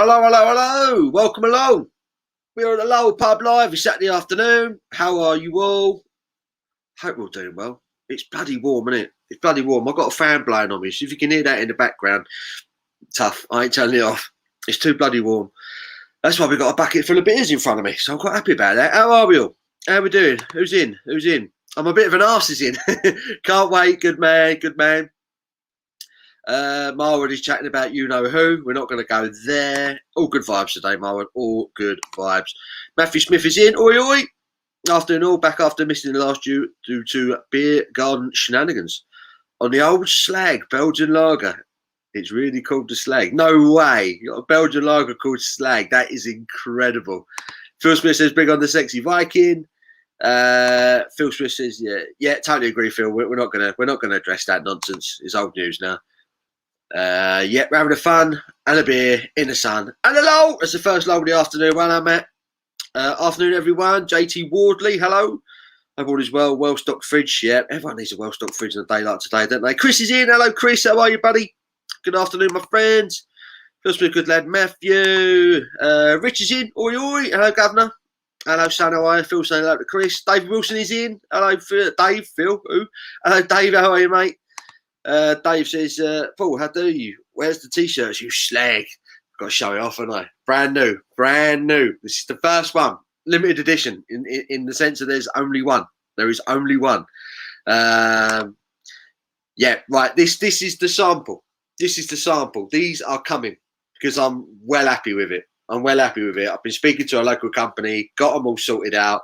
Hello, hello, hello. Welcome along. We're at the Lowell Pub Live. It's Saturday afternoon. How are you all? Hope we're all doing well. It's bloody warm, isn't it? It's bloody warm. I've got a fan blowing on me, so if you can hear that in the background, tough. I ain't turning it off. It's too bloody warm. That's why we've got a bucket full of beers in front of me, so I'm quite happy about that. How are we all? How are we doing? Who's in? Who's in? I'm a bit of an arse is in. Can't wait. Good man. Good man. Marwood is chatting about you know who. We're not going to go there. All good vibes today, Marwood. All good vibes. Matthew Smith is in. Oi, oi. Afternoon all. Back after missing the last due to beer garden shenanigans. On the old slag, Belgian lager. It's really called the slag. No way. You got a Belgian lager called slag. That is incredible. Phil Smith says, big on the sexy Viking. Phil Smith says, yeah, totally agree, Phil. We're not gonna address that nonsense. It's old news now. We're having a fun and a beer in the sun. And hello, it's the first low of the afternoon. Well, I'm Matt. Afternoon, everyone. JT Wardley, hello. Hope all is well. Well-stocked fridge. Yeah, everyone needs a well-stocked fridge on a day like today, don't they? Chris is in. Hello, Chris. How are you, buddy? Good afternoon, my friends. Feels to be a good lad. Matthew. Rich is in. Oi, oi. Hello, Governor. Hello, son. How are you? Phil saying hello to Chris. Dave Wilson is in. Hello, Dave. Phil. Who? Hello, Dave. How are you, mate? Dave says, Paul, how do you? Where's the t-shirts? You slag. Got to show it off, haven't I? Brand new. This is the first one. Limited edition in the sense that there's only one. There is only one. Right. This is the sample. These are coming because I'm well happy with it. I've been speaking to a local company, got them all sorted out.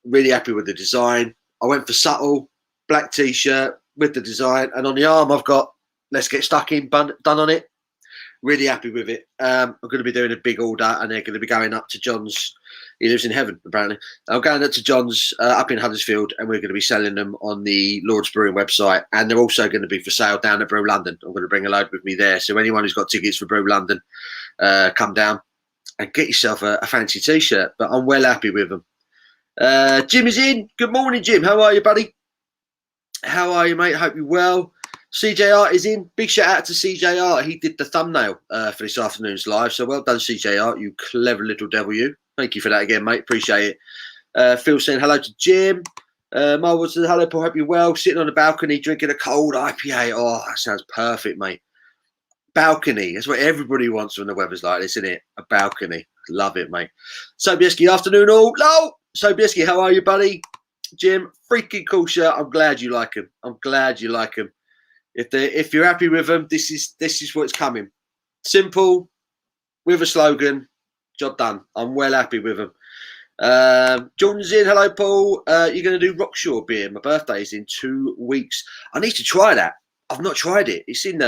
Really happy with the design. I went for subtle, black t-shirt with the design, and on the arm I've got let's get stuck in done on it. Really happy with it. I'm going to be doing a big order, and they're going to be going up to John's. He lives in heaven, apparently. I'm going up to John's up in Huddersfield, and we're going to be selling them on the Lord's Brewing website, and they're also going to be for sale down at Brew London. I'm going to bring a load with me there, so anyone who's got tickets for Brew London, come down and get yourself a fancy t-shirt. But I'm well happy with them. Jim is in. Good morning, Jim. How are you, buddy? How are you, mate? Hope you're well. CJ Art is in. Big shout out to CJ Art. He did the thumbnail for this afternoon's live. So well done, CJ Art. You clever little devil, you. Thank you for that again, mate. Appreciate it. Phil saying hello to Jim. Marwood says hello, Paul. Hope you're well. Sitting on the balcony drinking a cold IPA. Oh, that sounds perfect, mate. Balcony. That's what everybody wants when the weather's like this, isn't it? A balcony. Love it, mate. Sobieski, afternoon all. Hello. Sobieski, how are you, buddy? Jim, freaking cool shirt. I'm glad you like him. If you're happy with them, this is what's coming. Simple, with a slogan, job done. I'm well happy with them. Jordan's in. Hello, Paul. You're going to do Rockshaw beer. My birthday is in 2 weeks. I need to try that. I've not tried it. It's in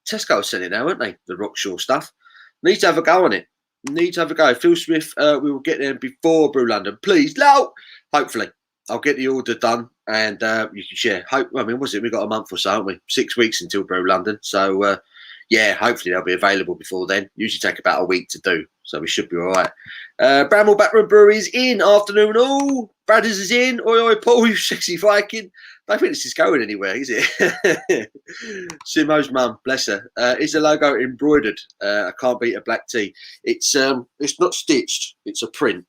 Tesco selling it now, aren't they? The Rockshaw stuff. Need to have a go on it. Phil Smith, we will get there before Brew London. Please, no. Hopefully. I'll get the order done and you can share. We've got a month or so, haven't we? 6 weeks until Brew London. So, hopefully they'll be available before then. Usually take about a week to do. So we should be all right. Bramwell Backroom Brewery is in. Afternoon all. Bradders is in. Oi, oi, Paul, you sexy Viking. I don't think this is going anywhere, is it? Simo's mum, bless her. Is the logo embroidered? I can't beat a black tee. It's not stitched. It's a print,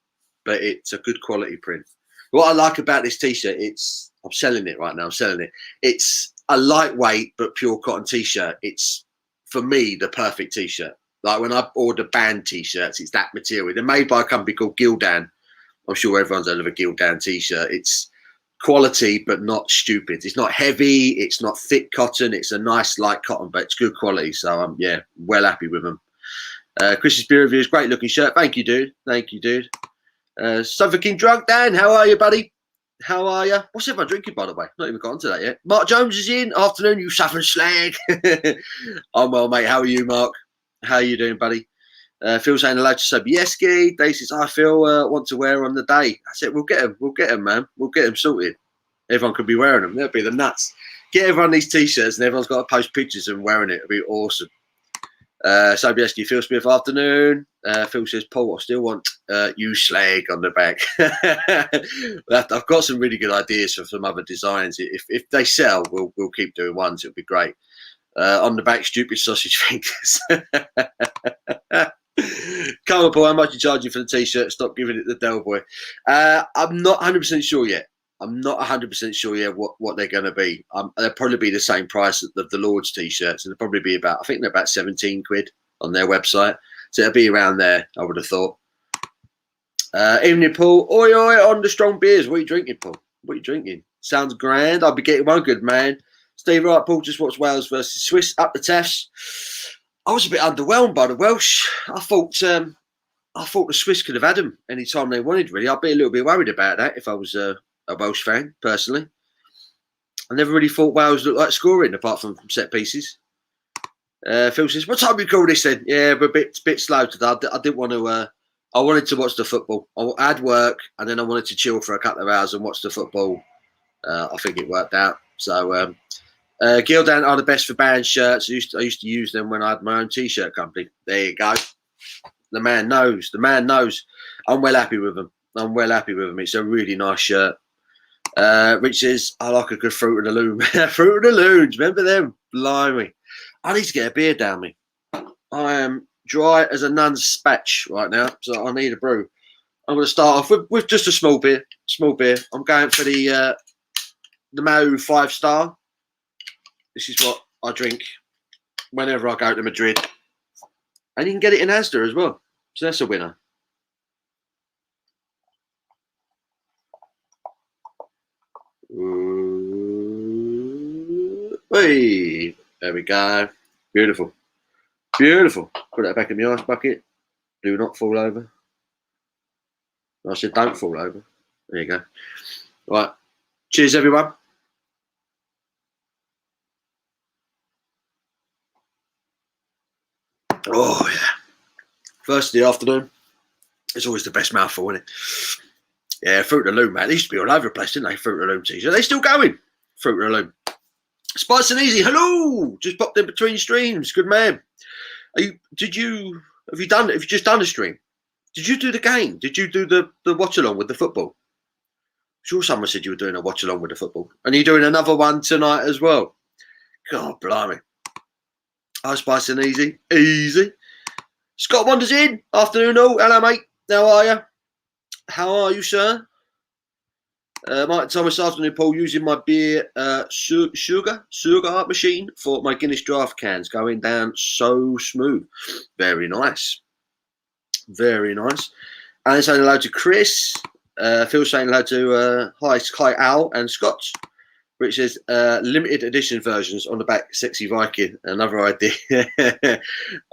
but it's a good quality print. What I like about this t-shirt, I'm selling it right now. It's a lightweight but pure cotton t-shirt. It's, for me, the perfect t-shirt. Like when I order band t-shirts, it's that material. They're made by a company called Gildan. I'm sure everyone's heard of a Gildan t-shirt. It's quality but not stupid. It's not heavy. It's not thick cotton. It's a nice light cotton, but it's good quality. So I'm well happy with them. Chris's beer review is great looking shirt. Thank you, dude. Suffolk King Drunk, Dan, how are you, buddy? How are you? What's everyone drinking, by the way? Not even got onto that yet. Mark Jones is in. Afternoon, you Suffolk slag. I'm well, mate. How are you, Mark? How are you doing, buddy? Phil saying hello to Sobieski. Dave says, I feel want to wear on the day. I said, we'll get them, man. We'll get them sorted. Everyone could be wearing them. That'll be the nuts. Get everyone these t-shirts and everyone's got to post pictures of them wearing it. It'll be awesome. Sobieski, Phil Smith, afternoon. Phil says, Paul, I still want you slag on the back. I've got some really good ideas for some other designs. If they sell, we'll keep doing ones. It'll be great. On the back, stupid sausage fingers. Come on, Paul, how much are you charging for the t-shirt? Stop giving it the Del Boy. I'm not 100% sure yet. I'm not 100% sure yet what they're going to be. They'll probably be the same price as the Lord's t-shirts. And they'll probably be about, I think they're about 17 quid on their website. So it'll be around there, I would have thought. Evening, Paul. Oi, oi, on the strong beers. What are you drinking, Paul? What are you drinking? Sounds grand. I'll be getting one, good man. Steve, right, Paul, just watched Wales versus Swiss up the Tefs. I was a bit underwhelmed by the Welsh. I thought the Swiss could have had them any time they wanted, really. I'd be a little bit worried about that if I was a Welsh fan, personally. I never really thought Wales looked like scoring, apart from set pieces. Phil says, what time do you call this then? Yeah, we're a bit slow today. I didn't want to... I wanted to watch the football. I had work, and then I wanted to chill for a couple of hours and watch the football. I think it worked out. So, Gildan are the best for band shirts. I used to use them when I had my own t-shirt company. There you go. The man knows. The man knows. I'm well happy with them. It's a really nice shirt. Rich says, I like a good Fruit of the Loom. Fruit of the Loons. Remember them? Blimey. I need to get a beer down me. I am dry as a nun's spatch right now, so I need a brew. I'm going to start off with just a small beer. I'm going for the Mahou 5-star. This is what I drink whenever I go to Madrid. And you can get it in Asda as well. So that's a winner. Hey, there we go. Beautiful. Beautiful. Put that back in the ice bucket. Do not fall over. I said don't fall over. There you go. Right. Cheers, everyone. Oh, yeah. First of the afternoon. It's always the best mouthful, isn't it? Yeah, Fruit of the Loom, man. They used to be all over the place, didn't they? Fruit of the Loom t-shirt. Are they still going? Fruit of the Loom. Spice and Easy, hello! Just popped in between streams. Good man. Have you just done a stream? Did you do the game? Did you do the watch along with the football? I'm sure someone said you were doing a watch along with the football. And you're doing another one tonight as well. God blimey. Hi, Spice and Easy. Easy. Scott wanders in. Afternoon all. Hello, mate. How are you? How are you, sir? Mike Thomas, afternoon, Paul. Using my beer sugar machine for my Guinness draft cans. Going down so smooth. Very nice. Very nice. And saying hello to Chris. Phil saying hello to hi Al and Scott. Which says limited edition versions on the back. Sexy Viking. Another idea.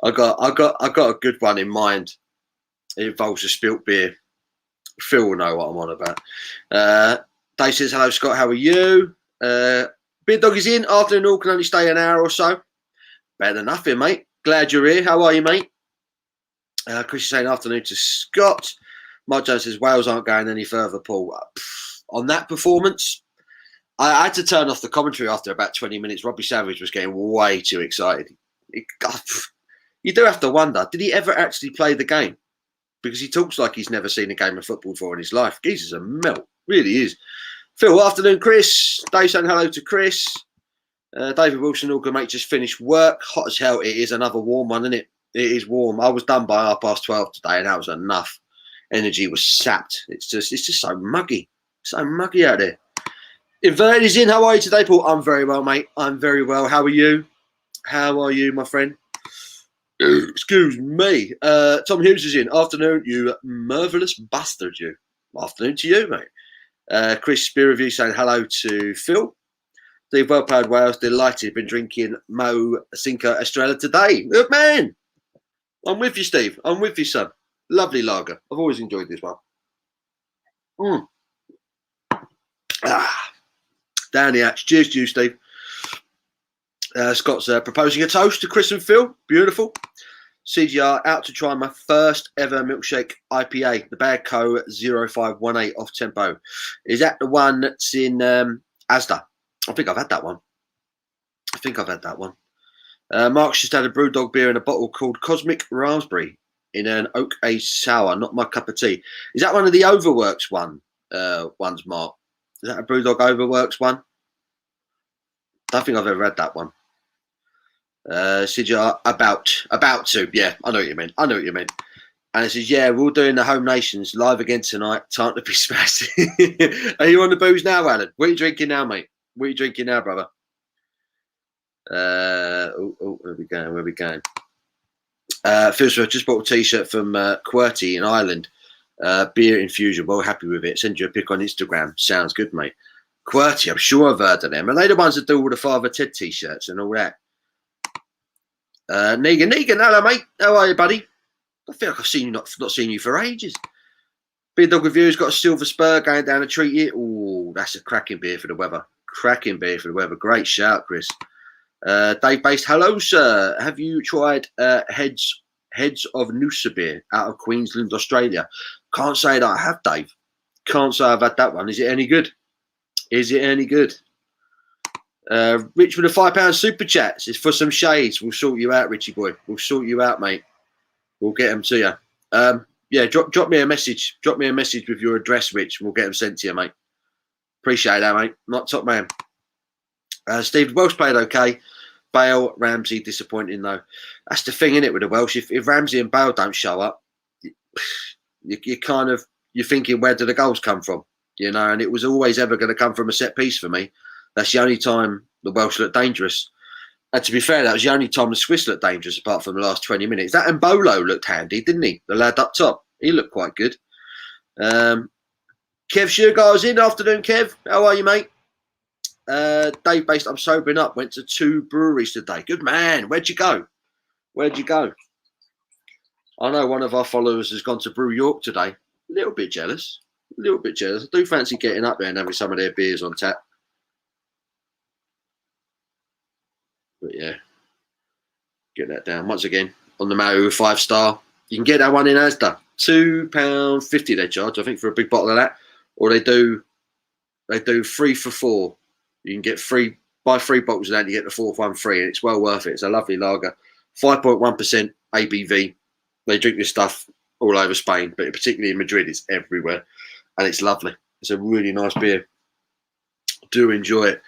I got a good one in mind. It involves a spilt beer. Phil will know what I'm on about. Dave says, hello, Scott. How are you? Beer Dog is in. Afternoon all, can only stay an hour or so. Better than nothing, mate. Glad you're here. How are you, mate? Chris is saying afternoon to Scott. Mike Jones says, Wales aren't going any further, Paul. On that performance, I had to turn off the commentary after about 20 minutes. Robbie Savage was getting way too excited. You do have to wonder, did he ever actually play the game? Because he talks like he's never seen a game of football before in his life. Geezer's a melt. Really is. Phil, afternoon, Chris. Dave saying hello to Chris. David Wilson, all good, mate. Just finished work. Hot as hell. It is another warm one, isn't it? It is warm. I was done by 12:30 today, and that was enough. Energy was sapped. It's just so muggy. So muggy out there. Inverted is in. How are you today, Paul? I'm very well, mate. I'm very well. How are you? How are you, my friend? Excuse me. Tom Hughes is in. Afternoon, you marvellous bastard, you. Afternoon to you, mate. Chris Spear Review saying hello to Phil. Steve Well-Powered Wales, delighted. Been drinking Mo Cinco Estrella today. Good man. I'm with you, Steve. I'm with you, son. Lovely lager. I've always enjoyed this one. Down the hatch. Cheers to you, Steve. Scott's proposing a toast to Chris and Phil. Beautiful. CGR out to try my first ever milkshake IPA, the Bagco 0518 off tempo. Is that the one that's in Asda? I think I've had that one. Mark's just had a Brewdog beer in a bottle called Cosmic Raspberry in an oak age sour. Not my cup of tea. Is that one of the Overworks ones, Mark? Is that a Brewdog Overworks one? Don't think I've ever had that one. Said you're about to. Yeah, I know what you mean. And it says, yeah, we're all doing the Home Nations live again tonight. Time to be smashed. Are you on the booze now, Alan? What are you drinking now, mate? What are you drinking now, brother? Where are we going? First of all, I just bought a t-shirt from QWERTY in Ireland. Beer infusion. Well, happy with it. Send you a pic on Instagram. Sounds good, mate. QWERTY, I'm sure I've heard of them. Are they the ones that do all the Father Ted t-shirts and all that? Negan, hello, mate. How are you, buddy? I feel like I've seen you not seen you for ages. Big Dog Review's got a Silver Spur going down to treat you. Oh, that's a cracking beer for the weather. Great shout, Chris. Dave Based, hello, sir. Have you tried Heads of Noosa beer out of Queensland, Australia? Can't say that I have, Dave. Can't say I've had that one. Is it any good? Rich with a £5 super chat. It's for some shades. We'll sort you out, Richie boy. We'll sort you out, mate. We'll get them to you. Yeah, drop me a message. Drop me a message with your address, Rich, and we'll get them sent to you, mate. Appreciate that, mate. Not top man. Steve, Welsh played okay. Bale, Ramsey, disappointing though. That's the thing, isn't it, with the Welsh? If Ramsey and Bale don't show up, you're thinking, where do the goals come from? You know, and it was always ever going to come from a set piece for me. That's the only time the Welsh looked dangerous. And to be fair, that was the only time the Swiss looked dangerous, apart from the last 20 minutes. That Mbolo looked handy, didn't he? The lad up top. He looked quite good. Kev Sugar's in. Afternoon, Kev. How are you, mate? Dave Based, I'm sobering up. Went to 2 breweries today. Good man. Where'd you go? I know one of our followers has gone to Brew York today. A little bit jealous. I do fancy getting up there and having some of their beers on tap. But yeah, get that down. Once again, on the Mario 5-star. You can get that one in Asda. £2.50 they charge, I think, for a big bottle of that. Or they do 3 for 4. You can get buy 3 bottles of that and you get the 4th one free, and it's well worth it. It's a lovely lager. 5.1% ABV. They drink this stuff all over Spain, but particularly in Madrid, it's everywhere. And it's lovely. It's a really nice beer. Do enjoy it.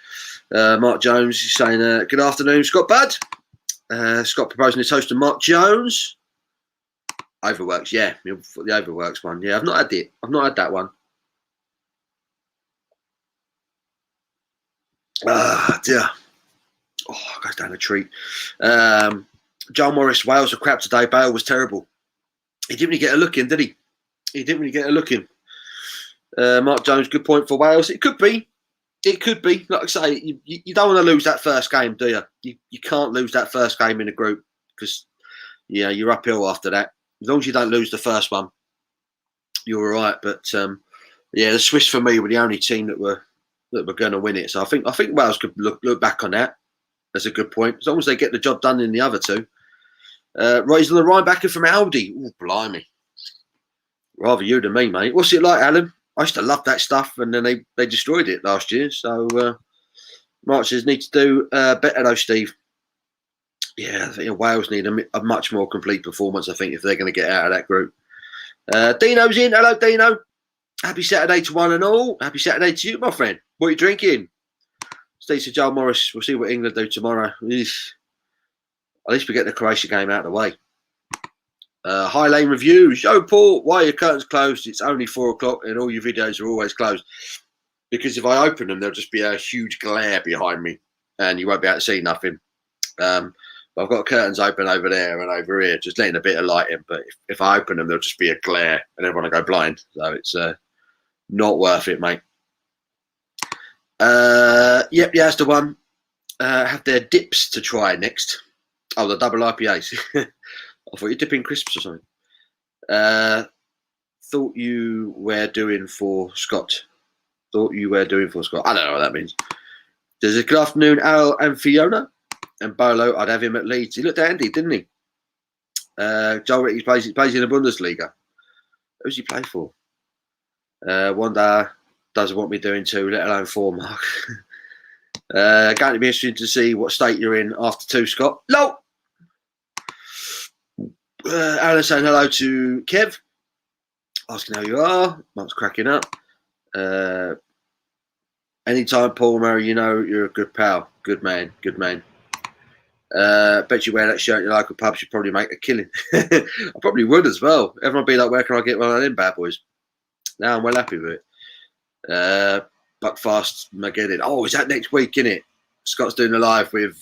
Mark Jones is saying, good afternoon, Scott Budd. Scott proposing a toast to Mark Jones. Overworks, yeah. The Overworks one. Yeah, I've not had it. I've not had that one. Dear. Oh, goes down a treat. Joel Morris, Wales are crap today. Bale was terrible. He didn't really get a look in, did he? Mark Jones, good point for Wales. It could be. Like I say, you don't want to lose that first game, do you? You can't lose that first game in a group because, yeah, you're uphill after that. As long as you don't lose the first one, you're all right. But yeah, the Swiss for me were the only team that were going to win it. So I think Wales could look back on that as a good point, as long as they get the job done in the other two. Raising the Rhinebacker from Aldi. Oh, blimey. Rather you than me, mate. What's it like, Alan? I used to love that stuff, and then they destroyed it last year. So March says, need to do better though, Steve. Yeah, I think Wales need a much more complete performance, I think, if they're going to get out of that group. Dino's in. Hello, Dino. Happy Saturday to one and all. Happy Saturday to you, my friend. What are you drinking? Steve said, Joel Morris, we'll see what England do tomorrow. At least we get the Croatia game out of the way. High Lane Reviews. Yo, Paul, why are your curtains closed? It's only 4 o'clock and all your videos are always closed. Because if I open them, there'll just be a huge glare behind me and you won't be able to see nothing. But I've got curtains open over there and over here, just letting a bit of light in. But if I open them, there'll just be a glare and everyone will go blind. So it's not worth it, mate. Yep, yeah, that's the one. Have their dips to try next. Oh, the double IPAs. I thought you're dipping crisps or something. Thought you were doing for Scott. I don't know what that means. There's a good afternoon, Al and Fiona. And Bolo, I'd have him at Leeds. He looked handy, didn't he? Joel Ricky plays in the Bundesliga. Who's he play for? Wanda doesn't want me doing 2, let alone 4, Mark. Going to be interesting to see what state you're in after 2, Scott. Low. Alan saying hello to Kev. Asking how you are. Mark's cracking up. Anytime, Paul Murray, you know you're a good pal. Good man. Bet you wear that shirt in your local pub, you'd probably make a killing. I probably would as well. Everyone would be like, where can I get one of them bad boys? Now I'm well happy with it. Buckfast Mageddon. Oh, is that next week, innit? Scott's doing a live with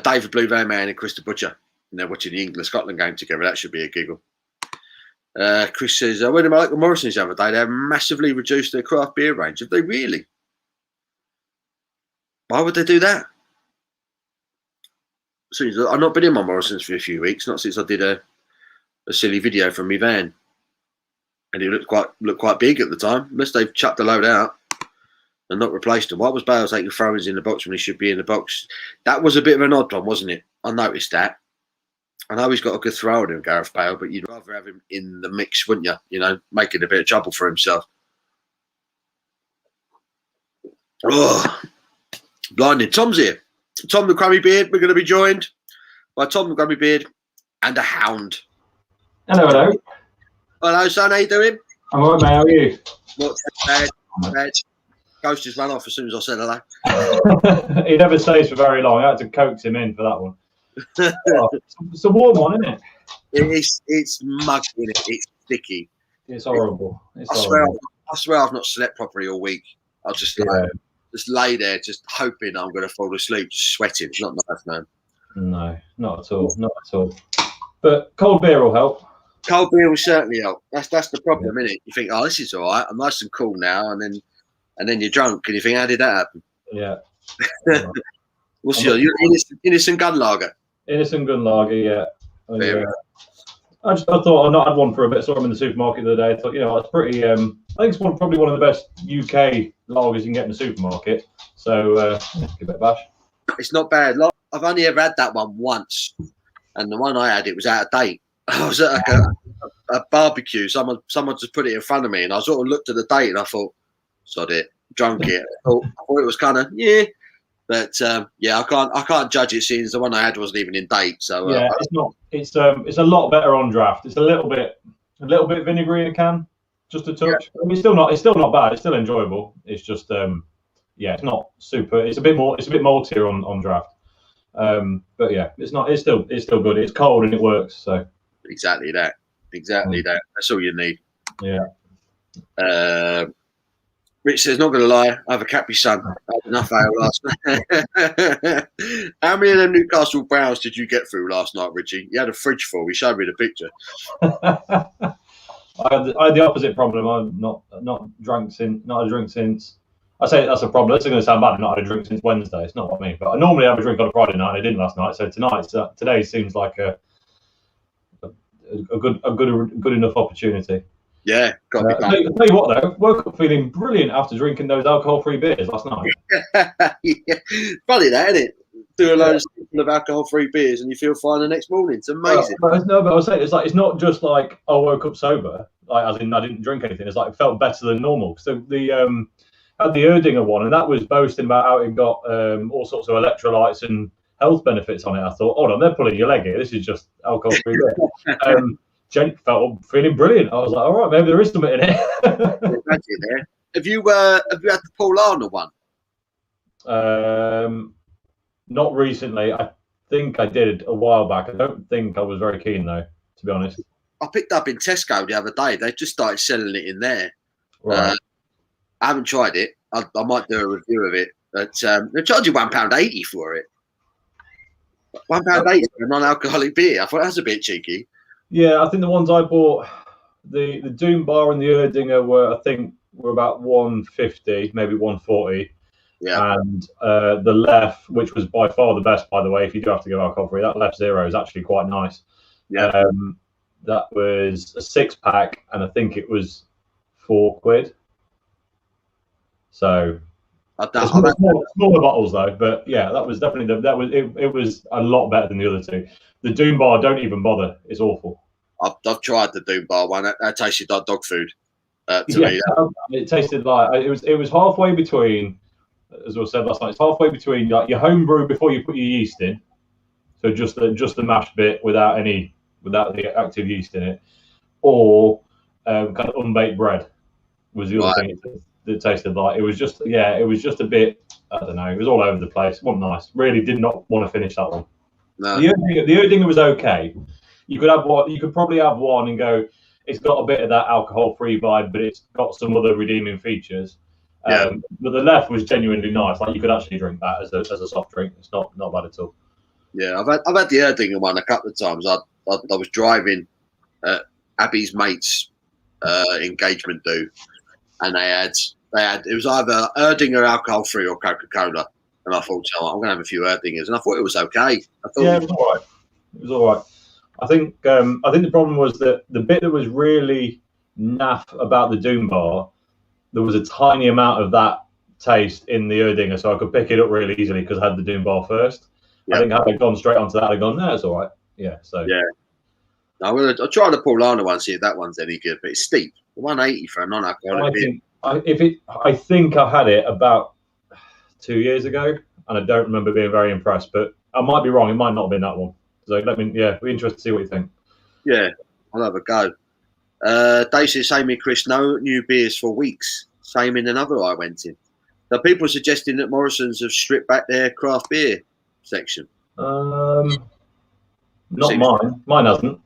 David Blue Van Man and Chris the Butcher. And they're watching the England-Scotland game together. That should be a giggle. Chris says, I went to Michael Morrison's the other day. They have massively reduced their craft beer range. Have they really? Why would they do that? So I've not been in my Morrison's for a few weeks, not since I did a silly video from my van. And it looked quite big at the time, unless they've chucked the load out and not replaced them. Why was Bale taking throw-ins in the box when he should be in the box? That was a bit of an odd one, wasn't it? I noticed that. I know he's got a good throw in him, Gareth Bale, but you'd rather have him in the mix, wouldn't you? You know, making a bit of trouble for himself. Oh, blinding. Tom's here. Tom the Crummy Beard. We're going to be joined by Tom the Crummy Beard and a hound. Hello, hello. Hello, son. How you doing? I'm all right, mate. How are you? Not bad. Ghost just ran off as soon as I said hello. He never stays for very long. I had to coax him in for that one. Oh, it's a warm one, isn't it? It's muggy, isn't it? It's sticky. It's horrible. I swear I've not slept properly all week. I'll just lay there, just hoping I'm going to fall asleep, just sweating. It's not nice, man. No, not at all. Not at all. But cold beer will help. Cold beer will certainly help. That's the problem, isn't it? You think, oh, this is all right. I'm nice and cool now, and then you're drunk, and you think, how did that happen? Yeah. What's your innocent gun lager? Innocent gun lager, yeah. I thought I'd not had one for a bit. Saw them in the supermarket the other day. I thought, it's pretty. I think it's probably one of the best UK lagers you can get in the supermarket. So give it a bash. It's not bad. I've only ever had that one once, and the one I had, it was out of date. I was at a barbecue. Someone just put it in front of me, and I sort of looked at the date, and I thought, sod it, drunk it. I thought it was kind of but I can't judge it since the one I had wasn't even in date. So it's not. It's a lot better on draft. It's a little bit vinegary in a can, just a touch. Yeah. I mean, it's still not bad. It's still enjoyable. It's just it's not super. It's a bit maltier on draft. But yeah, it's still good. It's cold and it works. So exactly that. That's all you need. Yeah. Rich says, not going to lie, I have a Capri Sun. I had enough ale last night. How many of them Newcastle Browns did you get through last night, Richie? You had a fridge full. You showed me the picture. I had the opposite problem. I'm not had a drink since. I say that's a problem. That's going to sound bad. I've not had a drink since Wednesday. It's not what I mean. But I normally have a drink on a Friday night. And I didn't last night. So today seems like a good enough opportunity. Yeah, got to be tell you what though, woke up feeling brilliant after drinking those alcohol-free beers last night. Yeah. Funny that, isn't it? Do a load of alcohol-free beers and you feel fine the next morning. It's amazing. But I was saying it's not just like I woke up sober, like as in I didn't drink anything. It's like it felt better than normal. So the had the Erdinger one, and that was boasting about how it got all sorts of electrolytes and health benefits on it. I thought, hold on, they're pulling your leg here. This is just alcohol-free beer. Jen felt feeling brilliant. I was like, all right, maybe there is something in it. Imagine there. Have you had the Paul Arnold one? Not recently. I think I did a while back. I don't think I was very keen though, to be honest. I picked up in Tesco the other day. They just started selling it in there. Right. I haven't tried it. I might do a review of it, but they charge you £1.80 for it. £1.80 for a non-alcoholic beer. I thought that's a bit cheeky. Yeah, I think the ones I bought, the Doom Bar and the Erdinger were about 150, maybe 140. Yeah. And the Left, which was by far the best, by the way, if you do have to go alcohol free, that Left Zero is actually quite nice. Yeah. That was a 6-pack, and I think it was £4. So smaller bottles though, but yeah, that was definitely it was a lot better than the other two. The Doom Bar, don't even bother. It's awful. I've tried the Doom Bar one. That tasted like dog food to me. It tasted like it was halfway between, as I said last night. It's halfway between like your home brew before you put your yeast in, so just the mash bit without the active yeast in it, or kind of unbaked bread was the other thing. that tasted like. It was just a bit. I don't know. It was all over the place. It wasn't nice. Really did not want to finish that one. No. The Erdinger was okay. You could have one. You could probably have one and go. It's got a bit of that alcohol-free vibe, but it's got some other redeeming features. But the left was genuinely nice. Like you could actually drink that as a soft drink. It's not bad at all. Yeah, I've had the Erdinger one a couple of times. I was driving Abby's mate's engagement do, and they had it was either Erdinger alcohol free or Coca-Cola, and I thought, I'm going to have a few Erdingers, and I thought it was okay. It was all right. It was all right. I think the problem was that the bit that was really naff about the Doom Bar, there was a tiny amount of that taste in the Erdinger, so I could pick it up really easily because I had the Doom Bar first. Yep. I think had I gone straight onto that, I'd gone, no, it's all right. Yeah, so. Yeah. I'll try the Paulana one, see if that one's any good, but it's steep. 180 for a non-alcoholic beer. I think I had it about 2 years ago, and I don't remember being very impressed, but I might be wrong. It might not have been that one. So we're interested to see what you think. Yeah, I'll have a go. Dave says, same in Chris, no new beers for weeks. Same in another I went in. Now, people are suggesting that Morrison's have stripped back their craft beer section. Not mine. Mine hasn't.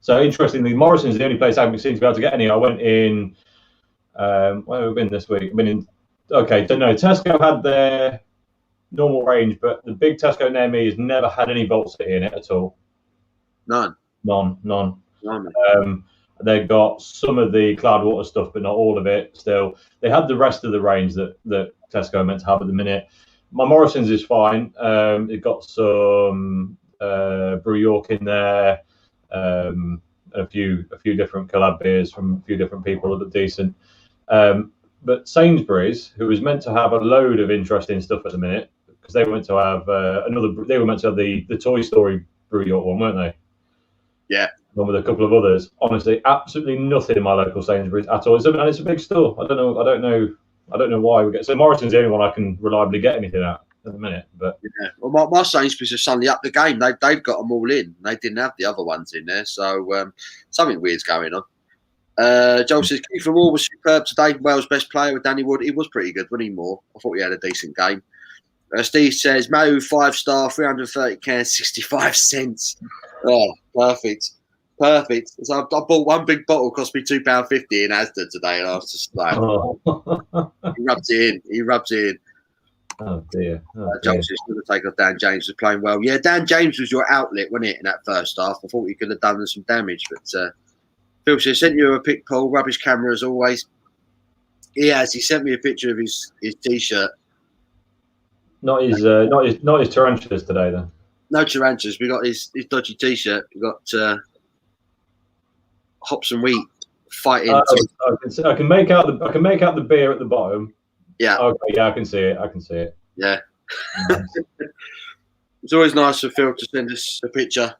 So interestingly, Morrison's is the only place I haven't seemed to be able to get any. I went in. Where have we been this week? I've been in. Okay, don't know. Tesco had their normal range, but the big Tesco near me has never had any Vault City in it at all. None. They've got some of the Cloudwater stuff, but not all of it. Still, they had the rest of the range that Tesco are meant to have at the minute. My Morrison's is fine. It got some Brew York in there. A few different collab beers from a few different people that are decent. But Sainsbury's, who was meant to have a load of interesting stuff at the minute, because they were meant to have they were meant to have the Toy Story Brew York one, weren't they? Yeah. Along with a couple of others. Honestly, absolutely nothing in my local Sainsbury's at all. And it's a big store. I don't know why we get. So Morrison's the only one I can reliably get anything at the minute. But yeah, well, my Sainsbury's have suddenly upped the game. They've got them all in. They didn't have the other ones in there, so something weird's going on. Joel says Keith Moore was superb today. Wales' best player with Danny Wood. He was pretty good, wasn't he? Moore. I thought he had a decent game. Steve says Mahu 5-star, 330 cans, 65 cents. Oh, perfect. So I bought one big bottle, cost me £2.50 in Asda today, and I was just like, he rubs it in. Oh dear. Joel says going to take off Dan James was playing well. Yeah, Dan James was your outlet, wasn't it, in that first half? I thought he could have done some damage, but Phil says sent you a pic, Paul. Rubbish camera as always. He has. He sent me a picture of his t-shirt. Not his tarantulas today, then. No tarantulas. We got his dodgy t-shirt. We got Hops and Wheat fighting. I can make out the beer at the bottom. Yeah. Okay. Yeah, I can see it. Yeah. It's always nice for Phil to send us a picture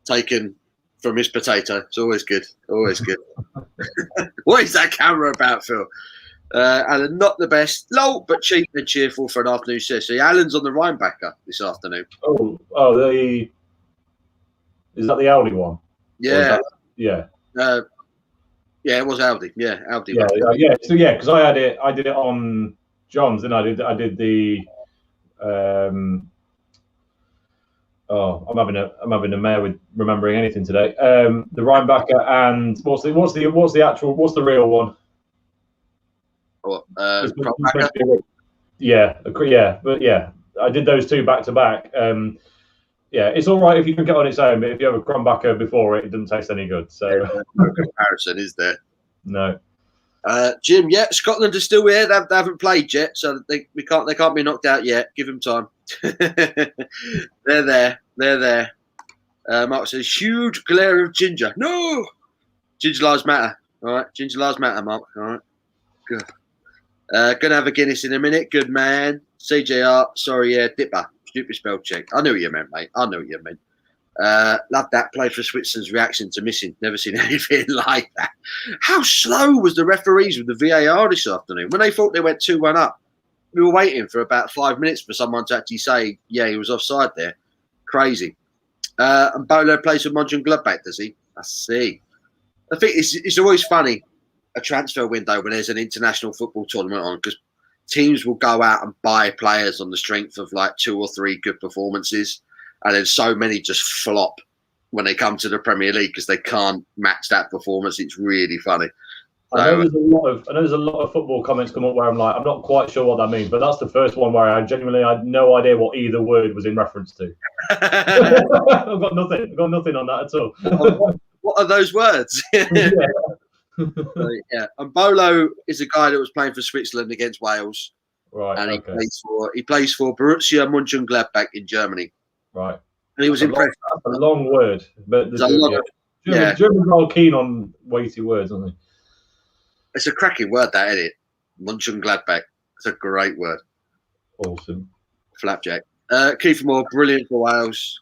taken from his potato. It's always good. What is that camera about, Phil? Alan, not the best. Low, but cheap and cheerful for an afternoon session. Alan's on the Rhinebacker this afternoon. Is that the Audi one? Yeah. Yeah. Yeah, it was Audi. Yeah, Audi. Yeah. So because I did it on John's, and I did the. I'm having a mare with remembering anything today. The Rhinebacker and what's the real one? What? Yeah, but yeah, I did those two back to back. Yeah, it's all right if you drink it on its own, but if you have a Krombacher before it doesn't taste any good. So no comparison, is there? No. Jim, yeah, Scotland are still here. They haven't played yet, so they can't be knocked out yet. Give them time. They're there. Mark says huge glare of ginger. No, ginger lives matter. All right, ginger lives matter, Mark. All right, good. Gonna have a Guinness in a minute. Good man. CJR. Sorry, yeah, Dipper. Stupid spell check. I knew what you meant, mate. Love that play for Switzerland's reaction to missing. Never seen anything like that. How slow was the referees with the VAR this afternoon? When they thought they went 2-1 up, we were waiting for about 5 minutes for someone to actually say, yeah, he was offside there. Crazy. And Bolo plays for Mönchengladbach, does he? I see. I think it's always funny a transfer window when there's an international football tournament on, because teams will go out and buy players on the strength of like 2 or 3 good performances, and then so many just flop when they come to the Premier League because they can't match that performance. It's really funny. I know there's a lot of football comments come up where I'm like, I'm not quite sure what that means, but that's the first one where I genuinely had no idea what either word was in reference to. I've got nothing on that at all. What are those words? Yeah. And Bolo is a guy that was playing for Switzerland against Wales, right? And he plays for Borussia Mönchengladbach in Germany, right? And he was impressed. That's a long word, but Germans are keen on weighty words, aren't they? It's a cracking word, that, isn't it? Mönchengladbach. It's a great word. Awesome. Flapjack. Kiefer Moore, brilliant for Wales.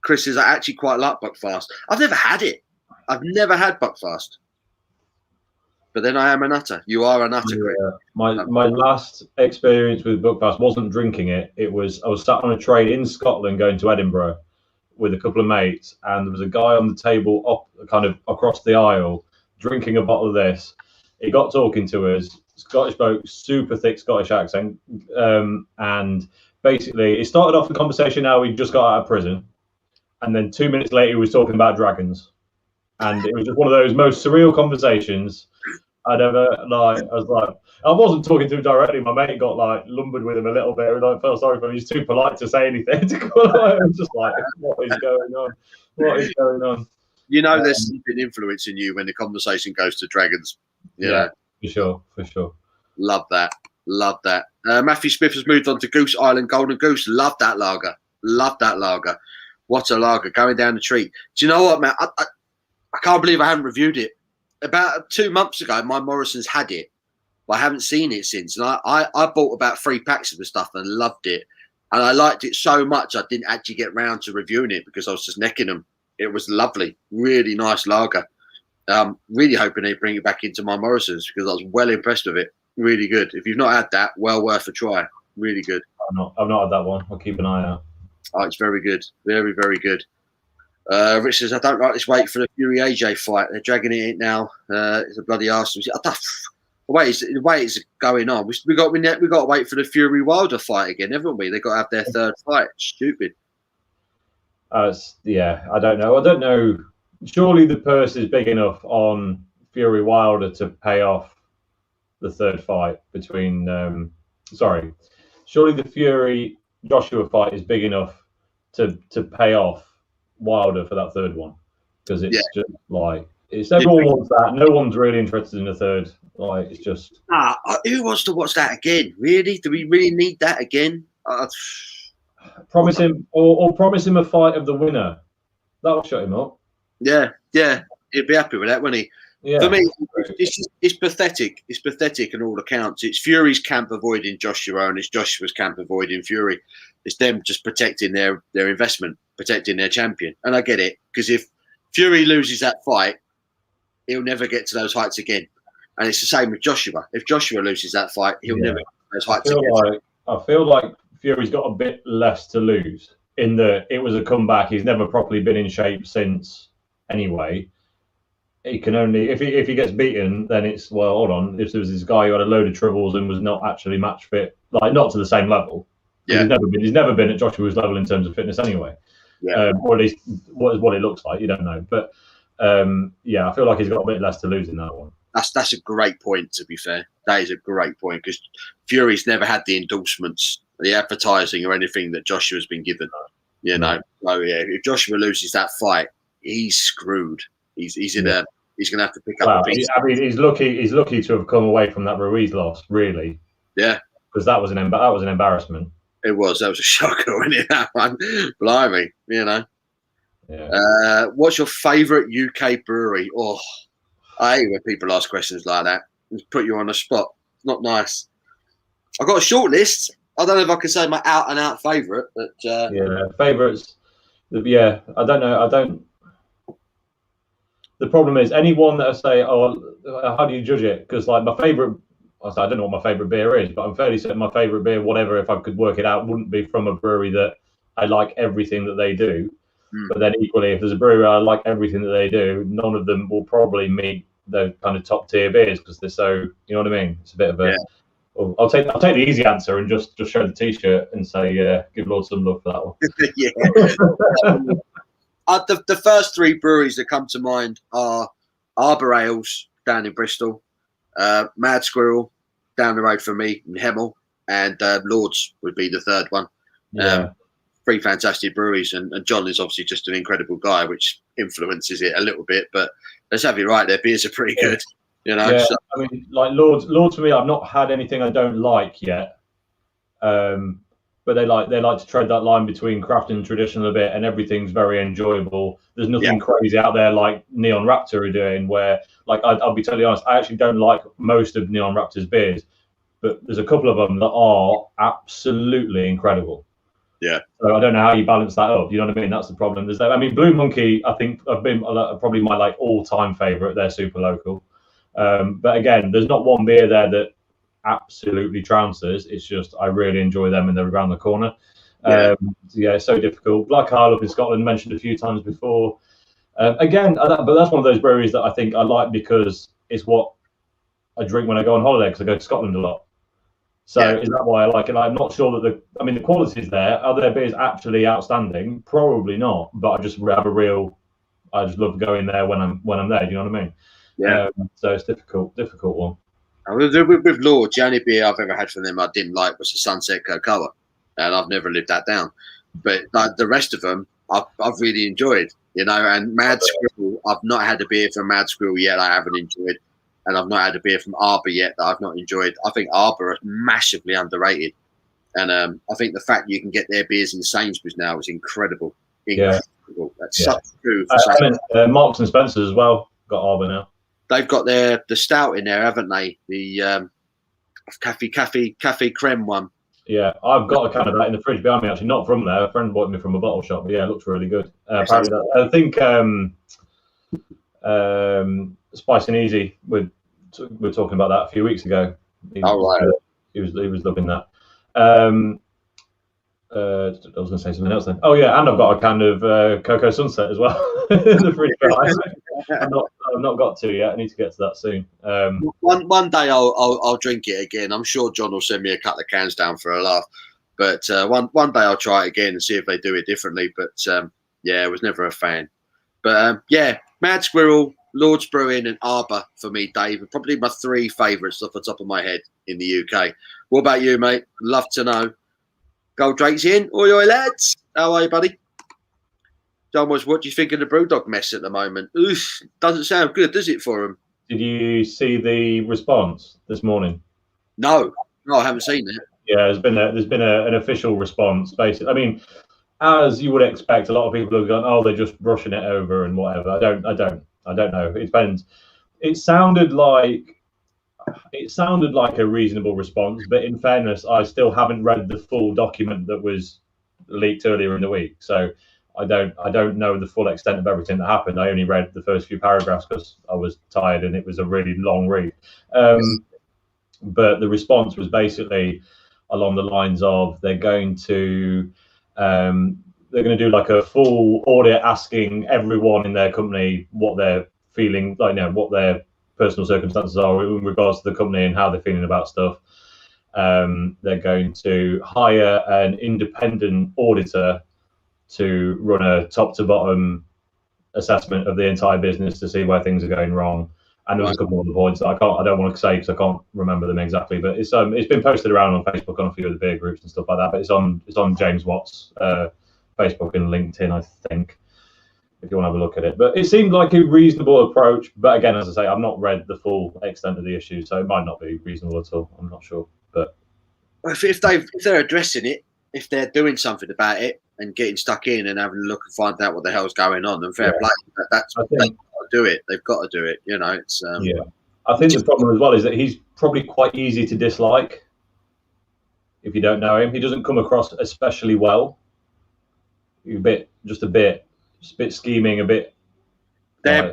Chris says, I actually quite like Buckfast. I've never had it. I've never had Buckfast. But then I am a nutter. You are a nutter, Chris. Yeah. My last experience with Buckfast wasn't drinking it. I was sat on a train in Scotland going to Edinburgh with a couple of mates, and there was a guy on the table up kind of across the aisle drinking a bottle of this. He got talking to us, Scottish bloke, super thick Scottish accent, and basically it started off the conversation how he just got out of prison, and then 2 minutes later he was talking about dragons, and it was just one of those most surreal conversations I'd ever I wasn't talking to him directly. My mate got like lumbered with him a little bit, and I felt sorry for him. He's too polite to say anything. I was just like, what is going on? What is going on? You know, there's something influencing you when the conversation goes to dragons. Yeah, for sure. Love that. Matthew Smith has moved on to Goose Island Golden Goose. Love that lager. What a lager, going down the tree. Do you know what, man? I can't believe I haven't reviewed it. About 2 months ago, my Morrison's had it, but I haven't seen it since. And I bought about 3 packs of the stuff and loved it. And I liked it so much I didn't actually get round to reviewing it because I was just necking them. It was lovely. Really nice lager. Really hoping they bring it back into my Morrison's because I was well impressed with it. Really good. If you've not had that, well worth a try. Really good. I've not had that one. I'll keep an eye out. Oh, it's very good. Very, very good. Rich says, I don't like this wait for the Fury AJ fight. They're dragging it in now. It's a bloody arse. The way it's going on. We got to wait for the Fury Wilder fight again, haven't we? They've got to have their 3rd fight. Stupid. I don't know. Surely the purse is big enough on Fury Wilder to pay off the 3rd fight between. Surely the Fury Joshua fight is big enough to pay off Wilder for that 3rd one, because it's just like everyone wants that. No one's really interested in the 3rd. Like, it's just who wants to watch that again? Really? Do we really need that again? Promise him or promise him a fight of the winner. That'll shut him up. Yeah, he'd be happy with that, wouldn't he? Yeah. For me, it's pathetic. It's pathetic on all accounts. It's Fury's camp avoiding Joshua, and it's Joshua's camp avoiding Fury. It's them just protecting their investment, protecting their champion. And I get it, because if Fury loses that fight, he'll never get to those heights again. And it's the same with Joshua. If Joshua loses that fight, he'll never get to those heights again. I feel like Fury's got a bit less to lose in that it was a comeback. He's never properly been in shape since anyway. He can only, if he gets beaten, then it's, well, hold on. If there was this guy who had a load of troubles and was not actually match fit, like not to the same level. Yeah. He's never been at Joshua's level in terms of fitness anyway. Yeah. Or at least what it looks like. You don't know. But I feel like he's got a bit less to lose in that one. That's a great point, to be fair. That is a great point, because Fury's never had the endorsements, the advertising or anything that Joshua's been given. You know. So yeah, if Joshua loses that fight, he's screwed. He's going to have to pick up a piece. I mean, he's lucky to have come away from that Ruiz loss, really. Yeah. Because that was an embarrassment. It was. That was a shocker, wasn't it, that one? Blimey, you know. Yeah. What's your favourite UK brewery? Oh, I hate when people ask questions like that. Just put you on the spot. It's not nice. I've got a short list. I don't know if I can say my out-and-out favourite, but... favourites. Yeah, I don't know. The problem is, anyone that I say, how do you judge it? Because, like, my favourite... I don't know what my favourite beer is, but I'm fairly certain my favourite beer, whatever, if I could work it out, wouldn't be from a brewery that I like everything that they do. But then equally, if there's a brewery I like everything that they do, none of them will probably meet the kind of top tier beers because they're so, you know what I mean? It's a bit of a. Well, I'll take the easy answer and just show the T-shirt and say, give Lord some love for that one. Yeah. The first three breweries that come to mind are Arbor Ales down in Bristol, Mad Squirrel down the road from me in Hemel, and Lords would be the third one. Yeah. Three fantastic breweries, and John is obviously just an incredible guy, which influences it a little bit. But let's have it right, their beers are pretty good. You know, yeah. I mean, like Lords for me, I've not had anything I don't like yet. But they like to tread that line between craft and traditional a bit, and everything's very enjoyable. There's nothing crazy out there like Neon Raptor are doing, where like I'll be totally honest, I actually don't like most of Neon Raptor's beers, but there's a couple of them that are absolutely incredible. Yeah. So I don't know how you balance that up. You know what I mean? That's the problem. I mean, Blue Monkey, I think I've been probably my like all-time favorite. They're super local. But again, there's not one beer there that absolutely trounces. It's just I really enjoy them and they're around the corner. It's so difficult. Black Isle up in Scotland, mentioned a few times before. Again, but that's one of those breweries that I think I like because it's what I drink when I go on holiday because I go to Scotland a lot. So is that why I like it? I'm not sure that the quality is there. Are their beers actually outstanding? Probably not. But I just have I just love going there when I'm there. Do you know what I mean? Yeah. So it's difficult one. With Lords, the only beer I've ever had from them I didn't like was the Sunset Cocoa, and I've never lived that down. But like the rest of them, I've really enjoyed. You know, and Mad Squirrel, I've not had a beer from Mad Squirrel yet. I haven't enjoyed. And I've not had a beer from Arbor yet that I've not enjoyed. I think Arbor are massively underrated. And I think the fact you can get their beers in Sainsbury's now is incredible. Incredible. Yeah. That's such true. Marks and Spencer's as well got Arbor now. They've got the stout in there, haven't they? The cafe creme one. Yeah, I've got a can of that in the fridge behind me, actually. Not from there. A friend bought me from a bottle shop. But yeah, it looks really good. Apparently, I think Spice and Easy we're talking about that a few weeks ago. He was loving that. I was going to say something else then. Oh yeah, and I've got a can of Cocoa Sunset as well in the fridge behind me. I've not got to yet. I need to get to that soon. One day I'll drink it again. I'm sure John will send me a couple of cans down for a laugh. But one day I'll try it again and see if they do it differently. But I was never a fan. But Mad Squirrel, Lords Brewing, and Arbor for me, Dave, are probably my three favourites off the top of my head in the UK. What about you, mate? Love to know. Gold Drake's in. Oi, lads. How are you, buddy? John, what do you think of the Brewdog mess at the moment? Oof, doesn't sound good, does it, for them? Did you see the response this morning? No, I haven't seen it. Yeah, there's been an official response, basically. I mean, as you would expect, a lot of people have gone, "Oh, they're just brushing it over and whatever." I don't know. It depends. It sounded like a reasonable response, but in fairness, I still haven't read the full document that was leaked earlier in the week, so I don't know the full extent of everything that happened. I only read the first few paragraphs because I was tired and it was a really long read. But the response was basically along the lines of they're going to do like a full audit, asking everyone in their company what they're feeling, what their personal circumstances are in regards to the company and how they're feeling about stuff. They're going to hire an independent auditor to run a top to bottom assessment of the entire business to see where things are going wrong. And there's a couple of other points that I don't want to say because I can't remember them exactly, but it's been posted around on Facebook on a few of the beer groups and stuff like that. But it's on James Watt's Facebook and LinkedIn, I think, if you want to have a look at it. But it seemed like a reasonable approach. But again, as I say, I've not read the full extent of the issue, so it might not be reasonable at all. I'm not sure. But if they're addressing it, if they're doing something about it and getting stuck in and having a look and find out what the hell's going on, then fair play. They've got to do it. They've got to do it. You know, it's I think the problem as well is that he's probably quite easy to dislike if you don't know him. He doesn't come across especially well. He's just a bit scheming, a bit. They're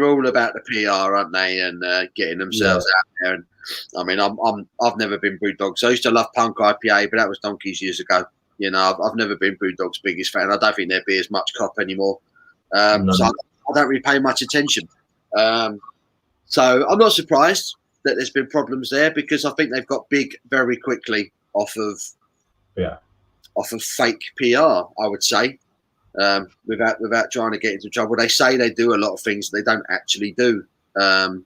all about the PR, aren't they? And getting themselves out there. And I mean, I've never been Brewdog's. I used to love Punk IPA, but that was donkeys years ago. You know, I've never been Brewdog's biggest fan. I don't think their beer's much cop anymore. So I don't really pay much attention. So I'm not surprised that there's been problems there because I think they've got big very quickly off of fake PR. I would say, without trying to get into trouble. They say they do a lot of things they don't actually do, and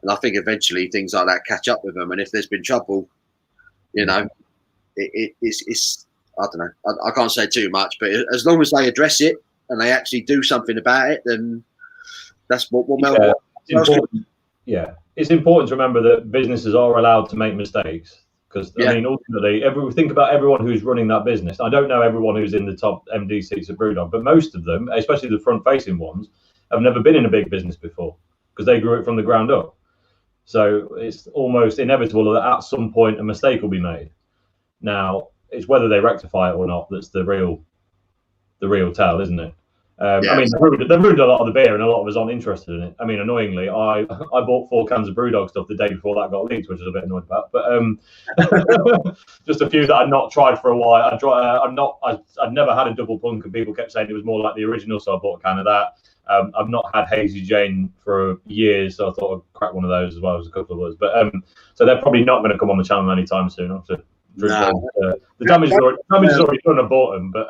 I think eventually things like that catch up with them. And if there's been trouble, you know, it's I don't know. I can't say too much, but as long as they address it and they actually do something about it, then that's what Melbourne. It's important to remember that businesses are allowed to make mistakes because I mean, ultimately, think about everyone who's running that business. I don't know everyone who's in the top MD seats at Brewdog, but most of them, especially the front-facing ones, have never been in a big business before because they grew it from the ground up. So it's almost inevitable that at some point a mistake will be made. Now, it's whether they rectify it or not that's the real tell, isn't it? I mean, they ruined a lot of the beer, and a lot of us aren't interested in it. I mean, annoyingly, I bought 4 cans of Brewdog stuff the day before that got leaked, which I was a bit annoyed about. But just a few that I'd not tried for a while. I'd never had a double punk, and people kept saying it was more like the original, so I bought a can of that. I've not had Hazy Jane for years, so I thought I'd crack one of those as well as a couple of others. But so they're probably not going to come on the channel anytime soon. The damage is already done. I bought them, but.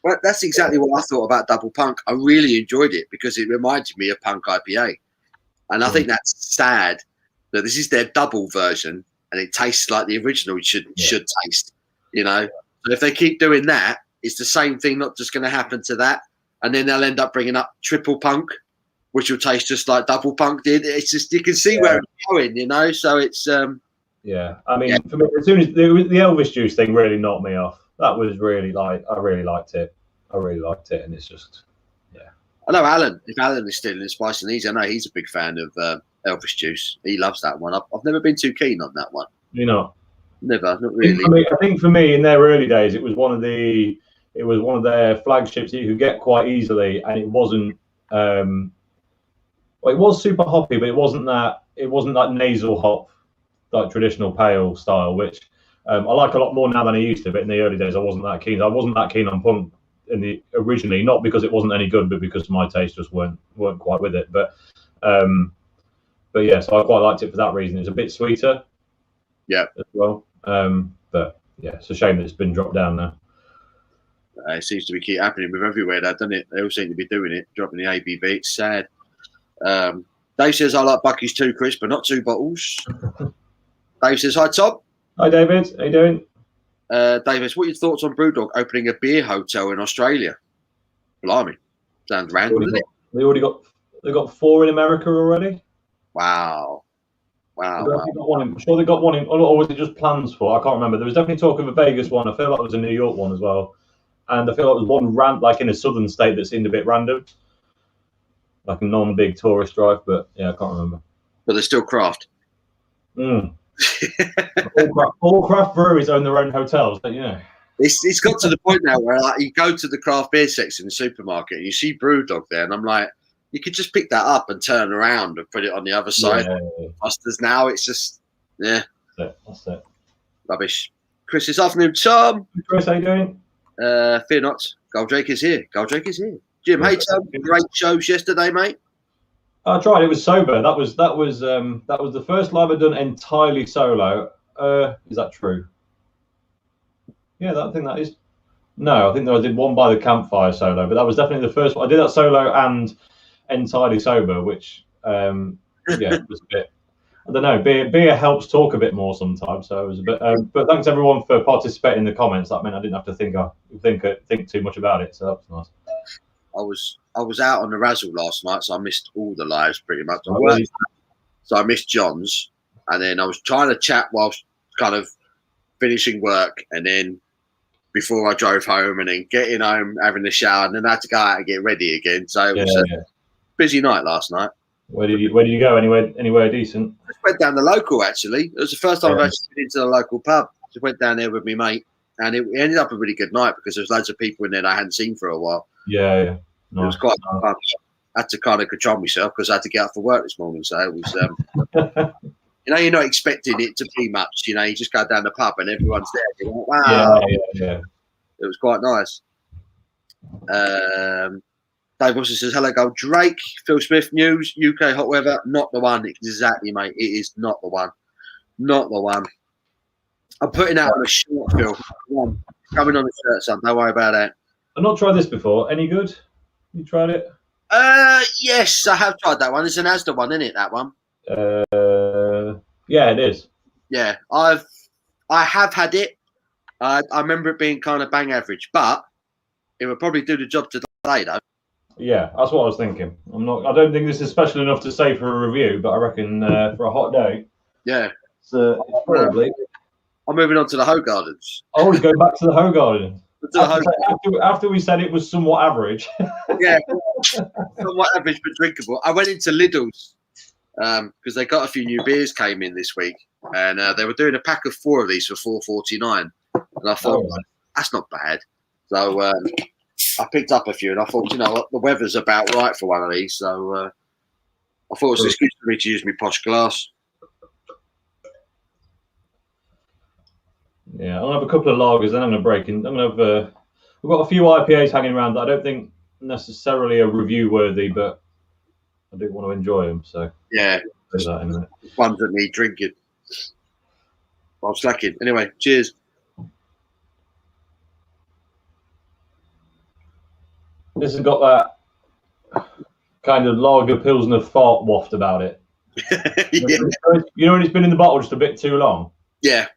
Well, that's exactly what I thought about Double Punk. I really enjoyed it because it reminded me of Punk IPA. And I think that's sad that this is their double version and it tastes like the original should taste, you know. So if they keep doing that, it's the same thing, not just going to happen to that. And then they'll end up bringing up Triple Punk, which will taste just like Double Punk did. It's just, you can see where it's going, you know. So it's... I mean, for me, as soon as the Elvis Juice thing really knocked me off. That was really I really liked it. And it's just, I know Alan. If Alan is still in Spice and Easy, I know he's a big fan of Elvis Juice. He loves that one. I've never been too keen on that one. You know, never, not really. I think for me, in their early days, it was one of their flagships that you could get quite easily, and it wasn't. Well, it was super hoppy, but it wasn't that nasal hop, like traditional pale style, which. I like a lot more now than I used to, but in the early days I wasn't that keen. I wasn't that keen on Punk originally, not because it wasn't any good, but because my tastes just weren't quite with it. But yeah, so I quite liked it for that reason. It's a bit sweeter, as well. But yeah, it's a shame that it's been dropped down now. It seems to be keep happening with everywhere, doesn't it? They all seem to be doing it, dropping the ABV. It's sad. Dave says I like Bucky's too, Chris, but not 2 bottles. Dave says hi, Tom. Hi, David. How you doing? David, what are your thoughts on Brewdog opening a beer hotel in Australia? Blimey, sounds random, isn't it? They got 4 in America already. Wow. I'm sure they got one in, or was it just plans for? I can't remember. There was definitely talk of a Vegas one. I feel like there was a New York one as well, and I feel like there was one like in a southern state that seemed a bit random, like a non-big tourist drive. But yeah, I can't remember. But they're still craft. all craft breweries own their own hotels, but it's got to the point now where like, you go to the craft beer section in the supermarket and you see Brewdog there, and I'm like, you could just pick that up and turn around and put it on the other side. Busters now, it's just that's it. Rubbish. Chris, this afternoon, Tom. Chris, how you doing? Fear not, Goldrake is here. Jim, hey Tom, great shows yesterday, mate. I tried. It was sober. That was the first live I've done entirely solo. Is that true? Yeah, I think that is. No, I think I did one by the campfire solo, but that was definitely the first one. I did that solo and entirely sober, which it was a bit. I don't know. Beer helps talk a bit more sometimes, so it was a bit. But thanks everyone for participating in the comments. That meant I didn't have to think too much about it, so that was nice. I was out on the Razzle last night, so I missed all the lives pretty much. So I missed John's, and then I was trying to chat whilst kind of finishing work, and then before I drove home, and then getting home, having a shower, and then I had to go out and get ready again. So it was a busy night last night. Where did you go? Anywhere decent? I just went down the local, actually. It was the first time I've actually been into the local pub. Just went down there with my mate, and it ended up a really good night because there was loads of people in there that I hadn't seen for a while. Yeah. Nice. It was quite fun. I had to kind of control myself because I had to get up for work this morning. So it was, you're not expecting it to be much. You just go down the pub and everyone's there. You're like, wow. Yeah. It was quite nice. Dave also says, hello, go Drake. Phil Smith news, UK hot weather. Not the one. Exactly, mate. It is not the one. Not the one. I'm putting out on a short, Phil. Coming on the shirt, son. Don't worry about that. I've not tried this before. Any good? You tried it? Yes, I have tried that one. It's an Asda one, isn't it, that one? Yeah, it is. Yeah, I have had it. I remember it being kind of bang average, but it would probably do the job today, though. Yeah, that's what I was thinking. I don't think this is special enough to say for a review, but I reckon for a hot day, yeah, it's probably. I'm moving on to the Hoe Gardens. Oh, he's going back to the Hoe Garden. After we said it was somewhat average. Yeah, somewhat average but drinkable. I went into Lidl's because they got a few new beers came in this week, and they were doing a pack of 4 of these for $4.49, and I thought that's not bad. So I picked up a few, and I thought, you know what, the weather's about right for one of these. So I thought it was an excuse for me to use my posh glass. Yeah, I'll have a couple of lagers, then I'm going to break in. We've got a few IPAs hanging around that I don't think necessarily are review worthy, but I do want to enjoy them. So yeah, do that in a minute. Ones that need drinking. I'm slacking. Anyway, cheers. This has got that kind of lager pilsner fart waft about it. Yeah. You know when it's been in the bottle just a bit too long? Yeah.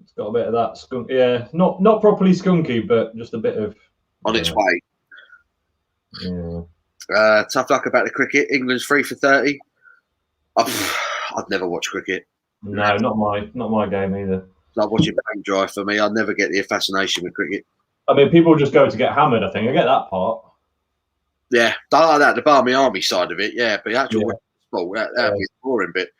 It's got a bit of that skunk. Yeah, not properly skunky, but just a bit of On its way. Yeah. Tough luck about the cricket. England's 3 for 30. I'd never watch cricket. No, not my game either. It's like watching bank drive for me. I'd never get the fascination with cricket. I mean, people just go to get hammered. I think I get that part. Yeah, I like that, the Barmy Army side of it. Yeah, but the actual sport, that'd be the boring bit.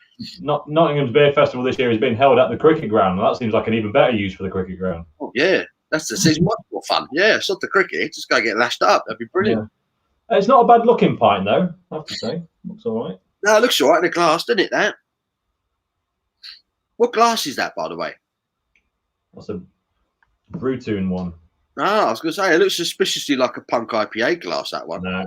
Nottingham's Beer Festival this year has been held at the cricket ground. And that seems like an even better use for the cricket ground. Oh yeah, it's much more fun. Yeah, it's not the cricket. Just go get lashed up. That'd be brilliant. Yeah. It's not a bad looking pint though, I have to say. Looks all right. No, it looks all right in the glass, doesn't it? That. What glass is that, by the way? That's a Brewtoon one. Ah, I was going to say, it looks suspiciously like a Punk IPA glass, that one. No.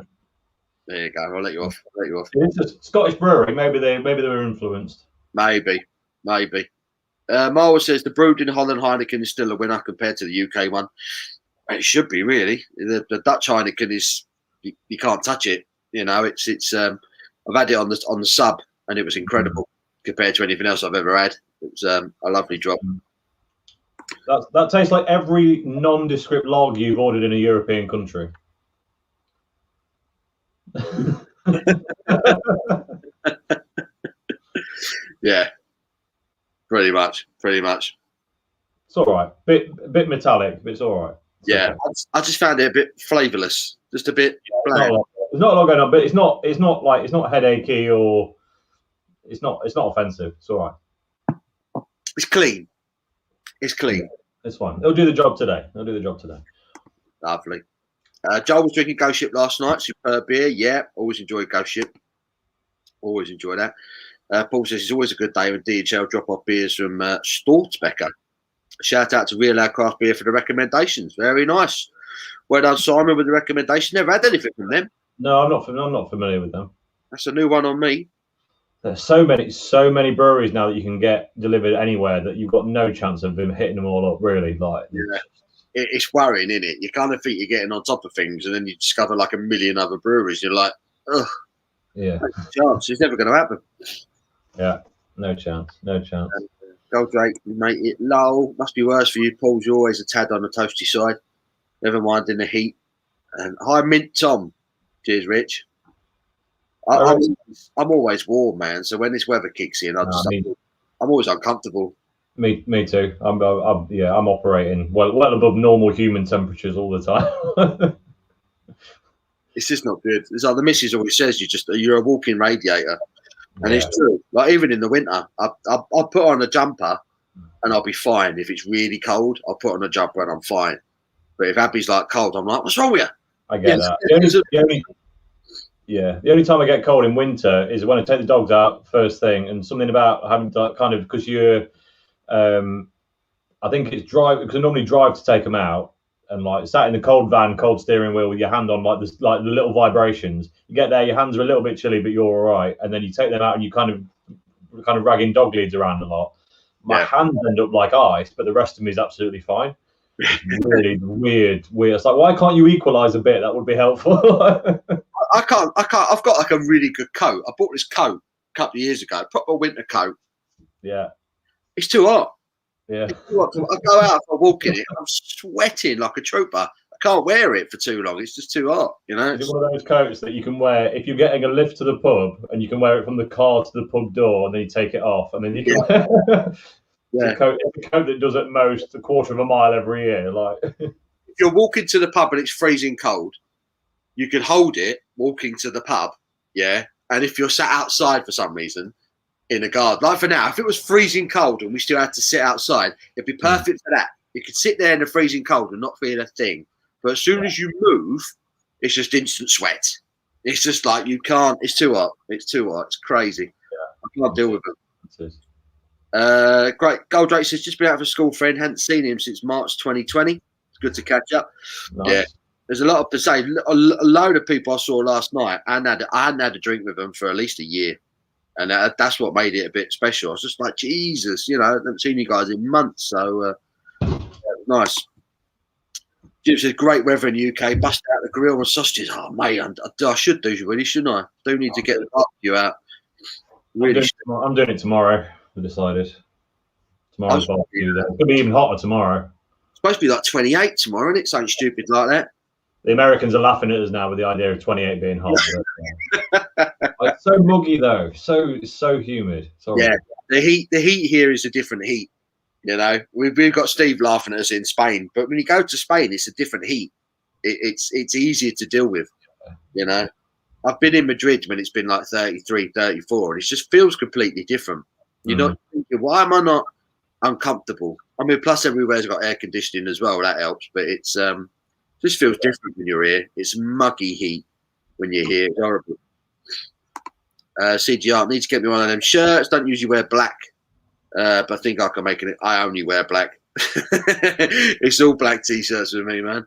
There you go. I'll let you off. It's a Scottish brewery. Maybe they were influenced. Maybe. Marwa says the brewed in Holland Heineken is still a winner compared to the UK one. It should be, really. The Dutch Heineken is you can't touch it. You know, it's I've had it on the sub, and it was incredible compared to anything else I've ever had. It was a lovely drop. That tastes like every nondescript lager you've ordered in a European country. Yeah, pretty much. It's all right. Bit metallic, but it's all right. Yeah, okay. I just found it a bit flavourless, just a bit bland. There's not a lot going on, but it's not headachy or it's not offensive. It's all right. It's clean. It's clean. Yeah, it's fine. It'll do the job today. Lovely. Joel was drinking Ghost Ship last night. Superb beer. Yeah, always enjoy Ghost Ship. Always enjoy that. Paul says it's always a good day when DHL drop off beers from Stortbecker. Shout out to Real Ale Craft Beer for the recommendations. Very nice. Well done, Simon, with the recommendation. Never had anything from them. No, I'm not familiar with them. That's a new one on me. There's so many breweries now that you can get delivered anywhere that you've got no chance of them hitting them all up. Really, like yeah. It's worrying, isn't it? You kind of think you're getting on top of things, and then you discover like a million other breweries. You're like, ugh. Yeah. No chance. It's never going to happen. Yeah. No chance. Goldrake, mate, it low. Must be worse for you, Paul. You're always a tad on the toasty side. Never mind in the heat. And hi, Mint Tom. Cheers, Rich. I'm always warm, man. So when this weather kicks in, I'm always uncomfortable. Me too. I'm operating well above normal human temperatures all the time. It's just not good. It's like the missus always says, you're a walking radiator, and it's true. Like even in the winter, I'll put on a jumper and I'll be fine. If it's really cold, I'll put on a jumper and I'm fine. But if Abby's like cold, I'm like, what's wrong with you? I get that. The only time I get cold in winter is when I take the dogs out first thing, and something about having to kind of because you're, I think it's drive because I normally drive to take them out, and like sat in the cold van, cold steering wheel with your hand on like this, like the little vibrations. You get there, your hands are a little bit chilly, but you're all right. And then you take them out and you kind of ragging dog leads around a lot. My hands end up like ice, but the rest of me is absolutely fine. It's really weird. It's like, why can't you equalize a bit? That would be helpful. I can't. I've got like a really good coat. I bought this coat a couple of years ago, proper winter coat. Yeah. It's too hot. Yeah. I go out, I walk in it, I'm sweating like a trooper. I can't wear it for too long. It's just too hot, you know. It's one of those coats that you can wear if you're getting a lift to the pub, and you can wear it from the car to the pub door, and then you take it off, and then you can. It's a coat that does at most a quarter of a mile every year. Like, if you're walking to the pub and it's freezing cold, you can hold it walking to the pub, yeah. And if you're sat outside for some reason in a garden, like for now, if it was freezing cold and we still had to sit outside, it'd be perfect for that. You could sit there in the freezing cold and not feel a thing. But as soon as you move, it's just instant sweat. It's just like you can't. It's too hot. It's too hot. It's crazy. Yeah. I can't deal with it. Great. Goldrake says, just been out with a school friend. Hadn't seen him since March 2020. It's good to catch up. Nice. Yeah. There's a lot of to say. A load of people I saw last night. I hadn't had a drink with them for at least a year. And that's what made it a bit special. I was just like, Jesus, you know, I haven't seen you guys in months. So, nice. Jim says, great weather in the UK. Bust out the grill and sausages. Oh, mate, I should do, really, shouldn't I? Do need to get the barbecue out. Really, I'm doing it tomorrow. We decided. Tomorrow's barbecue. It's going to be even hotter tomorrow. It's supposed to be like 28 tomorrow, isn't it? Something stupid like that. The Americans are laughing at us now with the idea of 28 being hot. It's so muggy though, so humid. Sorry. Yeah, the heat here is a different heat. You know, we've got Steve laughing at us in Spain, but when you go to Spain, it's a different heat. It's easier to deal with. You know, I've been in Madrid when it's been like 33, 34, and it just feels completely different. You're not thinking, why am I not uncomfortable? I mean, plus everywhere's got air conditioning as well. That helps, but it's just feels different when you're here. It's muggy heat when you're here. It's horrible. CGR, need to get me one of them shirts. Don't usually wear black, but I think I can make it. I only wear black. It's all black t-shirts with me, man.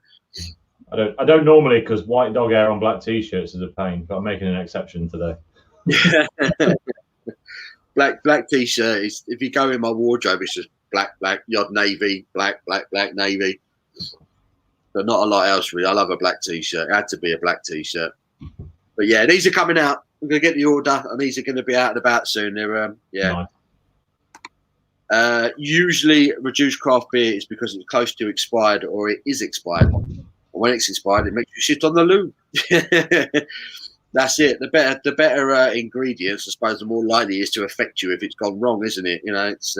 I don't normally, because white dog hair on black t-shirts is a pain, but I'm making an exception today. black t-shirt is, if you go in my wardrobe, it's just black, odd navy, black, navy. But not a lot else, really. I love a black t-shirt. It had to be a black t-shirt. But yeah, these are coming out. I'm going to get the order, and these are going to be out and about soon. They're Nice. Usually, reduced craft beer is because it's close to expired or it is expired. And when it's expired, it makes you shit on the loo. That's it. The better ingredients, I suppose, the more likely it is to affect you if it's gone wrong, isn't it? You know, it's.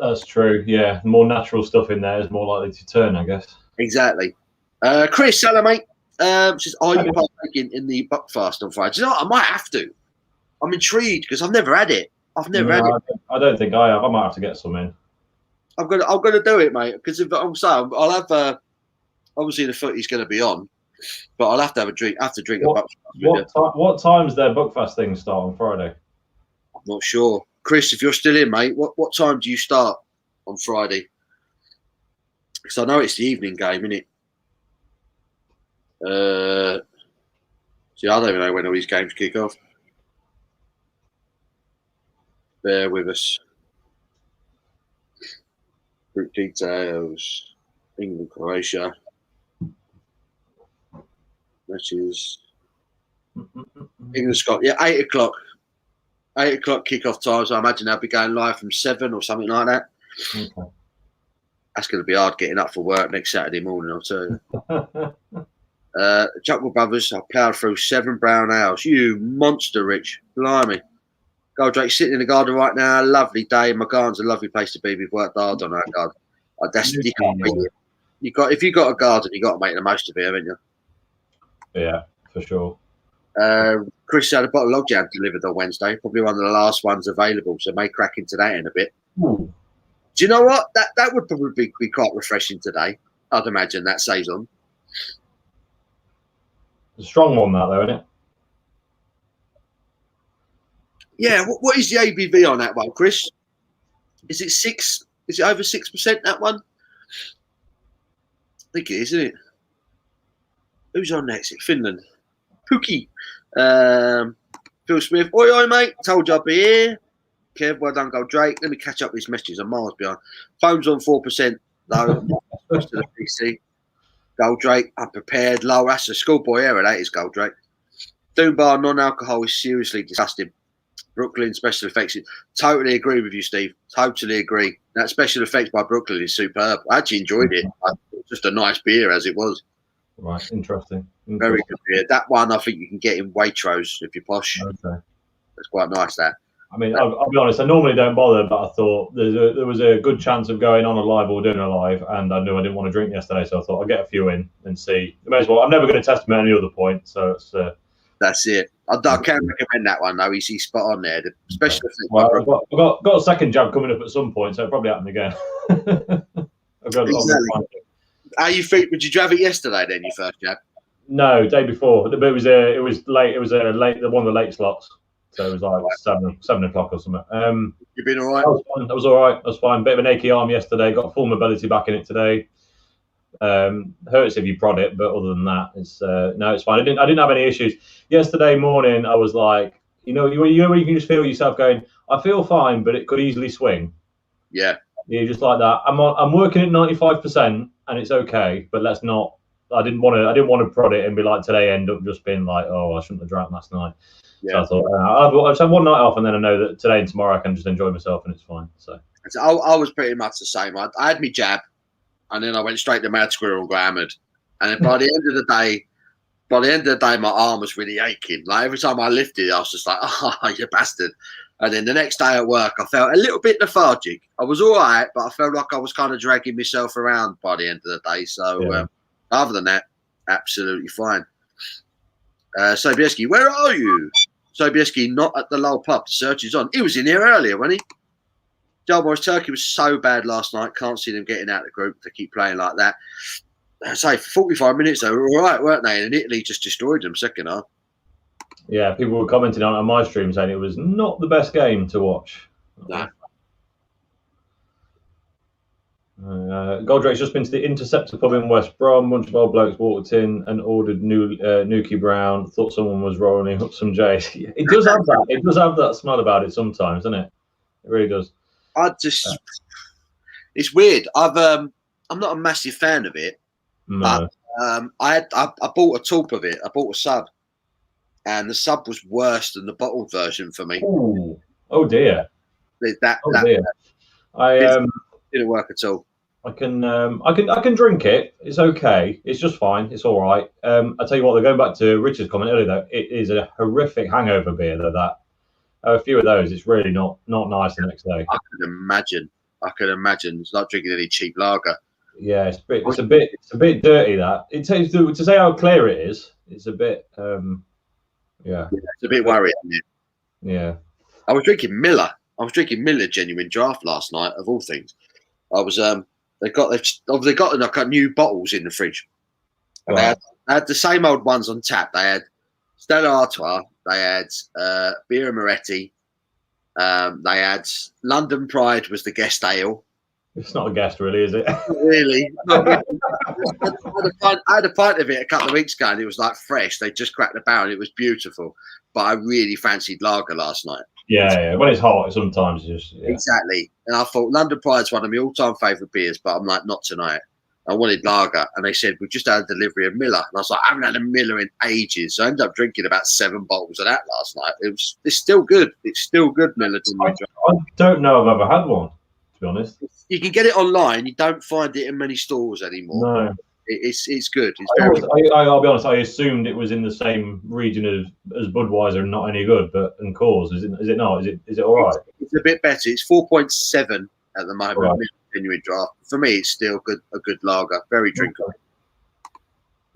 That's true. Yeah, the more natural stuff in there is more likely to turn, I guess. Exactly. Chris, hello, mate. Says, are you partaking in the Buckfast on Friday? Do you know what? I might have to. I'm intrigued because I've never had it. I've never had it. I don't think I have. I might have to get some in. I'm gonna do it, mate. Because if I'm saying, I'll have obviously the footy's going to be on, but I'll have to have a drink. Have to drink a Buckfast. What time's their Buckfast thing start on Friday? I'm not sure, Chris. If you're still in, mate, what time do you start on Friday? Because I know it's the evening game, isn't it? See, I don't even know when all these games kick off. Bear with us. Group details. England, Croatia. Matches. England, Scotland. Yeah, 8 o'clock. 8 o'clock kickoff time. So I imagine they'll be going live from 7 or something like that. Okay. That's going to be hard getting up for work next Saturday morning, I'll tell you. Chuckle Brothers, I powered through 7 brown ales. You monster, Rich. Blimey. Goldrake sitting in the garden right now. Lovely day. My garden's a lovely place to be. We've worked hard on that garden. You can't beat it. If you've got a garden, you've got to make the most of it, haven't you? Yeah, for sure. Chris had a bottle of Logjam delivered on Wednesday. Probably one of the last ones available, so may crack into that in a bit. Ooh. Do you know what? That would probably be quite refreshing today. I'd imagine that saison. It's a strong one, that though, isn't it? Yeah. What is the ABV on that one, Chris? Is it 6? Is it over 6%? That one? think it is, isn't it? Who's on next? Finland. Pookie. Phil Smith. Oi, oi, mate. Told you I'd be here. Kev, well done, Gold Drake. Let me catch up with these messages. I'm miles behind. Phone's on 4%, though. To the PC. Gold Drake, unprepared. Low. That's a schoolboy error, that is, Gold Drake. Doom Bar non-alcohol is seriously disgusting. Brooklyn special effects. Totally agree with you, Steve. Totally agree. That special effects by Brooklyn is superb. I actually enjoyed it. Just a nice beer as it was. Right, interesting. Very good beer. That one I think you can get in Waitrose if you're posh. Okay. That's quite nice, that. I mean, I'll be honest, I normally don't bother, but I thought there was a good chance of going on a live or doing a live, and I knew I didn't want to drink yesterday, so I thought I'll get a few in and see. May as well. I'm never going to test him at any other point, so it's... That's it. I can recommend that one, though. He's spot on there. Especially well, I've got a second jab coming up at some point, so it'll probably happen again. How you think? Did you have it yesterday then, your first jab? No, day before. But it was late. It was one of the late slots. So it was like 7 o'clock or something. You've been all right? That was all right. I was fine. Bit of an achy arm yesterday. Got full mobility back in it today. Hurts if you prod it, but other than that, it's fine. I didn't have any issues. Yesterday morning, I was like, you can just feel yourself going, I feel fine, but it could easily swing. Yeah. You're just like that. I'm working at 95%, and it's okay, but let's not. I didn't want to prod it and be like today end up just being like, oh, I shouldn't have drank last night. Yeah. So I thought I'll just have one night off, and then I know that today and tomorrow I can just enjoy myself, and it's fine. So I was pretty much the same. I had my jab, and then I went straight to Mad Squirrel and got hammered. And then by the end of the day, my arm was really aching. Like every time I lifted it, I was just like, oh, you bastard. And then the next day at work, I felt a little bit lethargic. I was all right, but I felt like I was kind of dragging myself around by the end of the day. So other than that, absolutely fine. Sobieski, where are you? Sobieski, not at the Lowell pub. The search is on. He was in here earlier, wasn't he? Joel Morris Turkey was so bad last night. Can't see them getting out of the group. They keep playing like that. I say 45 minutes, they were all right, weren't they? And Italy just destroyed them second half. Yeah, people were commenting on my stream saying it was not the best game to watch. No. Goldrake's just been to the Interceptor pub in West Brom. A bunch of old blokes walked in and ordered Nuki Brown. Thought someone was rolling up some J's. It does have that. It does have that smell about it sometimes, doesn't it? It really does. It's weird. I'm not a massive fan of it. No. But I bought a tube of it. I bought a sub, and the sub was worse than the bottled version for me. Ooh. Oh dear. That didn't work at all. I can drink it. It's okay. It's just fine. It's all right. I tell you what, going back to Richard's comment earlier, though, it is a horrific hangover beer. That a few of those, it's really not nice the next day. I could imagine. It's like drinking any cheap lager. Yeah, it's a bit dirty. That it takes to say how clear it is. It's a bit. Yeah. It's a bit worrying. Yeah. I was drinking Miller. Genuine Draft last night, of all things. I was they've got like new bottles in the fridge. And they had the same old ones on tap. They had Stella Artois, they had Birra Moretti, they had London Pride was the guest ale. It's not a guest, really, is it? Really? I had a pint of it a couple of weeks ago, and it was like fresh. They just cracked the barrel, and it was beautiful. But I really fancied lager last night. Yeah. When it's hot, sometimes it's just exactly. And I thought London Pride's one of my all-time favourite beers, but I'm like, not tonight. I wanted lager, and they said we just had a delivery of Miller, and I was like, I haven't had a Miller in ages. So I ended up drinking about 7 bottles of that last night. It's still good. It's still good, Miller. I don't know if I've ever had one. To be honest, you can get it online. You don't find it in many stores anymore. No, it's good. I'll be honest. I assumed it was in the same region as Budweiser and not any good, but and Coors is it not? Is it all right? It's a bit better. It's 4.7 at the moment. Right. Genuine Draft. For me, it's still a good lager. Very drinkable.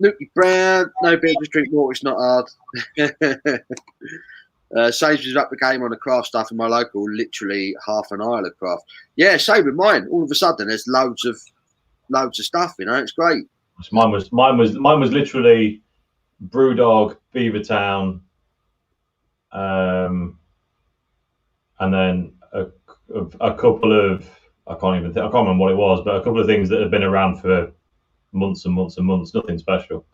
Nuki Brown, no beer, just drink water. It's not hard. Sainsbury's up the game on the craft stuff in my local. Literally half an aisle of craft. Yeah, same with mine. All of a sudden, there's loads of stuff. It's great. Mine was literally Brewdog, Beavertown, and then a couple of I can't remember what it was, but a couple of things that have been around for months and months and months. Nothing special.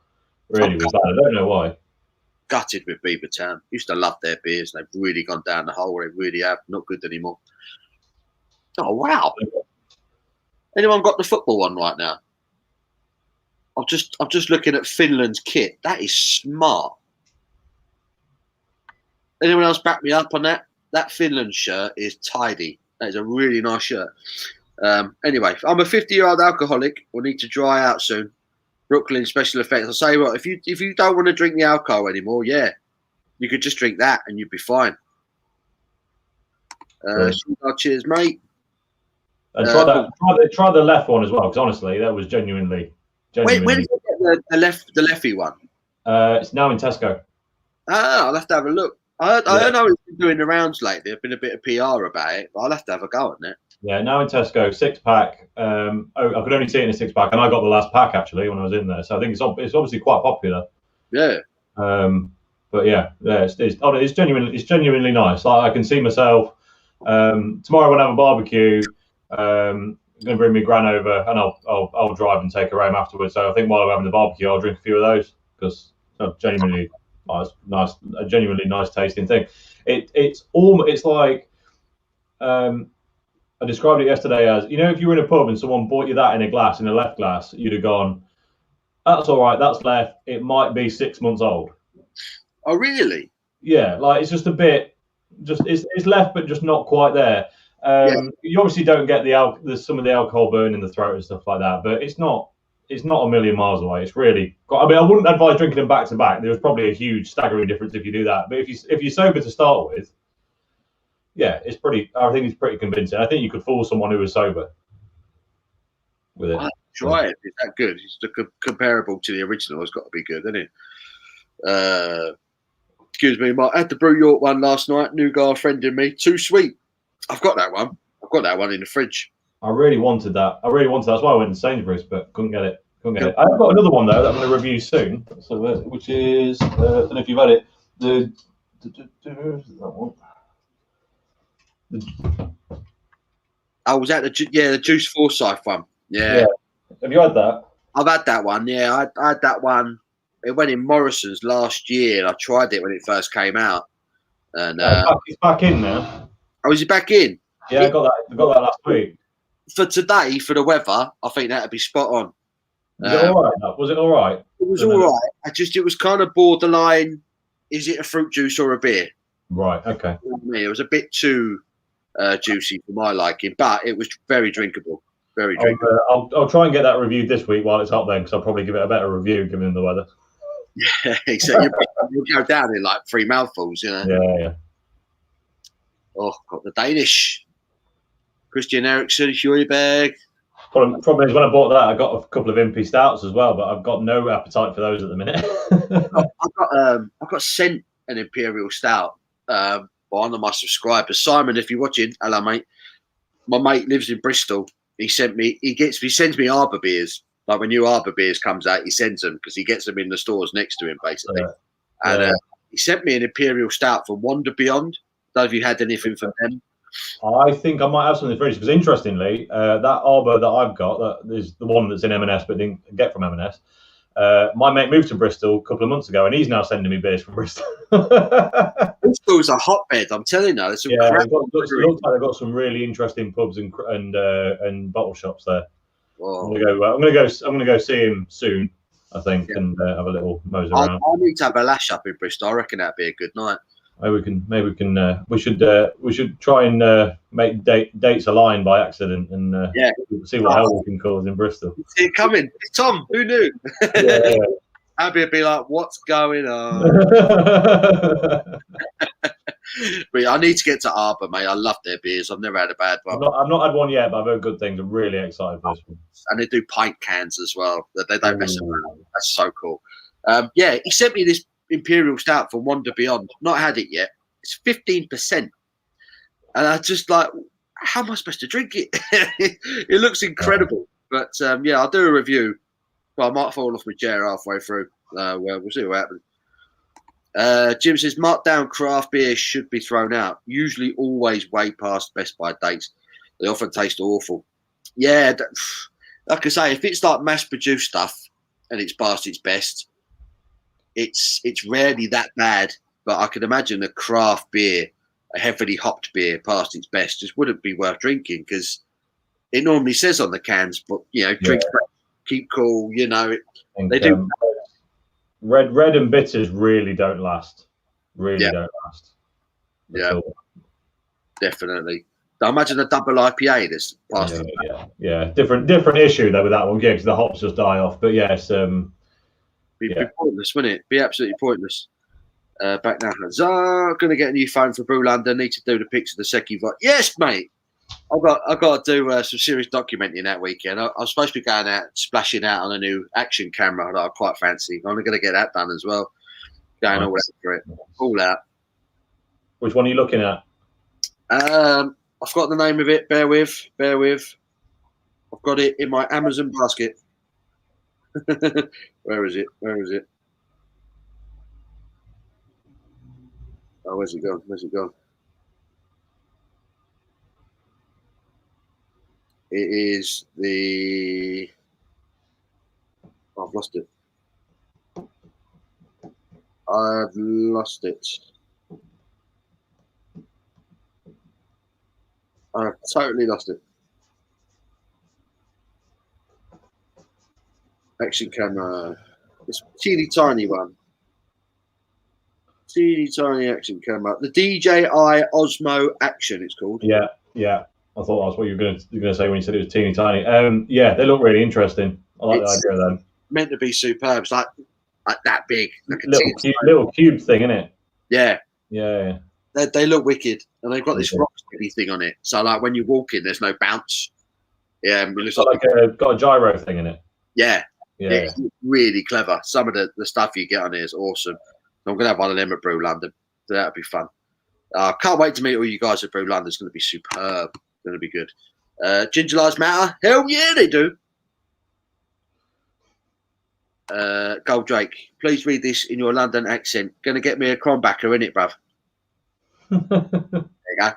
Really was bad. I don't know why. Gutted with Beavertown. Used to love their beers. They've really gone down the hole. They really have. Not good anymore. Oh wow! Anyone got the football one right now? I'm just looking at Finland's kit. That is smart. Anyone else back me up on that? That Finland shirt is tidy. That is a really nice shirt. Anyway, I'm a 50-year-old alcoholic. Will need to dry out soon. Brooklyn special effects. I'll say what, if you don't want to drink the alcohol anymore, yeah, you could just drink that and you'd be fine. Cheers, mate. And try the left one as well, because honestly, that was genuinely. Where did you get the lefty one? It's now in Tesco. I'll have to have a look. I know it's been doing the rounds lately. There's been a bit of PR about it, but I'll have to have a go on it. Yeah, now in Tesco, 6-pack. I could only see it in a 6-pack, and I got the last pack actually when I was in there. So I think it's obviously quite popular. Yeah. But it's genuinely nice. Like, I can see myself tomorrow when I have a barbecue. I'm going to bring my gran over, and I'll drive and take her home afterwards. So I think while I'm having the barbecue, I'll drink a few of those because it's genuinely nice, a genuinely nice tasting thing. It's like. I described it yesterday as, if you were in a pub and someone bought you that in a left glass, you'd have gone, that's all right, that's left. It might be 6 months old. Oh, really? Yeah, like it's just a bit, it's left, but just not quite there. You obviously don't get some of the alcohol burn in the throat and stuff like that, but it's not a million miles away. It's really, I wouldn't advise drinking them back to back. There's probably a huge staggering difference if you do that. But if you're sober to start with, yeah, I think it's pretty convincing. I think you could fool someone who was sober with it. Try it. Is that good? It's comparable to the original. It's got to be good, isn't it? Excuse me, I had the Brew York one last night. New guy friending me. Too sweet. I've got that one. I've got that one in the fridge. I really wanted that. That's why I went to Sainsbury's, but couldn't get it. I've got another one though that I'm going to review soon. So, which is I don't know if you've had it. That one. Was that the Juice Forsyth one? Yeah. Have you had that? I've had that one. Yeah, I had that one. It went in Morrison's last year, and I tried it when it first came out. And it's back in now. Oh, is it back in? Yeah, I got that last week. For today, for the weather, I think that'd be spot on. Was it all right? Was it all right? It was all right. It was kind of borderline. Is it a fruit juice or a beer? Right. Okay. It was a bit too juicy for my liking, but it was very drinkable. Very drinkable. I'll try and get that reviewed this week while it's hot then, because I'll probably give it a better review given the weather. Yeah, exactly. You'll go down in like 3 mouthfuls, Yeah. Oh, got the Danish. Christian Eriksen, Højbjerg. Problem is when I bought that, I got a couple of Impy Stouts as well, but I've got no appetite for those at the minute. I've got sent an Imperial Stout by one of my subscribers. Simon, if you're watching, hello mate. My mate lives in Bristol. He sends me Arbor beers. Like when new Arbor beers comes out, he sends them because he gets them in the stores next to him, basically. And he sent me an Imperial Stout from Wander Beyond. Don't know if you had anything from them. I think I might have something for you because interestingly, that Arbor that I've got, that is the one that's in M&S but didn't get from M&S. My mate moved to Bristol a couple of months ago, and he's now sending me beers from Bristol. Bristol's a hotbed, I'm telling you. It looks like they've got some really interesting pubs and bottle shops there. Whoa. I'm gonna go see him soon, I think, and have a little mose around. I need to have a lash up in Bristol. I reckon that'd be a good night. We should try and make dates align by accident and see what hell we can cause in Bristol. See it coming. It's Tom. Who knew? Yeah. Abby would be like, "What's going on?" But I need to get to Arbor, mate. I love their beers. I've never had a bad one. I've not had one yet, but I've heard good things. I'm really excited for this one. And they do pint cans as well. They don't mess around. That's so cool. He sent me this Imperial Stout from Wander Beyond. Not had it yet. It's 15%, and I just like, how am I supposed to drink it? It looks incredible. But I'll do a review. Well, I might fall off my chair halfway through. We'll see what happens. Jim says markdown craft beer should be thrown out. Usually, always way past Best Buy dates. They often taste awful. Yeah, like I say, if it's like mass-produced stuff and it's past its best, it's rarely that bad. But I can imagine a craft beer, a heavily hopped beer past its best, just wouldn't be worth drinking because it normally says on the cans, but drink, keep cool. think, They do. Red and bitters really don't last. Really Yeah. don't last. Yeah, definitely. I imagine a double IPA that's past. Yeah. Different issue though with that one, because the hops just die off. But yes, be pointless, wouldn't it? Be absolutely pointless. Back now, Hazard going to get a new phone for Brew London. Need to do the pics of the Secchi. Yes, mate. I've got to do some serious documenting that weekend. I was supposed to be going out, splashing out on a new action camera that I quite fancy. I'm going to get that done as well. Going all out for it, all out. Which one are you looking at? I've got the name of it. Bear with. I've got it in my Amazon basket. Where is it? Oh, where's it gone? It is the... Oh, I've lost it. I've totally lost it. Action camera. It's a teeny tiny one. Teeny tiny action camera. The DJI Osmo Action, it's called. Yeah. I thought that's what you were going to say when you said it was teeny tiny. Yeah, they look really interesting. I like the idea of them. Meant to be superb. It's like that big, like little cube thing, isn't it? Yeah. They look wicked, and they've got this rock steady thing on it. So like when you walk in, there's no bounce. Yeah, it looks got a gyro thing in it. Yeah. It's really clever. Some of the stuff you get on here is awesome. I'm gonna have one of them at Brew London. So that'll be fun. Can't wait to meet all you guys at Brew London. It's gonna be superb. It's gonna be good. Ginger Lives Matter. Hell yeah, they do. Gold Drake, please read this in your London accent. Gonna get me a Crombacker, innit, bruv? There you go.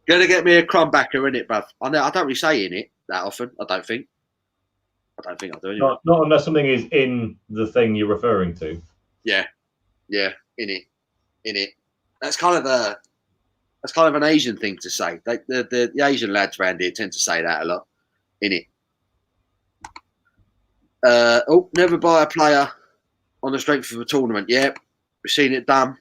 Gonna get me a Crombacker, innit, bruv? I don't really say in it that often. I don't think I do. Anyway. Not unless something is in the thing you're referring to. Yeah, in it. That's kind of an Asian thing to say. The Asian lads around here tend to say that a lot. In it. Never buy a player on the strength of a tournament. Yep, we've seen it done.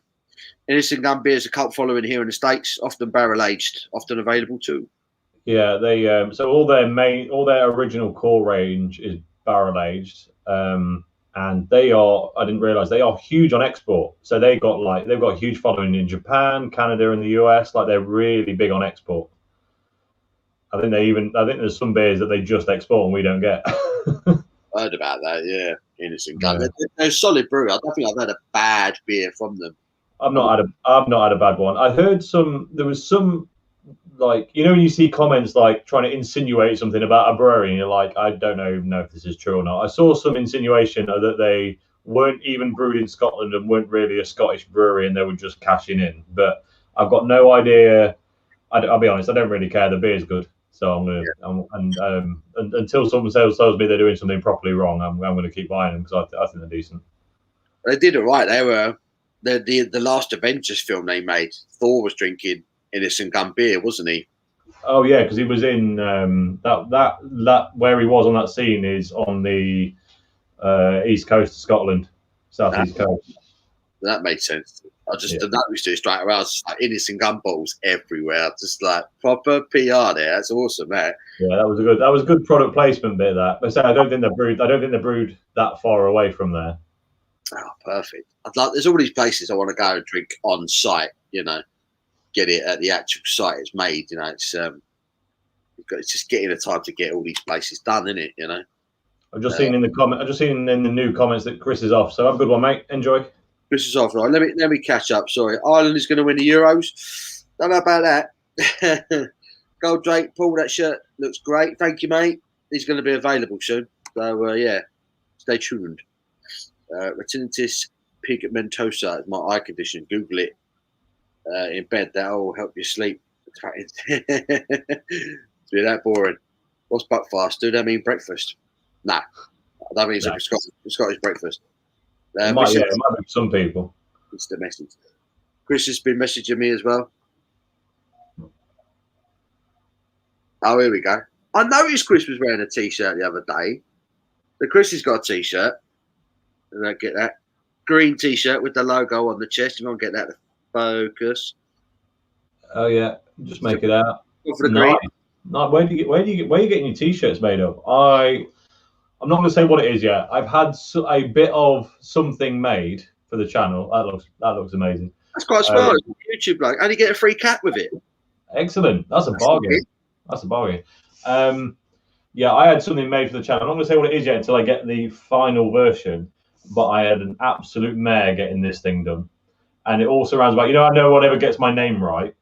Innocent Gun beer is a cult following here in the States, often barrel aged, often available too. Yeah, they so all their original core range is barrel aged, and they are, I didn't realize, they are huge on export. So they've got a huge following in Japan, Canada, and the US. Like they're really big on export. I think there's some beers that they just export and we don't get. I heard about that, yeah. Innocent Gun. Yeah. They're a solid brew. I don't think I've had a bad beer from them. I've not had a bad one. I heard there was some, like, when you see comments like trying to insinuate something about a brewery and you're like, I don't even know if this is true or not. I saw some insinuation that they weren't even brewed in Scotland and weren't really a Scottish brewery and they were just cashing in. But I've got no idea. I'll be honest, I don't really care. The beer's good. So I'm gonna, until someone tells me they're doing something properly wrong, I'm gonna keep buying them because I think they're decent. They did it right. They were the last Avengers film they made. Thor was drinking Innocent Gun beer, wasn't he? Oh yeah, because he was in that where he was on that scene is on the east coast of Scotland, southeast coast. That made sense. I just noticed it straight away. I was just like Innocent Gun bottles everywhere. Just like proper PR there. That's awesome, man. Yeah, that was a good product placement bit. That, but I don't think they're brewed that far away from there. Oh, perfect. There's all these places I want to go and drink on site. Get it at the actual site it's made. It's just getting the time to get all these places done, isn't it? I've just seen in the new comments that Chris is off. So have a good one, mate. Enjoy. Chris is off, right? Let me catch up. Sorry, Ireland is going to win the Euros. Don't know about that. Gold Drake, Paul, that shirt looks great. Thank you, mate. He's going to be available soon. So stay tuned. Retinitis pigmentosa is my eye condition. Google it. In bed, that'll help you sleep. It's that boring. What's Buckfast? Do they mean breakfast? Nah, that means No. it's Scottish breakfast. It might be for some people. It's the message. Chris has been messaging me as well. Oh, here we go. I noticed Chris was wearing a t-shirt the other day. So Chris has got a t-shirt. And I get that green t-shirt with the logo on the chest. You won't get that to focus. Oh yeah, just make it out. Go for the green. No, where are you getting your t-shirts made of? I'm not going to say what it is yet. I've had a bit of something made for the channel. That looks amazing. That's quite smart. YouTube bloke. And you get a free cap with it. Excellent. That's a bargain. That's a bargain. Yeah, I had something made for the channel. I'm not going to say what it is yet until I get the final version. But I had an absolute mare getting this thing done, and it all surrounds about. I no one ever gets my name right.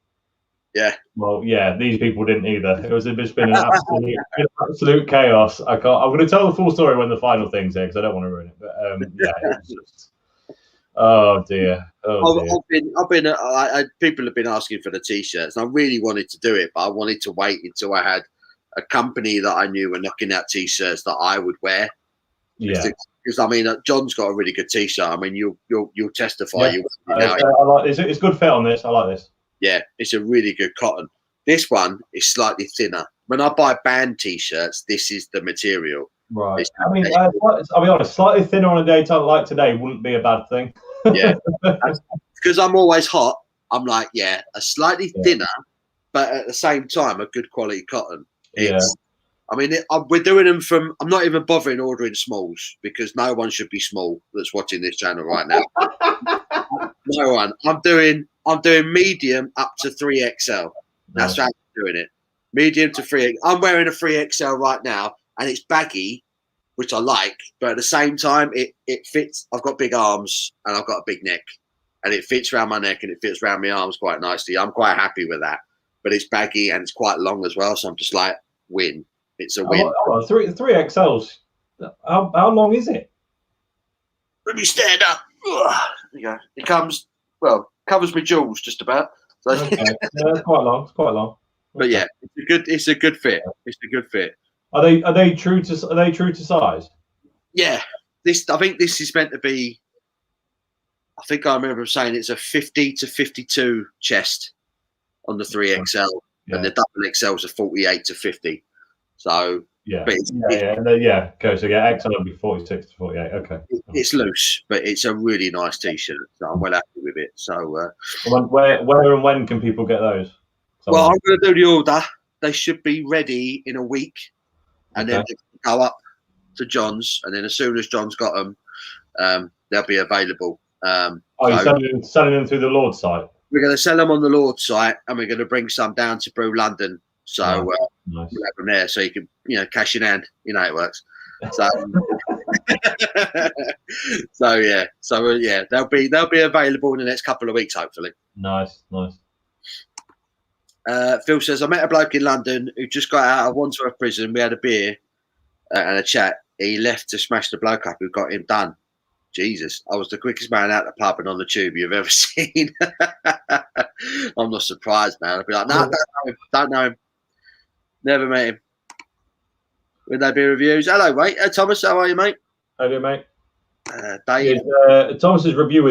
Yeah. Well, yeah, these people didn't either. It's been an absolute chaos. I'm going to tell the full story when the final thing's here because I don't want to ruin it. But yeah, it's just. Oh dear. People have been asking for the t-shirts, and I really wanted to do it, but I wanted to wait until I had a company that I knew were knocking out t-shirts that I would wear. Yeah. Because I mean, John's got a really good t-shirt. I mean, you'll testify. Yeah. I like this. It's good fit on this. I like this. Yeah, it's a really good cotton. This one is slightly thinner. When I buy band t-shirts, this is the material. Right. I mean, I'll be honest. Slightly thinner on a day like today wouldn't be a bad thing. Yeah, because I'm always hot. I'm like, yeah, a slightly thinner, but at the same time, a good quality cotton. I mean, we're doing them from. I'm not even bothering ordering smalls because no one should be small that's watching this channel right now. No one. I'm doing medium up to 3XL. That's how I'm doing it. Medium to 3. I'm wearing a 3XL right now, and it's baggy, which I like. But at the same time, it fits. I've got big arms and I've got a big neck, and it fits around my neck and it fits around my arms quite nicely. I'm quite happy with that. But it's baggy and it's quite long as well, so I'm just like, win. It's a win. 3XLs. How long is it? Let me stand up. There you go. It covers my jewels just about. So. Okay. Yeah, it's quite long. It's quite long. But yeah, it's a good fit. It's a good fit. Are they true to size? Yeah. I think this is meant to be. I think I remember saying it's a 50 to 52 chest on the 3XL, and the double XL is a 48 to 50. So okay. So XL would be 46 to 48. Okay. It's loose, but it's a really nice t-shirt. So I'm well happy with it. So where and when can people get those? Well, I'm going to do the order. They should be ready in a week, and then they go up to John's, and then as soon as John's got them, they'll be available. You're selling them through the Lord site? We're going to sell them on the Lord site, and we're going to bring some down to Brew London. So nice. We'll have them there, so you can cash in hand. You know how it works. So they'll be available in the next couple of weeks, hopefully. Nice. Phil says, I met a bloke in London who just got out of Wandsworth prison. We had a beer and a chat. He left to smash the bloke up who got him done. Jesus, I was the quickest man out the pub and on the tube you've ever seen. I'm not surprised, man. I'd be like, no, don't know him. Never met him. Would they be reviews? Hello, mate. Thomas, how are you, mate? How do you, mate? Dave. Thomas's interview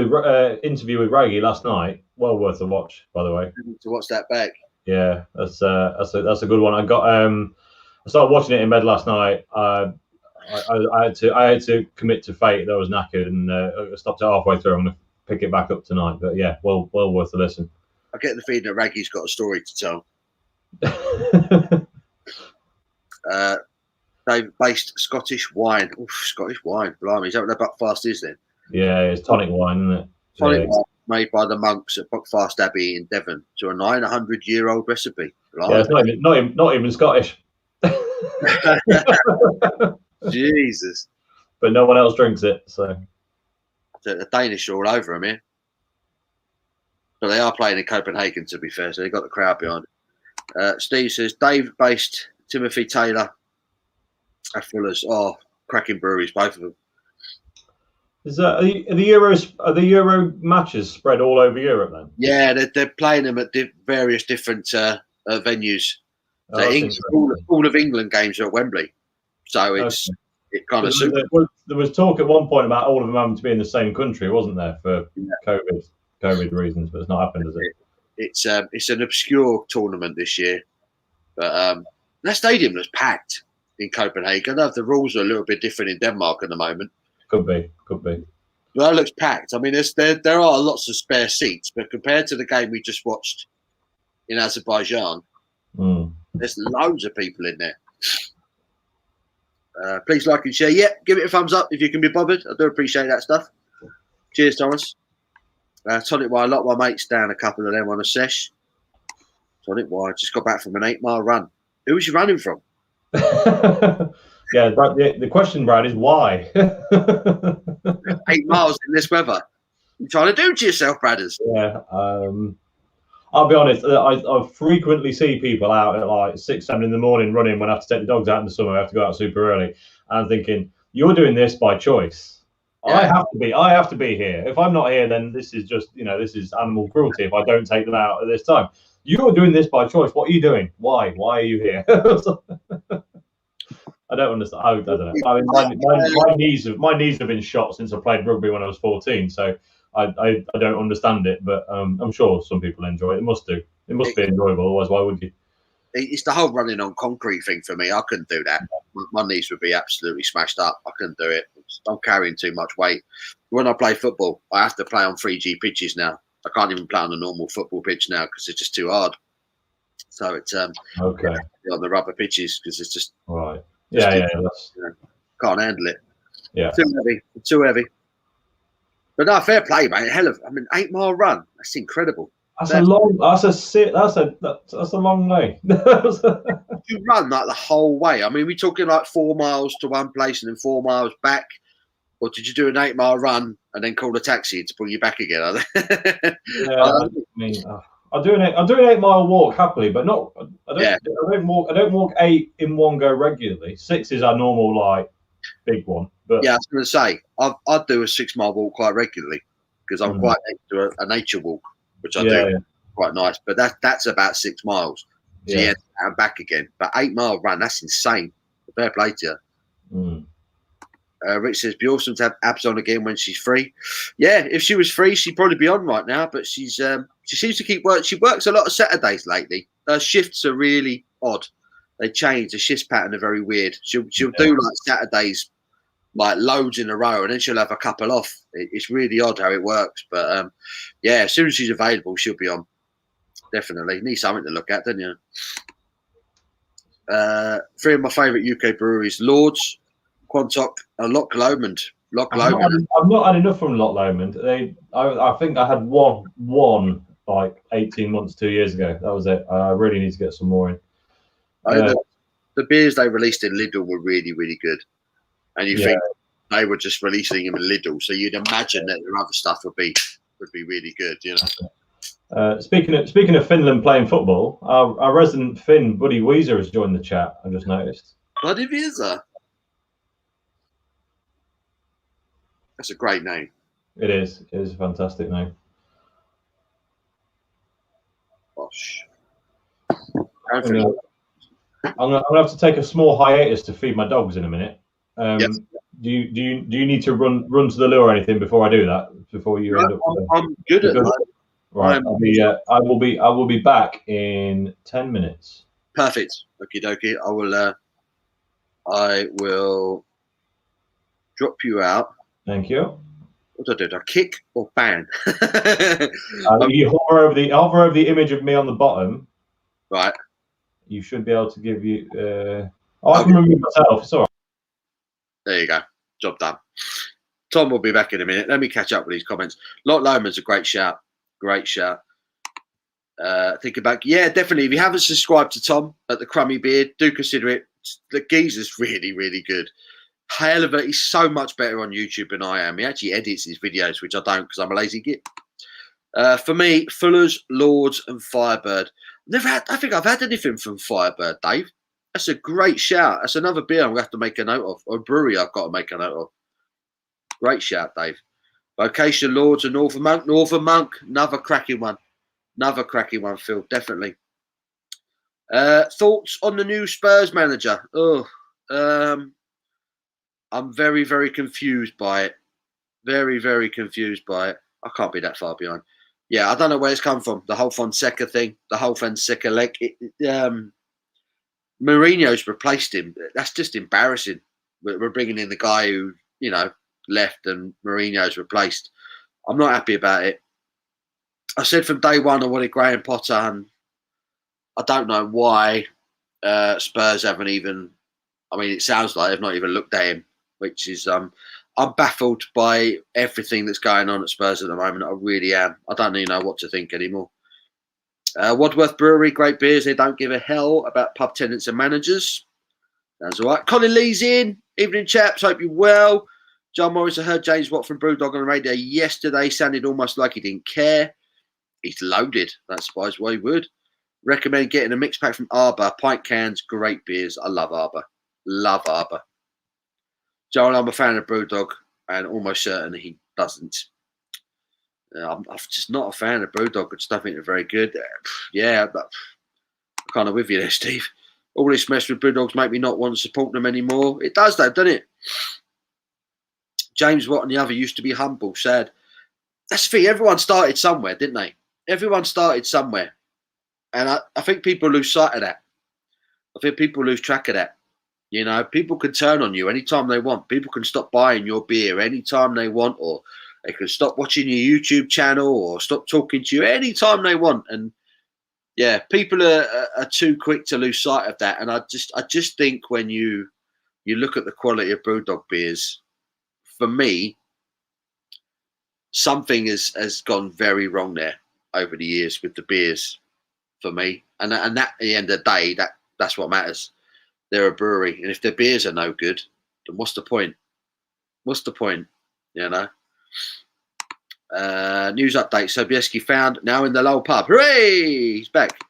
with Raggy last night. Well worth a watch, by the way. To watch that back. Yeah, that's a good one. I started watching it in bed last night. I had to commit to fate that I was knackered and I stopped it halfway through. I'm going to pick it back up tonight. But yeah, well worth a listen. I get the feeling that Raggy's got a story to tell. They've based Scottish wine. Oof, Scottish wine, blimey. Is that what Buckfast is then? Yeah, it's tonic wine, isn't it? Tonic wine made by the monks at Buckfast Abbey in Devon to a 900-year-old recipe. Blimey. Yeah, it's not even Scottish. Jesus. But no one else drinks it, so. The Danish are all over them here. But they are playing in Copenhagen, to be fair, so they've got the crowd behind it. Steve says, Dave based Timothy Taylor at Fuller's. Oh, cracking breweries, both of them. Are the Euro matches spread all over Europe then? Yeah, they're playing them at various different venues. Oh, So that's all of England games are at Wembley. So it kind of suits. There was talk at one point about all of them having to be in the same country, wasn't there, for COVID reasons? But it's not happened, has it? It's an obscure tournament this year, but that stadium was packed in Copenhagen. I know the rules are a little bit different in Denmark at the moment. Could be. Well, it looks packed. I mean, there are lots of spare seats, but compared to the game we just watched in Azerbaijan, there's loads of people in there. Please like and share. Yeah, give it a thumbs up if you can be bothered. I do appreciate that stuff. Cheers, Thomas. Tonic Y, a lot of my mates down, a couple of them on a sesh. Tonic Y, just got back from an 8-mile run. Who was you running from? Yeah, but the question, Brad, is why? 8 miles in this weather. You're trying to do to yourself, Bradders. Yeah. I'll be honest, I frequently see people out at like 6, 7 in the morning running when I have to take the dogs out in the summer. I have to go out super early. And I'm thinking, you're doing this by choice. Yeah. I have to be here. If I'm not here, then this is just, this is animal cruelty if I don't take them out at this time. You're doing this by choice. What are you doing? Why? Why are you here? I don't understand. I don't know. I mean, my knees have been shot since I played rugby when I was 14. So I don't understand it, but I'm sure some people enjoy it. It must do. It must be enjoyable. Otherwise, why would you? It's the whole running on concrete thing for me. I couldn't do that. My knees would be absolutely smashed up. I couldn't do it. I'm carrying too much weight. When I play football, I have to play on 3G pitches now. I can't even play on a normal football pitch now because it's just too hard. So it's on the rubber pitches because it's just right. Yeah. Can't handle it. Yeah, too heavy. But no, fair play, mate. 8-mile run. That's incredible. That's a long way. You run like the whole way. I mean, we're talking like 4 miles to one place and then 4 miles back, or did you do an 8-mile run and then call a taxi to bring you back again? Yeah, I do an 8-mile walk happily, but not. I don't walk 8 in one go regularly. 6 is our normal like big one. But yeah, I was going to say I'd do a 6-mile walk quite regularly because I'm quite into a nature walk, which I do quite nice. But that's about 6 miles. So and back again. But 8-mile run, that's insane. Fair play to you. Rich says, be awesome to have abs on again when she's free. Yeah, if she was free, she'd probably be on right now. But she seems to keep work. She works a lot of Saturdays lately. Her shifts are really odd. They change. The shift pattern are very weird. She'll do like Saturdays, like loads in a row, and then she'll have a couple off. It's really odd how it works. But as soon as she's available, she'll be on. Definitely. Need something to look at, don't you? 3 of my favourite UK breweries: Lords, Quantock, and Loch Lomond. I've not had enough from Loch Lomond. I think I had one like 18 months, 2 years ago. That was it. I really need to get some more in. The beers they released in Lidl were really, really good. And you think they were just releasing them in Lidl, so you'd imagine that their other stuff would be really good, Speaking of Finland playing football, our resident Finn, Buddy Weezer, has joined the chat. I just noticed. Buddy Weezer. That's a great name. It is. It is a fantastic name. Gosh. I'm gonna have to take a small hiatus to feed my dogs in a minute. Yes. Do you need to run to the loo or anything before I do that? Before you end up? I'm good at that. Right. I will be back in 10 minutes. Perfect. Okie dokie. I will drop you out. Thank you. What do I do? Do I kick or ban? You hover over the image of me on the bottom. Right. You should be able to give you. I can remove myself. It's all right. There you go. Job done. Tom will be back in a minute. Let me catch up with these comments. Loch Lomond's a great shout. Great shout. Think about definitely. If you haven't subscribed to Tom at the Crummy Beard, do consider it. The geezer's really, really good. Hell of it. He's so much better on YouTube than I am. He actually edits his videos, which I don't because I'm a lazy git. For me, Fuller's, Lords, and Firebird. I think I've had anything from Firebird, Dave. That's a great shout. That's another beer I'm going to have to make a note of, or a brewery I've got to make a note of. Great shout, Dave. Vocation, Lords, and Northern Monk. Northern Monk, another cracking one. Another cracking one, Phil, definitely. Thoughts on the new Spurs manager? I'm very, very confused by it. Very, very confused by it. I can't be that far behind. Yeah, I don't know where it's come from. The whole Fonseca thing, the whole Fonseca leg. Mourinho's replaced him. That's just embarrassing. We're bringing in the guy who, left and Mourinho's replaced. I'm not happy about it. I said from day one I wanted Graham Potter, and I don't know why Spurs haven't even. I mean, it sounds like they've not even looked at him, which is I'm baffled by everything that's going on at Spurs at the moment. I really am. I don't even know what to think anymore. Wadworth Brewery, great beers. They don't give a hell about pub tenants and managers. That's all right. Colin Lee's in. Evening, chaps. Hope you're well. John Morris, I heard James Watt from Brewdog on the radio yesterday. Sounded almost like he didn't care. He's loaded. That surprised why he would. Recommend getting a mix pack from Arbor. Pint cans, great beers. I love Arbor. Love Arbor. Joel, I'm a fan of Brewdog and almost certain he doesn't. I'm just not a fan of Brewdog. I just don't think they're very good. Yeah, I'm kind of with you there, Steve. All this mess with Brewdogs make me not want to support them anymore. It does, though, doesn't it? James Watt and the other used to be humble, sad. That's the thing. Everyone started somewhere, didn't they? Everyone started somewhere. And I think people lose sight of that. I think people lose track of that. People can turn on you anytime they want. People can stop buying your beer anytime they want, or they can stop watching your YouTube channel or stop talking to you anytime they want. And yeah, people are too quick to lose sight of that. And I just think when you look at the quality of Brewdog beers, for me, something has gone very wrong there over the years with the beers for me. And that at the end of the day, that's what matters. They're a brewery. And if their beers are no good, then what's the point? What's the point? News update. Sobieski found now in the Lowell pub. Hooray! He's back.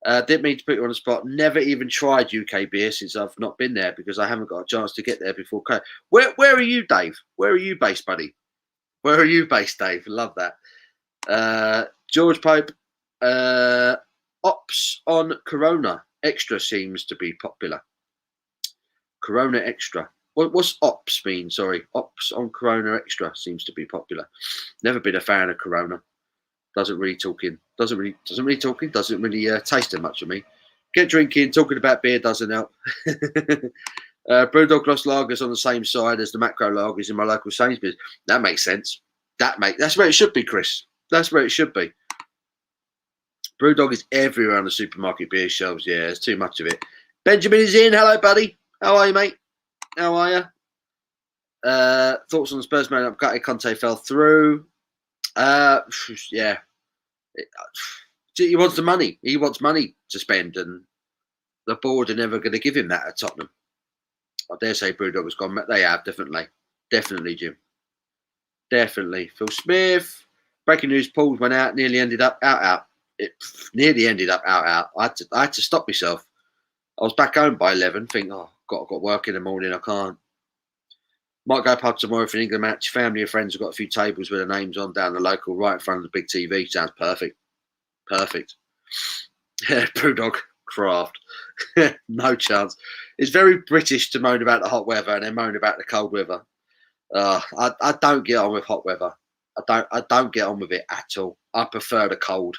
Didn't mean to put you on the spot. Never even tried UK beer since I've not been there because I haven't got a chance to get there before. Where are you, Dave? Where are you based, buddy? Where are you based, Dave? Love that. George Pope. Ops on Corona Extra seems to be popular. Corona Extra. What's ops mean? Sorry, ops on Corona Extra seems to be popular. Never been a fan of Corona. Doesn't really taste it much of me. Get drinking, talking about beer doesn't help. Brewdog lost lagers on the same side as the macro lagers in my local Sainsbury's. That makes sense. That's where it should be, Chris. That's where it should be. Brewdog is everywhere on the supermarket beer shelves. Yeah, there's too much of it. Benjamin is in. Hello, buddy. How are you, mate? How are you? Thoughts on the Spurs man? Gutted Conte fell through. Yeah. He wants the money. He wants money to spend, and the board are never going to give him that at Tottenham. I dare say Brewdog has gone. They have, definitely. Definitely, Jim. Definitely. Phil Smith. Breaking news, Paul went out, nearly ended up out. It nearly ended up out. I had to stop myself. I was back home by 11, thinking, I've got work in the morning, I can't. Might go pub tomorrow for an England match. Family and friends have got a few tables with their names on down the local, right in front of the big TV. Sounds perfect. Perfect. Yeah, Brewdog craft. No chance. It's very British to moan about the hot weather and then moan about the cold weather. I don't get on with hot weather. I don't get on with it at all. I prefer the cold.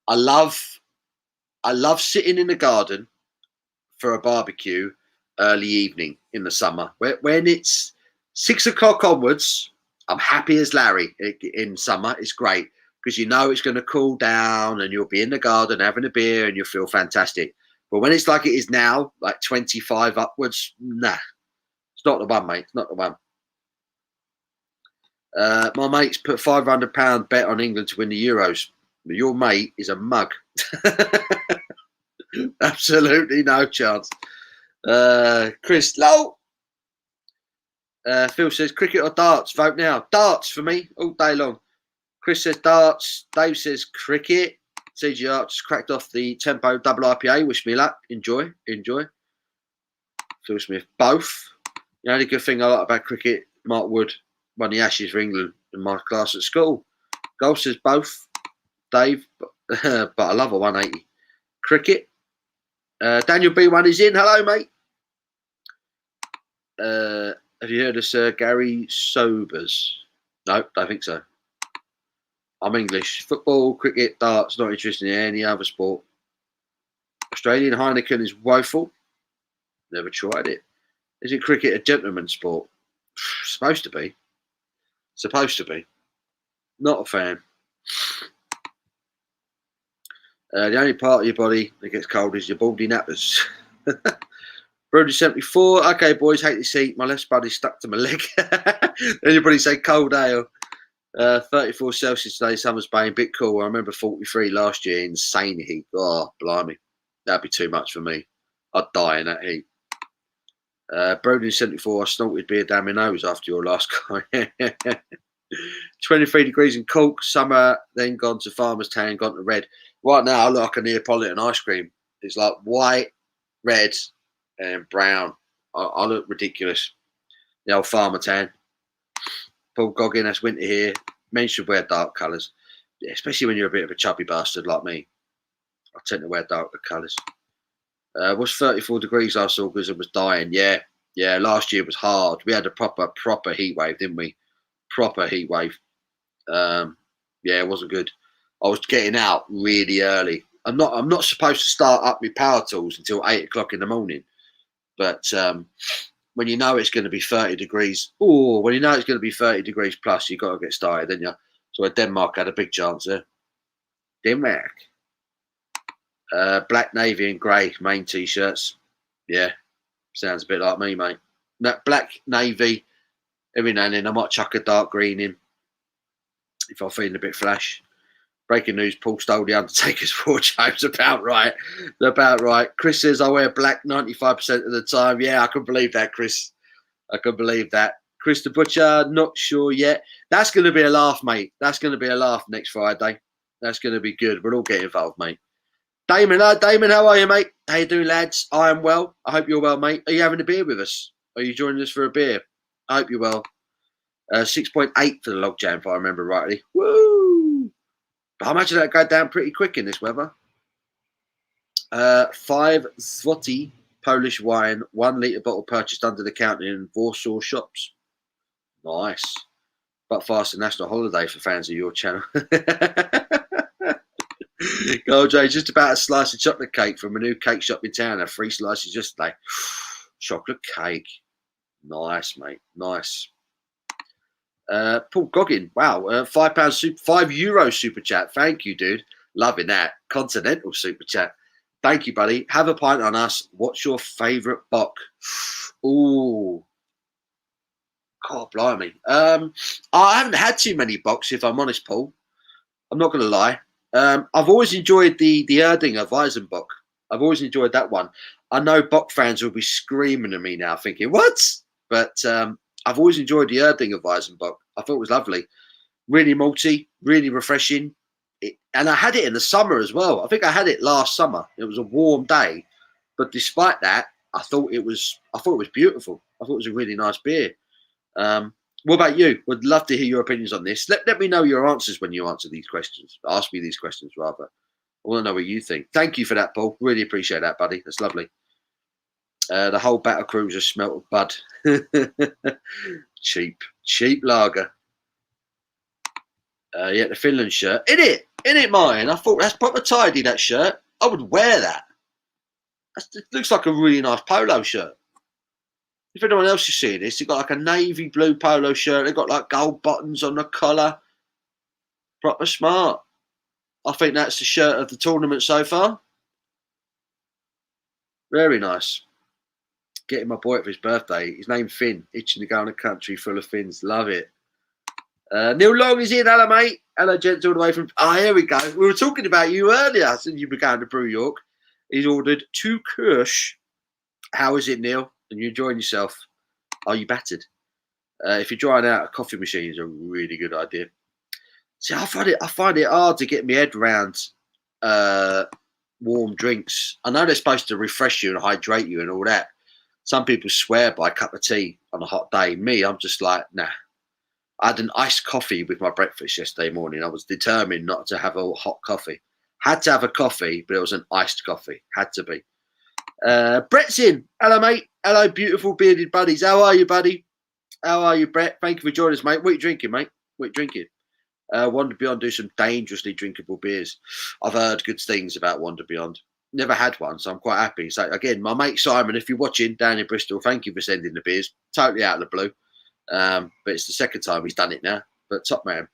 I love sitting in the garden for a barbecue early evening in the summer. When it's 6 o'clock onwards, I'm happy as Larry in summer. It's great because it's going to cool down and you'll be in the garden having a beer and you'll feel fantastic. But when it's like it is now, like 25 upwards, nah, it's not the one, mate. It's not the one. My mate's put £500 bet on England to win the Euros. Your mate is a mug. Absolutely no chance. Chris Low. Phil says cricket or darts. Vote now. Darts for me all day long. Chris says darts. Dave says cricket. CG Arch cracked off the Tempo double IPA. Wish me luck. Enjoy. Phil Smith. Both. The only good thing I like about cricket, Mark Wood won the Ashes for England in my class at school. Golf says both. Dave, but I love a 180. Cricket. Daniel B1 is in. Hello, mate. Have you heard of Sir Gary Sobers? No, don't think so. I'm English. Football, cricket, darts, not interested in any other sport. Australian Heineken is woeful. Never tried it. Isn't cricket a gentleman's sport? Supposed to be. Supposed to be. Not a fan. The only part of your body that gets cold is your baldy nappers. Brody 74. Okay, boys, hate this heat. My left buddy stuck to my leg. Anybody say cold ale? 34 Celsius today, summer's Bay, bit cool. I remember 43 last year, insane heat. Oh, blimey. That'd be too much for me. I'd die in that heat. Brody 74, I snorted beer down my nose after your last guy. 23 degrees in Cork, summer, then gone to Farmer's Town, gone to red. Right now, I look like a Neapolitan ice cream. It's like white, red, and brown. I look ridiculous. The old Farmer Town. Paul Goggin, that's winter here. Men should wear dark colours, especially when you're a bit of a chubby bastard like me. I tend to wear darker colours. Was 34 degrees last August and was dying. Yeah, last year was hard. We had a proper heat wave, didn't we? Proper heat wave. Yeah, it wasn't good. I was getting out really early. I'm not supposed to start up my power tools until 8 o'clock in the morning. But when you know it's going to be 30 degrees, when you know it's going to be 30 degrees plus, you've got to get started, didn't you? So Denmark had a big chance there. Denmark. Black, navy and grey main T-shirts. Yeah, sounds a bit like me, mate. Black, navy, every now and then I might chuck a dark green in if I'm feeling a bit flash. Breaking news, Paul stole the Undertaker's wardrobe's about right. About right. Chris says I wear black 95% of the time. Yeah, I can believe that, Chris. I can believe that. Chris the Butcher, not sure yet. That's going to be a laugh, mate. That's going to be a laugh next Friday. That's going to be good. We'll all get involved, mate. Damon, Damon, how are you, mate? How you doing, lads? I am well. I hope you're well, mate. Are you having a beer with us? Are you joining us for a beer? I hope you're well. 6.8 for the logjam, if I remember rightly. Woo! But I imagine that go down pretty quick in this weather. 5 zloty Polish wine, 1 litre bottle purchased under the counter in Warsaw shops. Nice. But fast a national holiday for fans of your channel. Go, Jay, just about a slice of chocolate cake from a new cake shop in town. 3 slices yesterday. Chocolate cake. Nice, mate. Nice. Paul Goggin, wow, €5 super chat. Thank you, dude. Loving that. Continental super chat. Thank you, buddy. Have a pint on us. What's your favourite bock? Ooh. God, blimey. I haven't had too many bocks, if I'm honest, Paul. I'm not going to lie. I've always enjoyed the Erdinger Weizenbock. I've always enjoyed that one. I know bock fans will be screaming at me now, thinking, what? But I've always enjoyed the Erdinger Weizenbock. I thought it was lovely. Really malty, really refreshing. And I had it in the summer as well. I think I had it last summer. It was a warm day. But despite that, I thought it was beautiful. I thought it was a really nice beer. What about you? Would love to hear your opinions on this. Let me know your answers when you answer these questions. Ask me these questions, rather. I want to know what you think. Thank you for that, Paul. Really appreciate that, buddy. That's lovely. The whole Battle Cruiser smelt of bud. Cheap lager. Yeah, the Finland shirt. In it, mine. I thought that's proper tidy, that shirt. I would wear that. It looks like a really nice polo shirt. If anyone else is seeing this, they've got like a navy blue polo shirt. They've got like gold buttons on the collar. Proper smart. I think that's the shirt of the tournament so far. Very nice. Getting my boy for his birthday. His name's Finn. Itching to go in a country full of Finns. Love it. Neil Long is in. Hello, mate. Hello, gents, all the way from... here we go. We were talking about you earlier since you were going to Brew York. He's ordered 2 Kirsch. How is it, Neil? And you enjoying yourself? Are you battered? If you're drying out, a coffee machine is a really good idea. See, I find it hard to get my head around warm drinks. I know they're supposed to refresh you and hydrate you and all that. Some people swear by a cup of tea on a hot day. Me, I'm just like, nah. I had an iced coffee with my breakfast yesterday morning. I was determined not to have a hot coffee. Had to have a coffee, but it was an iced coffee. Had to be. Brett's in. Hello, mate. Hello, beautiful bearded buddies. How are you, buddy? How are you, Brett? Thank you for joining us, mate. What are you drinking, mate? What are you drinking? Wander Beyond do some dangerously drinkable beers. I've heard good things about Wander Beyond. Never had one, so I'm quite happy. So again, my mate Simon, if you're watching down in Bristol, thank you for sending the beers. Totally out of the blue. But it's the second time he's done it now. But top man.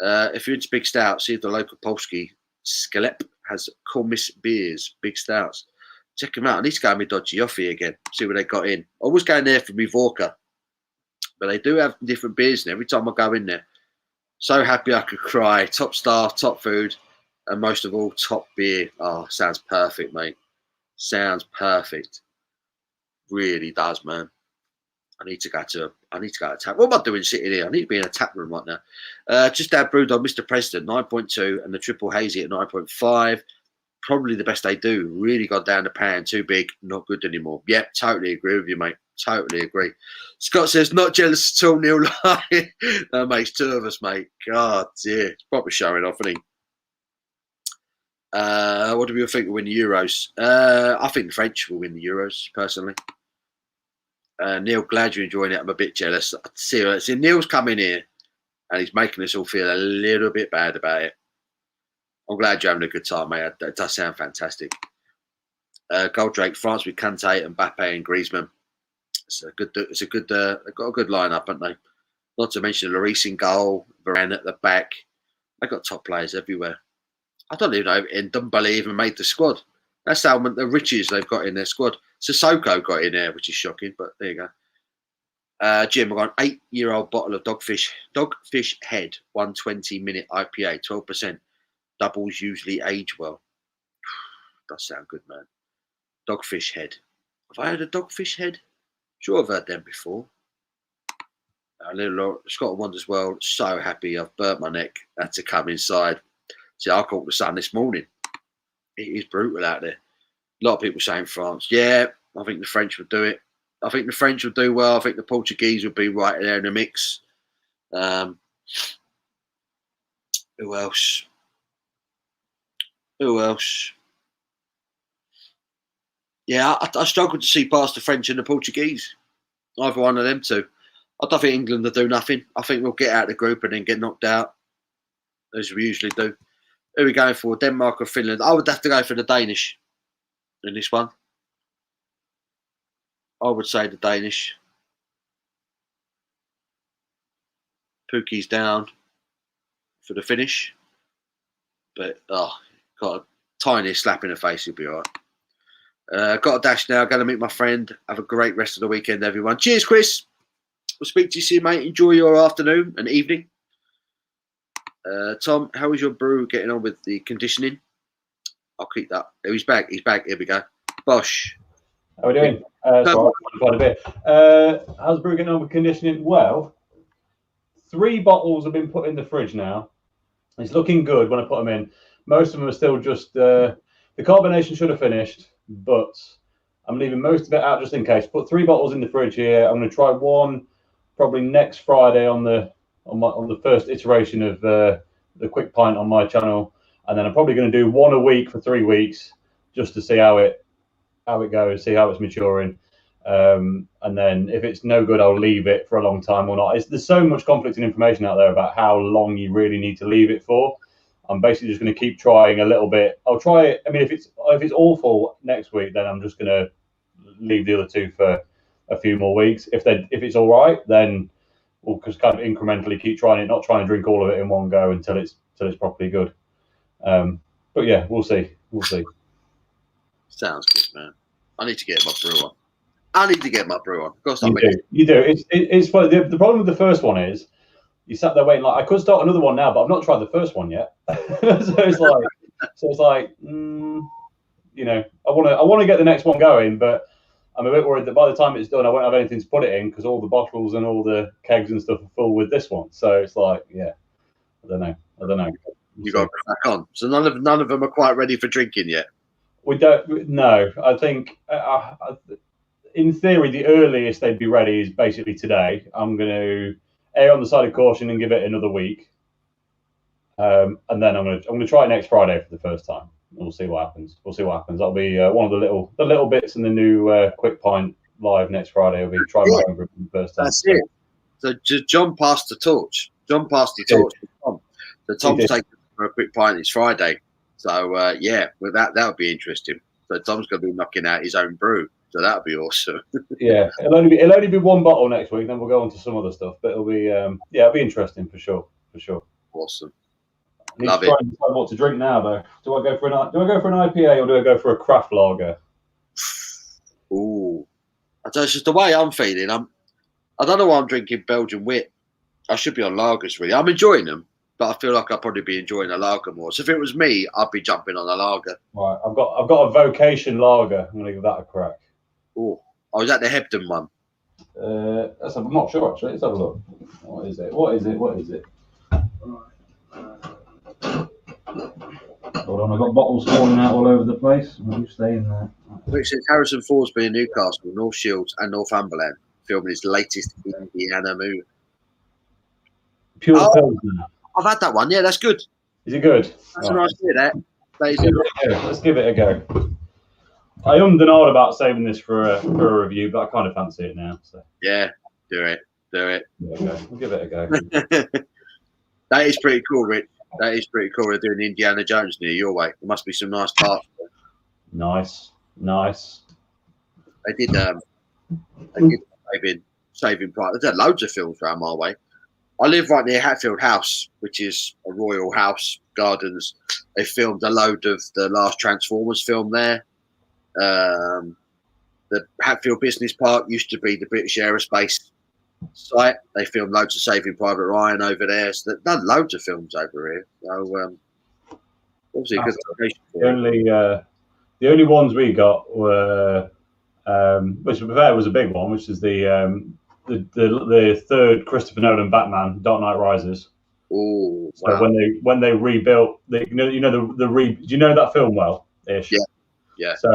If you're into big stouts, see if the local Polski Skelep has Kormis beers, big stouts. Check them out. I need to go and me dodgy offie again. See what they got in. I was going there for me vodka, but they do have different beers. And every time I go in there, so happy I could cry. Top staff, top food, and most of all, top beer. Oh, sounds perfect, mate. Sounds perfect. Really does, man. I need to go to tap. What am I doing sitting here? I need to be in a tap room right now. Just had brewed on Mr. President 9.2 and the triple hazy at 9.5. Probably the best they do. Really got down the pan. Too big, not good anymore. Yep, totally agree with you, mate. Totally agree. Scott says, not jealous at all, Neil. That makes two of us, mate. God, dear. It's probably showing off, isn't he? What do we think will win the Euros? I think the French will win the Euros, personally. Neil, glad you're enjoying it. I'm a bit jealous. See, Neil's coming here and he's making us all feel a little bit bad about it. I'm glad you're having a good time, mate. That does sound fantastic. Goldrake, France with Kante and Mbappe and Griezmann. It's a good. They've got a good lineup, haven't they? Not to mention Lloris in goal, Varane at the back. They've got top players everywhere. I don't even know if Ndombele even made the squad. That's how the riches they've got in their squad. Sissoko got in there, which is shocking, but there you go. Jim, I've got an 8-year-old bottle of Dogfish Head, 120-minute IPA, 12%. Doubles usually age well. Does sound good, man. Dogfish Head. Have I heard of Dogfish Head? Sure, I've heard them before. Little Scott wonders, well, so happy I've burnt my neck. Had to come inside. See, I caught the sun this morning. It is brutal out there. A lot of people saying France. Yeah, I think the French would do it. I think the French would do well. I think the Portuguese would be right there in the mix. Who else? Who else? Yeah, I struggle to see past the French and the Portuguese. Either one of them two. I don't think England will do nothing. I think we'll get out of the group and then get knocked out, as we usually do. Who are we going for? Denmark or Finland? I would have to go for the Danish in this one. I would say the Danish. Pookie's down for the finish. But, got a tiny slap in the face. He'll be all right. Got a dash now. Going to meet my friend. Have a great rest of the weekend, everyone. Cheers, Chris. We'll speak to you soon, mate. Enjoy your afternoon and evening. Tom, how is your brew getting on with the conditioning? I'll keep that. Oh, he's back. He's back. Here we go. Bosh. How are we doing? Quite a bit. How's the brew getting on with conditioning? Well, 3 bottles have been put in the fridge now. It's looking good when I put them in. Most of them are still just the carbonation should have finished, but I'm leaving most of it out just in case. Put 3 bottles in the fridge here. I'm going to try one probably next Friday on the first iteration of the quick pint on my channel, and then I'm probably going to do one a week for 3 weeks just to see how it goes, see how it's maturing, and then if it's no good, I'll leave it for a long time or not. There's so much conflicting information out there about how long you really need to leave it for. I'm basically just going to keep trying a little bit. I'll try it. I mean, if it's awful next week, then I'm just going to leave the other 2 for a few more weeks. If it's all right, then we'll just kind of incrementally keep trying it, not trying to drink all of it in one go until it's properly good. But yeah, we'll see. Sounds good, man. I need to get my brew on. Of course, you do. It's funny. The problem with the first one is you sat there waiting. Like, I could start another one now, but I've not tried the first one yet. so it's like, you know, I want to get the next one going, but I'm a bit worried that by the time it's done, I won't have anything to put it in because all the bottles and all the kegs and stuff are full with this one. So it's like, yeah, I don't know. You got to go back on. So none of them are quite ready for drinking yet. We don't. No, I think in theory the earliest they'd be ready is basically today. I'm going to err on the side of caution and give it another week, and then I'm going to try it next Friday for the first time. we'll see what happens. We'll see what happens. That'll be one of the little bits in the new Quick Pint live next Friday. Will be trying my home brew for the first time. That's it. So John passed the torch. John passed the torch to Tom. So Tom's taking for a quick pint. It's Friday. So yeah, with that would be interesting. So Tom's going to be knocking out his own brew. So that would be awesome. Yeah, it'll only be one bottle next week. Then we'll go on to some other stuff. But it'll be it'll be interesting for sure. Awesome. I need to try and decide what to drink now, though. Do I go for an IPA or do I go for a craft lager? Ooh, it's just the way I'm feeling. I don't know why I'm drinking Belgian wit. I should be on lagers, really. I'm enjoying them, but I feel like I'd probably be enjoying a lager more. So if it was me, I'd be jumping on a lager. Right, I've got a vocation lager. I'm gonna give that a crack. Oh, was that the Hebden one? I'm not sure actually. Let's have a look. What is it? Hold on, I've got bottles falling out all over the place. You stay in there. Which says Harrison Forsby in Newcastle, North Shields, and Northumberland, filming his latest Indiana movie. Pure Pilsner. I've had that one. Yeah, that's good. Is it good? That's a nice beer, that. Let's give it a go. I ummed and ahed about saving this for a review, but I kind of fancy it now. So yeah, do it. We'll give it a go. That is pretty cool, Rich. That is pretty cool. They're doing Indiana Jones near your way. There must be some nice parts. Nice. They did Saving Private. There's loads of films around my way. I live right near Hatfield House, which is a royal house, gardens. They filmed a load of the last Transformers film there. The Hatfield Business Park used to be the British Aerospace site. They filmed loads of Saving Private Ryan over there. So they've done loads of films over here. So obviously, good location. The only ones we got were, which was a big one, which is the third Christopher Nolan Batman, Dark Knight Rises. Oh, so wow. when they rebuilt, do you know that film well? Ish. Yeah. So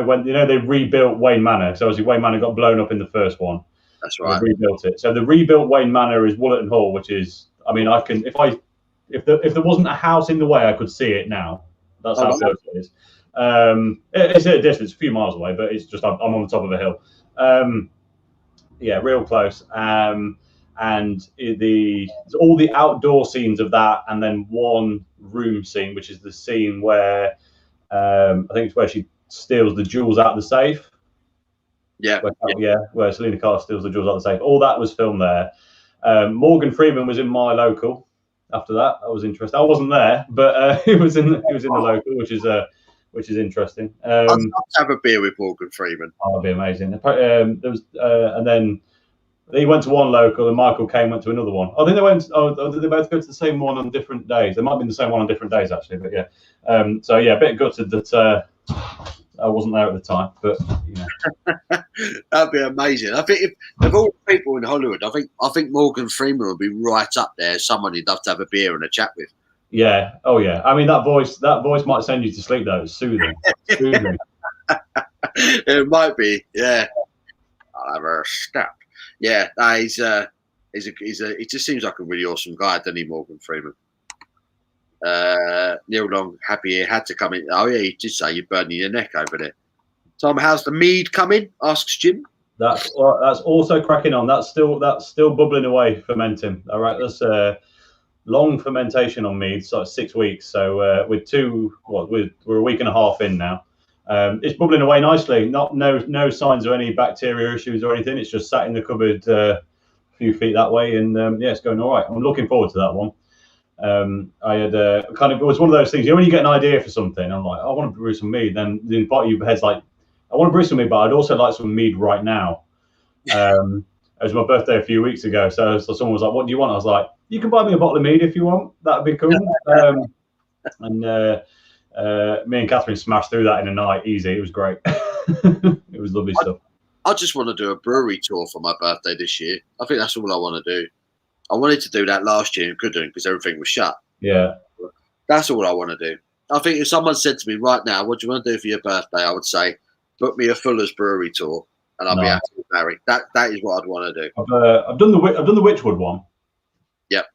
when they rebuilt Wayne Manor. So obviously Wayne Manor got blown up in the first one. That's right. They rebuilt it. So the rebuilt Wayne Manor is Woollerton Hall, which is, I mean, I can if there wasn't a house in the way, I could see it now. That's how close it is. It's at a distance, a few miles away, but it's just I'm on the top of a hill. Yeah, real close. And all the outdoor scenes of that, and then one room scene, which is the scene where I think it's where she steals the jewels out of the safe. Where Selena Carr steals the jewels out of the safe. All that was filmed there. Morgan Freeman was in my local. After that was interesting. I wasn't there, but he was in the local, which is interesting. I'd love to have a beer with Morgan Freeman. Oh, that'd be amazing. There was, and then he went to one local, and Michael Caine went to another one. I think they went. Did they both go to the same one on different days? They might have been the same one on different days, actually. But yeah. So yeah, a bit gutted that I wasn't there at the time. But that'd be amazing. I think if of all people in Hollywood, I think Morgan Freeman would be right up there as someone you'd love to have a beer and a chat with. Yeah. Oh yeah. I mean, that voice might send you to sleep though. It's soothing. It might be. Yeah. I'll have a step. Yeah. He just seems like a really awesome guy, doesn't he, Morgan Freeman? Neil Long, happy he had to come in. Oh yeah, he did say you're burning your neck over there. Tom, how's the mead coming? Asks Jim. That's also cracking on. That's still bubbling away, fermenting. All right, that's long fermentation on mead, so it's 6 weeks. So we're a week and a half in now. It's bubbling away nicely. No signs of any bacteria issues or anything. It's just sat in the cupboard a few feet that way, and it's going all right. I'm looking forward to that one. I had it was one of those things. When you get an idea for something, I'm like, I want to brew some mead. Then the part of your head's like, I want to brew some mead, but I'd also like some mead right now. It was my birthday a few weeks ago, so someone was like, "What do you want?" I was like, "You can buy me a bottle of mead if you want. That'd be cool." And me and Catherine smashed through that in a night, easy. It was great. It was lovely stuff. I just want to do a brewery tour for my birthday this year. I think that's all I want to do. I wanted to do that last year and couldn't because everything was shut. Yeah. That's all I want to do. I think if someone said to me right now, what do you want to do for your birthday? I would say, book me a Fuller's brewery tour and I'll be happy with Barry. That is what I'd want to do. I've done the Witchwood one. Yep.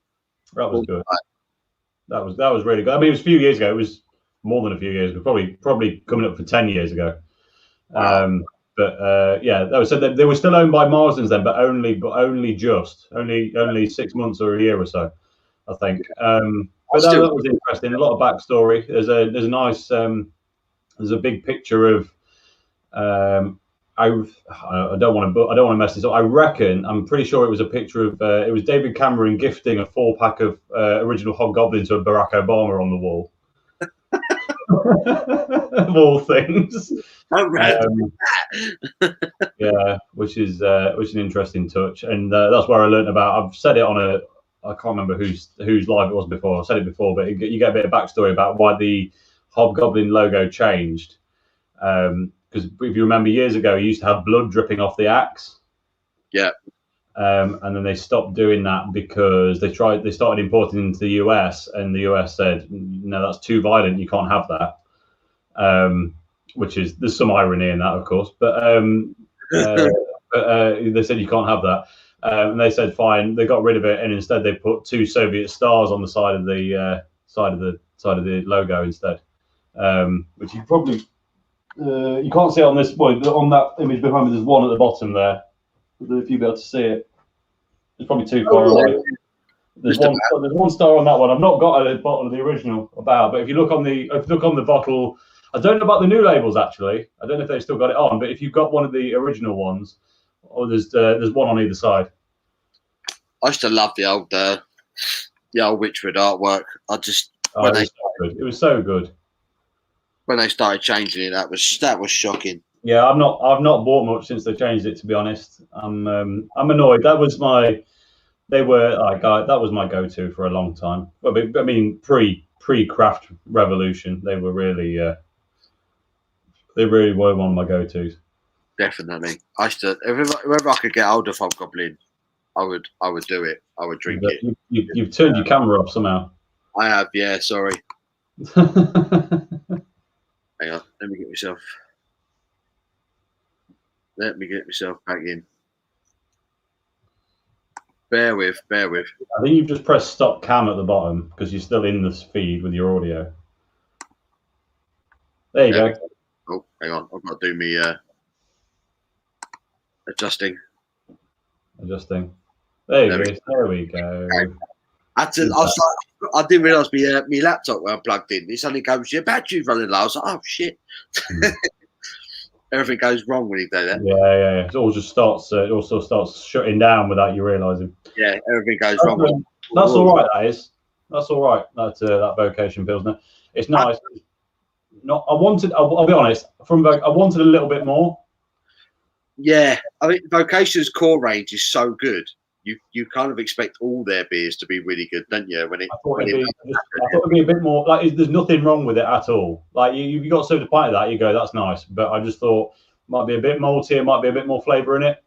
That was good. That was really good. I mean, it was a few years ago. It more than a few years ago, probably coming up for 10 years ago. Wow. So they were still owned by Marsden's then, but only 6 months or a year or so, I think. But that was interesting. A lot of backstory. There's a nice there's a big picture of I don't want to mess this up. I'm pretty sure it was a picture of it was David Cameron gifting a 4-pack of original Hobgoblin to Barack Obama on the wall. Of all things. Yeah, which is an interesting touch, and that's where I learned about. I've said it on I can't remember whose live it was before. I've said it before, but you get a bit of backstory about why the Hobgoblin logo changed. Because if you remember years ago, you used to have blood dripping off the axe. Yeah. And then they stopped doing that because they started importing into the US, and the US said, no, that's too violent. You can't have that. There's some irony in that, of course, but they said you can't have that. And they said fine. They got rid of it, and instead they put 2 Soviet stars on the side of the logo instead, which you probably you can't see it on this. Well, on that image behind me, there's one at the bottom there. If you'll be able to see it, it's probably too far away. There's one star on that one. I've not got a bottle of the original about, but if you look on the bottle, I don't know about the new labels actually. I don't know if they've still got it on, but if you've got one of the original ones, or there's one on either side. I used to love the old Witchwood artwork. It was so good. When they started changing it, that was shocking. Yeah, I've not bought much since they changed it, to be honest. I'm annoyed. That was my go-to for a long time. I mean, pre-craft revolution, they were really were one of my go-tos. Definitely. I used to, wherever I could get hold of Hobgoblin, I would do it. I would drink it. You've turned your camera off somehow. I have, yeah. Sorry. Hang on. Let me get myself back in. Bear with. I think you've just pressed stop cam at the bottom because you're still in this feed with your audio. There you go. Oh, hang on. I've got to do me adjusting. There we go. I didn't realise my laptop weren't plugged in. It suddenly goes, your battery's running low. I was like, oh shit. Everything goes wrong when you do that. Yeah. It all just starts. It also starts shutting down without you realising. Yeah, everything goes wrong. That's all right. That's all right. That Vocation Pilsner. It's nice. I'll be honest. I wanted a little bit more. Yeah, I mean, Vocation's core range is so good. You kind of expect all their beers to be really good, don't you? I thought it'd be a bit more. Like, there's nothing wrong with it at all. Like, you got so to pint of that, you go, that's nice. But I just thought might be a bit malty, might be a bit more flavour in it.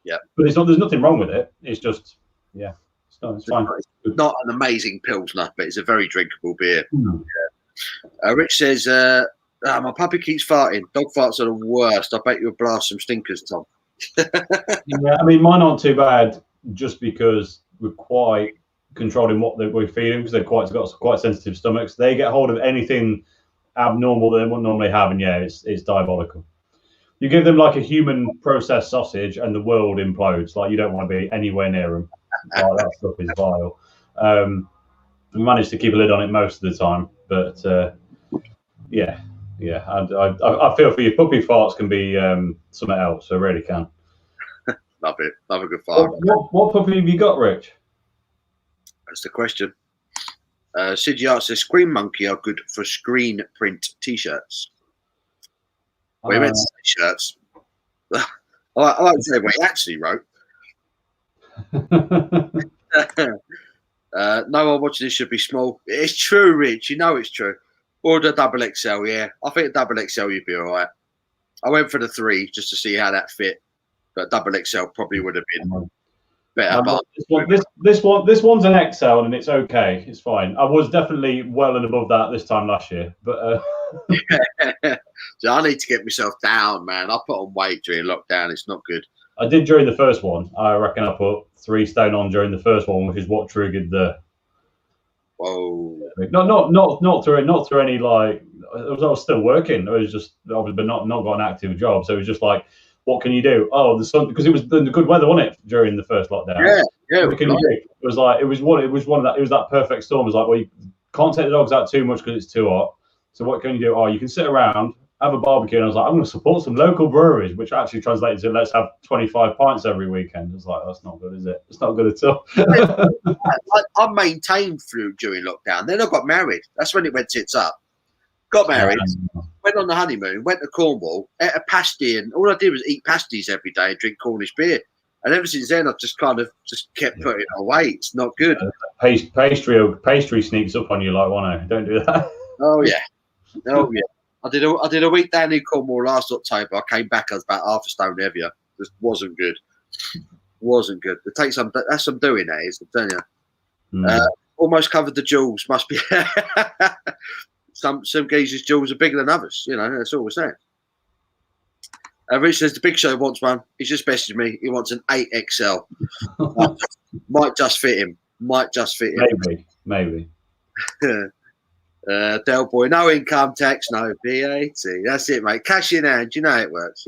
Yeah, but it's not. There's nothing wrong with it. It's just, yeah, it's fine. It's not an amazing pilsner, but it's a very drinkable beer. Mm. Yeah. Rich says, my puppy keeps farting. Dog farts are the worst. I bet you'll blast some stinkers, Tom. Yeah, I mean, mine aren't too bad. Just because we're quite controlling what we're feeding, because they've got quite sensitive stomachs. They get hold of anything abnormal they wouldn't normally have, and yeah, it's diabolical. You give them like a human processed sausage, and the world implodes. Like, you don't want to be anywhere near them. Like, that stuff is vile. We managed to keep a lid on it most of the time, but yeah. I feel for you. Puppy farts can be something else. So really can. Love it. Love a good fart. What puppy have you got, Rich? That's the question. Sid Art says Screen Monkey are good for screen print t-shirts. Well, he meant t-shirts. I like to say what he actually wrote. No one watching this should be small. It's true, Rich. You know it's true. Or the double XL, yeah. I think double XL you'd be all right. I went for the 3 just to see how that fit. But double XL probably would have been better. This one's an XL and it's okay. It's fine. I was definitely well and above that this time last year. But so I need to get myself down, man. I put on weight during lockdown. It's not good. I did during the first one. I reckon I put 3 stone on during the first one, which is what triggered the. Whoa! Not through any like I was still working. I was just obviously not got an active job, so it was just like, what can you do? Oh, the sun, because it was the good weather, wasn't it, during the first lockdown? Yeah. What can you do? It was like it was one of that. It was that perfect storm. It was like, well, you can't take the dogs out too much because it's too hot. So what can you do? Oh, you can sit around, have a barbecue. And I was like, I'm going to support some local breweries, which actually translated to let's have 25 pints every weekend. It's like, that's not good, is it? It's not good at all. I maintained through during lockdown. Then I got married. That's when it went tits up. Got married, went on the honeymoon, went to Cornwall, ate a pasty, and all I did was eat pasties every day and drink Cornish beer. And ever since then, I've just kind of kept putting it away. It's not good. Pastry sneaks up on you like one. Don't do that. Oh yeah. I did a week down in Cornwall last October. I came back. I was about half a stone heavier. Just wasn't good. Wasn't good. It takes some. That's some doing. That is. I'm telling you. Almost covered the jewels. Must be. Some geezers' jewels are bigger than others. You know. That's all we're saying. Rich says the Big Show wants one. He's just messaged me. He wants an 8XL. Might just fit him. Maybe. Del Boy, no income tax, no VAT. That's it, mate. Cash in hand. You know it works.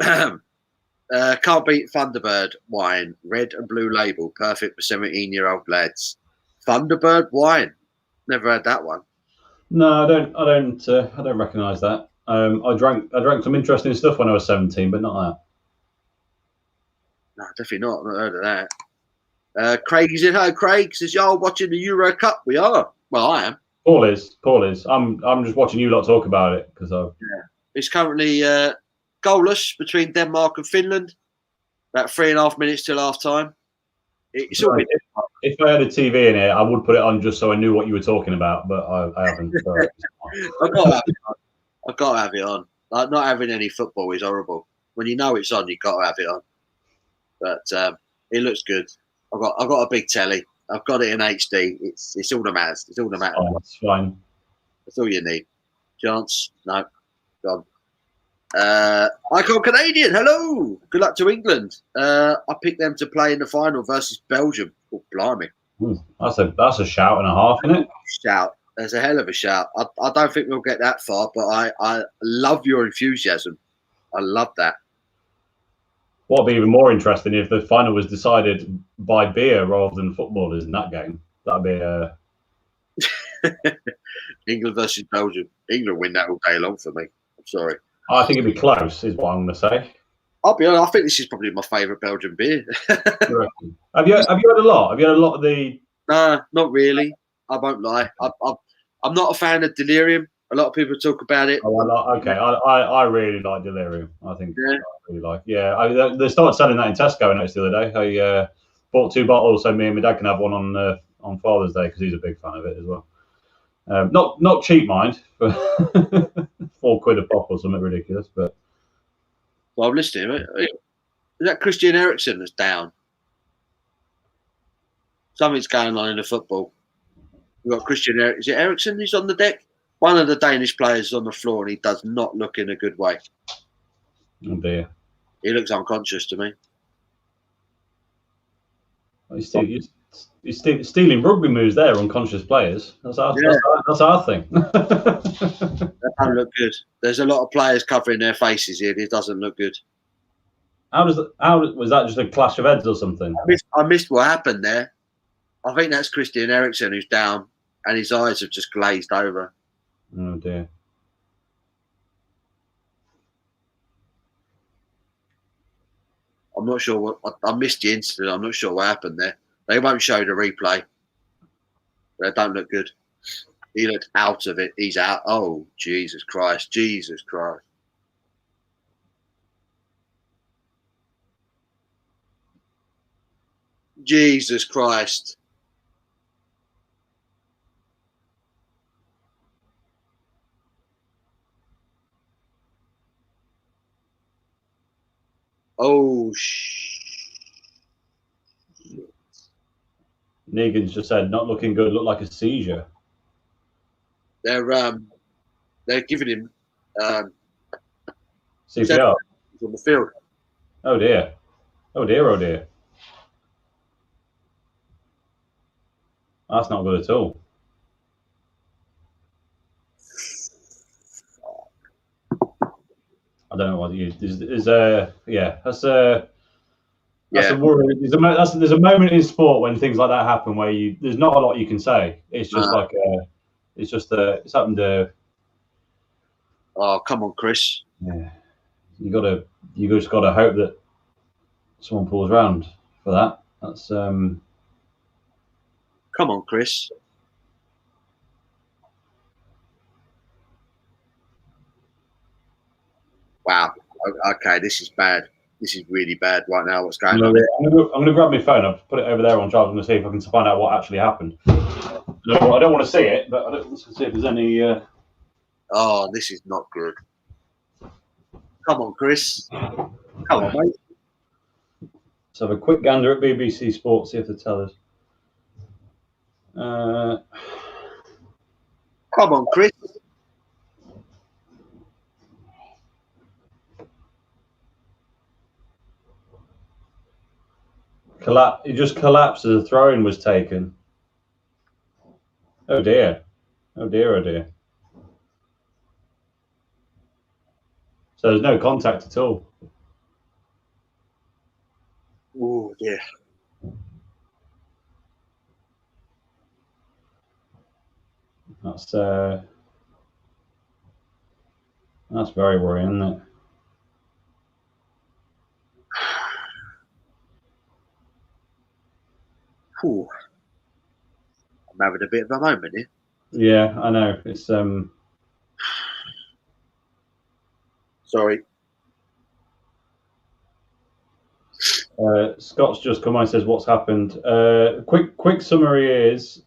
Can't beat Thunderbird wine. Red and blue label. Perfect for 17-year-old lads. Thunderbird wine. Never had that one. No, I don't recognise that. I drank some interesting stuff when I was 17, but not that. No, definitely not. I've not heard of that. Craig is in. Hello, Craig says, "Y'all watching the Euro Cup?" We are. Well, I am. Paul is. I'm just watching you lot talk about it because It's currently goalless between Denmark and Finland. About 3.5 minutes till half time. It's all right. If I had a TV in here, I would put it on just so I knew what you were talking about, but I haven't. So I've got to have it on. Like, not having any football is horrible. When you know it's on, you've got to have it on. But it looks good. I've got a big telly. I've got it in HD. It's all that matters. It's all that matters. Oh, it's fine. That's all you need. Chance? No. Gone. Icon Canadian, hello. Good luck to England. I picked them to play in the final versus Belgium. Oh, blimey. That's a shout and a half, isn't it? Shout. There's a hell of a shout. I don't think we'll get that far, but I love your enthusiasm. I love that. What would be even more interesting if the final was decided by beer rather than footballers in that game. That'd be England versus Belgium. England win that all day long for me. I'm sorry. I think it'd be close, is what I'm going to say. I'll be honest. I think this is probably my favourite Belgian beer. Have you had a lot? Have you had a lot of the? Nah, not really. I won't lie. I'm not a fan of Delirium. A lot of people talk about it. Oh, I really like Delirium. I think I really like. Yeah, they started selling that in Tesco. I noticed the other day. I bought 2 bottles so me and my dad can have one on Father's Day because he's a big fan of it as well. Not cheap, mind, for £4 a pop or something ridiculous. But well, I'm listening. Is that Christian Eriksen that's down? Something's going on in the football. We've got Christian Eriksen. Is it Eriksen who's on the deck? One of the Danish players is on the floor and he does not look in a good way. Oh dear. He looks unconscious to me. He's stealing rugby moves there, unconscious players. That's our thing. That don't look good. There's a lot of players covering their faces here. It doesn't look good. How was that just a clash of heads or something? I missed what happened there. I think that's Christian Eriksen who's down and his eyes have just glazed over. Oh dear. I'm not sure I missed the incident. I'm not sure what happened there. They won't show the replay. They don't look good. He looked out of it. He's out. Oh, Jesus Christ. Jesus Christ. Jesus Christ. Oh, Negan's just said, not looking good, looked like a seizure. They're giving him CPR on the field. Oh dear. Oh dear, oh dear. That's not good at all. I don't know what you is yeah, that's a worry. There's a moment in sport when things like that happen where there's not a lot you can say. It's just it's happened to. Oh, come on, Chris. Yeah, you just gotta hope that someone pulls around for that. That's Come on, Chris. Wow. Okay, this is bad. This is really bad right now. What's going on? I'm going to grab my phone. I've put it over there on charge. I'm going to see if I can find out what actually happened. I don't want to see it, but let's see if there's any. Oh, this is not good. Come on, Chris. Come on, mate. Let's have a quick gander at BBC Sport, see if they tell us. Come on, Chris. It just collapsed as a throw-in was taken. Oh dear. Oh dear, oh dear. So there's no contact at all. Oh dear. That's very worrying, isn't it? Ooh. I'm having a bit of a moment here. Yeah, I know. It's Sorry. Scott's just come on and says what's happened. Quick summary is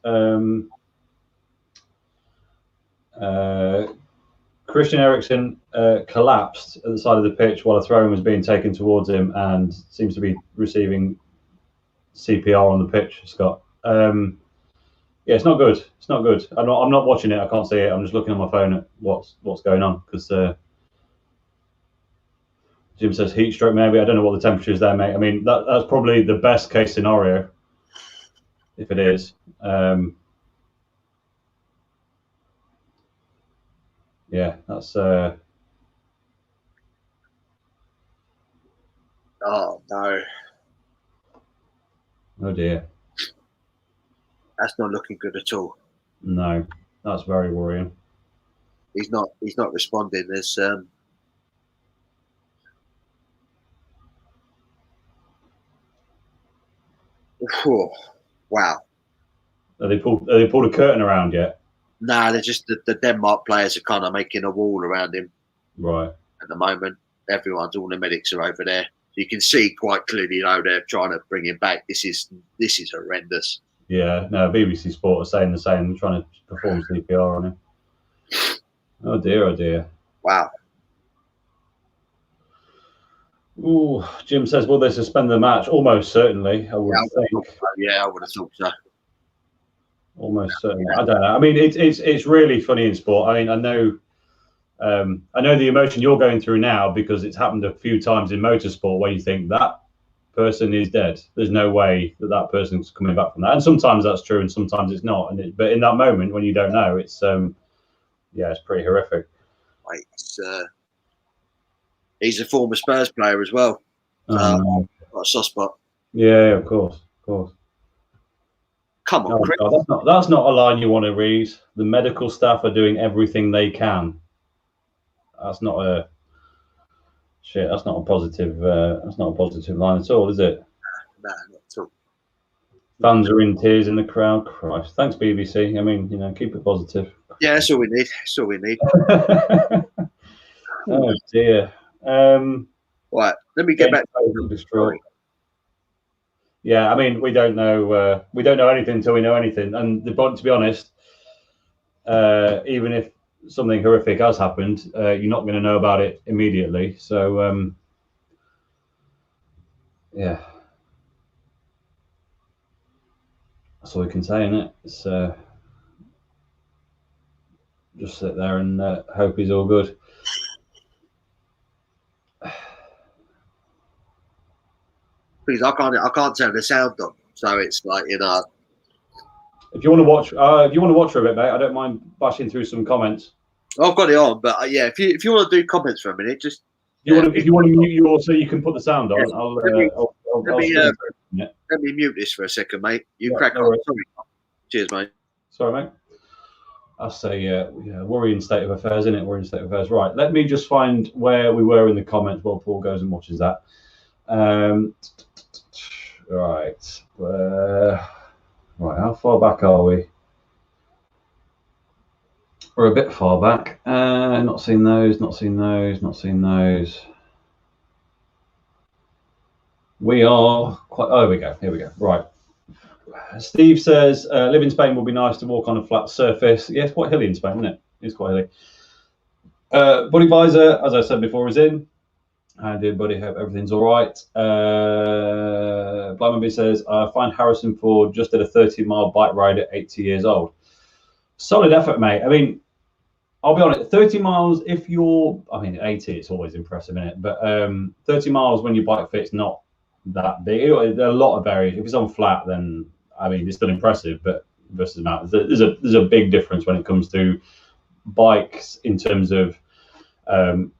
Christian Eriksen collapsed at the side of the pitch while a throw-in was being taken towards him and seems to be receiving CPR on the pitch, Scott. Yeah, it's not good. It's not good. I'm not watching it. I can't see it. I'm just looking on my phone at what's going on because Jim says heat stroke. Maybe I don't know what the temperature is there, mate. I mean that's probably the best case scenario, if it is. Yeah, that's. Oh no. Oh dear. That's not looking good at all. No, that's very worrying. He's not responding. There's wow. Have they pulled a curtain around yet? Nah, they're just the Denmark players are kind of making a wall around him. Right. At the moment, all the medics are over there. You can see quite clearly, they're trying to bring him back. This is horrendous. Yeah, no, BBC Sport are saying the same. They're trying to perform CPR on him. Oh dear, oh dear. Wow. Ooh, Jim says, will they suspend the match? Almost certainly, I would think. Yeah, I would have thought so. Almost certainly. I don't know. I mean, it's really funny in sport. I mean, I know the emotion you're going through now because it's happened a few times in motorsport where you think that person is dead. There's no way that person's coming back from that. And sometimes that's true, and sometimes it's not. But in that moment when you don't know, it's it's pretty horrific. Right, he's a former Spurs player as well. Got a soft spot. Yeah, of course. Come on, Chris. No, that's not a line you want to read. The medical staff are doing everything they can. That's not a positive. That's not a positive line at all, is it? No, not at all. Fans are in tears in the crowd. Christ, thanks BBC. I mean, keep it positive. Yeah, that's all we need. Oh dear. Right, let me get back to the story. Yeah, I mean, we don't know anything until we know anything. And to be honest, even if something horrific has happened, you're not going to know about it immediately. So, yeah, that's all we can say, isn't it? It's just sit there and hope he's all good. Please, I can't turn the sound on, so it's like If you want to watch for a bit, mate, I don't mind bashing through some comments. I've got it on, but yeah, if you want to do comments for a minute, just If you want to mute yours so you can put the sound on, let me mute this for a second, mate. You crack no on. Sorry. Cheers, mate. Sorry, mate. That's a worrying state of affairs, isn't it? Worrying state of affairs. Right. Let me just find where we were in the comments while Paul goes and watches that. Right. Right. How far back are we? We're a bit far back. Not seen those. Not seen those. Not seen those. We are quite. Oh, here we go. Here we go. Right. Steve says, live in Spain will be nice to walk on a flat surface. Yeah, it's quite hilly in Spain, isn't it? It's quite hilly. Buddy Visor, as I said before, is in. How do you, buddy? Hope everything's all right. Blyman says, I find Harrison Ford just did a 30-mile bike ride at 80 years old. Solid effort, mate. I mean, I'll be honest, 30 miles, if you're, I mean, 80, it's always impressive, isn't it? But 30 miles when your bike fit's not that big. There are a lot of variation. If it's on flat, then I mean, it's still impressive, but versus mountains, there's a big difference when it comes to bikes in terms of kind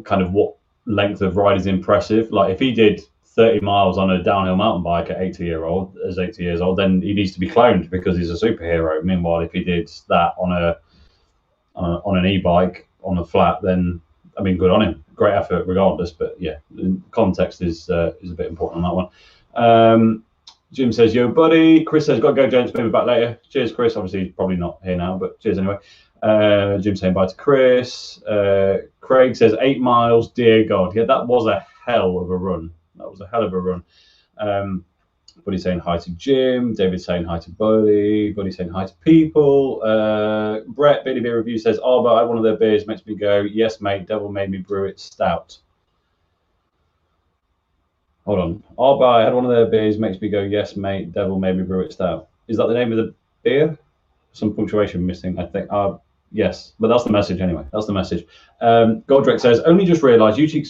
of what length of ride is impressive. Like if he did 30 miles on a downhill mountain bike at 80 years old, then he needs to be cloned because he's a superhero. Meanwhile, if he did that on an e-bike on a flat, then I mean, good on him. Great effort, regardless. But yeah, context is a bit important on that one. Jim says, yo, buddy. Chris says, got to go, gents. Maybe back later. Cheers, Chris. Obviously, he's probably not here now, but cheers anyway. Jim saying bye to Chris. Craig says, 8 miles. Dear God. Yeah, that was a hell of a run. Buddy saying hi to Jim. David saying hi to Buddy. Buddy saying hi to people. Brett, Billy Beer Review says, Arba, I had one of their beers. Makes me go, yes, mate. Devil made me brew it stout. Hold on. Arba, I had one of their beers. Makes me go, yes, mate. Devil made me brew it stout. Is that the name of the beer? Some punctuation missing, I think. Yes, but that's the message anyway. That's the message. Goldrick says, only just realised YouTube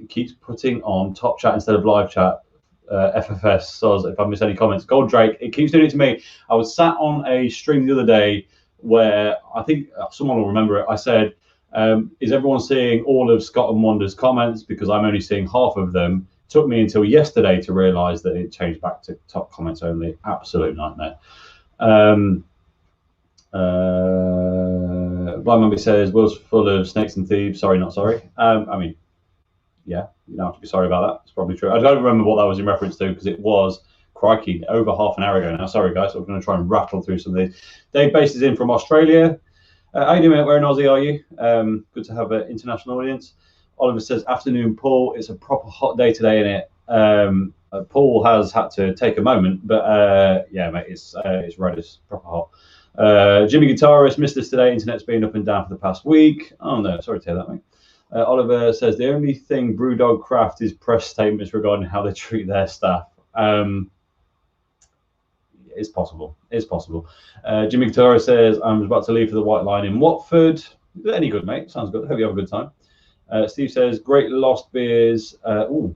keeps putting on top chat instead of live chat. FFS, so if I miss any comments. Goldrake, it keeps doing it to me. I was sat on a stream the other day where I think someone will remember it. I said, is everyone seeing all of Scott and Wanda's comments? Because I'm only seeing half of them. It took me until yesterday to realise that it changed back to top comments only. Absolute nightmare. Blind Mumby says, Will's full of snakes and thieves. Sorry, not sorry. I mean, yeah, you don't have to be sorry about that. It's probably true. I don't remember what that was in reference to because it was, crikey, over half an hour ago now. Sorry, guys. I'm going to try and rattle through some of these. Dave Bass is in from Australia. How you doing, mate? Where in Aussie are you? Good to have an international audience. Oliver says, afternoon, Paul. It's a proper hot day today, innit? Paul has had to take a moment, but yeah, mate, it's red. It's proper hot. Jimmy Guitarist missed this today. Internet's been up and down for the past week. Oh, no. Sorry to hear that, mate. Oliver says the only thing Brewdog Craft is press statements regarding how they treat their staff. It's possible. It's possible. Jimmy Guitarist says, I'm about to leave for the White Line in Watford. Any good, mate? Sounds good. Hope you have a good time. Steve says, great lost beers. Oh,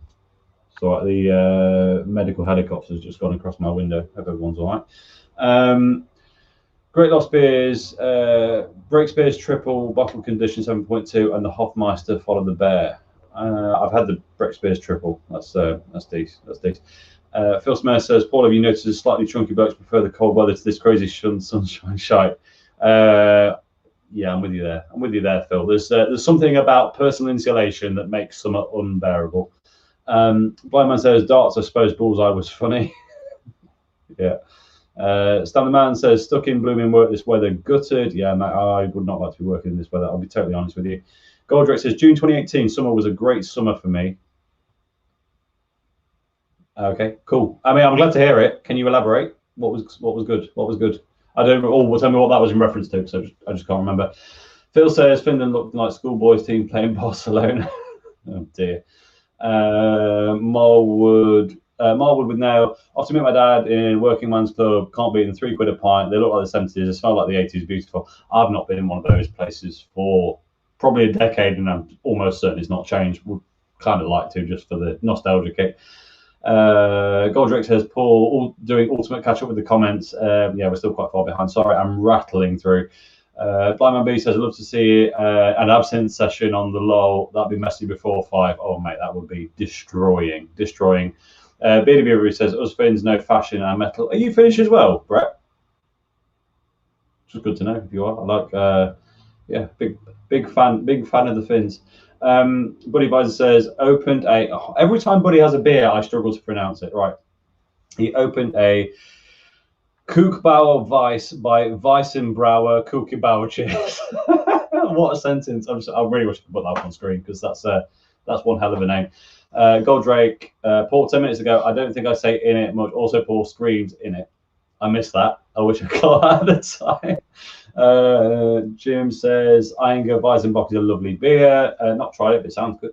sorry, the medical helicopter's just gone across my window. Hope everyone's all right. Great Lost Beers, Break Spears Triple, Bottle Condition 7.2, and the Hofmeister Follow the Bear. I've had the Break Spears Triple. That's decent. That's decent. Phil Smith says, Paul, have you noticed the slightly chunky blokes prefer the cold weather to this crazy sunshine shite? Yeah, I'm with you there. I'm with you there, Phil. There's something about personal insulation that makes summer unbearable. Blind Man says, darts, I suppose bullseye was funny. Yeah. Stanley Man says, stuck in blooming work this weather, gutted. Yeah, mate, I would not like to be working in this weather. I'll be totally honest with you. Goldrick says, June 2018, summer was a great summer for me. Okay, cool. I mean, I'm glad to hear it. Can you elaborate? What was good? What was good? I don't know. Oh, tell me what that was in reference to. So I just can't remember. Phil says Finland looked like schoolboys team playing Barcelona. Oh dear. Marwood with now. Off to meet my dad in Working Man's Club. Can't beat them. £3 a pint. They look like the 70s. They smell like the 80s. Beautiful. I've not been in one of those places for probably a decade, and I'm almost certain it's not changed. Would kind of like to just for the nostalgia kick. Goldrick says, Paul, doing ultimate catch up with the comments. Yeah, we're still quite far behind. Sorry, I'm rattling through. Blind Man B says, I'd love to see an absinthe session on the low. That'd be messy before 5. Oh, mate, that would be destroying. Beardy Beaver says, us Finns know fashion and metal. Are you Finnish as well, Brett? Which is good to know if you are. I like, big fan of the Finns. Buddy Bizer says, opened a. Oh, every time Buddy has a beer, I struggle to pronounce it. Right. He opened a Kookbauer Weiss by Weissenbrauer Kookiebauer Cheers. What a sentence. I really wish I could put that up on screen because that's one hell of a name. Goldrake, Paul 10 minutes ago, I don't think I say in it much. Also, Paul screams in it. I missed that. I wish I got that at the time. Jim says, Iyengar Weizenbock is a lovely beer. Not tried it, but it sounds good.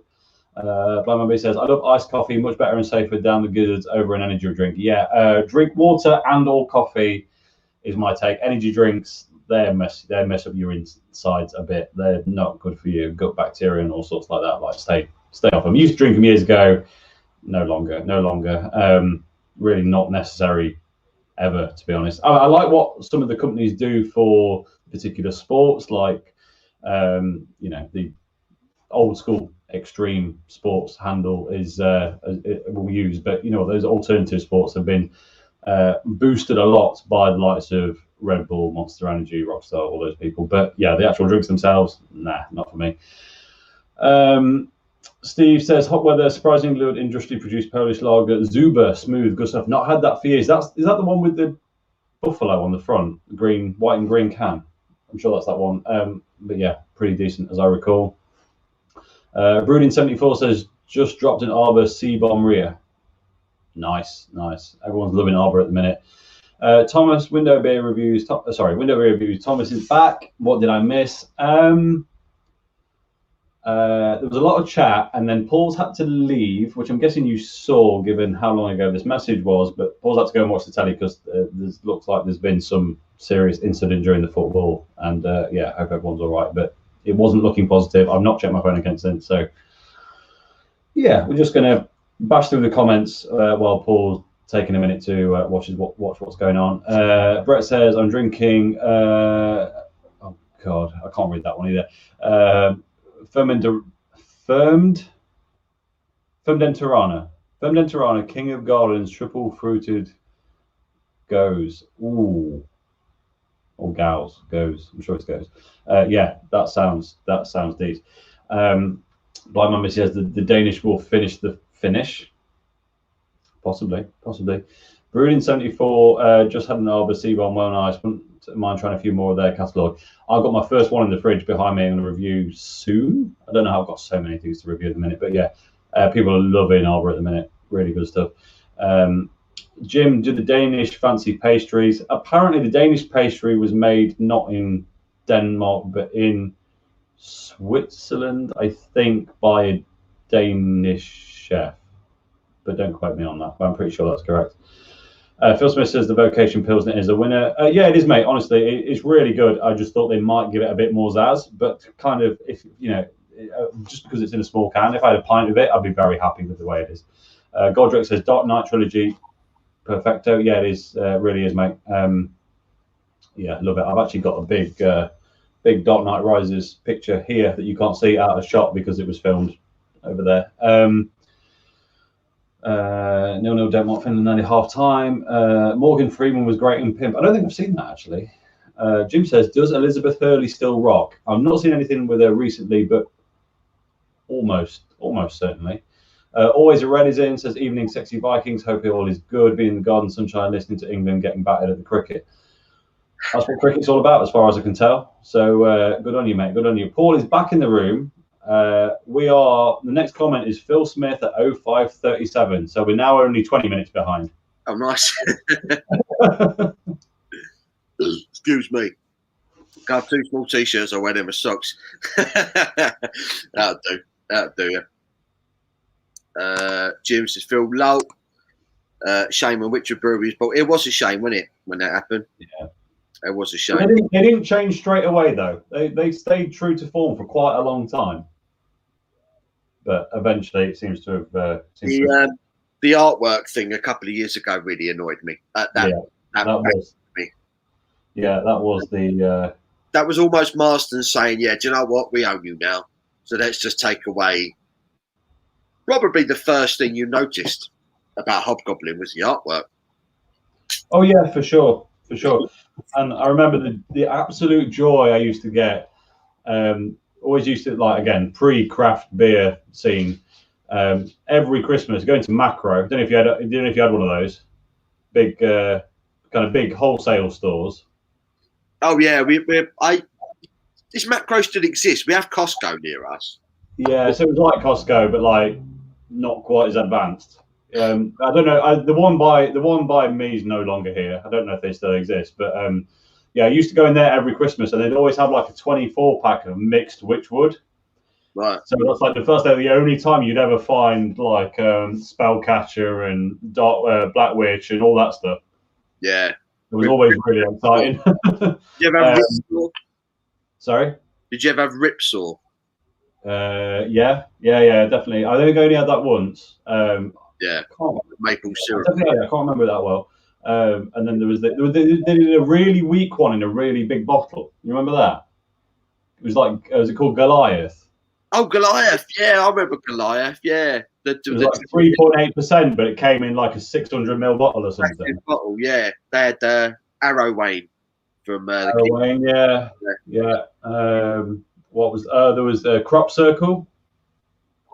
Blind Man B says, I love iced coffee, much better and safer down the gizzards over an energy drink. Yeah, drink water and or coffee is my take. Energy drinks, they mess up your insides a bit. They're not good for you. Gut bacteria and all sorts like that. Like stay off them. Used to drink them years ago. No longer. Really not necessary ever, to be honest. I like what some of the companies do for particular sports, like the old school extreme sports handle is will use, but those alternative sports have been boosted a lot by the likes of Red Bull, Monster Energy, Rockstar, all those people. But yeah, the actual drinks themselves, nah, not for me. Steve says, hot weather, surprisingly good industry produced Polish lager, Zuber, smooth, good stuff. Not had that for years. Is that the one with the buffalo on the front, white and green can? I'm sure that's that one. But yeah, pretty decent as I recall. Brooding 74 says, just dropped an Arbor C-Bomb rear. Nice. Everyone's loving Arbor at the minute. Thomas, Window Beer Reviews. Thomas is back. What did I miss? There was a lot of chat, and then Paul's had to leave, which I'm guessing you saw, given how long ago this message was. But Paul's had to go and watch the telly because looks like there's been some serious incident during the football. And I hope everyone's all right. But it wasn't looking positive. I've not checked my phone again since. So, yeah, we're just going to bash through the comments while Paul's taking a minute to watch what's going on. Brett says, I'm drinking... oh, God, I can't read that one either. Fermentorana, King of Gardens, triple fruited goes. Ooh. Or goes. I'm sure it's goes. Yeah, that sounds decent. Blind Mummy says the Danish will finish the finish. Possibly. Brooding 74 just had an Arbor C-Bomb, well nice. Wouldn't mind trying a few more of their catalogue. I've got my first one in the fridge behind me. I'm going to review soon. I don't know how I've got so many things to review at the minute, but yeah, people are loving Arbor at the minute. Really good stuff. Jim, do the Danish fancy pastries? Apparently, the Danish pastry was made not in Denmark, but in Switzerland, I think, by a Danish chef. But don't quote me on that. But I'm pretty sure that's correct. Phil Smith says the Vocation Pilsner is a winner. Yeah, it is, mate. Honestly, it's really good. I just thought they might give it a bit more zazz, but kind of, if just because it's in a small can, if I had a pint of it, I'd be very happy with the way it is. Godric says Dark Knight trilogy, perfecto. Yeah, it is. Really is, mate. Yeah, love it. I've actually got a big Dark Knight Rises picture here that you can't see out of shot because it was filmed over there. 0-0 Denmark, Finland at half time. Morgan Freeman was great in Pimp. I don't think I've seen that actually. Jim says, does Elizabeth Hurley still rock? I've not seen anything with her recently, but almost certainly. Always a Red is in, says evening sexy Vikings. Hope it all is good. Being in the garden sunshine, listening to England getting battered at the cricket. That's what cricket's all about, as far as I can tell. So good on you, mate. Good on you. Paul is back in the room. The next comment is Phil Smith at 05:37. So we're now only 20 minutes behind. Oh, nice. Excuse me. I have 2 small t-shirts. I wear them as socks. That'll do. Jim says Phil low. Shame on Richard Brewery's, but it was a shame, wasn't it, when that happened? Yeah. It was a shame. They didn't change straight away though. They stayed true to form for quite a long time. But eventually it seems to have the artwork thing a couple of years ago really annoyed me. That was the that was almost Marston saying, "Yeah, do you know what? We own you now, so let's just take away." Probably the first thing you noticed about Hobgoblin was the artwork. Oh yeah, for sure. And I remember the absolute joy I used to get. Always used to, like, again, pre-craft beer scene. Every Christmas, going to Macro. Don't know if you had one of those big kind of big wholesale stores. Oh yeah, this Macro still exists. We have Costco near us. Yeah, so it was like Costco, but like not quite as advanced. I don't know. The one by me is no longer here. I don't know if they still exist, but yeah, I used to go in there every Christmas, and they'd always have like a 24 pack of mixed Witchwood. Right. So that's like the only time you'd ever find like Spellcatcher and Black Witch and all that stuff. Yeah. It was always really exciting. Did you ever have Ripsaw? Sorry? Did you ever have Ripsaw? Yeah, definitely. I think I only had that once. Yeah. Maple syrup. I can't remember that well. And then they did a really weak one in a really big bottle. You remember that? It was like, was it called Goliath? Oh, Goliath. Yeah, I remember Goliath. Yeah. It was like 3.8%, but it came in like a 600 ml bottle or something. Bottle, yeah. They had Arrowwayne from Arrowwayne, yeah. What was there was Crop Circle.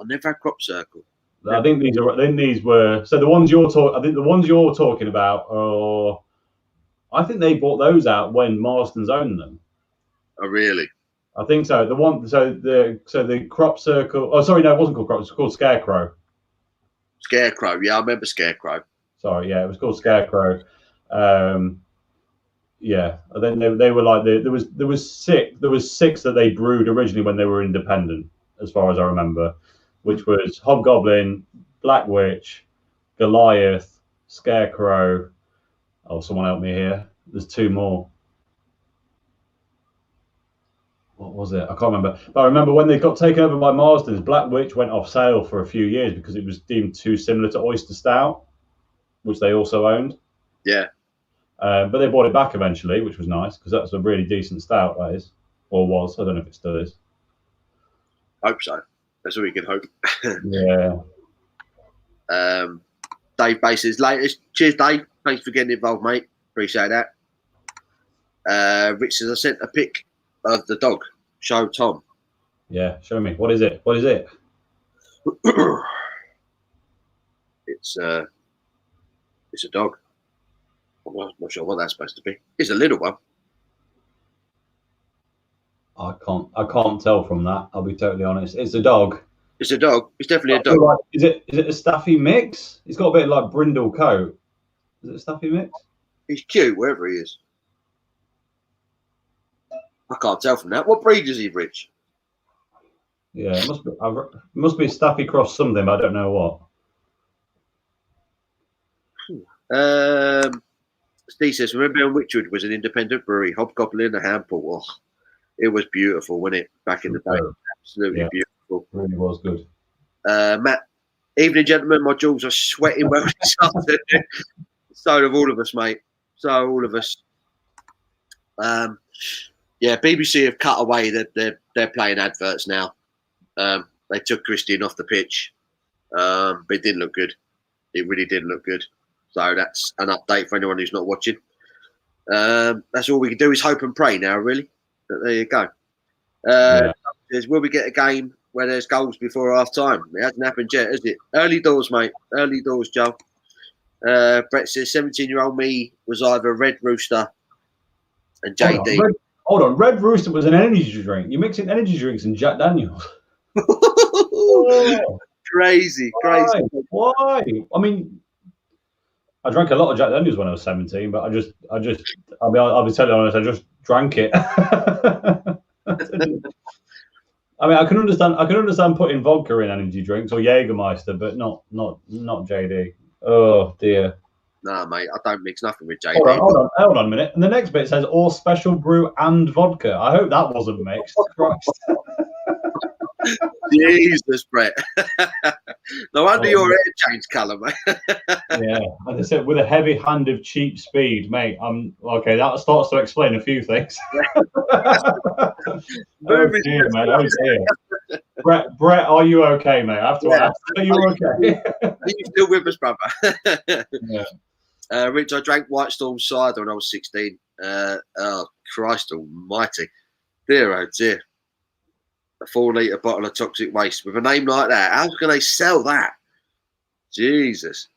I never had Crop Circle. I think these were so the ones you're talking. I think the ones you're talking about are. I think they bought those out when Marston's owned them. Oh, really? I think so. The Crop Circle. Oh, sorry, no, it wasn't called Crop. It was called Scarecrow. Scarecrow, yeah, I remember Scarecrow. Sorry, yeah, it was called Scarecrow. Yeah, and then they were like there was six that they brewed originally when they were independent, as far as I remember, which was Hobgoblin, Black Witch, Goliath, Scarecrow. Oh, someone help me here. There's two more. What was it? I can't remember. But I remember when they got taken over by Marston's, Black Witch went off sale for a few years because it was deemed too similar to Oyster Stout, which they also owned. Yeah. But they bought it back eventually, which was nice because that's a really decent stout, that is. Or was. I don't know if it still is. Hope so. That's all we can hope. Yeah. Dave Bases latest. Cheers, Dave. Thanks for getting involved, mate. Appreciate that. Rich says, I sent a pic of the dog. Show Tom. Yeah, show me. What is it? What is it? It's a dog. I'm not sure what that's supposed to be. It's a little one. I can't tell from that. I'll be totally honest. It's a dog. It's a dog. It's definitely a dog. Like, is it a Staffy mix? It's got a bit like brindle coat. Is it a Staffy mix? He's cute wherever he is. I can't tell from that. What breed is he, Rich? Yeah, it must be a Staffy cross something, but I don't know what. Steve says, remember when Witchwood was an independent brewery, Hobgoblin, a handful. Oh, it was beautiful, wasn't it? Back in the day. Absolutely beautiful. It really was good. Matt, evening, gentlemen. My jaws are sweating well this afternoon. So have all of us, mate. So all of us. Yeah, BBC have cut away. They're playing adverts now. They took Christian off the pitch, but it didn't look good. It really didn't look good. So that's an update for anyone who's not watching. That's all we can do is hope and pray now, really. But there you go. Will we get a game where there's goals before half time? It hasn't happened yet, has it? Early doors, mate. Early doors, Joe. Brett says 17-year-old me was either Red Rooster and JD. Hold on. Red Rooster was an energy drink. You're mixing energy drinks and Jack Daniels. Crazy. Why? I mean, I drank a lot of Jack Daniels when I was 17, but I'll be totally honest, I just drank it. I mean, I can understand putting vodka in energy drinks or Jägermeister, but not JD. Oh dear. Nah, mate, I don't mix nothing with JD. Hold on a minute. And the next bit says, or special brew and vodka. I hope that wasn't mixed. Christ. Jesus, Brett. No wonder your hair changed colour, mate. Yeah, as I said, with a heavy hand of cheap speed, mate. I'm okay. That starts to explain a few things. Oh dear, mate. Oh dear. Brett, are you okay, mate? I have to ask. Are you okay? Are you still with us, brother? Yeah. Rich, I drank White Storm cider when I was 16. Oh, Christ almighty. Dear, oh dear. A 4-litre bottle of toxic waste. With a name like that, how can they sell that? Jesus.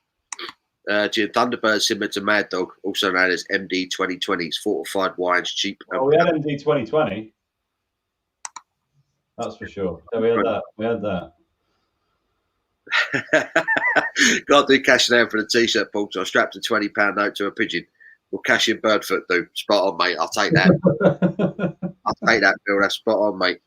Thunderbird similar to Mad Dog, also known as MD 2020s, fortified wines, cheap. Oh, we had MD 2020. That's for sure. Yeah, we had that. We had that. Can't do cashing out for the t-shirt, Paul. So I strapped a £20 note to a pigeon. We'll cash in Birdfoot, dude. Spot on, mate. I'll take that. I'll take that, Bill. That's spot on, mate.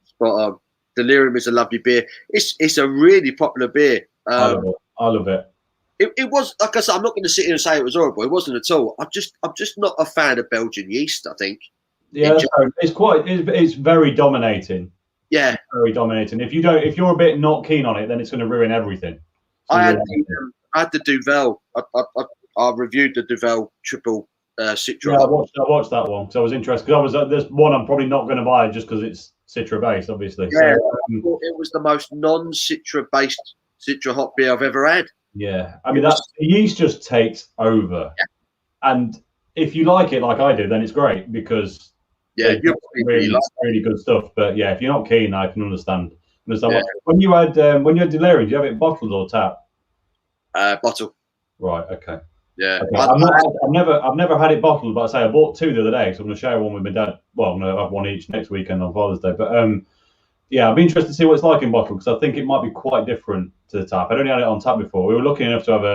Spot on. Delirium is a lovely beer. It's a really popular beer. I love it. I love it. It was, like I said, I'm not going to sit here and say it was horrible. It wasn't at all. I'm just not a fan of Belgian yeast, I think. Yeah, it's very dominating. Yeah, it's very dominating. If you're a bit not keen on it, then it's going to ruin everything. So I had the Duvel. I reviewed the Duvel triple Citra. Yeah, I watched that one because I was interested. Because there's one I'm probably not going to buy just because it's Citra based, obviously. Yeah, so, it was the most non-Citra based Citra hop beer I've ever had. Yeah, I mean the yeast just takes over, and if you like it like I do, then it's great because you're really good stuff. But yeah, if you're not keen, I can understand. Yeah. When you had Delirium, do you have it bottled or tap? Bottle. Right. Okay. Yeah. Okay. I've never had it bottled, but I say I bought 2 the other day, so I'm going to share one with my dad. Well, I'm going to have one each next weekend on Father's Day. But yeah, I'd be interested to see what it's like in bottle because I think it might be quite different to the tap. I'd only had it on tap before. We were lucky enough to have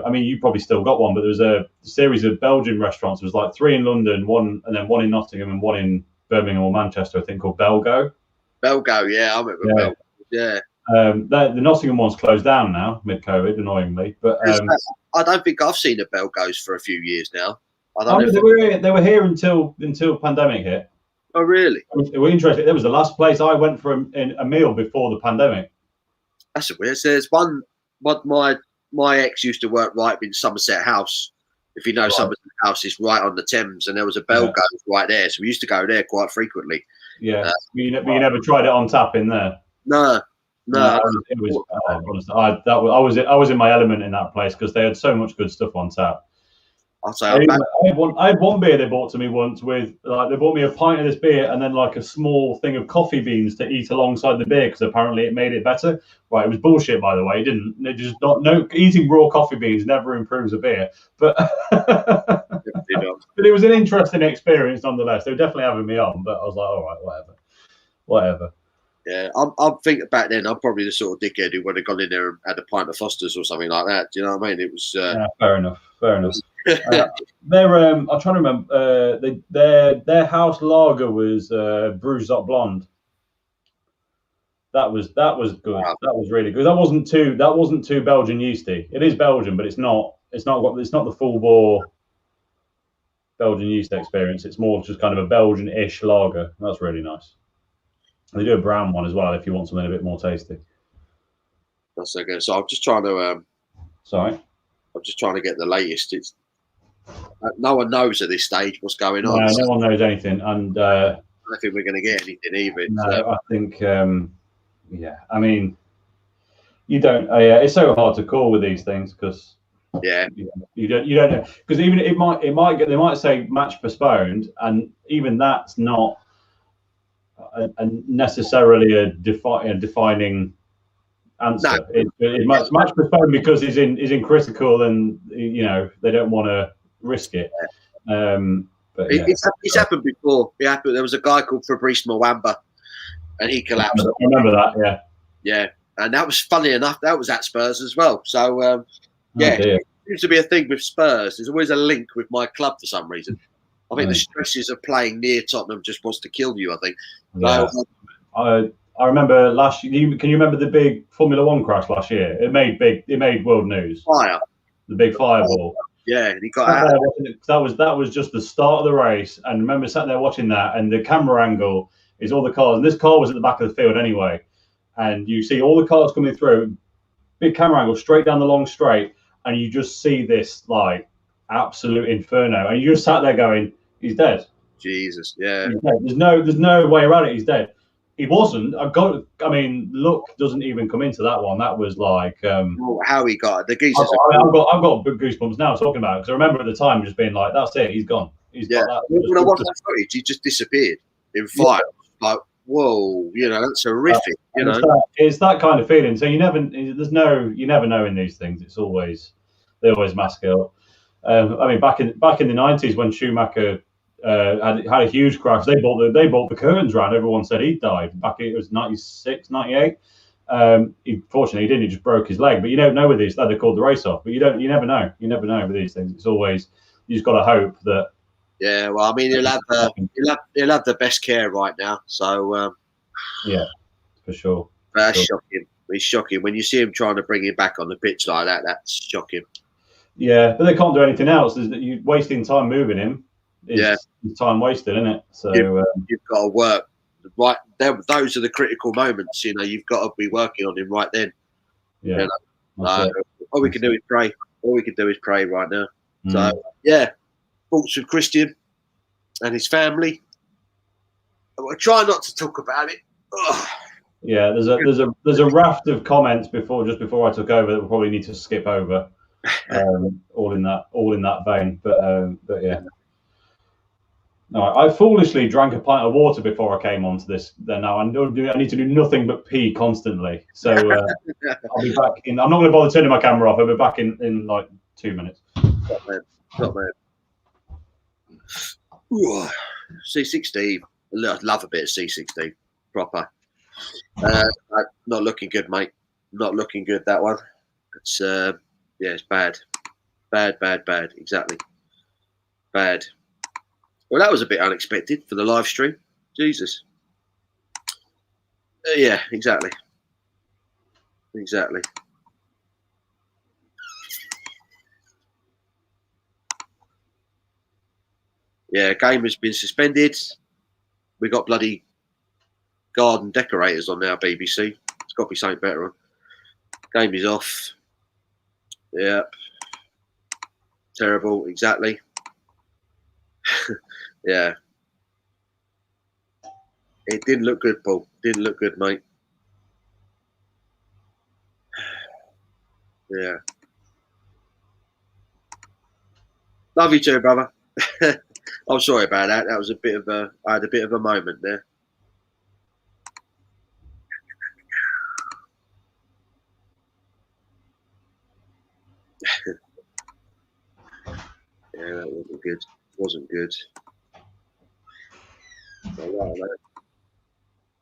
I mean, you probably still got one, but there was a series of Belgian restaurants. There was like 3 in London, one in Nottingham, and one in Birmingham or Manchester, I think, called Belgo. Belgo, yeah, I remember Belgo. Yeah. The Nottingham one's closed down now mid-COVID, annoyingly. But I don't think I've seen a Belgo's for a few years now. They were here until pandemic hit. Oh, really? It was interesting. It was the last place I went for a meal before the pandemic. That's weird. So there's one. My ex used to work right in Somerset House. If you know, right. Somerset House is right on the Thames, and there was a Belgo's right there. So we used to go there quite frequently. Yeah, but you never tried it on tap in there. No. I was in my element in that place because they had so much good stuff on tap. I'll say I had one beer they bought to me once with they bought me a pint of this beer and then like a small thing of coffee beans to eat alongside the beer because apparently it made it better. Right, it was bullshit, by the way. Eating raw coffee beans never improves a beer, but but it was an interesting experience nonetheless. They were definitely having me on, but I was like, all right, whatever. Yeah, I'm thinking back then. I'm probably the sort of dickhead who would have gone in there and had a pint of Foster's or something like that. Do you know what I mean? It was yeah, fair enough. I'm trying to remember. Their house lager was Bruzot Blonde. That was good. Wow. That was really good. That wasn't too Belgian yeasty. It is Belgian, but it's not the full bore Belgian yeast experience. It's more just kind of a Belgian-ish lager. That's really nice. They do a brown one as well if you want something a bit more tasty. That's okay. So I'm just trying to. Sorry. I'm just trying to get the latest. It's no one knows at this stage what's going on. No one knows anything, and I don't think we're going to get anything either. No, I think. Yeah, I mean, you don't. It's so hard to call with these things because. Yeah. You don't know because even they might say match postponed, and even that's not. Necessarily a defining answer. No. It's match postponed because he's in critical, and they don't want to risk it. But it's happened before. There was a guy called Fabrice Mwamba, and he collapsed. I remember that. Yeah, and that was funny enough. That was at Spurs as well. So it seems to be a thing with Spurs. There's always a link with my club for some reason. I think the stresses of playing near Tottenham just wants to kill you, I think. Yeah. I remember last year. Can you remember the big Formula One crash last year? It made world news. Fire. The big fireball. Yeah, and he got out. That was just the start of the race. And I remember sat there watching that, and the camera angle, is all the cars, and this car was at the back of the field anyway, and you see all the cars coming through, big camera angle straight down the long straight, and you just see this like absolute inferno, and you just sat there going, he's dead. Jesus, yeah. He's dead. There's no way around it. He's dead. He wasn't. Luck doesn't even come into that one. That was like how he got it. The geezers. I've got goosebumps now talking about it, because I remember at the time just being like, "That's it. He's gone. He's got that." When I watched that footage, he just disappeared in fire. Like, whoa, that's horrific. It's that kind of feeling. So you never know in these things. They always mask it up. Back in the 90s when Schumacher had a huge crash, they bought the curtains round. Everyone said he died. It was 96, 98. Fortunately, he didn't. He just broke his leg. But you don't know with these. They called the race off. But you never know. You never know with these things. It's always, you just got to hope that. Yeah, well, he'll have the best care right now. So yeah, for sure. That's shocking. It's shocking when you see him trying to bring him back on the pitch like that. That's shocking. Yeah, but they can't do anything else. You're wasting time moving him. It's time wasted, isn't it? So you've got to work right. Those are the critical moments. You've got to be working on him right then. Yeah. All we can do is pray. All we can do is pray right now. So yeah, thoughts of Christian and his family. I try not to talk about it. Ugh. Yeah, there's a raft of comments before I took over that we'll probably need to skip over. All in that vein, but yeah. No, I foolishly drank a pint of water before I came onto this. Then now I need to do nothing but pee constantly. So I'll be back in. I'm not going to bother turning my camera off. I'll be back in like 2 minutes. Top man. C16. I love a bit of C16. Proper. Not looking good, mate. Not looking good, that one. It's it's bad. Bad. Exactly. Bad. Well, that was a bit unexpected for the live stream. Jesus. Yeah, exactly. Yeah, game has been suspended. We got bloody garden decorators on now, BBC. It's got to be something better on. Game is off. Yeah. Terrible, exactly. Yeah. It didn't look good, Paul. Didn't look good, mate. Yeah. Love you too, brother. I'm sorry about that. That was I had a bit of a moment there. Yeah, that wasn't good. Wasn't good.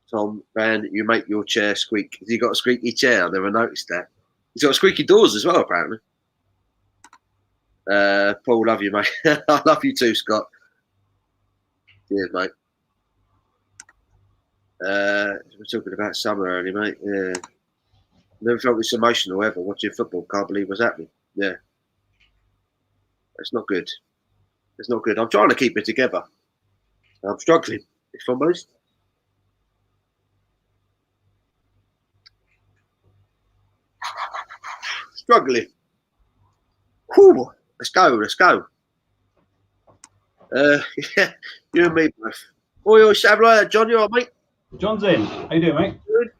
Tom, Van, you make your chair squeak. Has he got a squeaky chair? I never noticed that. He's got squeaky doors as well, apparently. Paul, love you, mate. I love you too, Scott. Cheers, mate. We're talking about summer early, mate. Yeah. Never felt this emotional ever watching football. Can't believe what's happening. Yeah. It's not good. It's not good. I'm trying to keep it together. I'm struggling, if I'm honest. Struggling. Whew. Let's go. Yeah, you and me both. Oh, you're like that, John. You all right, mate? John's in. How you doing, mate? Good.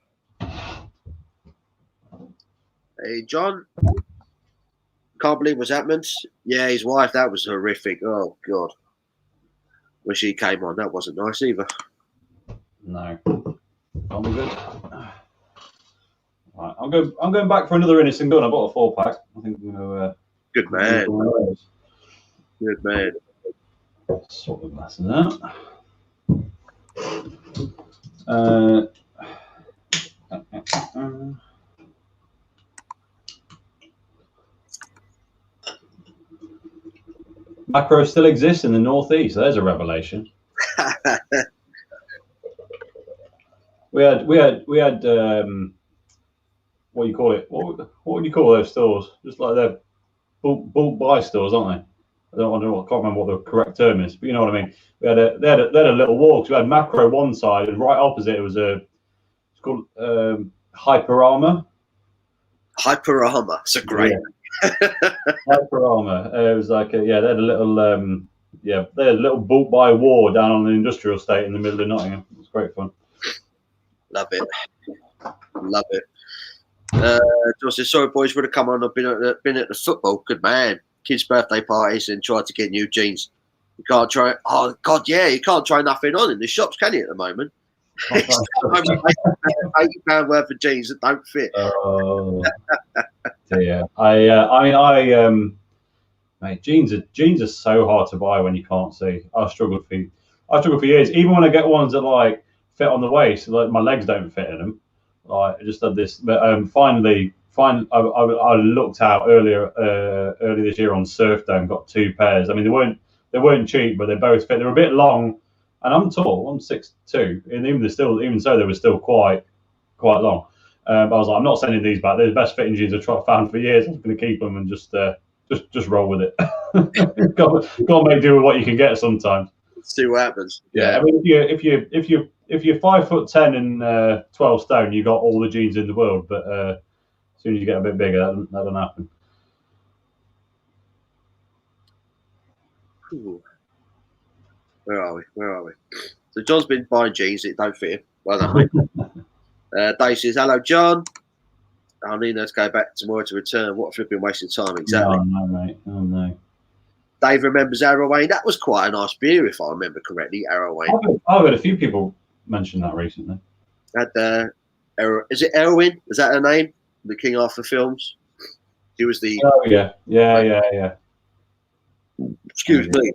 Hey, John. Can't believe what's happened. Yeah, his wife, that was horrific. Oh, God. When she came on, that wasn't nice either. No. I'll be good. Right, I'm going back for another innocent gun. I bought a 4-pack. I think I'm going to... Good man. Good man. Sort the glasses out. Macro still exists in the northeast. There's a revelation. we had what do you call it? What would you call those stores? Just like they're bulk buy stores, aren't I can't remember what the correct term is, but you know what I mean. They had a little walk. So we had Macro one side, and right opposite it was it's called Hyperama. Hyperama. It's a great. Hyperama. It was like they had a little they had a little built by war down on the industrial estate in the middle of Nottingham. It was great fun. Love it. Love it. John says, sorry boys, would have come on. I've been at the football. Good man. Kids' birthday parties and tried to get new jeans. You can't try. Oh God, yeah, you can't try nothing on in the shops, can you? At the moment, £80 worth of jeans that don't fit. Oh, yeah. Mate, jeans are so hard to buy when you can't see. I struggled for years. Even when I get ones that like fit on the waist, like my legs don't fit in them. Like I just had this, but finally, I looked out earlier this year on Surf Dome, got 2 pairs. I mean, they weren't cheap, but they both fit. They're a bit long, and I'm tall. I'm 6'2", and even so, they were still quite long. But I was like, I'm not sending these back. They're the best fitting jeans I've found for years. I'm going to keep them and just roll with it. got to make do with what you can get sometimes. See what happens. Yeah, I mean, if you're 5'10" and 12 stone, you got all the jeans in the world. But as soon as you get a bit bigger, that doesn't happen. Ooh. Where are we? So John's been buying jeans that don't fit him. Well done, mate. Dave says, hello, John. I need us to go back tomorrow to return. What a flipping waste of time. Exactly. Oh, no, mate. Oh, no. Dave remembers Arroway. That was quite a nice beer, if I remember correctly, Arroway. I've had a few people mention that recently. Is it Erwin? Is that her name? The King Arthur films? She was the... Oh, yeah. Excuse me.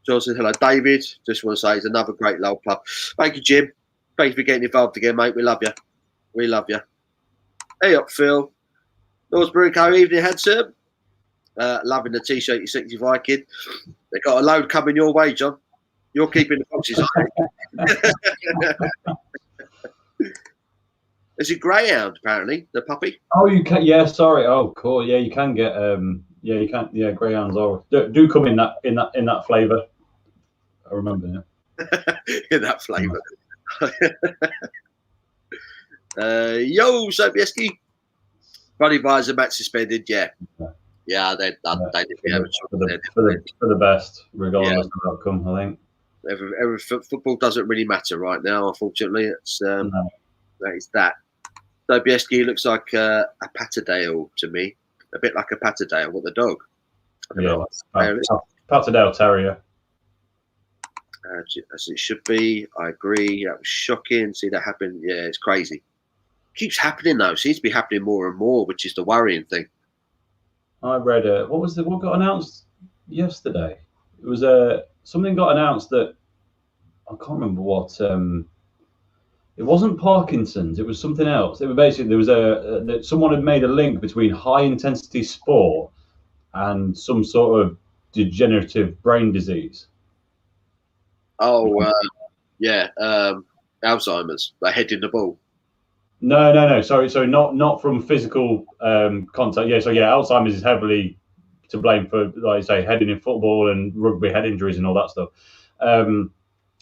John says, hello, David. Just want to say it's another great low club. Thank you, Jim. Thanks for getting involved again, mate. We love you. We love you. Hey up, Phil. North Brewing Co. Evening, handsome. Loving the T-shirt, you 65 kid. They got a load coming your way, John. You're keeping the boxes, aren't you? It's a greyhound, apparently, the puppy. Oh, you can. Yeah, sorry. Oh, cool. Yeah, you can get. Yeah, you can. Yeah, greyhounds do come in that flavour. I remember. Yeah. In that flavour. Yo, Sobieski. Buddy Visor match suspended. Yeah. They for the best, regardless of the outcome. I think every football doesn't really matter right now. Unfortunately, it's that is that. Sobieski looks like a Patterdale to me, a bit like a Patterdale. What the dog? Patterdale Terrier. As it should be. I agree. That was shocking. See that happen. Yeah, it's crazy. Keeps happening though. Seems to be happening more and more, which is the worrying thing. I read what got announced yesterday. It was something got announced that I can't remember what. It wasn't Parkinson's. It was something else. It was basically there was that someone had made a link between high intensity sport and some sort of degenerative brain disease. Oh yeah, Alzheimer's. Like heading the ball. No. Sorry, not from physical contact. Yeah, Alzheimer's is heavily to blame for, like I say, heading in football and rugby head injuries and all that stuff.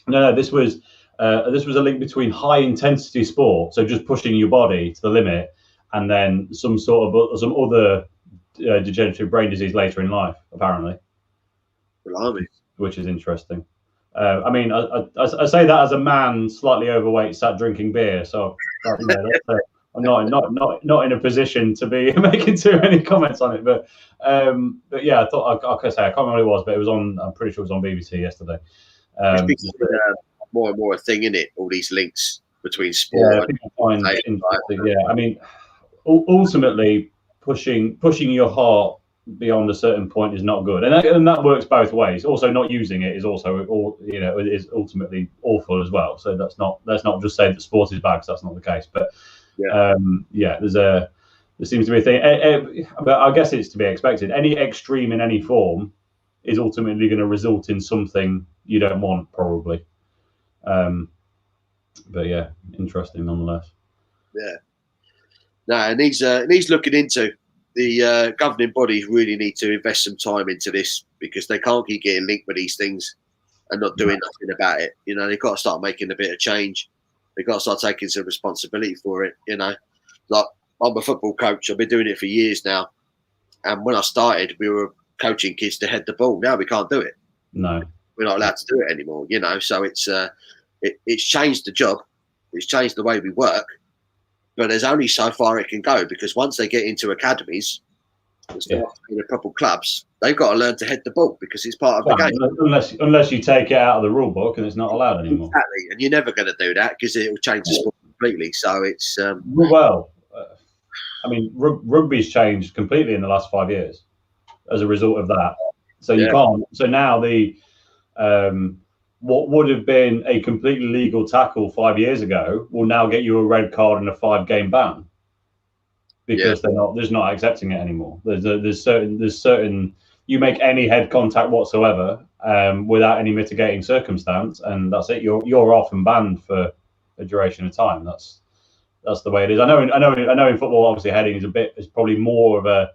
No, this was a link between high intensity sport, so just pushing your body to the limit, and then some other degenerative brain disease later in life, apparently. Blimey. Which is interesting. I mean, I say that as a man, slightly overweight, sat drinking beer. So I'm not in a position to be making too many comments on it. But yeah, I thought I can't remember what it was, but it was on. I'm pretty sure it was on BBC yesterday. It's more and more a thing, isn't it? All these links between sport. Yeah, I mean, ultimately, pushing your heart beyond a certain point is not good, and that works both ways. Also, not using it is also is ultimately awful as well. So let's not just say that sport is bad, because that's not the case. But there seems to be a thing. But I guess it's to be expected. Any extreme in any form is ultimately going to result in something you don't want, probably. But yeah, interesting nonetheless. Yeah. No, and he's looking into. the governing bodies really need to invest some time into this, because they can't keep getting linked with these things and not doing nothing about it. You know, they've got to start making a bit of change. They've got to start taking some responsibility for it. You know, like, I'm a football coach. I've been doing it for years now. And when I started, we were coaching kids to head the ball. Now we can't do it. No, we're not allowed to do it anymore. You know, so it's changed the job. It's changed the way we work. But there's only so far it can go, because once they get into academies and start in the proper clubs, they've got to learn to head the ball, because it's part of the game. Unless you take it out of the rule book and it's not allowed anymore. Exactly, and you're never going to do that, because it will change the sport completely. So it's I mean, rugby's changed completely in the last 5 years as a result of that. So you can't. So now the what would have been a completely legal tackle 5 years ago will now get you a red card and a 5-game ban, because they're not accepting it anymore. There's certain you make any head contact whatsoever without any mitigating circumstance, and that's it. You're off and banned for a duration of time. That's the way it is. I know in football, obviously heading is probably more of a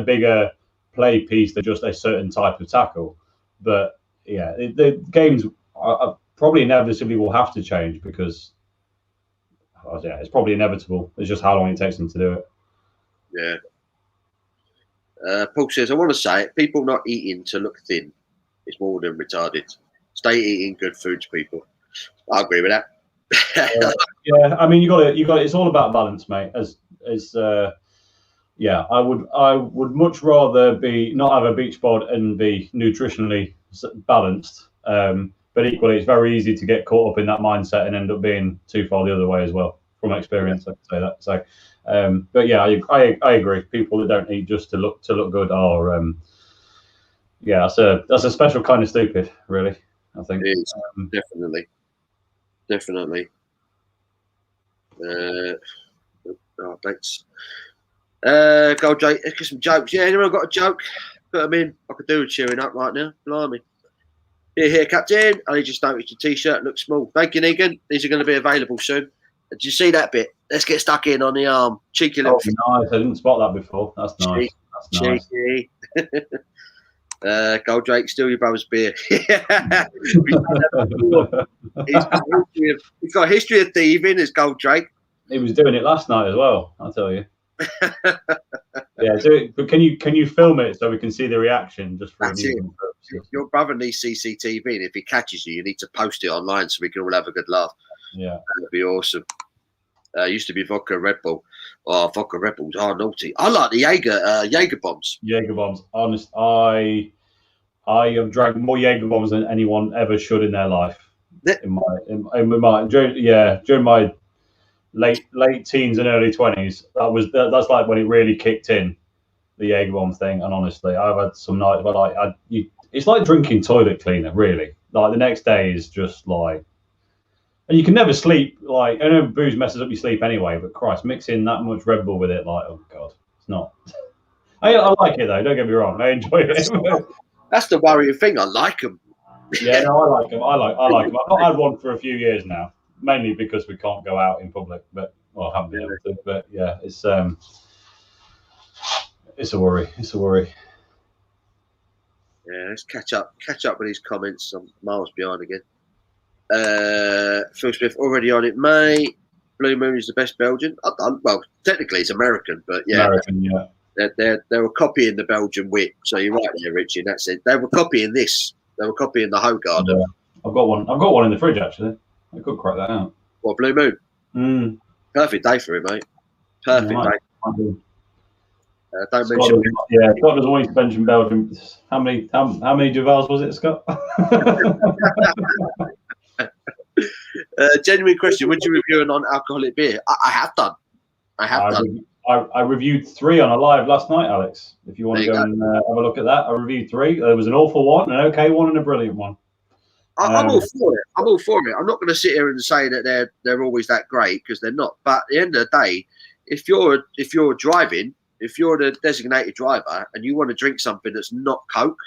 bigger play piece than just a certain type of tackle, but yeah, the games are probably inevitably will have to change, because it's probably inevitable. It's just how long it takes them to do it. Yeah. Paul says, I want to say it, people not eating to look thin is more than retarded. Stay eating good foods, people. I agree with that. Yeah, I mean, you got it. It's all about balance, mate. I would much rather not have a beach bod and be nutritionally balanced. But equally, it's very easy to get caught up in that mindset and end up being too far the other way as well. From experience, I can say that. So, but yeah, I agree. People that don't eat just to look good are, that's a special kind of stupid, really. I think it is, definitely. Thanks. Go, Jake. Get some jokes. Yeah, anyone got a joke? Put them in. I could do with cheering up right now. Blimey. Here, Captain. I just noticed your T-shirt looks small. Thank you, Negan. These are going to be available soon. Did you see that bit? Let's get stuck in on the arm. Cheeky little. Oh, nice. I didn't spot that before. That's nice. Cheeky. Gold Drake, steal your brother's beer. He's got a history of thieving, as Gold Drake. He was doing it last night as well, I'll tell you. Yeah, do it. But can you film it so we can see the reaction? Just for your brother needs CCTV, and if he catches you, you need to post it online so we can all have a good laugh. Yeah, that'd be awesome. Used to be vodka Red Bull. Oh, vodka Red Bulls are naughty. I like the Jaeger bombs. Jaeger bombs. Honest, I have drank more Jaeger bombs than anyone ever should in their life. During my late teens and early 20s, that's like when it really kicked in, the Jaeger bomb thing. And honestly, I've had some nights where it's like drinking toilet cleaner, really. Like the next day is just like. And you can never sleep. Like, I know booze messes up your sleep anyway, but Christ, mixing that much Red Bull with it, like, oh God, it's not. I like it though. Don't get me wrong. I enjoy it. That's the worrying thing. I like them. Yeah, no, I like them. I like them. I've not had one for a few years now, mainly because we can't go out in public. But I haven't been able to. But yeah, it's a worry. It's a worry. Yeah, let's catch up with these comments. I'm miles behind again. Phil Smith already on it, mate. Blue Moon is the best Belgian. Well, technically it's American, but yeah, American, yeah. They were copying the Belgian whip. So you're right there, Richie. In that sense, they were copying this. They were copying the Hogarden. Yeah. I've got one in the fridge actually. I could crack that out. What, Blue Moon? Perfect day for him, mate. Perfect day. Don't mention. Scott doesn't want to mention Belgium. How many Duvals was it, Scott? Genuine question: would you review a non-alcoholic beer? I have done. I reviewed 3 on a live last night, Alex. If you want to go and have a look at that, I reviewed 3. There was an awful one, an okay one, and a brilliant one. I'm all for it. I'm not going to sit here and say that they're always that great, because they're not. But at the end of the day, if you're driving, if you're the designated driver and you want to drink something that's not Coke,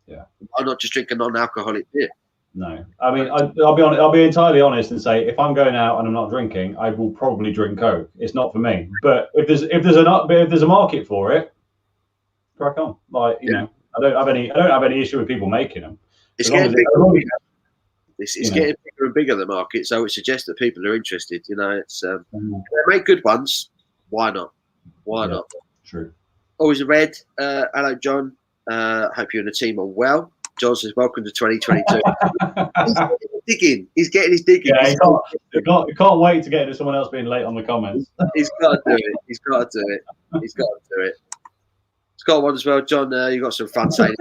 why not just drink a non-alcoholic beer? No. I mean, I'll be entirely honest and say if I'm going out and I'm not drinking, I will probably drink Coke. It's not for me. But if there's a market for it, crack on. Like I don't have any issue with people making them. It's getting bigger. It's getting bigger and bigger, the market, so it suggests that people are interested. It's they make good ones. Why not? Why not? True. Always a red. Hello, John. Hope you and the team are well. John says, welcome to 2022. He's getting his digging. Yeah, he can't wait to get into someone else being late on the comments. He's got to do it. Scott one as well. John, you got some fun saying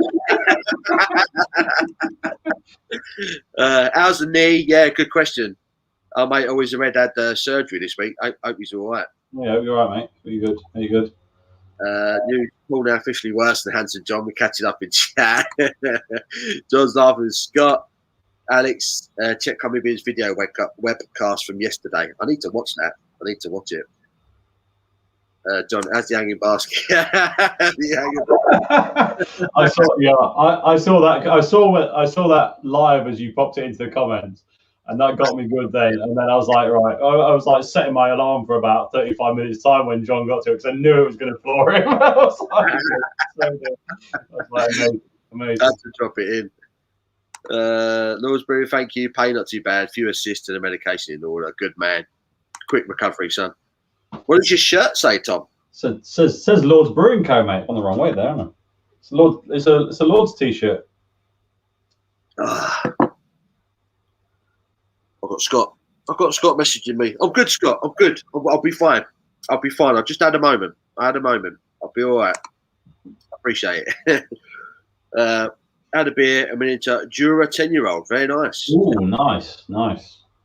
how's the knee? Yeah, good question. Oh, mate, always a red had surgery this week. I hope he's all right. Yeah, you're all right, mate. Are you good? New Paul now officially worse than Hanson John. We're catching up in chat. John's laughing. Scott, Alex, check Cummybean's video webcast from yesterday. I need to watch that. I need to watch it. John, how's the hanging basket? I saw that. I saw that live as you popped it into the comments, and that got me good then. And then I was like, right, I was like setting my alarm for about 35 minutes time when John got to it because I knew it was going to floor him. I was like, amazing. Had to drop it in. Lawsbury, thank you. Pay not too bad. Few assists and the medication in order. Good man. Quick recovery, son. What does your shirt say, Tom? Says Lord's Brewing Co, mate. On the wrong way there, isn't it? It's a Lord's t-shirt. I've got Scott messaging me. I'm good, Scott. I'm good. I'll be fine. I just had a moment. I'll be all right. I appreciate it. Had a beer, a miniature Jura 10-year-old. Very nice. Ooh, nice.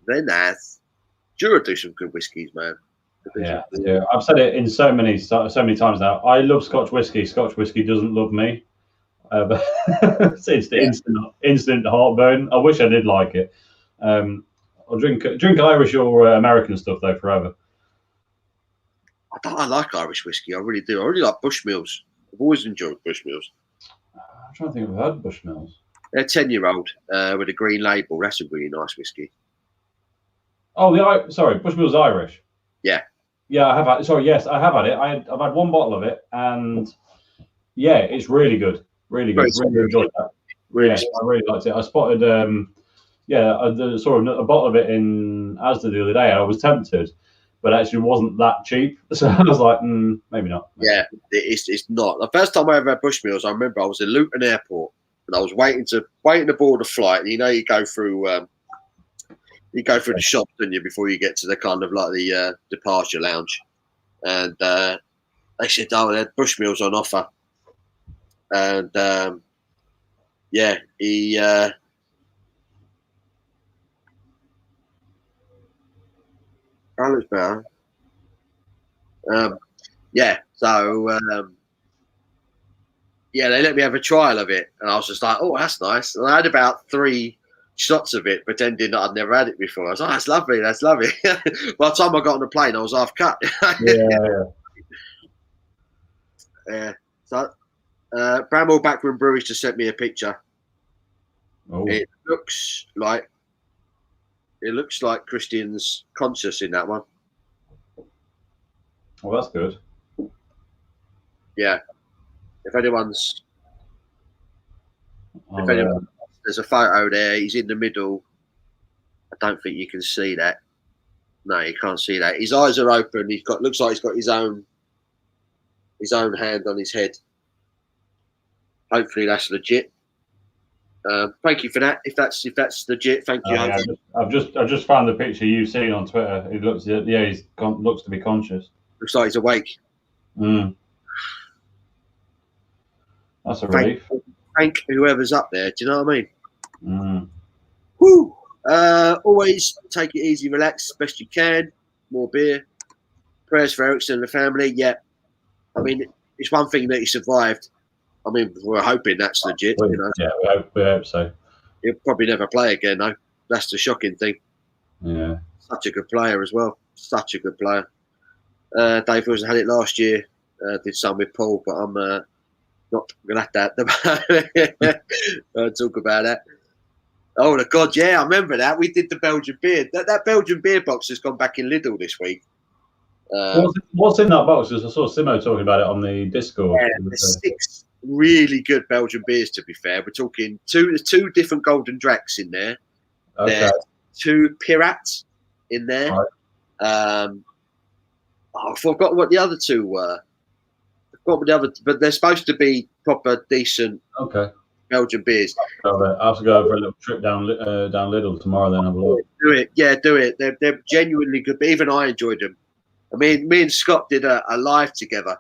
Very nice. Jura do some good whiskies, man. Yeah. I've said it in so many times now. I love Scotch whiskey. Scotch whiskey doesn't love me. But it's the instant heartburn. I wish I did like it. I'll drink Irish or American stuff though forever. I like Irish whiskey. I really do. I really like Bushmills. I've always enjoyed Bushmills. I'm trying to think if I've had Bushmills. They're 10-year-old with a green label. That's a really nice whiskey. Oh, Bushmills Irish. Yeah, I have had. Sorry, yes, I have had it. I've had one bottle of it, and yeah, it's really good. Really good. Really enjoyed that. Really, I really liked it. I spotted, I saw a bottle of it in Asda the other day, and I was tempted, but actually wasn't that cheap. So I was like, maybe not. Yeah, it's not. The first time I ever had Bushmills, I remember I was in Luton Airport, and I was waiting to board a flight. And you go through. You go through the shops, don't you, before you get to the kind of like the departure lounge. And they said, oh, they had Bushmills on offer. And he looks better. They let me have a trial of it. And I was just like, oh, that's nice. And I had about 3 shots of it, pretending that I'd never had it before. I was like, that's lovely. By the time I got on the plane, I was half cut. Yeah. So, Bramwell Backroom Breweries just sent me a picture. Oh. It looks like Christian's conscious in that one. Well, that's good. Yeah. If anyone's there's a photo there. He's in the middle. I don't think you can see that. No, you can't see that. His eyes are open. Looks like he's got his own hand on his head. Hopefully that's legit. Thank you for that. If that's legit, thank you. I've just found the picture you've seen on Twitter. It looks looks to be conscious. Looks like he's awake. That's a relief. Thank whoever's up there. Do you know what I mean? Woo! Always take it easy, relax, best you can. More beer. Prayers for Ericsson and the family. Yeah. I mean, it's one thing that he survived. I mean, we're hoping that's legit. Yeah, we hope so. He'll probably never play again, though. That's the shocking thing. Yeah. Such a good player as well. Such a good player. Dave Wilson had it last year. Did some with Paul, but I'm not going to have that. Talk about that. Oh, the God, yeah, I remember that. We did the Belgian beer. That Belgian beer box has gone back in Lidl this week. What's in that box? Because I saw Simo talking about it on the Discord. Yeah, there's 6 really good Belgian beers, to be fair. We're talking two different Golden Dracs in there. Okay. There's 2 Pirats in there. Right. I forgot what the other 2 were. I forgot what the other, but they're supposed to be proper, decent Belgian beers. I have to go for a little trip down Lidl tomorrow. Then have a look. Do it, yeah, do it. They're genuinely good. But even I enjoyed them. I mean, me and Scott did a live together.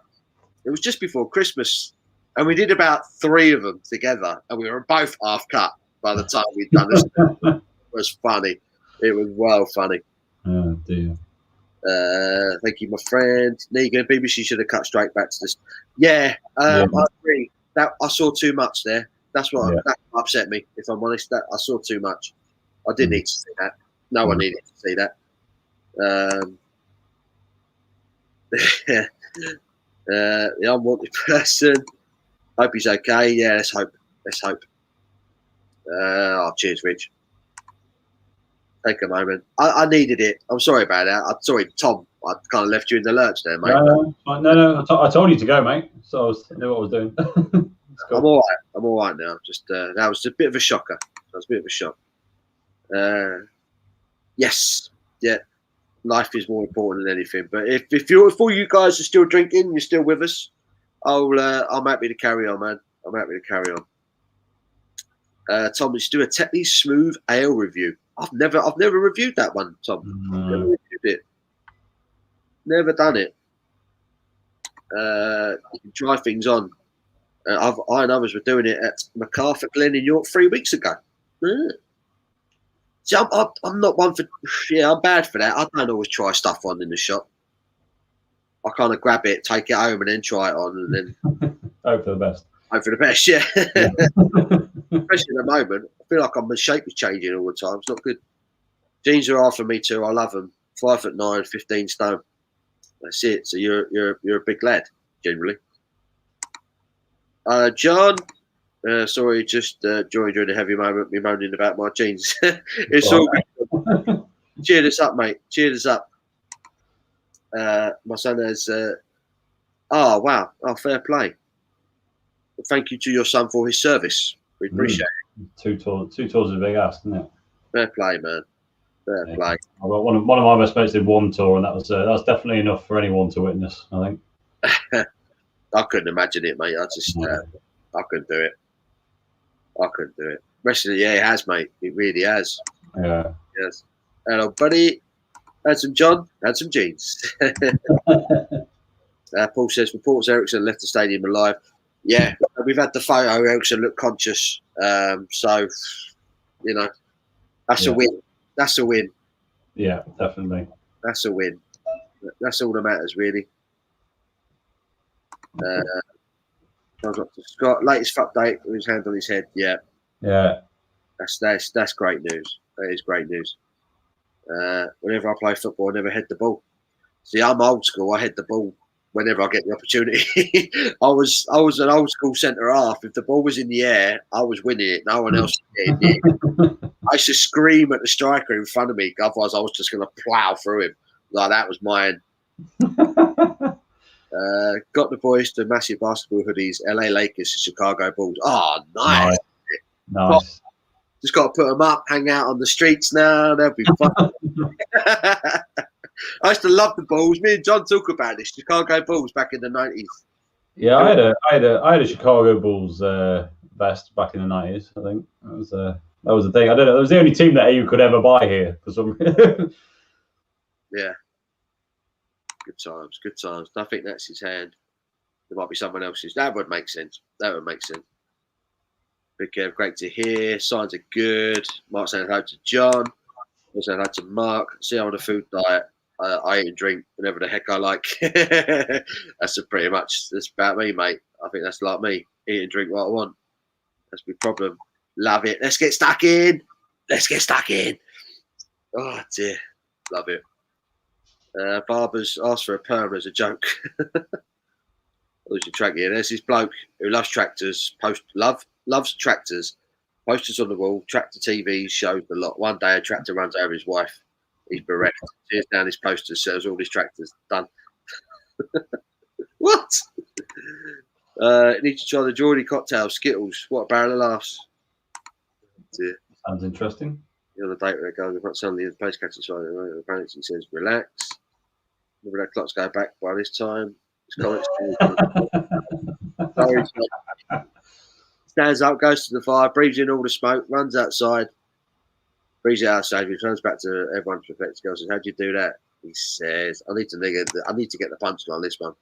It was just before Christmas, and we did about 3 of them together, and we were both half cut by the time we'd done this. It was funny. It was well funny. Oh dear. Thank you, my friend. Negan, BBC should have cut straight back to this. Yeah, I agree. That I saw too much there. That's what that upset me. If I'm honest, that I saw too much. I didn't need to see that. No one needed to see that. The unwanted person. Hope he's okay. Yeah, let's hope. Let's hope. Cheers, Rich. Take a moment. I needed it. I'm sorry about that. I'm sorry, Tom. I kind of left you in the lurch there, mate. No. I told you to go, mate. So I knew what I was doing. Cool. I'm all right. I'm all right now. Just that was a bit of a shocker. That was a bit of a shock. Yes. Yeah. Life is more important than anything. But if all you guys are still drinking, you're still with us, I'm happy to carry on, man. I'm happy to carry on. Tom, let's do a Tetley Smooth Ale review. I've never reviewed that one, Tom. Never reviewed it. Never done it. You can try things on. I and others were doing it at MacArthur Glen in York 3 weeks ago. See, I'm not one for. Yeah, I'm bad for that. I don't always try stuff on in the shop. I kind of grab it, take it home, and then try it on, and then hope for the best. Hope for the best, yeah. Especially at the moment, I feel like my shape is changing all the time. It's not good. Jeans are hard for me too. I love them. 5'9", 15 stone. That's it. So you're a big lad, generally. John, sorry, just joined during a heavy moment, me moaning about my jeans. It's all good. Cheer us up, mate. Cheer us up. My son has. Oh wow! Oh, fair play. Well, thank you to your son for his service. We appreciate it. 2 tours is a big ask, isn't it? Fair play, man. Fair play. Well, one of my best mates did 1 tour, and that was definitely enough for anyone to witness, I think. I couldn't imagine it, mate. I couldn't do it. I couldn't do it. Especially, yeah, it has, mate. It really has. Yeah. Yes. Hello, buddy. Handsome John. Handsome jeans. Paul says, reports Ericsson left the stadium alive. Yeah, we've had the photo. Ericsson looked conscious. So, you know, that's a win. That's a win. Yeah, definitely. That's a win. That's all that matters, really. Scott, latest update with his hand on his head. Yeah. That's great news. That is great news. Whenever I play football, I never head the ball. See, I'm old school. I head the ball whenever I get the opportunity. I was an old school centre half. If the ball was in the air, I was winning it. No one else was getting it. I used to scream at the striker in front of me. Otherwise, I was just going to plough through him. Like, that was mine. Got the boys to massive basketball hoodies. LA Lakers to Chicago Bulls. Oh, nice. Just got to put them up, hang out on the streets now. They'll be fun. I used to love the Bulls. Me and John talk about this. Chicago Bulls back in the 90s. Yeah, I had a Chicago Bulls vest back in the 90s. I think that was the thing. I don't know. It was the only team that you could ever buy here for some reason. Yeah. Good times. Good times. I think that's his hand. There might be someone else's. That would make sense. Big Kev, great to hear. Signs are good. Mark saying hello to John. Also hello to Mark. See, I'm on a food diet. I eat and drink whenever the heck I like. That's about me, mate. I think that's like me. Eat and drink what I want. That's my problem. Love it. Let's get stuck in. Oh, dear. Love it. Barbers asked for a perm as a joke. Who's your track here? There's this bloke who loves tractors. Loves tractors. Posters on the wall, tractor TVs showed a lot. One day a tractor runs over his wife. He's bereft. Tears down his posters, sells all his tractors. Done. What? Need to try the Geordie cocktail, Skittles. What a barrel of laughs. Dear. Sounds interesting. You're on the date where it goes, but suddenly the post catches side. Apparently he says, relax. Remember that clock's go back by this time. Stands up, goes to the fire, breathes in all the smoke, runs outside, breathes it outside, he turns back to everyone's perplexed girl, says, how'd you do that? He says, I need to get the punchline on this one.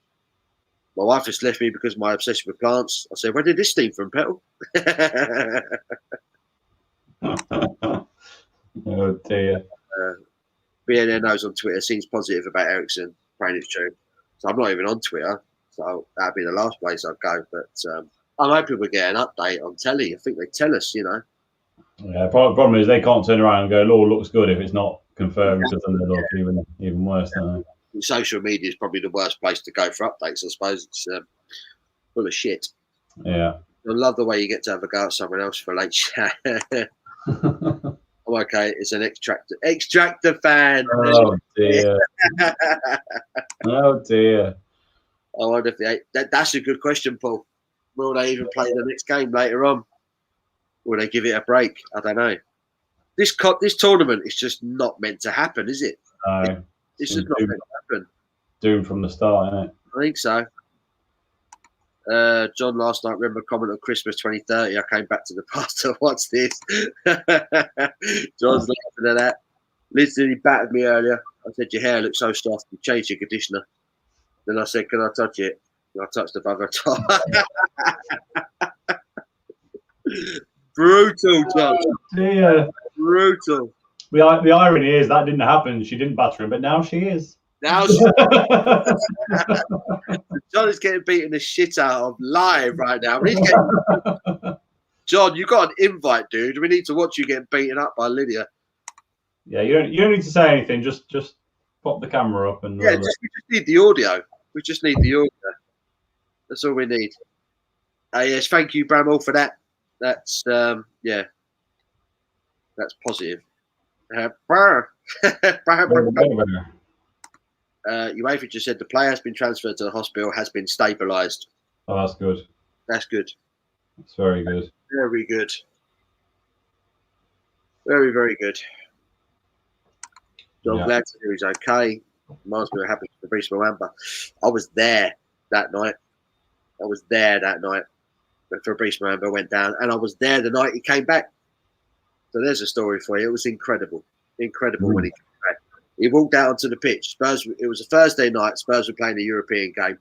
My wife has left me because of my obsession with plants. I said, where did this steam from, Petal? Oh dear. BNN knows on Twitter seems positive about Ericsson, praying it's true. So I'm not even on Twitter, so that'd be the last place I'd go. But I'm hoping we get an update on telly. I think they tell us, you know. Yeah, problem is they can't turn around and go, "Law looks good" if it's not confirmed, because then they look even worse. Don't they? Social media is probably the worst place to go for updates. I suppose it's full of shit. Yeah. I love the way you get to have a go at someone else for late chat. I'm okay. It's an extractor fan. Oh dear. Oh dear. I wonder if that's a good question, Paul. Will they even play the next game later on? Will they give it a break? I don't know. This tournament is just not meant to happen, is it? No. It's just not meant to happen. Doomed from the start, isn't it? I think so. John last night, remember a comment on Christmas 2030. I came back to the past to watch this. John's laughing at that. Literally battered me earlier. I said, your hair looks so soft. You changed your conditioner. Then I said, can I touch it? And I touched the bugger top. Brutal, John. Oh, dear. Brutal. The irony is that didn't happen. She didn't batter him, but now she is. Now John is getting beaten the shit out of live right now. John, you got an invite, dude. We need to watch you getting beaten up by Lydia. Yeah, you don't need to say anything. Just pop the camera up and we just need the audio. We just need the audio. That's all we need. Yes, thank you, Bramall, for that. That's that's positive. UEFA just said the player has been transferred to the hospital, has been stabilised. Oh, that's good. That's good. That's very good. Very good. Very, very good. So I'm glad to hear he's okay. Reminds me of what happened to Fabrice Muamba. I was there that night. When Fabrice Muamba went down, and I was there the night he came back. So there's a story for you. It was incredible. Incredible when he came back. He walked out onto the pitch. Spurs. It was a Thursday night. Spurs were playing a European game,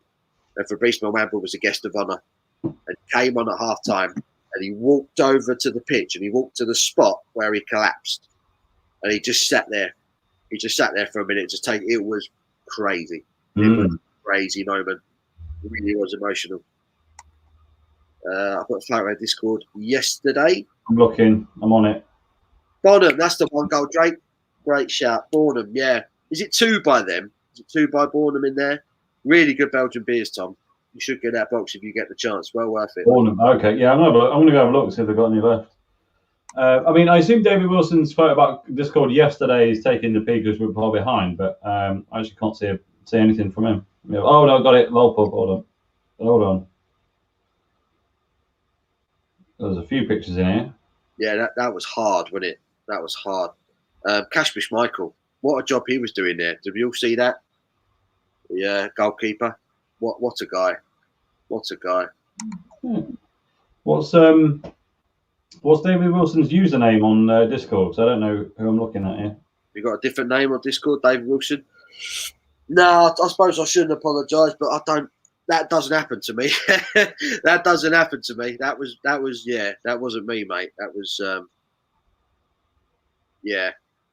and Fabrice Muamba was a guest of honour, and came on at half time. And he walked over to the pitch, and he walked to the spot where he collapsed, and he just sat there. He just sat there for a minute to take. It was crazy. It was a crazy moment. It really was emotional. I put a photo on Discord yesterday. I'm looking. I'm on it. Bonham, that's the one goal, Drake. Great shout. Bornham, yeah. Is it 2 by them? Is it 2 by Bornham in there? Really good Belgian beers, Tom. You should get that box if you get the chance. Well worth it. Bornham. Okay, yeah, I'm gonna go have a look, see if they've got any left. I mean, I assume David Wilson's photo about Discord yesterday is taking the peak because we're far behind, but I actually can't see anything from him. Oh no, got it. Lolpub, hold on. There's a few pictures in here. Yeah, that was hard, wasn't it? That was hard. Kasper Schmeichel, what a job he was doing there. Did we all see that? Yeah, goalkeeper. What a guy. What a guy. What's David Wilson's username on Discord? So I don't know who I'm looking at here. You got a different name on Discord, David Wilson? No, I suppose I shouldn't apologise, but I don't. That doesn't happen to me. That doesn't happen to me. That wasn't me, mate. That was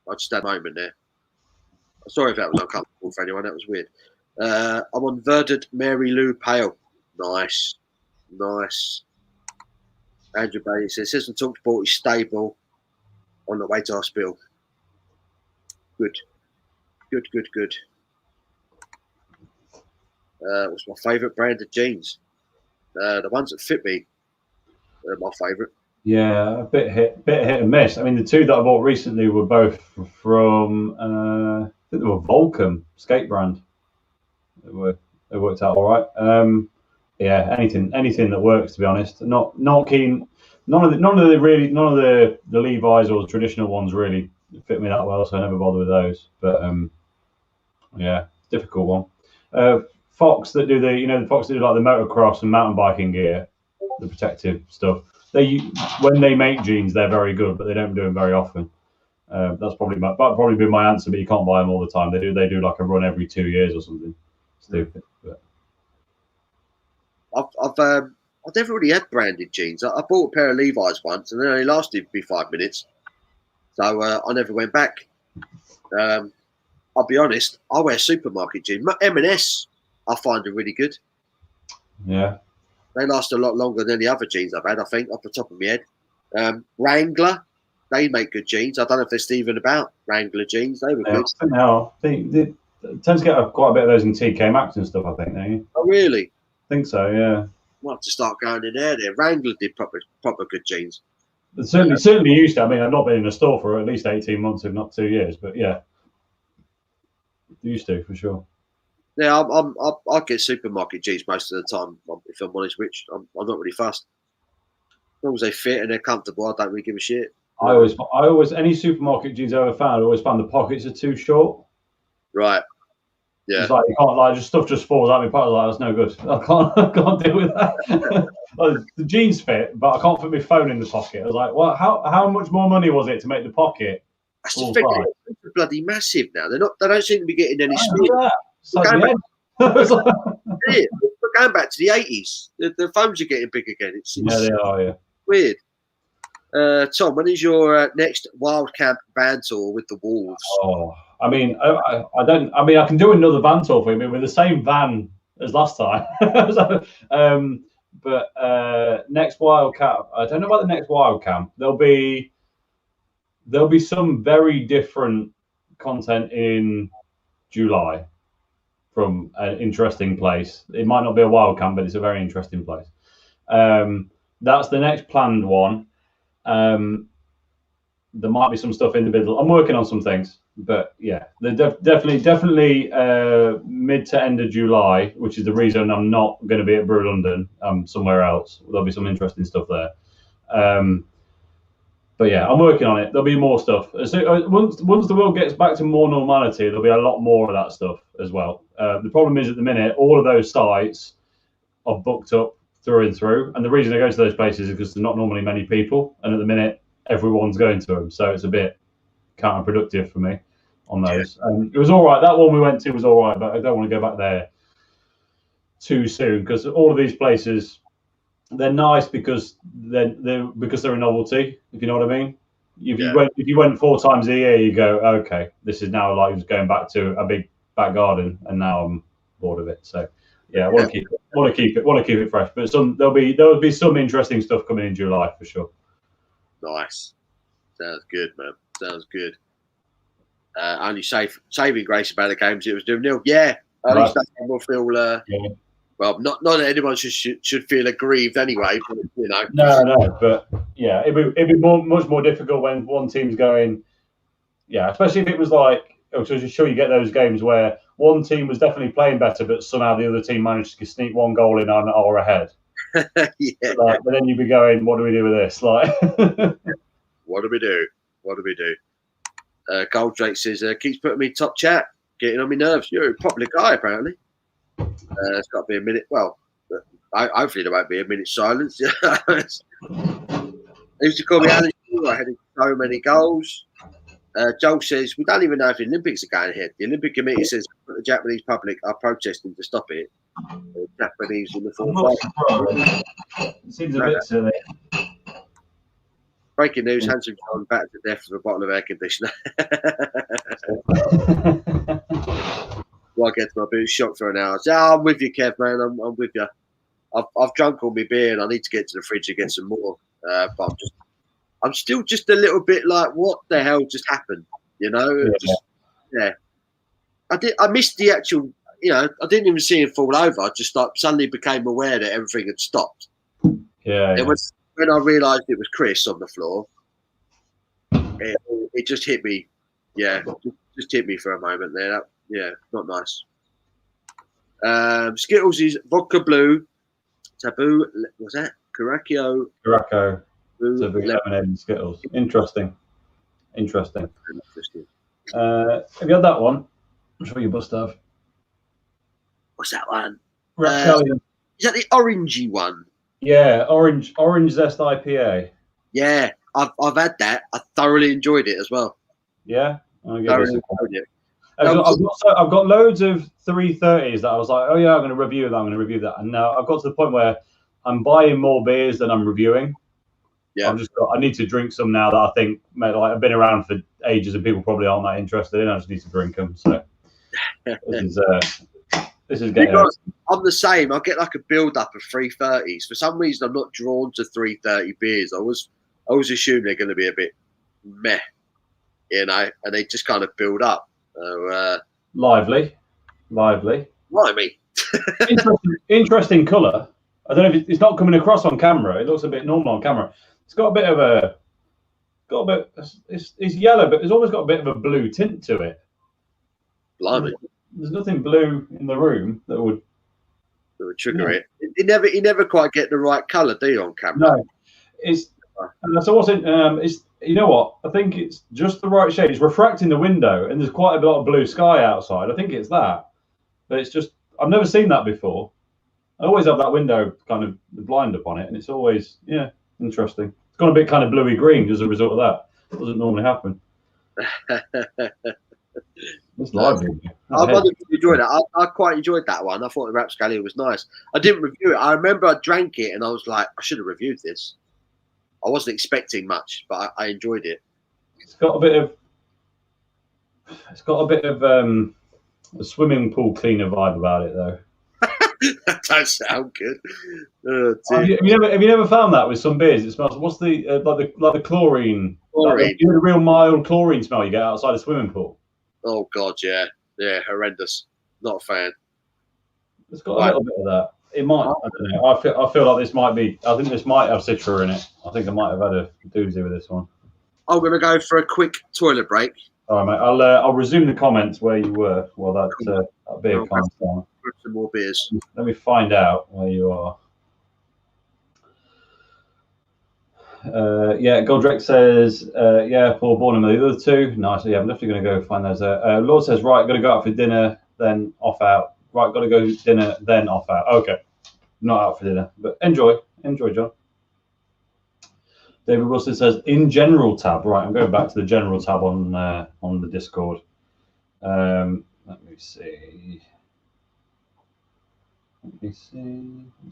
I just had a moment there. Sorry if that was uncomfortable for anyone. That was weird. I'm on Verdant Mary Lou Pale. Nice. Andrew Bailey says, System Talk Sport is stable on the way to hospital. Good. What's my favourite brand of jeans? The ones that fit me are my favourite. Yeah, a bit hit and miss. I mean, the two that I bought recently were both from I think they were Volcom skate brand. They worked out all right. Yeah, anything that works. To be honest, not keen. None of the Levi's or the traditional ones really fit me that well, so I never bother with those. But yeah, difficult one. Fox that do the Fox that do like the motocross and mountain biking gear, the protective stuff. When they make jeans, they're very good, but they don't do them very often. That'd probably be my answer, but you can't buy them all the time. They do like a run every 2 years or something. Stupid. But. I've never really had branded jeans. I bought a pair of Levi's once, and they only lasted me 5 minutes, so I never went back. I'll be honest, I wear supermarket jeans. M&S, I find are really good. Yeah. They last a lot longer than the other jeans I've had, I think, off the top of my head. Wrangler, they make good jeans. I don't know if they're still even about Wrangler jeans. They were good. They tend to get quite a bit of those in TK Maxx and stuff, I think, don't you? Oh, really? I think so, yeah. I'll have to start going in there. Wrangler did proper good jeans. It certainly used to. I mean, I've not been in a store for at least 18 months, if not 2 years, but yeah. Used to, for sure. Yeah, I get supermarket jeans most of the time, if I'm honest, Rich. I'm not really fussed. As long as they fit and they're comfortable, I don't really give a shit. I always any supermarket jeans I ever found, I always found the pockets are too short. Right. Yeah. It's like you can't stuff just falls out of my pocket. Like that's no good. I can't deal with that. The jeans fit, but I can't fit my phone in the pocket. I was like, well, how much more money was it to make the pocket? That's the thing. They're bloody massive now. They don't seem to be getting any speed. Going back to the 80s, the phones are getting big again. Yeah, they are. Yeah. Weird. Tom, when is your next Wild Camp van tour with the Wolves? Oh, I mean, I don't. I mean, I can do another van tour for you with the same van as last time. But next Wild Camp, I don't know about the next Wild Camp. There'll be some very different content in July from an interesting place. It might not be a Wild Camp, but it's a very interesting place. That's the next planned one. There might be some stuff in the middle. I'm working on some things, but yeah, definitely mid to end of July, which is the reason I'm not going to be at Brew London. I'm somewhere else. There'll be some interesting stuff there. But yeah, I'm working on it. There'll be more stuff. So once the world gets back to more normality, there'll be a lot more of that stuff as well. The problem is at the minute, all of those sites are booked up through and through. And the reason I go to those places is because there's not normally many people. And at the minute, everyone's going to them. So it's a bit counterproductive for me on those. It was all right. That one we went to was all right, but I don't want to go back there too soon because all of these places, they're nice because they're a novelty, if you know what I mean. If you went 4 times a year, you go, okay, this is now like just going back to a big back garden, and now I'm bored of it. So yeah, I want to keep it fresh. But there'll be some interesting stuff coming in July for sure. Nice, sounds good, man. Sounds good. Only saving grace about the games, it was 0-0. Yeah, at least that will feel. Yeah. Well, not that anyone should feel aggrieved anyway, but, you know. No, but yeah, it'd be much more difficult when one team's going. Yeah, especially if it was like, I'm sure you get those games where one team was definitely playing better, but somehow the other team managed to sneak one goal in or ahead. Yeah. But then you'd be going, what do we do with this? Like, what do we do? What do we do? Goldrake says, keeps putting me top chat, getting on my nerves. You're a popular guy, apparently. It's got to be a minute. Well, hopefully there won't be a minute's silence. They used to call me Alan Shearer. I had so many goals. Joel says, we don't even know if the Olympics are going ahead. The Olympic Committee says the Japanese public are protesting to stop it. The Japanese in the fourth. It seems a bit silly. Breaking news, Hanson John battered to death with a bottle of air conditioner. Well, I get to my boots shocked for an hour. I'm with you, Kev, man. I'm with you. I've drunk all my beer and I need to get to the fridge and get some more. But I'm still just a little bit like, what the hell just happened? You know? Yeah. I missed the actual, you know, I didn't even see him fall over. I just like suddenly became aware that everything had stopped. Yeah. when I realised it was Chris on the floor, it just hit me. Yeah, just hit me for a moment there. Not nice. Skittles is vodka blue, taboo. Was that Curacao? Curacao, taboo lemonade and Skittles. Interesting. Have you had that one? I'm sure you must have. What's that one? Rapscallion. Is that the orangey one? Yeah, orange zest IPA. Yeah, I've had that. I thoroughly enjoyed it as well. Yeah, I've got loads of 330s that I was like, oh yeah, I'm going to review that. And now I've got to the point where I'm buying more beers than I'm reviewing. Yeah, I need to drink some now that I think I've been around for ages and people probably aren't that interested in. I just need to drink them. So this is getting. I'm the same. I get like a build up of 330s. For some reason, I'm not drawn to 330 beers. I was assuming they're going to be a bit meh, and they just kind of build up. So, lively. Blimey. interesting colour. I don't know if it's not coming across on camera. It looks a bit normal on camera. It's got a bit of it's yellow, but it's almost got a bit of a blue tint to it. Blimey. There's nothing blue in the room that would trigger it. You never quite get the right colour, do you, on camera? No. So what's it? You know what? I think it's just the right shade. It's refracting the window, and there's quite a lot of blue sky outside. I think it's that, but it's just I've never seen that before. I always have that window kind of the blind up on it, and it's always interesting. It's gone a bit kind of bluey green as a result of that. It doesn't normally happen. It's lively. I enjoyed it. I quite enjoyed that one. I thought the Rapscallion was nice. I didn't review it. I remember I drank it, and I was like, I should have reviewed this. I wasn't expecting much, but I enjoyed it. It's got a bit of a swimming pool cleaner vibe about it, though. That does sound good. Have you never found that with some beers? It smells. What's the like the chlorine? Like the real mild chlorine smell you get outside a swimming pool. Oh God, yeah, horrendous. Not a fan. It's got a little bit of that. It might. I don't know. I feel like this might be. I think this might have Citra in it. I think I might have had a doozy with this one. I'm gonna go for a quick toilet break. All right, mate. I'll resume the comments where you were while that beer calms down. Some more beers. Let me find out where you are. Goldrex says, Paul Bornham, the other two. Nice. Yeah, I'm definitely going to go find those. Lord says, right, got to go out for dinner, then off out. Right, got to go dinner, then off out. Okay, not out for dinner, but enjoy, John. David Wilson says, in general tab. Right, I'm going back to the general tab on the Discord. Let me see. What's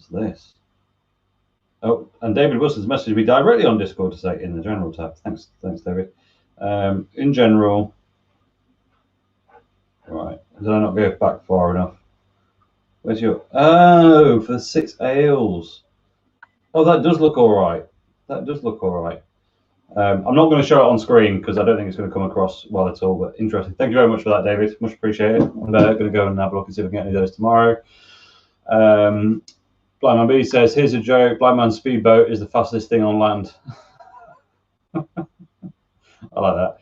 this? Oh, and David Wilson's messaged me directly on Discord to say in the general tab. Thanks, David. In general, right? Did I not go back far enough? Where's your? Oh, for the 6 ales. Oh, that does look all right. I'm not going to show it on screen because I don't think it's going to come across well at all. But interesting. Thank you very much for that, David. Much appreciated. I'm going to go and have a look and see if I can get any of those tomorrow. Blindman B says, here's a joke. Blindman speedboat is the fastest thing on land. I like that.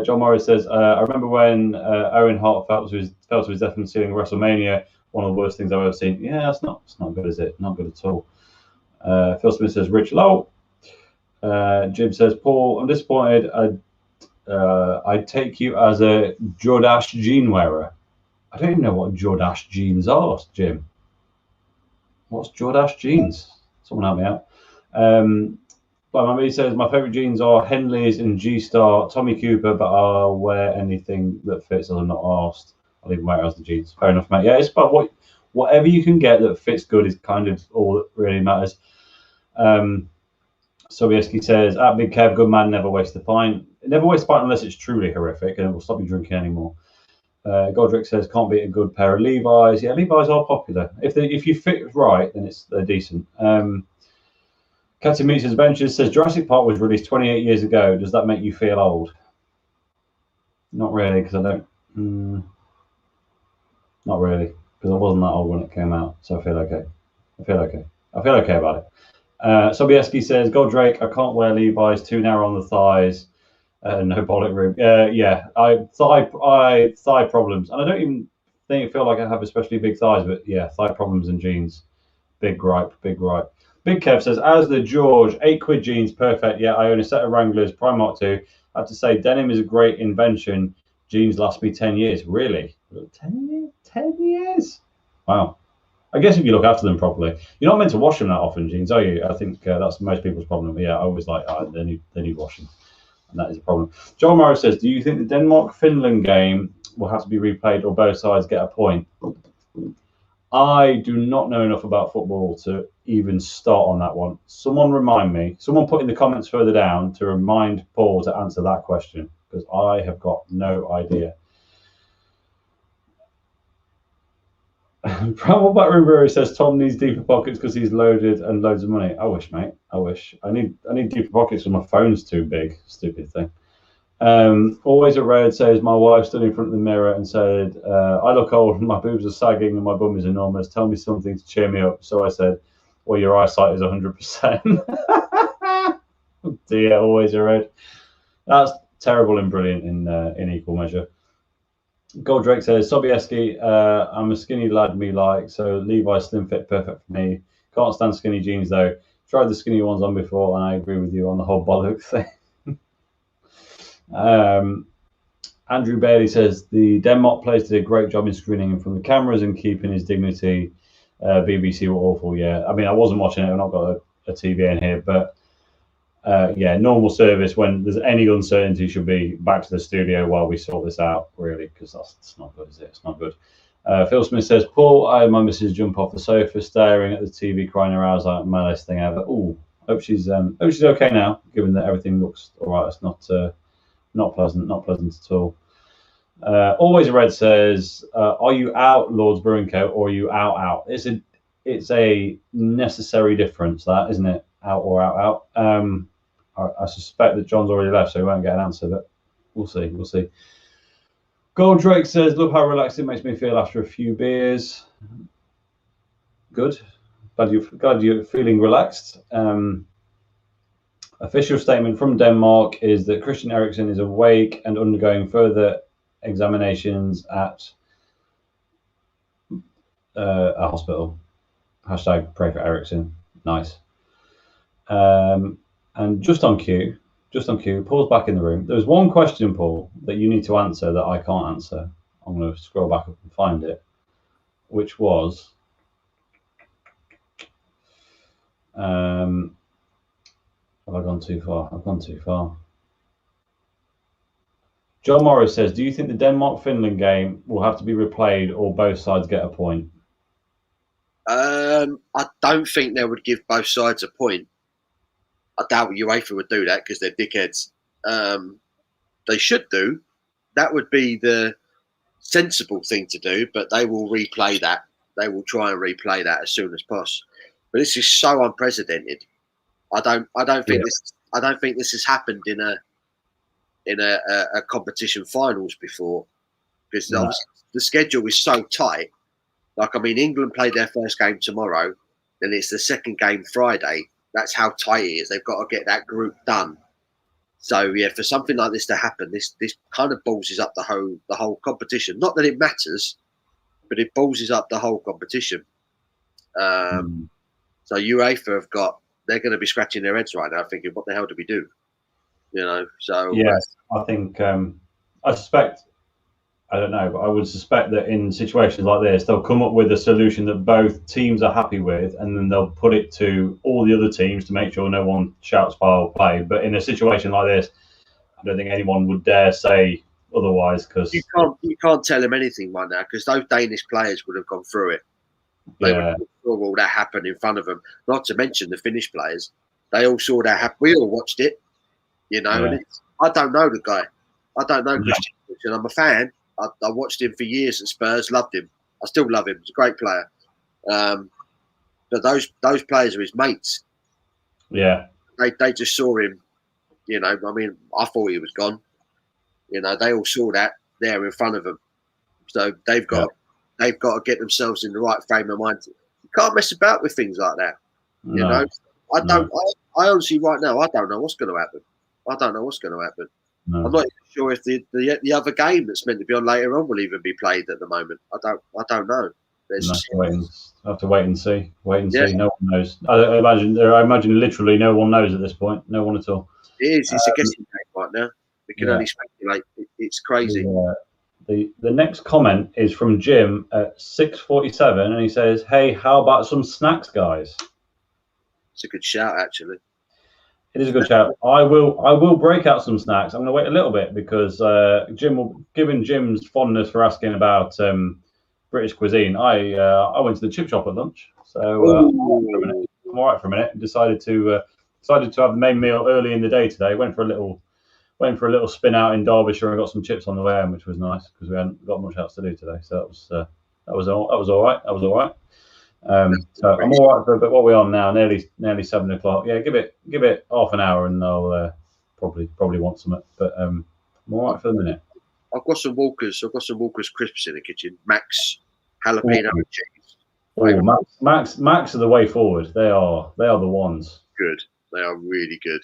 John Morris says, I remember when Owen Hart felt to his death from ceiling WrestleMania, one of the worst things I've ever seen. Yeah, it's not good, is it? Not good at all. Phil Smith says, Rich Low. Jim says, Paul, I'm disappointed. I'd take you as a Jordache jean wearer. I don't even know what Jordache jeans are, Jim. What's Jordache jeans? Someone help me out. But my mate says my favourite jeans are Henleys and G-Star, Tommy Cooper, but I'll wear anything that fits as I'm not asked. I'll even wear it as the jeans. Fair enough, mate. Yeah, it's about whatever you can get that fits good is kind of all that really matters. Sobieski says, at Big Kev, good man, never waste a pint. Never waste a pint unless it's truly horrific and it will stop you drinking anymore. Godric says, can't beat a good pair of Levi's. Yeah, Levi's are popular. If you fit right, then they're decent. Captain Meets His Adventures says, Jurassic Park was released 28 years ago. Does that make you feel old? Not really, because I don't... not really, because I wasn't that old when it came out, so I feel okay. I feel okay about it. Sobieski says, Goldrake, I can't wear Levi's, too narrow on the thighs. No bollock room. Thigh problems. And I don't even feel like I have especially big thighs, but yeah, thigh problems and jeans. Big gripe. Big Kev says, as the George, £8 jeans, perfect. Yeah, I own a set of Wranglers, Primark 2. I have to say, denim is a great invention. Jeans last me 10 years. Really? 10 years? 10 years? Wow. I guess if you look after them properly. You're not meant to wash them that often, jeans, are you? I think that's most people's problem. But yeah, I always like, they need washing. And that is a problem. John Morris says, do you think the Denmark-Finland game will have to be replayed or both sides get a point? I do not know enough about football to even start on that one. Someone remind me. Someone put in the comments further down to remind Paul to answer that question, because I have got no idea. Travel Backroom Brewery says Tom needs deeper pockets because he's loaded and loads of money. I wish, mate. I wish. I need deeper pockets because my phone's too big. Stupid thing. Always a Red says my wife stood in front of the mirror and said, I look old, my boobs are sagging and my bum is enormous. Tell me something to cheer me up. So I said, well, your eyesight is 100%. Dear, Always a Red. That's terrible and brilliant in equal measure. Goldrake says, Sobieski, I'm a skinny lad me like, so Levi's slim fit perfect for me. Can't stand skinny jeans though. Tried the skinny ones on before and I agree with you on the whole bollock thing. Andrew Bailey says, the Denmark players did a great job in screening him from the cameras and keeping his dignity. BBC were awful, yeah. I mean, I wasn't watching it, I've not got a TV in here, but yeah, normal service when there's any uncertainty should be back to the studio while we sort this out, really, because that's not good, is it? It's not good. Phil Smith says, Paul, I had my missus jump off the sofa, staring at the TV, crying her eyes out, my best thing ever. Oh, hope she's okay now, given that everything looks all right. It's not pleasant at all. Always a Red says, are you out, Lords Brewing Co, or are you out? It's a necessary difference, that, isn't it? Out or out. I suspect that John's already left, so he won't get an answer, but we'll see. Goldrake says, look how relaxed it makes me feel after a few beers. Good. Glad you're feeling relaxed. Official statement from Denmark is that Christian Eriksen is awake and undergoing further examinations at a hospital. Hashtag pray for Eriksen. Nice. And just on cue, Paul's back in the room. There's one question, Paul, that you need to answer that I can't answer. I'm going to scroll back up and find it, which was, have I gone too far? I've gone too far. John Morris says, do you think the Denmark-Finland game will have to be replayed or both sides get a point? I don't think they would give both sides a point. I doubt UEFA would do that because they're dickheads. They should do. That would be the sensible thing to do, but they will replay that. They will try and replay that as soon as possible. But this is so unprecedented. I don't think this has happened in a competition finals before, because the schedule is so tight. Like, I mean, England played their first game tomorrow, then it's the second game Friday. That's how tight it is. They've got to get that group done. So yeah, for something like this to happen, this kind of ballses up the whole competition. Not that it matters, but it ballses up the whole competition. So UEFA they're going to be scratching their heads right now, thinking, what the hell do we do? You know. So yes, I think I suspect. I don't know, but I would suspect that in situations like this, they'll come up with a solution that both teams are happy with, and then they'll put it to all the other teams to make sure no one shouts foul play. But in a situation like this, I don't think anyone would dare say otherwise, because you can't tell them anything right now, because those Danish players would have gone through it. They would have saw all that happen in front of them. Not to mention the Finnish players; they all saw that happen. We all watched it, you know. And I don't know the guy. I don't know Christian Eriksen. I'm a fan. I watched him for years at Spurs, loved him. I still love him. He's a great player. But those players are his mates. Yeah. They just saw him, you know. I mean, I thought he was gone. You know, they all saw that there in front of them. So they've got to get themselves in the right frame of mind. You can't mess about with things like that. You know. I don't. I honestly, right now, I don't know what's going to happen. I don't know what's going to happen. No. I'm not even sure if the other game that's meant to be on later on will even be played at the moment. I don't know. Have to wait and see. Yeah. See. No one knows. I imagine literally no one knows at this point. No one at all. It is. It's a guessing game right now. We can only speculate. It's crazy. The next comment is from Jim at 6:47, and he says, "Hey, how about some snacks, guys?" It's a good shout, actually. It is a good shout. I will break out some snacks. I'm going to wait a little bit because given Jim's fondness for asking about British cuisine, I went to the chip shop at lunch, so I'm all right for a minute. Decided to have the main meal early in the day today. Went for a little spin out in Derbyshire and got some chips on the way home, which was nice because we hadn't got much else to do today. So that was all right. So I'm all right for a bit. What are we on now? Nearly 7 o'clock. Yeah, give it half an hour and I'll probably want some. But I'm all right for the minute. I've got some Walkers crisps in the kitchen. Max jalapeno cheese. Oh, Max are the way forward. They are the ones. Good. They are really good.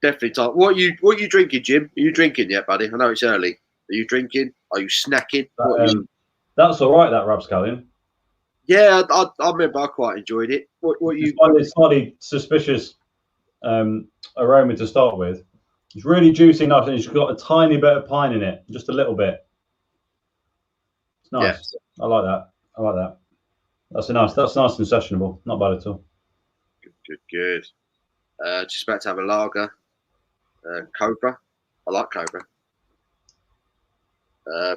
Definitely time. What you drinking, Jim? Are you drinking yet, buddy? I know it's early. Are you drinking? Are you snacking? That's all right. That rapscallion. Yeah, I remember. I quite enjoyed it. What you? It's slightly suspicious aroma to start with. It's really juicy, nice, and it's got a tiny bit of pine in it, just a little bit. It's nice. Yeah. I like that. That's nice and sessionable. Not bad at all. Good. Just about to have a lager. Cobra. I like Cobra.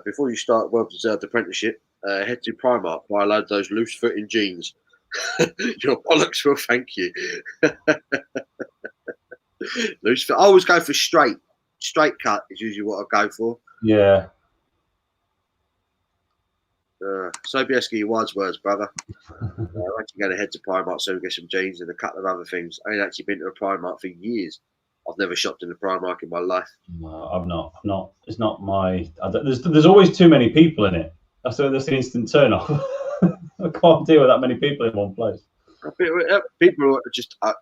Before you start well-deserved apprenticeship, head to Primark, buy a load of those loose-fitting jeans. Your bollocks will thank you. Loose fit. I always go for straight cut is usually what I go for. Yeah. Sobieski, your wise words, brother. I'm actually going to head to Primark soon, get some jeans and a couple of other things. I ain't actually been to a Primark for years. I've never shopped in a Primark in my life. No, I've not. It's not my. There's always too many people in it. That's the instant turn off. I can't deal with that many people in one place. People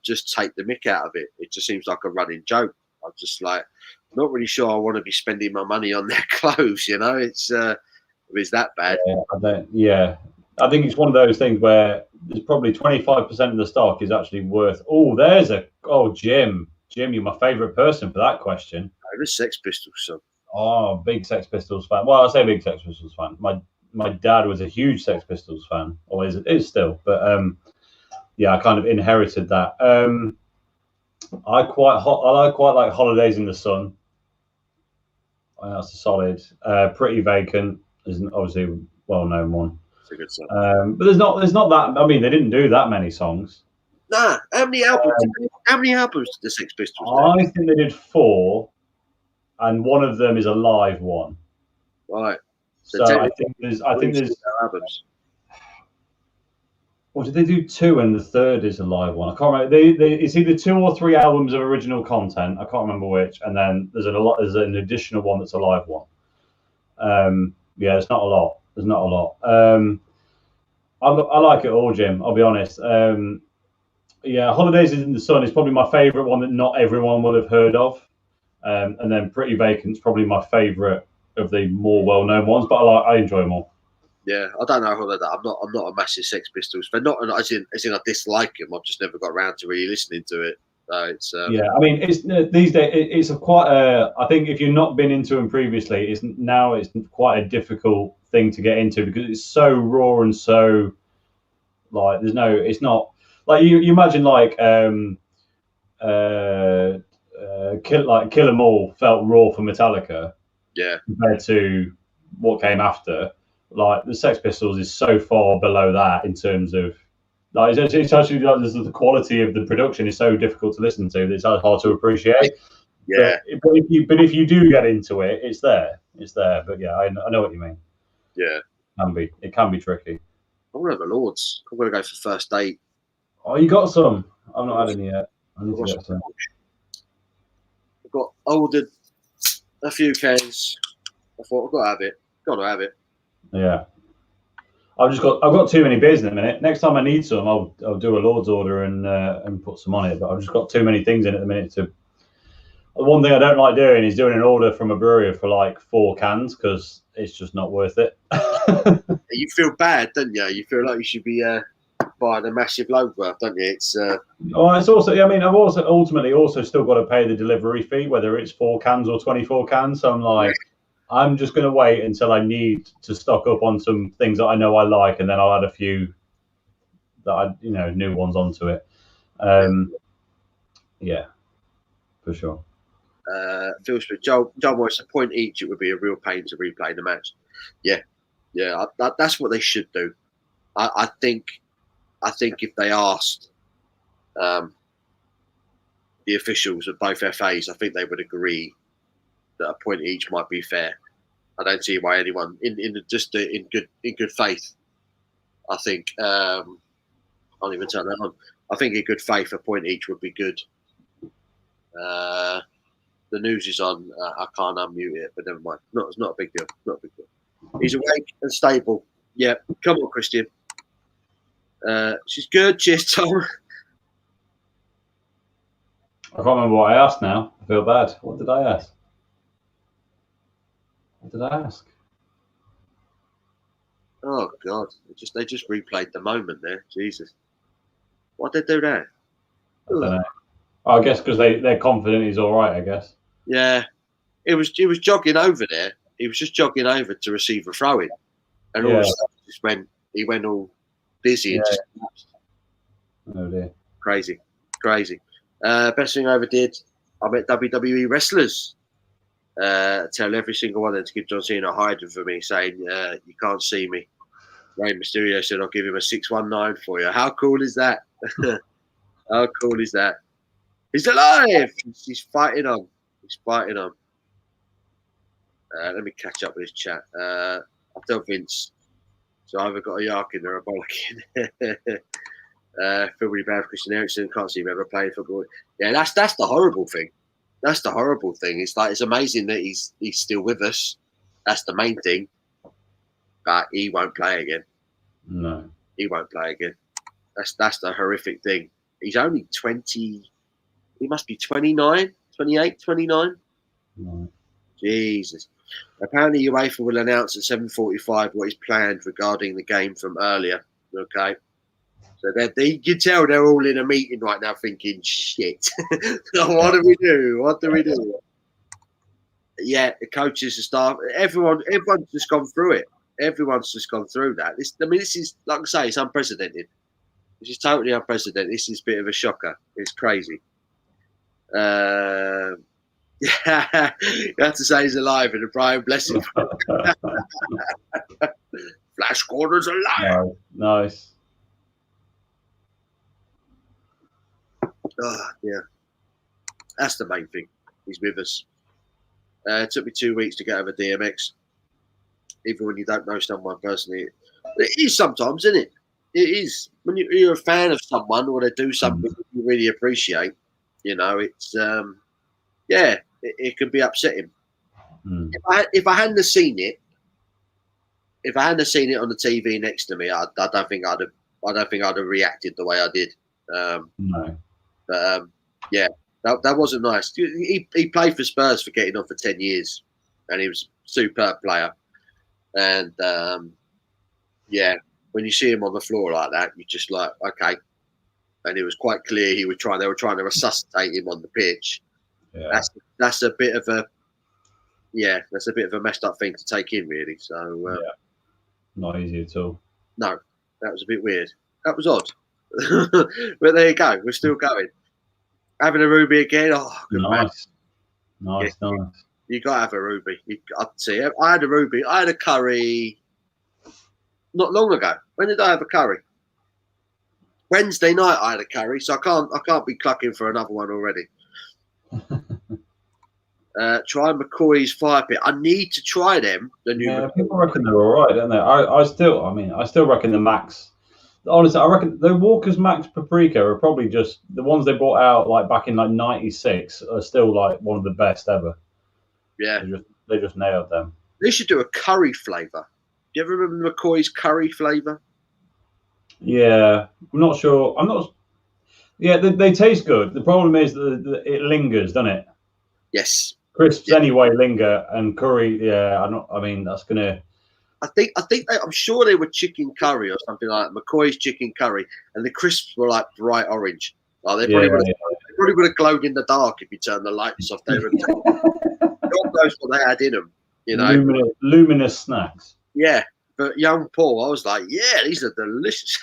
just take the mick out of it. It just seems like a running joke. I'm just like not really sure I want to be spending my money on their clothes. You know, it's that bad. I think it's one of those things where there's probably 25% of the stock is actually worth. Jim, you're my favourite person for that question. The Sex Pistols son. Oh, big Sex Pistols fan. Well, I say big Sex Pistols fan. My dad was a huge Sex Pistols fan, or is still. But I kind of inherited that. I quite like Holidays in the Sun. That's a solid. Pretty Vacant is obviously a well-known one. It's a good song. But there's not that. I mean, they didn't do that many songs. Nah. How many albums? How many albums did the Sex Pistols do? I think they did 4, and one of them is a live one. Right. So I think there's albums. Or did they do 2 and the third is a live one? I can't remember. It's either 2 or 3 albums of original content. I can't remember which. And then there's an additional one that's a live one. It's not a lot. There's not a lot. I like it all, Jim. I'll be honest. Holidays in the Sun is probably my favourite one that not everyone will have heard of. And then Pretty Vacant's probably my favourite of the more well-known ones. But I enjoy them all. Yeah, I don't know Holiday. I'm not a massive Sex Pistols fan. Not as in I dislike them. I've just never got around to really listening to it. So it's I mean, it's these days. It's I think if you've not been into them previously, it's quite a difficult thing to get into because it's so raw and so like it's not like you imagine like Kill 'Em All felt raw for Metallica. Yeah. Compared to what came after. Like the Sex Pistols is so far below that in terms of like it's actually like the quality of the production is so difficult to listen to that it's hard to appreciate. Yeah. But if you do get into it, it's there. But yeah, I know what you mean. Yeah. It can be tricky. I'm gonna have a Lords. I'm gonna go for First Date. Oh, you got some? I've not had any yet. I need to get some. I've ordered a few cans. I thought I've got to have it. Yeah. I've got too many beers in a minute. Next time I need some, I'll do a Lord's order and put some on it. But I've just got too many things in at the minute to. One thing I don't like doing is doing an order from a brewery for like 4 cans because it's just not worth it. You feel bad, don't you? You feel like you should be buying a massive load worth, don't you? It's it's also. I mean, I've also ultimately still got to pay the delivery fee, whether it's 4 cans or 24 cans. So I'm like, I'm just going to wait until I need to stock up on some things that I know I like, and then I'll add a few that new ones onto it. Yeah, for sure. Phil Smith, Joel Morris, a point each. It would be a real pain to replay the match. Yeah. That's what they should do. I think if they asked the officials of both FAs, I think they would agree that a point each might be fair. I don't see why anyone in good faith. I think I'll even turn that on. I think in good faith, a point each would be good. The news is on. I can't unmute it, but never mind. It's not a big deal. Not a big deal. He's awake and stable. Yeah, come on, Christian. She's good. Cheers, Tom. I can't remember what I asked now. I feel bad. What did I ask? Oh God! They just replayed the moment there. Jesus, what did they do there? I don't know. I guess because they're confident he's all right. I guess. Yeah, it was jogging over there. He was just jogging over to receive a throw in, and all of a sudden he went all dizzy and just collapsed. Oh dear! Crazy. Best thing I ever did. I met WWE wrestlers. Tell every single one of them to give John Cena a hiding for me, saying you can't see me. Rey Mysterio said I'll give him a 619 for you. How cool is that? How cool is that? He's alive. He's fighting on. Let me catch up with his chat. I'll tell Vince. So I've either got a Yarkin or a Bollockin. Feel really bad for Christian Eriksen. Can't see him ever playing football. Yeah, that's the horrible thing. That's the horrible thing. It's like it's amazing that he's still with us. That's the main thing. But he won't play again. No, he won't play again. That's the horrific thing. He's only 20. He must be 29, 28, 29. No. Jesus. Apparently, UEFA will announce at 7:45 what is planned regarding the game from earlier. Okay. So you can tell they're all in a meeting right now thinking, shit, what do we do? Yeah, the coaches, the staff, everyone's just gone through it. Everyone's just gone through that. This is, like I say, it's unprecedented. This is totally unprecedented. This is a bit of a shocker. It's crazy. Yeah, you have to say he's alive and Brian, bless him. Flash Gordon's alive. Nice. Oh, yeah. That's the main thing. He's with us. It took me 2 weeks to get over DMX. Even when you don't know someone personally. It is sometimes, isn't it? It is. When you're a fan of someone or they do something you really appreciate, it's, it can be upsetting. If I hadn't seen it, on the TV next to me, I don't think I'd have reacted the way I did. No. But yeah, that wasn't nice. He played for Spurs for getting on for 10 years, and he was a superb player. And when you see him on the floor like that, you're just like, okay. And it was quite clear they were trying to resuscitate him on the pitch. Yeah. That's a bit of a messed up thing to take in, really. So not easy at all. No, that was a bit weird. That was odd. But there you go. We're still going. Having a ruby again. Oh, good nice. Man. Nice. You got to have a ruby. I'd see it. I had a ruby. I had a curry not long ago. When did I have a curry? Wednesday night I had a curry, so I can't be clucking for another one already. Try McCoy's fire pit. I need to try them. People reckon they're all right, don't they? I still reckon the Max. Honestly, I reckon the Walker's Max Paprika are probably just the ones they brought out like back in like '96 are still like one of the best ever. Yeah, they just nailed them. They should do a curry flavour. you ever remember McCoy's curry flavour? Yeah, I'm not sure. I'm not. Yeah, they taste good. The problem is that it lingers, doesn't it? Yes. Crisps Yeah. anyway linger, and curry. Yeah, I'm not. I mean, that's gonna. I'm sure they were chicken curry or something like that. McCoy's chicken curry, and the crisps were like bright orange. Like they probably would have glowed in the dark if you turned the lights off. They were God knows what they had in them, you know. Luminous snacks. Yeah, but young Paul, I was like, yeah, these are delicious.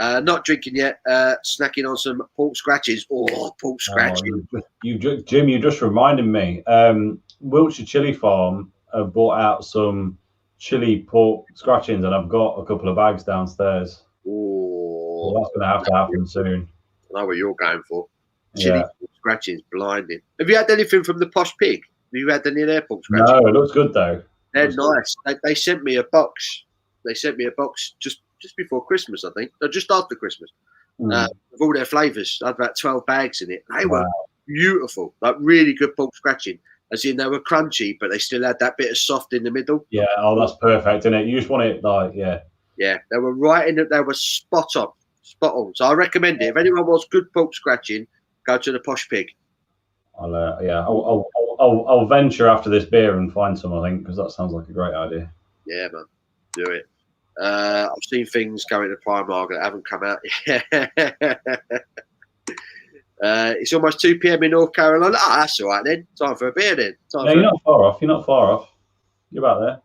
Not drinking yet. Snacking on some pork scratches. Oh, pork scratches. Jim, you just reminded me. Wiltshire Chili Farm brought out some chili pork scratchings, and I've got a couple of bags downstairs. Oh, so that's going to have to happen soon. I know what you're going for. Chili pork scratchings, blinding. Have you had anything from the Posh Pig? Have you had any of their pork scratchings? No, it looks good though. They're nice. They sent me a box. They sent me a box just before Christmas, I think. No, just after Christmas. With all their flavours. I had about 12 bags in it. They were beautiful. Like really good pork scratching. As in they were crunchy, but they still had that bit of soft in the middle. Yeah, oh, that's perfect, isn't it? You just want it like, yeah. Yeah, they were right in it. They were spot on. Spot on. So I recommend it. If anyone wants good pork scratching, go to the Posh Pig. I'll venture after this beer and find some, I think, because that sounds like a great idea. Yeah, man. Do it. I've seen things going to Primark that haven't come out yet. It's almost 2 p.m. in North Carolina. Oh, that's all right then. Time for a beer then. You're not far off. You're not far off. You're out there.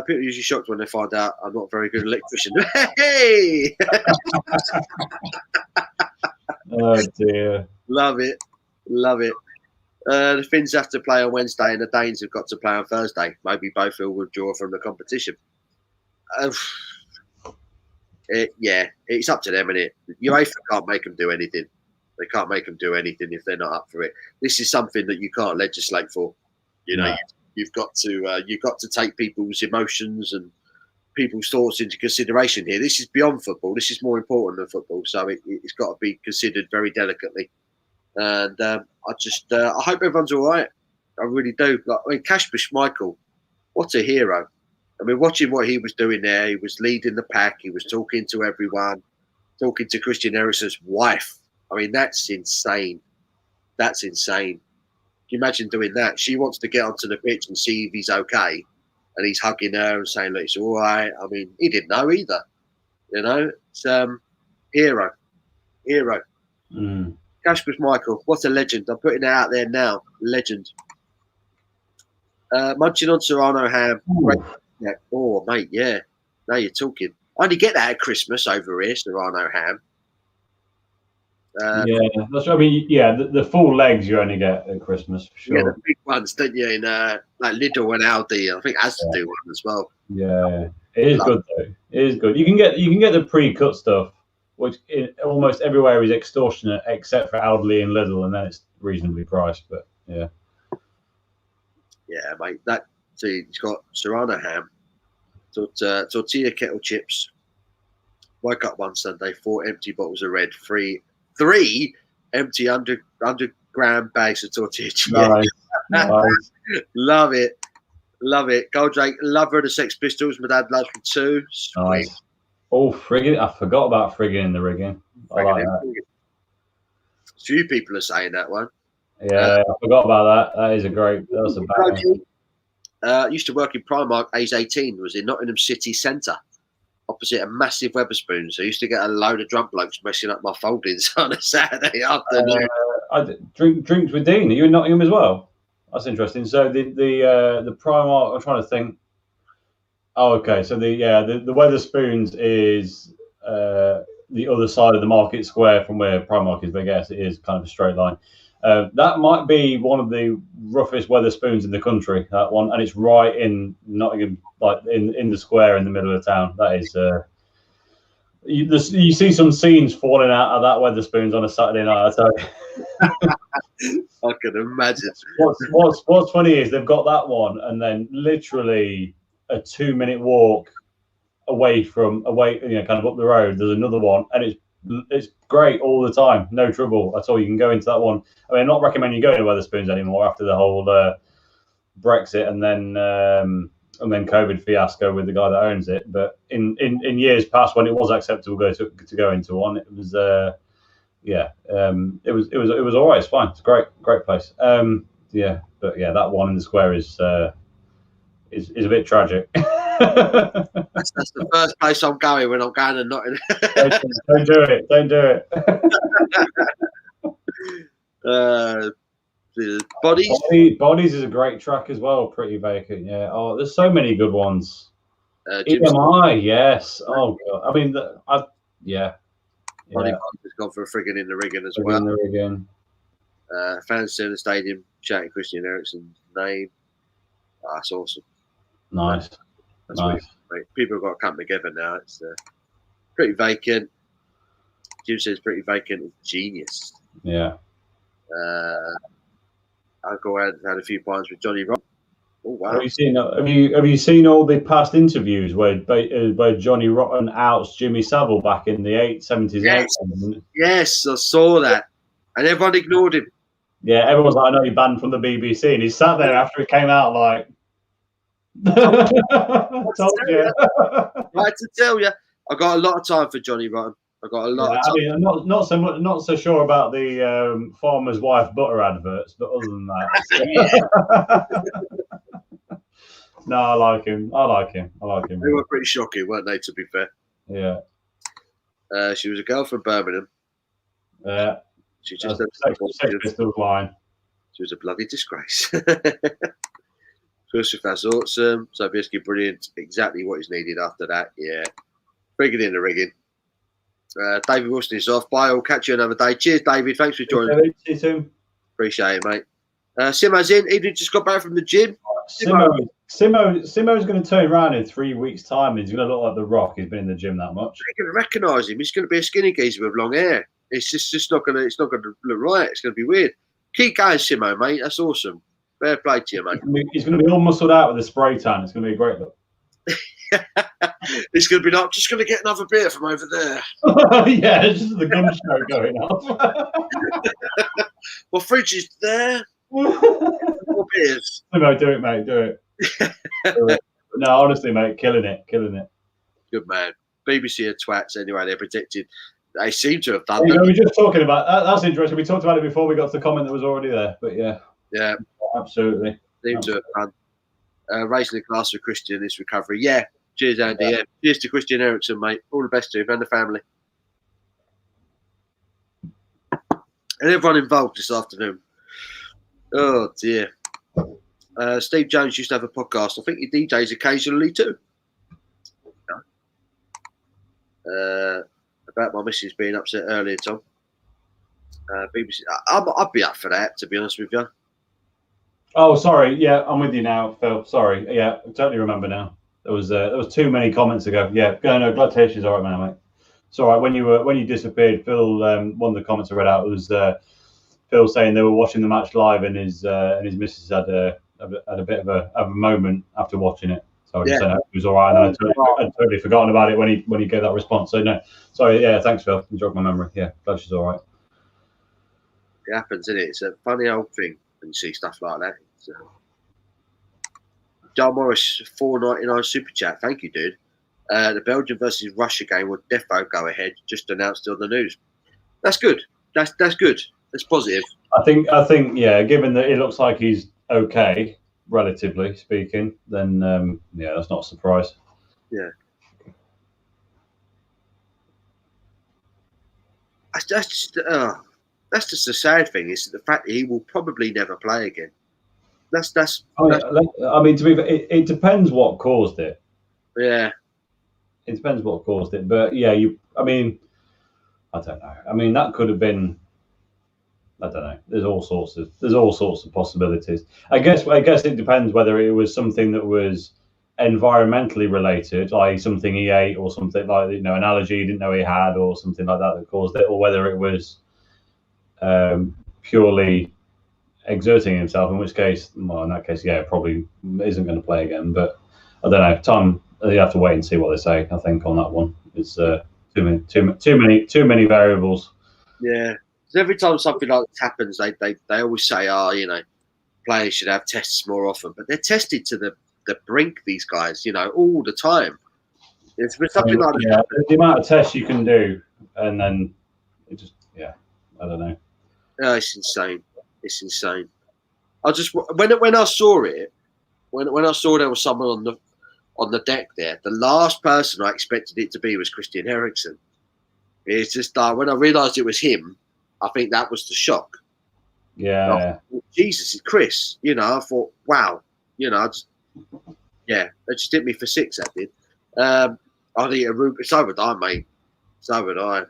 People are usually shocked when they find out I'm not a very good electrician. Hey! Oh, dear. Love it. The Finns have to play on Wednesday and the Danes have got to play on Thursday. Maybe both will withdraw from the competition. It's up to them, isn't it? UEFA can't make them do anything. They can't make them do anything if they're not up for it. This is something that you can't legislate for. You know, you've got to take people's emotions and people's thoughts into consideration here. This is beyond football. This is more important than football. So it's got to be considered very delicately. And I hope everyone's all right. I really do. Kasper Schmeichel, what a hero. I mean, watching what he was doing there, he was leading the pack. He was talking to everyone, talking to Christian Eriksen's wife. I mean, that's insane. That's insane. Can you imagine doing that? She wants to get onto the pitch and see if he's okay. And he's hugging her and saying, look, it's all right. I mean, he didn't know either. You know, it's hero. Kasper Schmeichel, what a legend. I'm putting it out there now. Legend. Munching on Serrano ham. Great. Yeah. Oh, mate, yeah. Now you're talking. I only get that at Christmas over here, Serrano ham. That's. I mean, the full legs you only get at Christmas for sure. Yeah, the big ones, don't you? In like Lidl and Aldi, I think Asda do one as well. Yeah, it is good though. It is good. You can get the pre-cut stuff, which almost everywhere is extortionate except for Aldi and Lidl, and then it's reasonably priced. But yeah, mate. It's got Serrano ham, tortilla kettle chips. Woke up one Sunday, 4 empty bottles of red, three empty 100-gram bags of tortilla chips. Nice. Love it. Goldrake, lover of the Sex Pistols. My dad loves them too. Sweet. Nice. Oh, friggin'! I forgot about friggin' in the rigging. I like that. Few people are saying that one. Yeah, I forgot about that. That was a bad one. Used to work in Primark, age 18, was in Nottingham City Centre, opposite a massive Wetherspoons. I used to get a load of drunk blokes messing up my foldings on a Saturday afternoon. I drinks with Dean. Are you in Nottingham as well? That's interesting. So the Primark, I'm trying to think. Oh, okay. So the Wetherspoons is the other side of the market square from where Primark is. But I guess it is kind of a straight line. That might be one of the roughest Wetherspoons in the country. That one, and it's right in Nottingham, like in the square in the middle of town. That is. You see some scenes falling out of that Wetherspoons on a Saturday night. I tell you. I can imagine. What's funny is they've got that one, and then literally a 2-minute walk away, kind of up the road. There's another one, and it's great all the time, no trouble at all. You can go into that one. I mean, I'm not recommending you go to Wetherspoons anymore after the whole Brexit and then and then COVID fiasco with the guy that owns it. But in years past, when it was acceptable to go into one, it was it was all right. It's fine. It's a great place. But that one in the square is a bit tragic. That's the first place I'm going when I'm going to Nottingham. Don't do it. Don't do it. Bodies is a great track as well. Pretty vacant. Yeah. Oh, there's so many good ones. EMI, yes. Oh god. I mean, Bonnie has gone for a frigging in the rigging as well. In the rigging. Fans in the stadium shouting Christian Eriksen's name. Oh, that's awesome. Nice. That's nice. Weird. People have got to come together now. It's pretty vacant. Jim says pretty vacant. It's genius. Yeah. I'll go ahead and had a few pints with Johnny Rotten. Oh wow! Have you seen all the past interviews where Johnny Rotten outs Jimmy Savile back in the 70s? Yes, I saw that, and everyone ignored him. Yeah, everyone's like, "I know you're banned from the BBC," and he sat there after it came out like, "I told you." Right to tell you, I got a lot of time for Johnny Rotten. I got a lot of time. I mean, I'm not so sure about the farmer's wife butter adverts, but other than that, no, I like him. They were pretty shocking, weren't they? To be fair. Yeah. She was a girl from Birmingham. Yeah. She just line. She was a bloody disgrace. First, that's awesome. Sobieski, brilliant. Exactly what is needed after that. Yeah. Rigging in the rigging. David Wilson is off. Bye. I'll catch you another day. Cheers, David. Thanks for joining. See you soon. Appreciate it, mate. Simo's in. He just got back from the gym. Simo's going to turn around in 3 weeks' time. He's going to look like The Rock. He's been in the gym that much. They're going to recognise him. He's going to be a skinny geezer with long hair. It's just not going to. It's not going to look right. It's going to be weird. Keep going, Simo, mate. That's awesome. Fair play to you, mate. He's going to be all muscled out with a spray tan. It's going to be a great look. It's going to be like, just going to get another beer from over there. Yeah, it's just the gun show going off. Well, fridge is there. More beers. No, do it, mate. Do it. No, honestly, mate, killing it. Good man. BBC are twats anyway. They're predicted. They seem to have done. We were just talking about that. That's interesting. We talked about it before we got to the comment that was already there. But yeah, absolutely. Seem to have done. Raising the class of Christian in this recovery. Yeah. Cheers, Andy. Yeah. Cheers to Christian Eriksen, mate. All the best to him and the family. And everyone involved this afternoon. Oh, dear. Steve Jones used to have a podcast. I think he DJs occasionally too. About my missus being upset earlier, Tom. BBC. I'd be up for that, to be honest with you. Oh, sorry. Yeah, I'm with you now, Phil. Sorry. Yeah, I totally remember now. There was too many comments ago. Yeah, no, glad to hear she's all right, man, mate. It's all right. When you disappeared, Phil, one of the comments I read out was Phil saying they were watching the match live, and his missus had a bit of a moment after watching it. So I just said it was all right, and I'd totally forgotten about it when he gave that response. So no, sorry. Yeah, thanks, Phil. You jogged my memory. Yeah, glad she's all right. It happens, isn't it? It's a funny old thing when you see stuff like that. John Morris, $4.99 super chat. Thank you, dude. The Belgium versus Russia game will defo go ahead. Just announced on the news. That's good. That's good. That's positive. I think. Yeah. Given that it looks like he's okay, relatively speaking, then that's not a surprise. Yeah. That's just the sad thing is the fact that he will probably never play again. I mean, to be, it depends what caused it. Yeah. It depends what caused it, but yeah, I mean, I don't know. I mean, that could have been. I don't know. There's all sorts of possibilities. I guess it depends whether it was something that was environmentally related, like something he ate or something like an allergy he didn't know he had or something like that caused it, or whether it was purely exerting himself. In which case, well, in that case, yeah, probably isn't going to play again. But I don't know. Tom, you have to wait and see what they say. I think on that one, it's too many variables. Yeah. Every time something like this happens, they always say, players should have tests more often. But they're tested to the the brink. These guys, all the time. It's been something like that. Yeah, the amount of tests you can do, and then it just, I don't know. Oh, it's insane. It's insane. I just when I saw it, when I saw there was someone on the deck there, the last person I expected it to be was Christian Eriksen. It's just when I realised it was him, I think that was the shock. Yeah. Jesus, it's Chris. I thought, wow. It just hit me for 6. That did. I'd eat a Reuben. So would I, mate. So would I.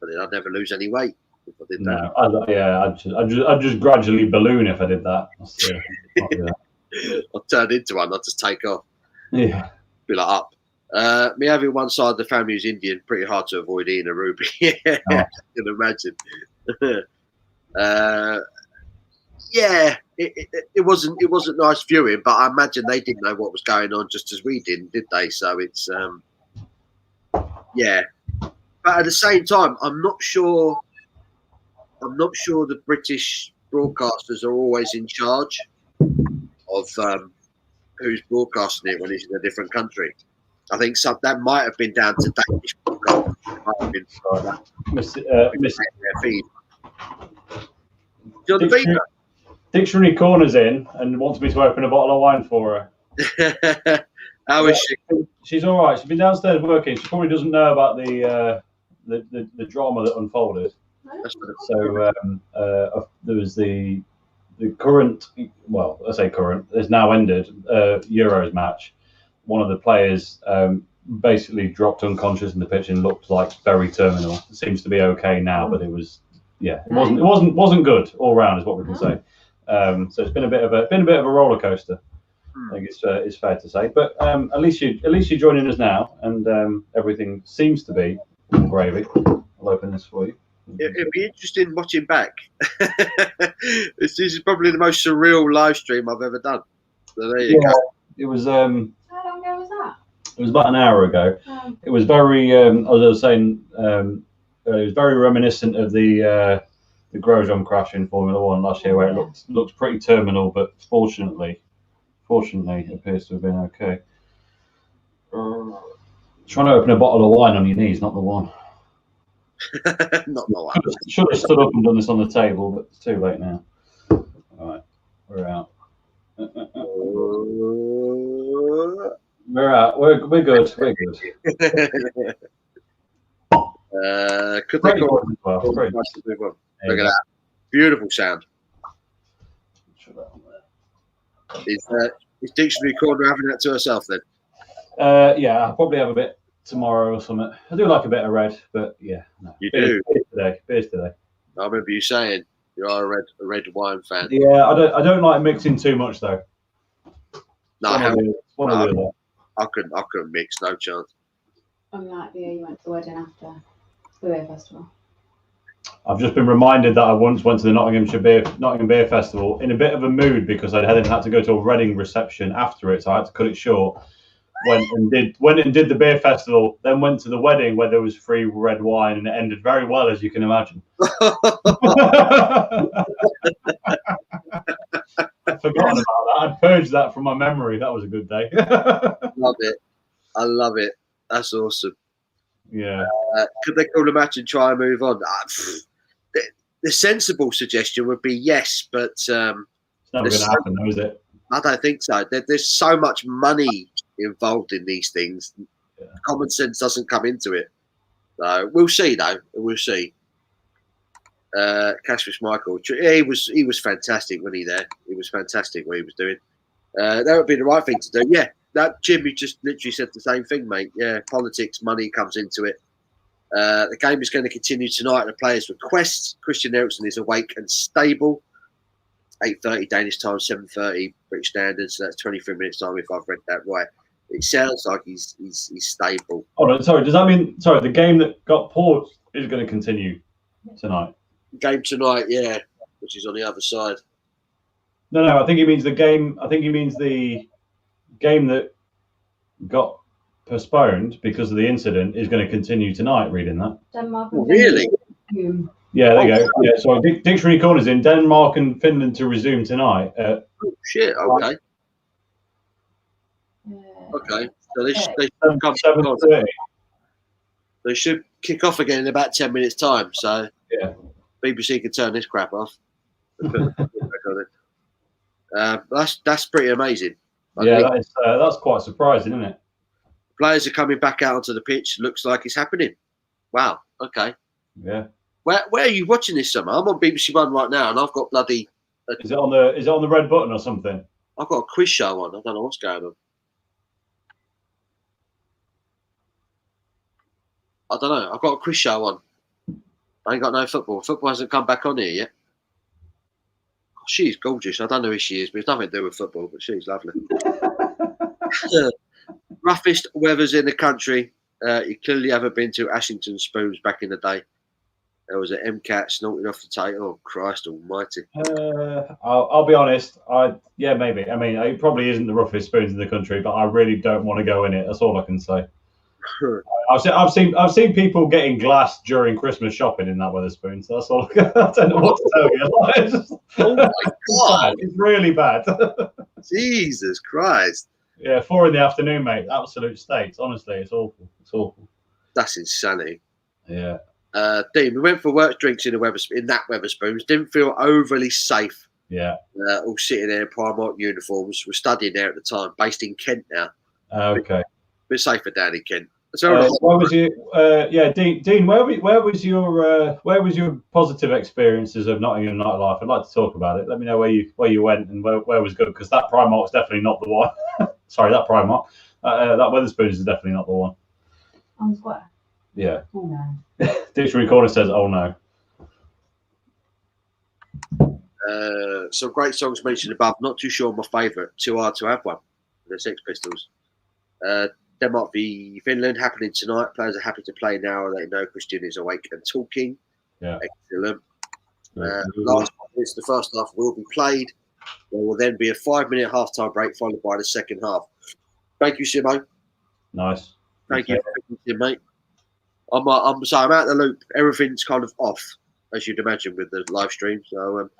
But then I'd never lose any weight if I did that. I'd just gradually balloon if I did that. I'd turn into one. I'd just take off. Yeah. Be like up. Me having one side of the family who's Indian, pretty hard to avoid eating a ruby. You can imagine. It wasn't nice viewing, but I imagine they didn't know what was going on just as we did they? So it's But at the same time, I'm not sure the British broadcasters are always in charge of who's broadcasting it when it's in a different country. I think that might have been down to Danish broadcasters. It might have been feed. Do you want the feedback? Dictionary Corner's in and wants me to open a bottle of wine for her. How is she? She's all right. She's been downstairs working. She probably doesn't know about the drama that unfolded. So there was the current, well, I say current, it's now ended Euros match. One of the players basically dropped unconscious in the pitch and looked like very terminal. It seems to be okay now, but it wasn't good all round, is what we can say. So it's been a bit of a roller coaster. I think it's fair to say. But at least you're joining us now, and everything seems to be gravy. I'll open this for you. It'd be interesting watching back. This is probably the most surreal live stream I've ever done. So there you go. It was. How long ago was that? It was about an hour ago. It was very. As I was saying, it was very reminiscent of the Grosjean crash in Formula One last year, where it looks pretty terminal, but fortunately, it appears to have been okay. Trying to open a bottle of wine on your knees, not the one. Not the one. Should have stood up and done this on the table, but it's too late now. All right, we're out. We're out. We're good. We're good. Could they go on? Look at that. Beautiful sound. Is Dictionary Corner having that to herself then? Yeah, I'll probably have a bit tomorrow or something. I do like a bit of red, but yeah. No. You do? Beers today. I remember you saying you are a red wine fan. Yeah, I don't like mixing too much though. No, I couldn't mix, no chance. Unlike the year you went to the wedding after the beer festival. I've just been reminded that I once went to the Nottingham Beer Festival in a bit of a mood because I had to go to a wedding reception after it, so I had to cut it short. Went and did the beer festival, then went to the wedding where there was free red wine, and it ended very well, as you can imagine. I'd forgotten about that. I'd purged that from my memory. That was a good day. Love it. I love it. That's awesome. Yeah. Could they call a match and try and move on? The sensible suggestion would be yes, but it's not going to happen, though, is it? I don't think so. There's so much money involved in these things. Yeah. Common sense doesn't come into it. So we'll see, though. We'll see. Cash Michael, he was fantastic when he there. He was fantastic what he was doing. That would be the right thing to do. Yeah, that Jimmy just literally said the same thing, mate. Yeah, politics, money comes into it. The game is going to continue tonight at the players' request. Christian Eriksen is awake and stable. 8:30 Danish time, 7:30 British Standard. So that's 23 minutes time if I've read that right. It sounds like he's stable. Oh no, sorry. Does that mean the game that got paused is going to continue tonight? Game tonight, yeah, which is on the other side. No, I think he means the game. I think he means the game that got postponed because of the incident is going to continue tonight. Reading that. Denmark. Really? Yeah, there you go. Yeah, so Dictionary Corner's in Denmark and Finland to resume tonight. Shit. Okay. Okay, so they should come. 7:30. They should kick off again in about 10 minutes' time. So Yeah. BBC can turn this crap off. That's pretty amazing. Yeah, that's quite surprising, isn't it? Players are coming back out onto the pitch. Looks like it's happening. Wow. Okay. Yeah. Where are you watching this summer? I'm on BBC One right now, and I've got bloody. Is it on the red button or something? I've got a quiz show on. I don't know what's going on. I don't know. I've got a quiz show on. I ain't got no football. Football hasn't come back on here yet. She's gorgeous. I don't know who she is, but it's nothing to do with football, but she's lovely. Roughest weathers in the country. You clearly haven't been to Ashington Spoons back in the day. There was an MCAT snorting off the tape. Oh, Christ almighty. I'll be honest. Maybe. I mean, it probably isn't the roughest spoons in the country, but I really don't want to go in it. That's all I can say. I've seen people getting glassed during Christmas shopping in that Wetherspoons. So that's all. I don't know what to tell you. Oh my God! It's really bad. Jesus Christ! Yeah, 4 PM, mate. Absolute state. Honestly, it's awful. It's awful. That's insanity. Yeah. Dean, we went for work drinks in that Wetherspoons. Didn't feel overly safe. Yeah. All sitting there in Primark uniforms. We're studying there at the time. Based in Kent now. Okay. Bit safer down in Kent. Where was you? Dean. Where was your positive experiences of Nottingham nightlife? I'd like to talk about it. Let me know where you went and where was good, because that Primark's definitely not the one. Sorry, that Primark. That Wetherspoons is definitely not the one. On Square. Yeah. Oh no. Dictionary Corner says, "Oh no." Some great songs mentioned above. Not too sure my favourite. Too Hard to Have One. The Sex Pistols. Denmark v Finland happening tonight. Players are happy to play now. They know Christian is awake and talking. Yeah. Excellent. Last minutes, the first half will be played. There will then be a 5-minute half-time break followed by the second half. Thank you, Simo. Nice. Thank you, mate. I'm out of the loop. Everything's kind of off, as you'd imagine, with the live stream. So,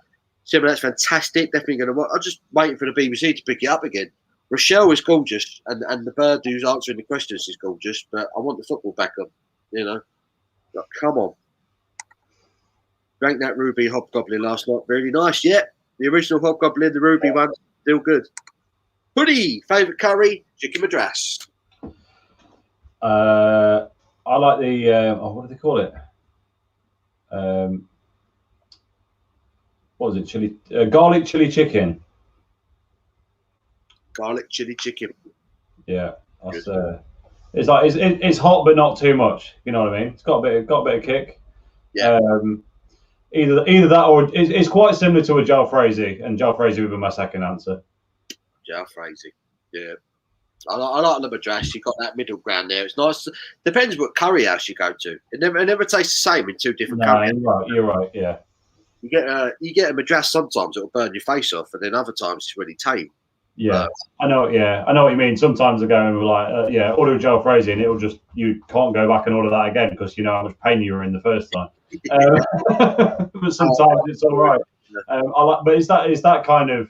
Simo, that's fantastic. Definitely going to watch. I'm just waiting for the BBC to pick it up again. Rochelle is gorgeous, and the bird who's answering the questions is gorgeous, but I want the football back up, Like, come on. Drank that Ruby Hobgoblin last night. Really nice. Yeah, the original Hobgoblin, the Ruby one, still good. Hoodie, favourite curry, chicken madras. I like the, what do they call it? What was it? Chili, garlic chili chicken. Garlic chili chicken. Yeah, that's it's like it's hot but not too much. You know what I mean? It's got a bit of kick. Yeah. Either that or it's quite similar to a jalfrezi, and jalfrezi would be my second answer. Jalfrezi. Yeah. I like the madras. You got that middle ground there. It's nice. Depends what curry house you go to. It never tastes the same in two different curry houses. You're right. Yeah. You get a madras sometimes it'll burn your face off, and then other times it's really tame. Yeah, I know. Yeah, I know what you mean. Sometimes I go and we're like, order a jalfrezi, and it'll just you can't go back and order that again because you know how much pain you were in the first time. But sometimes it's all right. But it's that kind of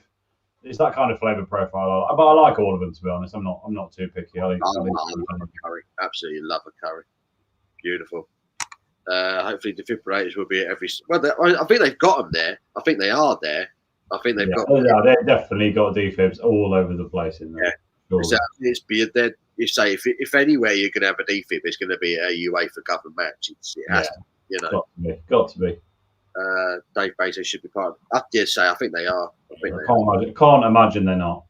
flavour profile. But I like all of them, to be honest. I'm not too picky. I love a curry. Absolutely love a curry. Beautiful. Hopefully defibrillators will be at every. Well, I think they've got them there. I think they are there. I think they've got. Yeah, they've definitely got defibs all over the place in there. Yeah, exactly. You say if anywhere you're going to have a defib, it's going to be a UEFA government match. It has to, Got to be. Dave Bezos should be part of it. I dare say, I think they are. Can't imagine they're not.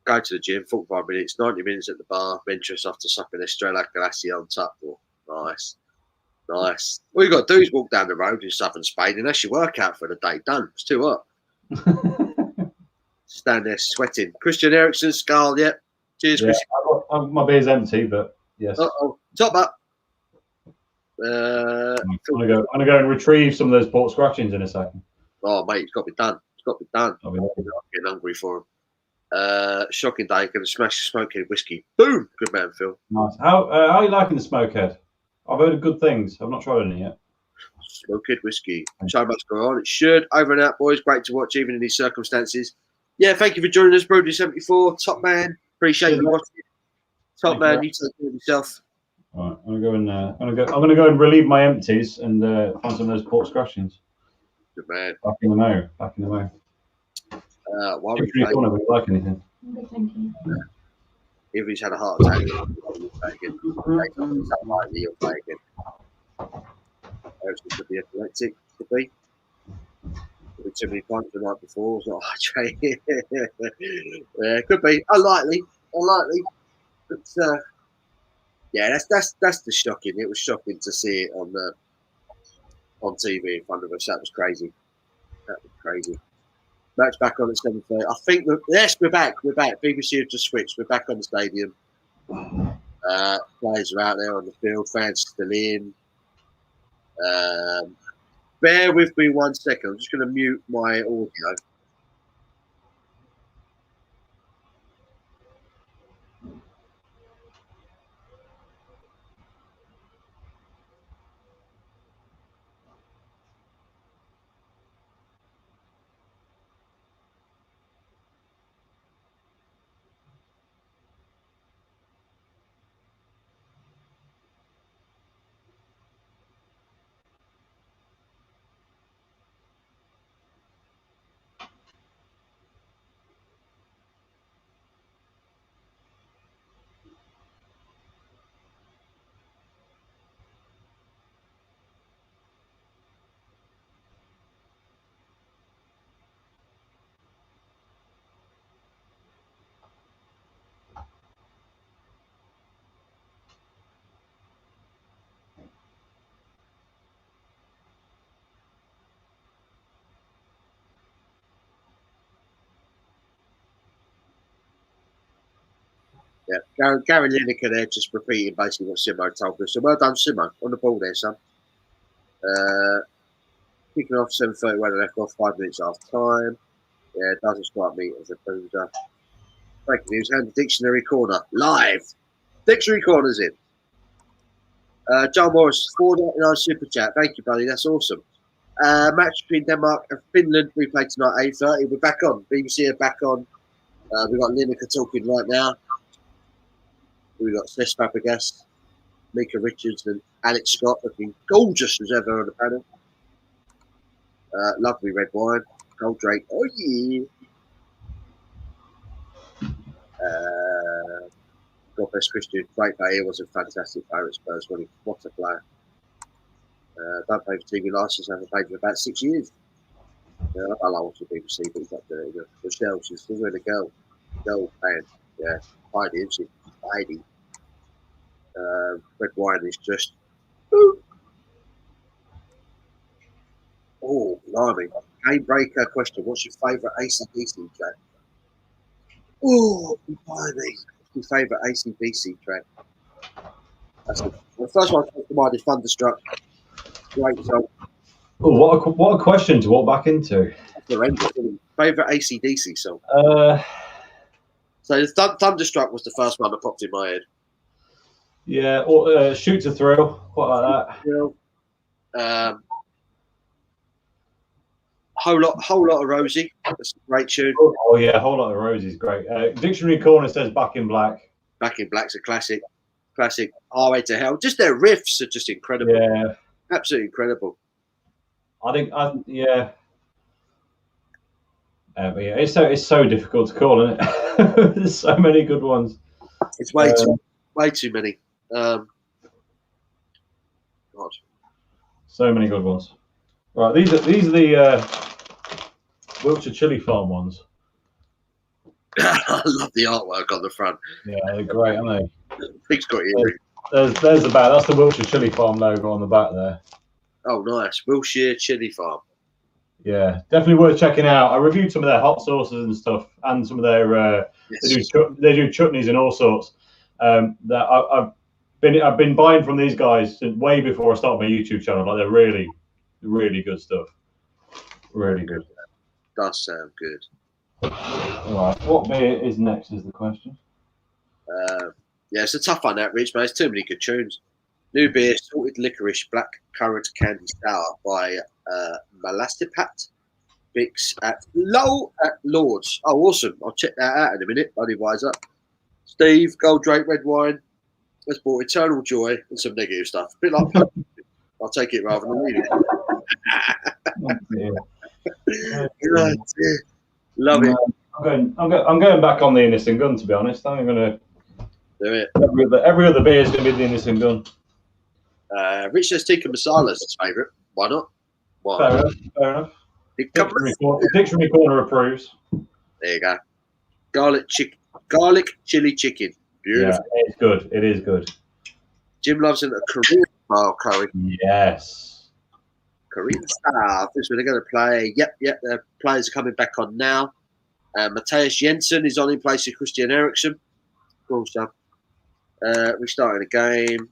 Go to the gym, 45 minutes, 90 minutes at the bar, venturous after supping Estrella Glacier on tap. Nice. All you got to do is walk down the road in southern Spain, and that's your workout for the day done. It's too hot. Stand there sweating. Christian Eriksen, Scarl, yeah. Cheers, Christian. My beer's empty, but yes. Top up. I'm gonna go and retrieve some of those port scratchings in a second. Oh, mate, it's got to be done. I'm getting hungry for them. Shocking day. Going to smash smokehead whiskey. Boom. Good man, Phil. Nice. How are you liking the smokehead? I've heard good things. I've not tried any yet. Smokehead whiskey. So much going on. It should. Over and out, boys. Great to watch, even in these circumstances. Yeah, thank you for joining us, Brody74. Top man. Appreciate you watching. Top man, you take care of yourself. All right, I'm gonna go and relieve my empties and find some of those pork scratchings. Good man. Back in the mo. Why would If you don't like anything. Good, thank you. If he's had a heart attack, you'll play again. Unlikely you'll play again. Could be epileptic. Could be. Could be too many pints the night before. It's not high train. Yeah, could be. Unlikely. But yeah, that's the shocking. It was shocking to see it on TV in front of us. That was crazy. Match back on at 7:30. I think yes, we're back. BBC have just switched. We're back on the stadium. Players are out there on the field. Fans still in. Bear with me 1 second. I'm just going to mute my audio. Yeah, Gary Lineker there just repeating basically what Simo told us. So well done, Simo, on the ball there, son. Kicking off 7:30 when left off 5 minutes after time. Yeah, it doesn't strike me as a boozer. Breaking news, and the dictionary corner live. Dictionary corner's in. John Morris, $4.99 super chat. Thank you, buddy. That's awesome. Match between Denmark and Finland. We play tonight 8:30. We're back on. BBC are back on. We've got Lineker talking right now. We've got Cesc Fabregas, Mika Richards, and Alex Scott looking gorgeous as ever on the panel. Lovely red wine. Cold Drake. Oh, yeah. God bless Christian. Great player. He was a fantastic player at Spurs. What a player. Don't play for TV license. Haven't played for about 6 years. I like watching BBC, but he's not doing it. Michelle, she's still with a girl. Girl fan. Yeah. Heidi, isn't she? Heidi. Red wine is just. Oh, blimey. Game breaker question. What's your favourite AC/DC track? Oh, blimey. What's your favourite AC/DC track? That's the first one comes to mind is Thunderstruck. Great song. Oh, what a question to walk back into. Favourite AC/DC song? So Thunderstruck was the first one that popped in my head. Yeah, or Shoot to Thrill, quite like that. Whole lot of Rosie. That's a great tune. Oh yeah, Whole Lot of Rosie is great. Dictionary Corner says Back in Black. Back in Black's a classic. Highway to Hell. Just their riffs are just incredible. Yeah, absolutely incredible. But yeah, it's so difficult to call, isn't it? There's so many good ones. It's way too many. God, so many good ones. Right, these are the Wiltshire Chili Farm ones. I love the artwork on the front. Yeah, they're great, aren't they? Pig's got earrings. There's the back. That's the Wiltshire Chili Farm logo on the back there. Oh, nice. Wiltshire Chili Farm. Yeah, definitely worth checking out. I reviewed some of their hot sauces and stuff, and some of their they do chutneys and all sorts. That I've been buying from these guys since way before I started my YouTube channel. Like, they're really, really good stuff. Really good. Does sound good. All right, what beer is next is the question. Yeah, it's a tough one, that, Rich, man. There's too many good tunes. New beer, salted licorice, black currant candy sour by Malastipat. Bix at Lowell at Lords. Oh, awesome. I'll check that out in a minute. Buddy Wiser. Steve, Gold Drake red wine has brought eternal joy and some negative stuff. A bit like I'll take it rather than leave it. Love it. I'm going back on the Innocent Gun, to be honest. I'm going to do it. Every other beer is going to be the Innocent Gun. Rich says tikka masala is his favourite. Why not? Why? Fair enough. Dictionary Corner approves. There you go. Garlic chili chicken. Beautiful. Yeah, it's good. It is good. Jim loves it, a Korean style curry. Yes. Korean style. This we're going to play. Yep. The players are coming back on now. Matthias Jensen is on in place of Christian Eriksen. Cool stuff. We're starting a game.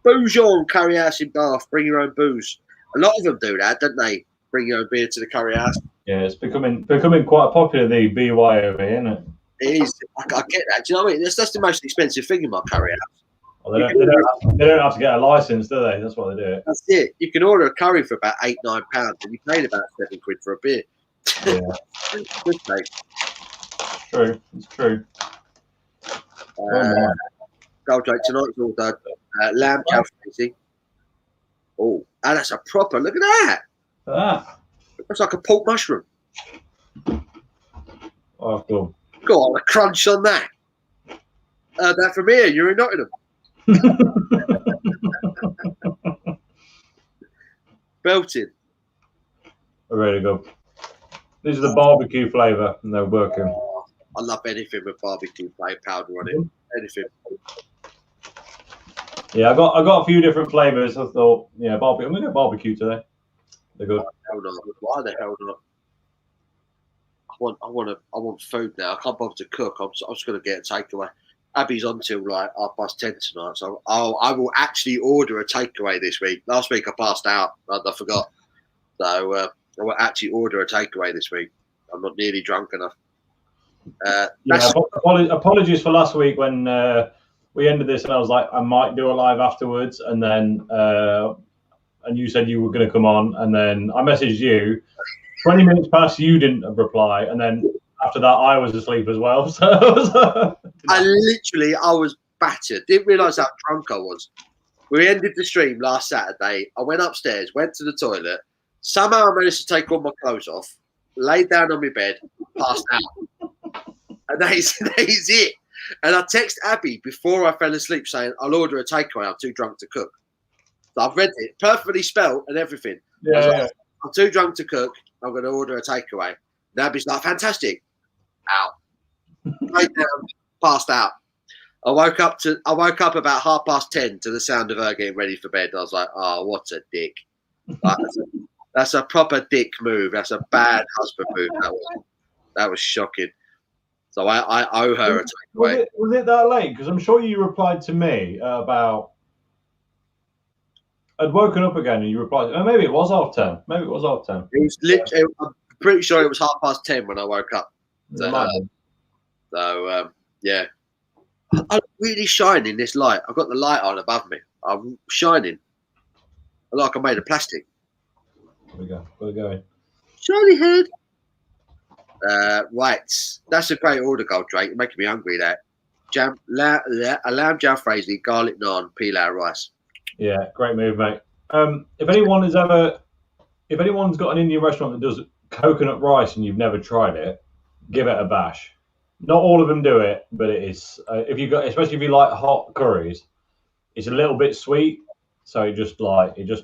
Booze on, curry house in Bath. Bring your own booze. A lot of them do that, don't they? Bring your own beer to the curry house. Yeah, it's becoming quite popular, the BY over here, isn't it? It is. I get that. Do you know what I mean? That's the most expensive thing in my curry house. Well, they don't have to get a license, do they? That's why they do it. That's it. You can order a curry for about £8-9, and you paid about £7 for a beer. Yeah. Good mate. True. It's true. Gold Drake tonight's all done. Lamb jalfrezi. Oh, and that's a proper. Look at that. That's like a pork mushroom. Oh, cool. Go on, a crunch on that. That from here. You're in Nottingham. Belting. Really good. These are the barbecue flavour, and they're working. Oh, I love anything with barbecue powder on it. Anything. Yeah, I got a few different flavours. I thought, yeah, barbecue. I'm gonna go barbecue today. They're good. Why the hell not? I want food now. I can't bother to cook. I'm just gonna get a takeaway. Abby's on till like 10:30 tonight, so I will actually order a takeaway this week. Last week I passed out and I forgot, so I will actually order a takeaway this week. I'm not nearly drunk enough. Apologies for last week when we ended this and I was like, I might do a live afterwards, and then and you said you were going to come on, and then I messaged you. 20 minutes past, you didn't reply, and then after that, I was asleep as well. So I was battered. Didn't realise how drunk I was. We ended the stream last Saturday. I went upstairs, went to the toilet. Somehow I managed to take all my clothes off, laid down on my bed, passed out. And that is it. And I texted Abby before I fell asleep saying, I'll order a takeaway. I'm too drunk to cook. So I've read it, perfectly spelled and everything. Yeah. I'm too drunk to cook. I'm going to order a takeaway. And Abby's like, fantastic. Out. Laid down, passed out. I woke up about 10:30 to the sound of her getting ready for bed. I was like, oh, what a dick. Like, that's a proper dick move. That's a bad husband move. That was shocking. So I owe her a takeaway. Was it that late? Because I'm sure you replied to me about. I'd woken up again and you replied. Oh, maybe it was 10:30. Maybe it was 10:30. It was literally. I'm pretty sure it was 10:30 when I woke up. So yeah. I'm really shining this light. I've got the light on above me. I'm shining. Like I'm made of plastic. There we go. Where are we going? Shiny head. Right. That's a great order, Gold Drake. You're making me hungry, that. A lamb jalfrezi, garlic naan, pilau rice. Yeah, great move, mate. If anyone's got an Indian restaurant that does coconut rice and you've never tried it, give it a bash. Not all of them do it, but it is. Especially if you like hot curries, it's a little bit sweet, so it just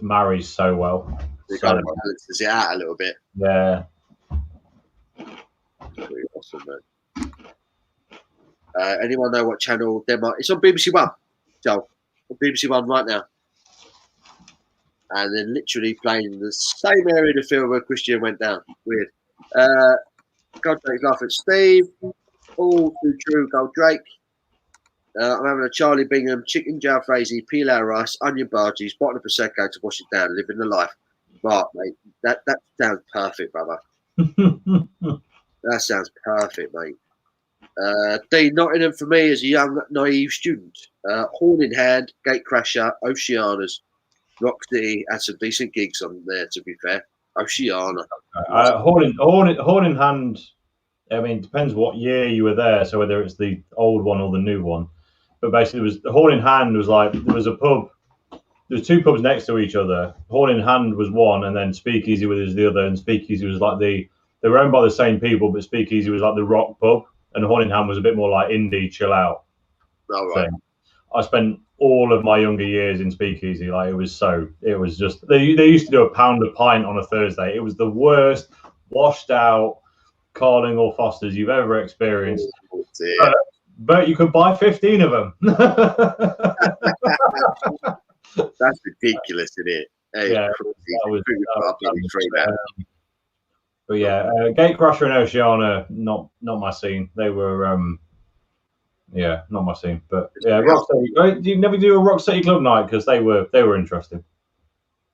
marries so well. It kind of balances it out a little bit. Yeah. Pretty awesome, man. Anyone know what channel Denmark? It's on BBC One, Joe. On BBC One right now. And then literally playing the same area of the field where Christian went down. Weird. Gold Drake's laughing at Steve. All too true, Gold Drake. I'm having a Charlie Bingham, chicken jalfrezi, pilau rice, onion bhajis, bottle of Prosecco to wash it down, living the life. Mark, mate, that sounds perfect, brother. That sounds perfect, mate. Dean Nottingham for me as a young, naive student. Horn in hand, Gatecrasher, Oceanas, Rock City had some decent gigs on there, to be fair. Oceana. Horn in hand I mean, it depends what year you were there. So whether it's the old one or the new one. But basically, it was the Horn in Hand was like there was a pub. There's two pubs next to each other. Horn in Hand was one, and then Speakeasy was the other. And Speakeasy was like they were owned by the same people, but Speakeasy was like the rock pub, and Horn in Hand was a bit more like indie, chill out. All right. Thing. I spent all of my younger years in Speakeasy. Like it was just they used to do £1 a pint on a Thursday. It was the worst, washed out Carling or Foster's you've ever experienced. Oh, but you could buy 15 of them. That's ridiculous, isn't it? Hey, Yeah, but yeah, Gatecrasher and Oceana, not my scene. They were, not my scene. But yeah, Rock City. You never do a Rock City Club night because they were interesting.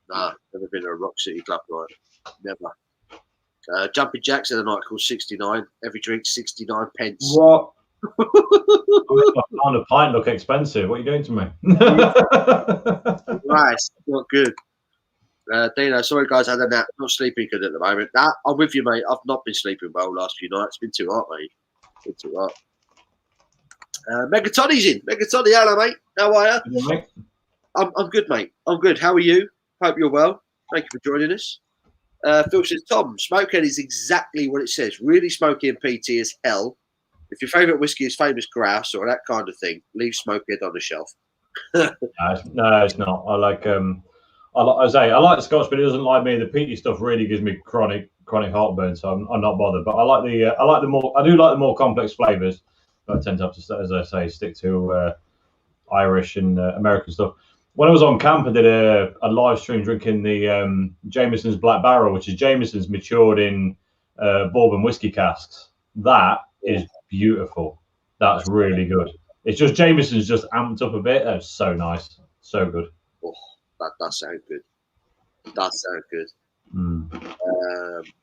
Nah, never been to a Rock City Club night. Never. Jumping Jacks at a night called 69. Every drink 69 pence. What? £1 a pint look expensive. What are you doing to me? Right, not good. Dino, sorry guys, I had a nap. Not sleeping good at the moment. I'm with you, mate. I've not been sleeping well last few nights. It's been too hot, mate. Been too hot. Megatoni's in. Megatoni, hello, mate. How are you? I'm good, mate. I'm good. How are you? Hope you're well. Thank you for joining us. Phil says, Tom, Smokehead is exactly what it says. Really smoky and PT as hell. If your favourite whiskey is famous grouse or that kind of thing, leave Smokehead on the shelf. No, it's not. I like I like the Scotch, but it doesn't like me. The peaty stuff really gives me chronic heartburn, so I'm not bothered. But I do like the more complex flavours. But I tend to have to, as I say, stick to Irish and American stuff. When I was on camp, I did a live stream drinking the Jameson's Black Barrel, which is Jameson's matured in bourbon whiskey casks. That is beautiful. That's really good. It's just Jameson's just amped up a bit. That's so nice, so good. Oh, that sounds good. That sounds good.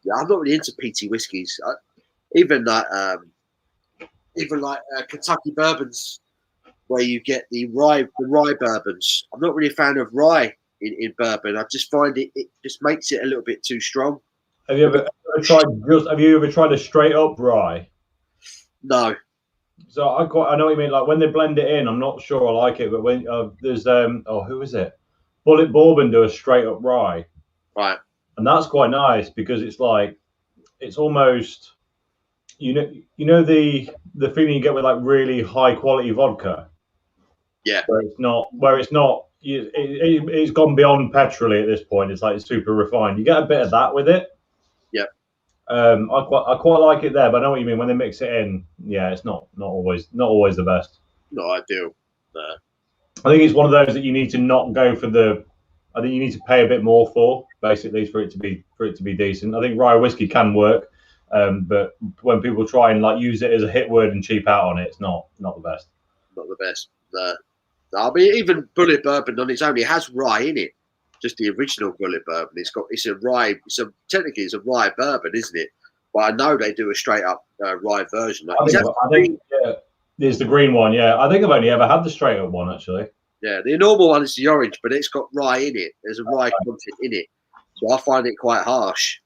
Yeah, I'm not really into PT whiskies. Even like Kentucky bourbons, where you get the rye bourbons. I'm not really a fan of rye in bourbon. I just find it just makes it a little bit too strong. Have you ever tried a straight up rye? No. So I know what you mean. Like when they blend it in, I'm not sure I like it. But when there's who is it? Bullet Bourbon do a straight up rye, right? And that's quite nice because it's like it's almost you know the feeling you get with like really high quality vodka. Yeah. Where it's not. It's gone beyond petrol at this point. It's like super refined. You get a bit of that with it. Yeah. I quite like it there, but I know what you mean when they mix it in. Yeah, it's not always the best. No, I do. I think it's one of those that you need to not go for the. I think you need to pay a bit more for basically for it to be decent. I think rye whiskey can work, but when people try and like use it as a hit word and cheap out on it, it's not the best. Not the best. I mean, even Bullet Bourbon on its own, it has rye in it. Just the original Bullet Bourbon. It's a rye. Technically it's a rye bourbon, isn't it? But I know they do a straight up rye version. I think there's the green one. Yeah, I think I've only ever had the straight up one actually. Yeah, the normal one is the orange, but it's got rye in it. There's a rye content in it, so I find it quite harsh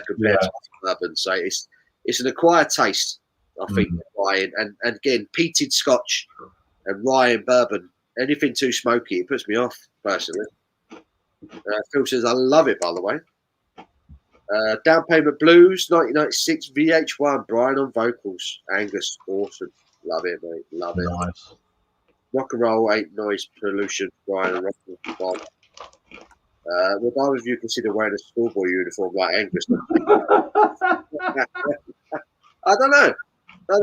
compared to bourbon. So it's an acquired taste, I think. Rye and again, peated Scotch and rye and bourbon. Anything too smoky, it puts me off personally. Phil says, I love it, by the way. Down Payment Blues, 1996, VH1, Brian on vocals. Angus, awesome. Love it, mate. Love it. Nice. Rock and Roll, 8 Noise Pollution, Brian and Rock. Would either of you consider wearing a schoolboy uniform like Angus? I don't know. I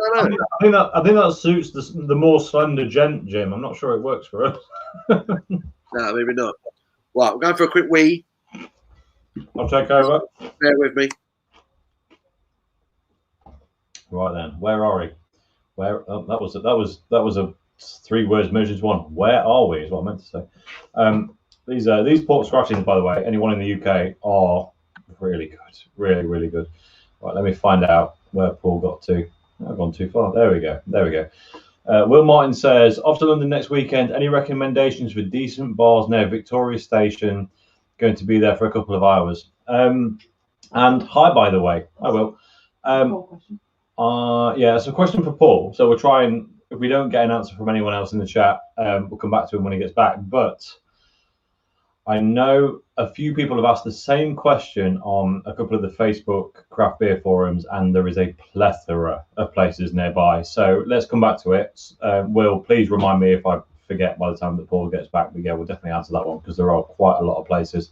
think that suits the more slender gent, Jim. I'm not sure it works for us. No, maybe not. Right, we're going for a quick wee. I'll take over. Bear with me. Right then, where are we? That was a 3 words merged into one. Where are we? Is what I meant to say. These port scratchings, by the way, anyone in the UK are really good, really good. Right, let me find out where Paul got to. I've gone too far. There we go. Will Martin says, off to London next weekend. Any recommendations for decent bars near Victoria Station? Going to be there for a couple of hours. And hi, by the way. I will. Yeah, it's a question for Paul. So we'll try and, if we don't get an answer from anyone else in the chat, we'll come back to him when he gets back. But I know a few people have asked the same question on a couple of the Facebook craft beer forums, and there is a plethora of places nearby. So let's come back to it. Will, please remind me if I forget by the time that Paul gets back. But yeah, we'll definitely answer that one because there are quite a lot of places.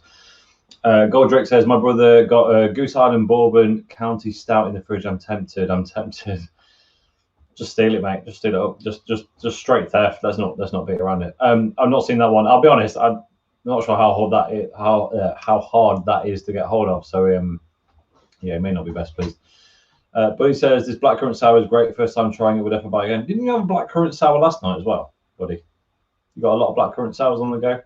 Goldrick says, my brother got a Goose Island Bourbon County Stout in the fridge. I'm tempted. Just steal it, mate. Just steal it up. Just straight theft. Let's not beat around it. I've not seen that one. I'll be honest. I'm not sure how hard that is to get hold of. So yeah, it may not be best pleased. But he says this blackcurrant sour is great. First time trying it. Would ever buy again. Didn't you have a blackcurrant sour last night as well, buddy? You got a lot of blackcurrant sours on the go.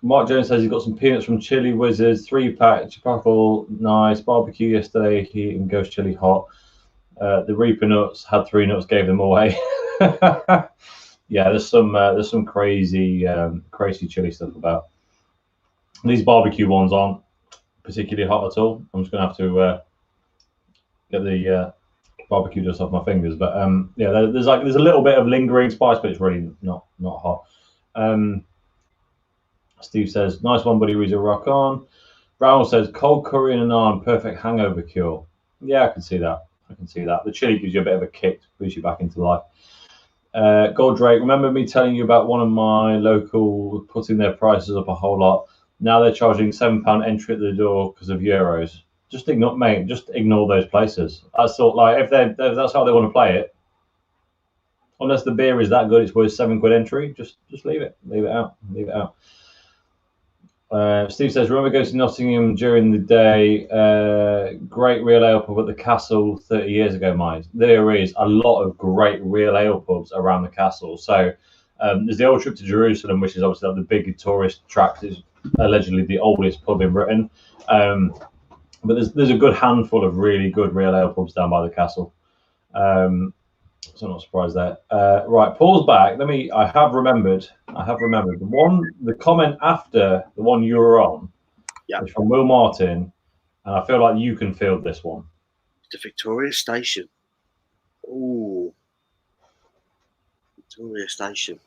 Mark Jones says he's got some peanuts from Chili Wizards, 3-pack, Chipotle, nice barbecue yesterday. He eating Ghost Chili hot. The Reaper nuts had 3 nuts, gave them away. Yeah, there's some crazy chili stuff about. These barbecue ones aren't particularly hot at all. I'm just gonna have to get the barbecue dust off my fingers. But yeah, there's a little bit of lingering spice, but it's really not hot. Steve says, nice one, buddy. Weezer, rock on. Brown says, cold curry and a naan, perfect hangover cure. Yeah, I can see that. The chili gives you a bit of a kick, boosts you back into life. Goldrake, remember me telling you about one of my local putting their prices up a whole lot? Now they're charging £7 entry at the door because of euros. Just ignore those places. I thought, like, if that's how they want to play it, unless the beer is that good, it's worth £7 entry. Just leave it out. Steve says, remember going to Nottingham during the day? Great real ale pub at the castle 30 years ago, mate. There is a lot of great real ale pubs around the castle. So there's the old trip to Jerusalem, which is obviously like the big tourist attract. It's allegedly the oldest pub in Britain. But there's a good handful of really good real ale pubs down by the castle. So I'm not surprised there. Right, Paul's back. I have remembered the comment after the one you were on. Yeah. Is from Will Martin, and I feel like you can field this one. The Victoria Station. Ooh. Victoria Station.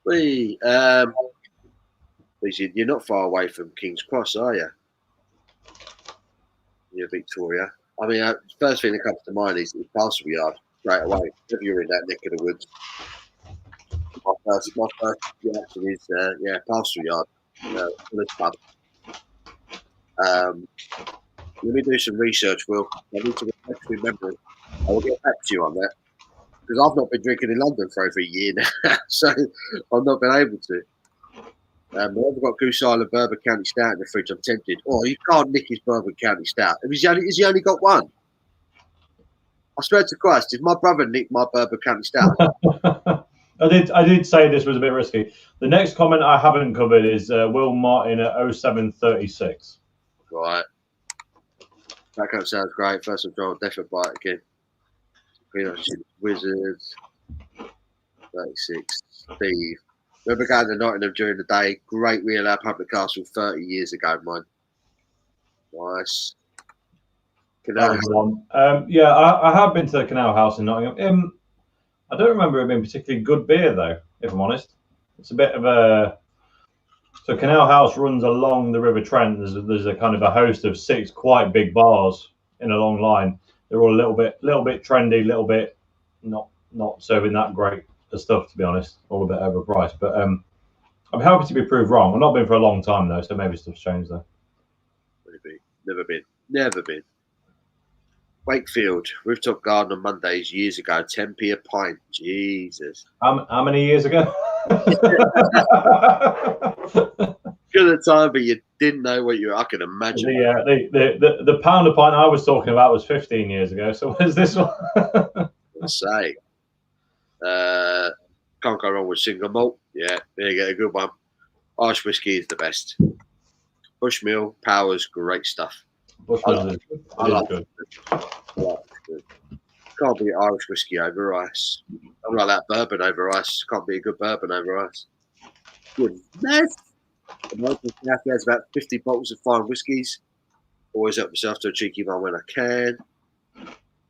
You're not far away from King's Cross, are you? You're Victoria. I mean, first thing that comes to mind is Castle Yard. Straight away, if you're in that neck of the woods. My first reaction is Castle Yard, the pub. Let me do some research, Will. I need to remember. I will get back to you on that because I've not been drinking in London for over a year now, so I've not been able to. I've got Goose Island Bourbon County Stout in the fridge. I'm tempted. Oh, you can't nick his Bourbon County Stout. Has he only got one? I swear to Christ, if my brother nicked my Bourbon County Stout. I did say this was a bit risky. The next comment I haven't covered is Will Martin at 0736. Right. That sounds great. First of all, definitely buy it again. Wizards. 36. Steve. Remember going to Nottingham during the day. Great real ale public castle 30 years ago, mine. Nice. That was the one. Yeah, I have been to the Canal House in Nottingham. I don't remember it being particularly good beer, though, if I'm honest. It's a bit of a... So Canal House runs along the River Trent. There's a kind of a host of 6 quite big bars in a long line. They're all a little bit trendy, a little bit not serving that great stuff, to be honest. All a bit overpriced. But I'm happy to be proved wrong. I've not been for a long time, though, so maybe stuff's changed, though. Maybe. Never been. Wakefield, rooftop garden on Mondays years ago, 10p a pint. Jesus. How many years ago? Good at the time, but you didn't know what I can imagine. The pound a pint I was talking about was 15 years ago. So where's this one? Let's say. Can't go wrong with single malt. Yeah, there you get a good one. Irish whiskey is the best. Bushmill, Powers, great stuff. Bushmill I like good. Can't be Irish whiskey over ice. I'm like that bourbon over ice. Can't be a good bourbon over ice. Good mess. The local cafe has about 50 bottles of fine whiskies. Always help myself to a cheeky one when I can.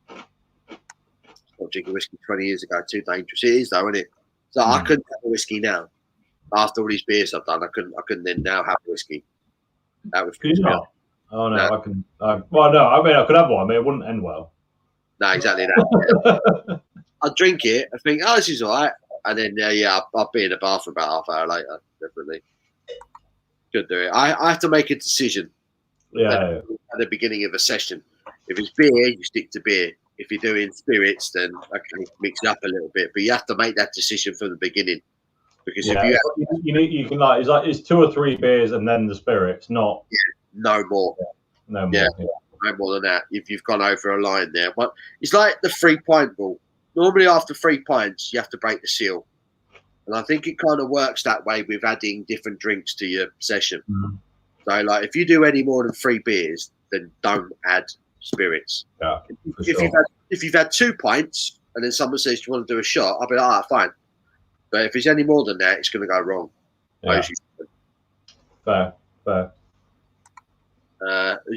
Not drinking whiskey 20 years ago, too dangerous. It is though, isn't it? So I couldn't have a whiskey now. After all these beers I've done, I couldn't then now have whiskey. That was Could you not? Oh no, No. I can. Well, no, I mean I could have one. I mean it wouldn't end well. no, exactly that. I drink it, I think, oh, this is all right. And then, I'll be in the bath for about half an hour later, definitely. Could do it. I have to make a decision Yeah. at the beginning of a session. If it's beer, you stick to beer. If you're doing spirits, then okay, mix it up a little bit. But you have to make that decision from the beginning. Because if you can like it's 2 or 3 beers and then the spirits, not no more. no more. Yeah. No more than that. If you've gone over a line there. But it's like the 3-pint rule. Normally after 3 pints, you have to break the seal. And I think it kind of works that way with adding different drinks to your session. Mm. So, like, if you do any more than 3 beers, then don't add spirits. Yeah, If you've had 2 pints and then someone says, do you want to do a shot? I'll be like, fine. But if it's any more than that, it's going to go wrong. Yeah. Fair.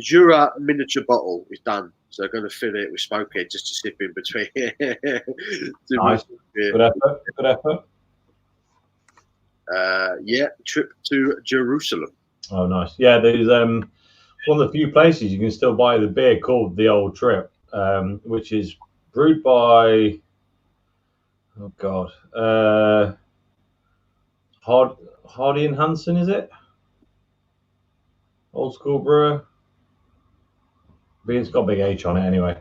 Jura miniature bottle is done. So I'm going to fill it with smokehead just to sip in between. Nice. Good effort. Trip to Jerusalem. Oh, nice. Yeah, there's one of the few places you can still buy the beer called the Old Trip, which is brewed by Hardy and Hansen, is it? Old school brewer. It's got a big H on it anyway.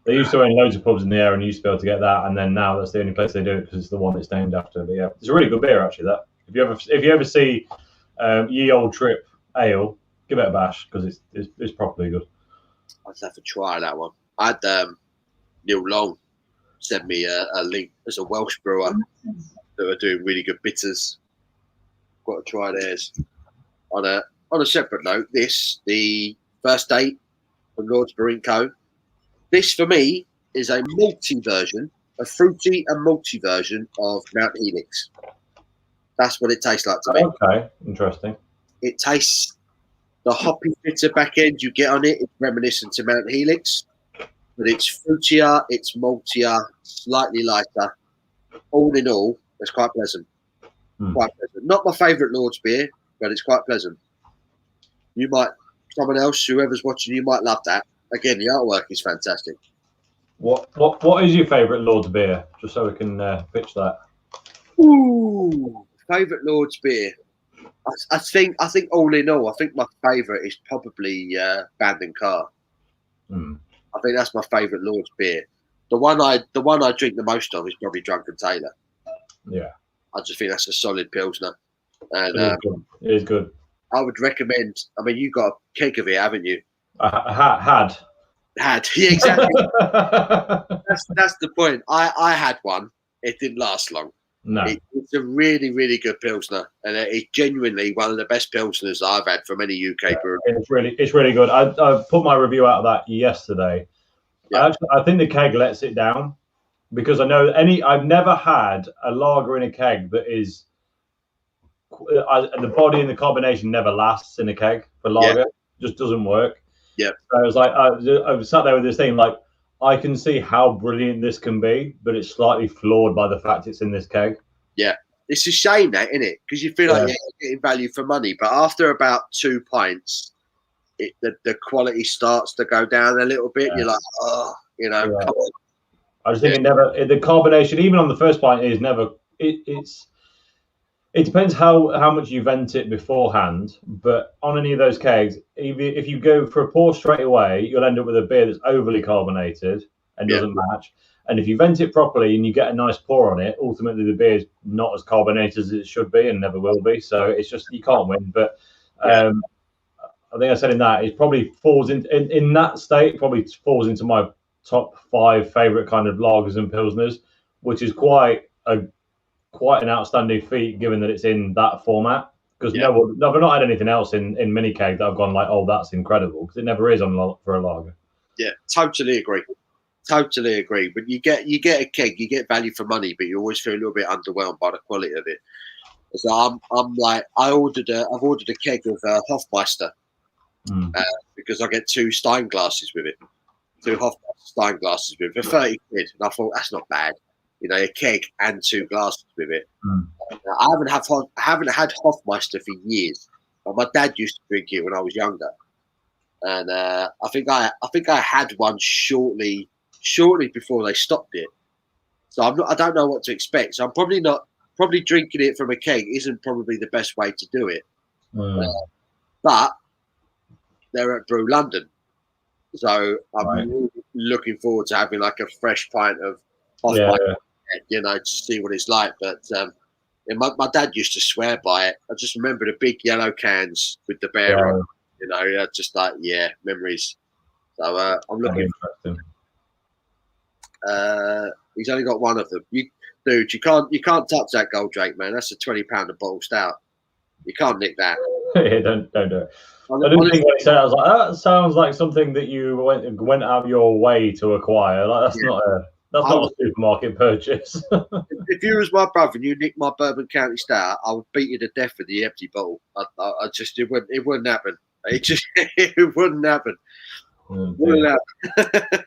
They used to own loads of pubs in the area and used to be able to get that, and then now that's the only place they do it because it's the one it's named after. But yeah, it's a really good beer actually. That if you ever see Ye Old Trip Ale, give it a bash because it's properly good. I'd have to try that one. I had Neil Long send me a link as a Welsh brewer that are doing really good bitters. Got to try theirs. On a separate note, the first date from Lord's Brewing Co. This for me is a malty version, a fruity and malty version of Mount Helix. That's what it tastes like to me. Okay, interesting. It tastes the hoppy bitter back end you get on it. It's reminiscent to Mount Helix, but it's fruitier, it's maltier, slightly lighter. All in all, it's quite pleasant. Quite pleasant. Not my favourite Lord's beer, but it's quite pleasant. Someone else, whoever's watching, you might love that. Again, the artwork is fantastic. What is your favourite Lord's beer? Just so we can pitch that. Ooh, favourite Lord's beer. I think all in all, I think my favourite is probably Bandon Car. I think that's my favourite Lord's beer. The one I drink the most of is probably Drunken Tailor. Yeah, I just think that's a solid pilsner, and it is good. I would recommend. I mean, you got a keg of it, haven't you? Had. Yeah, exactly. that's the point. I had one. It didn't last long. No, it's a really, really good pilsner, and it's genuinely one of the best pilsners I've had from any UK brewery. It's really good. I put my review out of that yesterday. Yeah. I think the keg lets it down because I know I've never had a lager in a keg that is the body and the carbonation never lasts in a keg for lager. Yeah. Just doesn't work. Yeah. So I was like, I was sat there with this thing like, I can see how brilliant this can be, but it's slightly flawed by the fact it's in this keg. Yeah. It's a shame that, isn't it? Because you feel like you're getting value for money, but after about 2 pints, the quality starts to go down a little bit. Yeah. You're like, oh, come on. I was thinking the carbonation, even on the first pint, is never. It depends how much you vent it beforehand, but on any of those kegs, if you go for a pour straight away, you'll end up with a beer that's overly carbonated and doesn't match. And if you vent it properly and you get a nice pour on it, ultimately the beer is not as carbonated as it should be and never will be. So it's just, you can't win. But I think I said in that, it probably falls in that state, probably falls into my top 5 favorite kind of lagers and pilsners, which is quite an outstanding feat given that it's in that format. Because I've not had anything else in mini keg that I've gone like, oh, that's incredible, because it never is for a lager. Yeah, totally agree. But you get a keg, you get value for money, but you always feel a little bit underwhelmed by the quality of it. So I'm like, I've ordered a keg of Hofmeister because I get 2 Stein glasses with it. 2 Hofstein glasses with for 30 quid. And I thought, that's not bad. You know, a keg and 2 glasses with it. I haven't had Hofmeister for years. But my dad used to drink it when I was younger. And I think I had one shortly before they stopped it. So I don't know what to expect. So I'm probably drinking it from a keg isn't probably the best way to do it. But they're at Brew London, so I'm really looking forward to having like a fresh pint of Hofmeister, you know, to see what it's like. But my dad used to swear by it. I just remember the big yellow cans with the bear on. You know, just like memories. So I'm looking. He's only got one of them. You can't touch that Goldrake, man. That's a £20 a bottle stout. You can't nick that. Yeah, don't do it. I didn't think when he said it, I was like, that sounds like something that you went out of your way to acquire. Like that's not a supermarket purchase. If you was my brother and you nicked my Bourbon County Stout, I would beat you to death with the empty bottle. It wouldn't happen. It wouldn't happen. Wouldn't happen.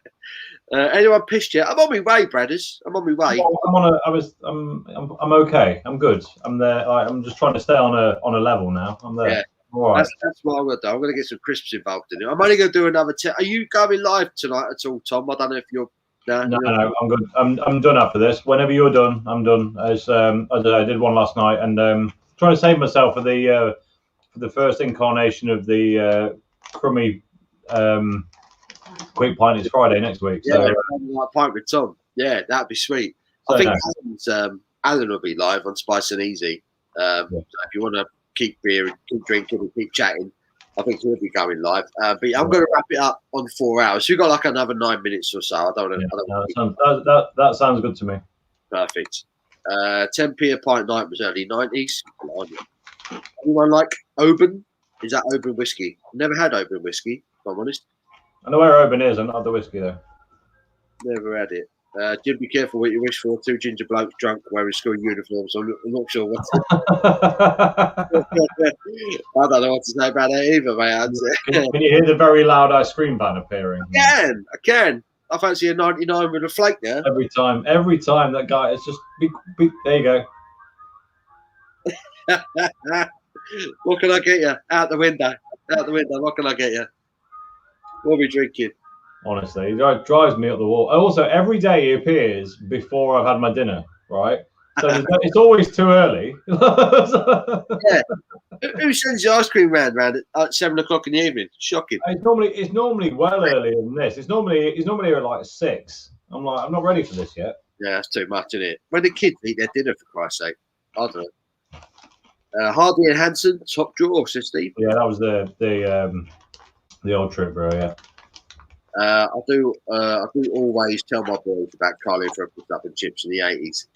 Anyone pissed yet? I'm on my way, Bradders. I'm on my way. I'm okay. I'm good. I'm there. I'm just trying to stay on a level now. I'm there. Yeah. All right. That's what I'm gonna do. I'm gonna get some crisps involved in it. I'm only gonna do another. Are you going live tonight at all, Tom? I don't know if you're. No, I'm good. I'm done after this. Whenever you're done, I'm done. I did one last night, and trying to save myself for the first incarnation of the crummy quick pint is Friday next week. Yeah, pint with Tom. Yeah, that'd be sweet. I think Alan will be live on Spice and Easy. So if you want to keep beer and keep drinking and keep chatting, I think he'll be going live. But I'm going to wrap it up on 4 hours. We've got like another 9 minutes or so. That sounds good to me. Perfect. 10p a pint night was early 90s. Anyone like Oban? Is that Oban whiskey? Never had Oban whiskey, if I'm honest. I know where Oban is. I'm not the whiskey though. Never had it. Jim, be careful what you wish for. 2 ginger blokes drunk wearing school uniforms. I'm not sure what I don't know what to say about that either, mate. Can you hear the very loud ice cream van appearing? I can. I fancy a 99 with a flake there. Every time that guy is just big. There you go. What can I get you? Out the window. What can I get you? What are we drinking? Honestly, it drives me up the wall. Also, every day he appears before I've had my dinner, right? So it's always too early. Yeah. Who sends the ice cream round at 7 o'clock in the evening? Shocking. It's normally well earlier than this. It's normally at like 6. I'm not ready for this yet. Yeah, that's too much, isn't it? When the kids eat their dinner, for Christ's sake. I don't know. Hardy and Hanson, top drawer, says Steve. Yeah, that was the old trip, bro. Yeah. I do always tell my boys about Carlin for stuff and chips in the 80s.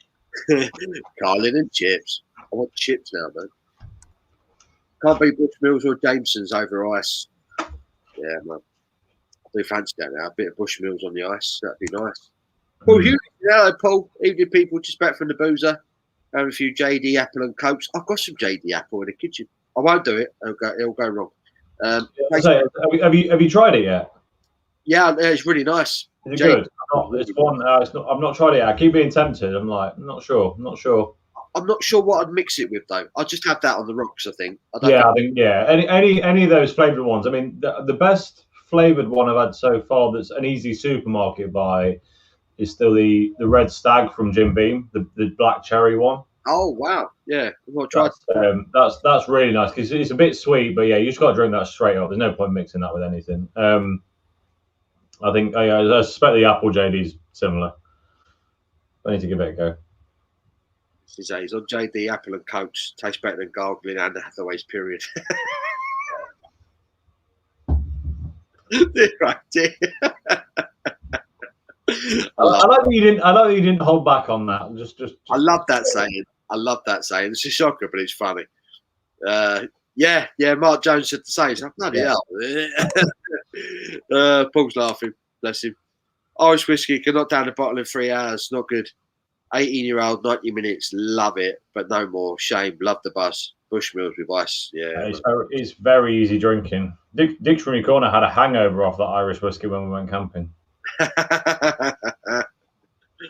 Carlin and chips. I want chips now, man. Can't be Bushmills or Jameson's over ice. Yeah, man. I do fancy that now. A bit of Bushmills on the ice. That'd be nice. Well, hello, Paul. Evening, people. Just back from the boozer. Having a few JD Apple and Cokes. I've got some JD Apple in the kitchen. I won't do it. It'll go wrong. Have you tried it yet? Yeah, it's really nice. Is it good? It's fun. I've not tried it yet. I keep being tempted. I'm not sure. I'm not sure what I'd mix it with though. I'll just have that on the rocks. I think. I think any of those flavored ones. I mean, the best flavored one I've had so far that's an easy supermarket buy is still the Red Stag from Jim Beam, the black cherry one. Oh wow, yeah. We'll try. That's really nice because it's a bit sweet, but yeah, you just got to drink that straight up. There's no point mixing that with anything. I think I suspect the Apple JD's similar. I need to give it a go. He's on JD Apple and Cokes. Tastes better than gargling and Hathaway's period. Right, I like that you didn't hold back on that. Just I love that saying. It's a shocker, but it's funny. Yeah. Mark Jones said the same. So bloody hell. Paul's laughing. Bless him. Irish whiskey can knock down a bottle in 3 hours. Not good. 18-year-old, 90 minutes. Love it, but no more. Shame. Love the bus. Bushmills with ice. Yeah. It's very easy drinking. Dick from your corner had a hangover off that Irish whiskey when we went camping.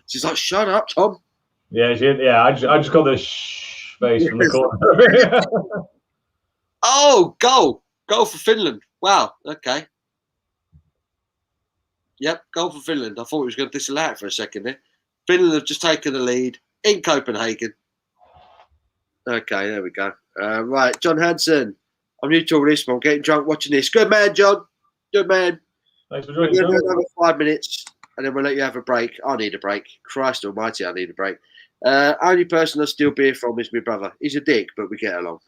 She's like, shut up, Tom. Yeah, I just got this shh face from the corner. Oh, goal for Finland. Wow. Okay. Yep, goal for Finland. I thought he was going to disallow it for a second there. Finland have just taken the lead in Copenhagen. Okay, there we go. Right, John Hansen. I'm new to all this, but I'm getting drunk watching this. Good man, John. Good man. Thanks for We're joining. going to do another 5 minutes, and then we'll let you have a break. I need a break. Christ almighty, I need a break. Only person I steal beer from is my brother. He's a dick, but we get along.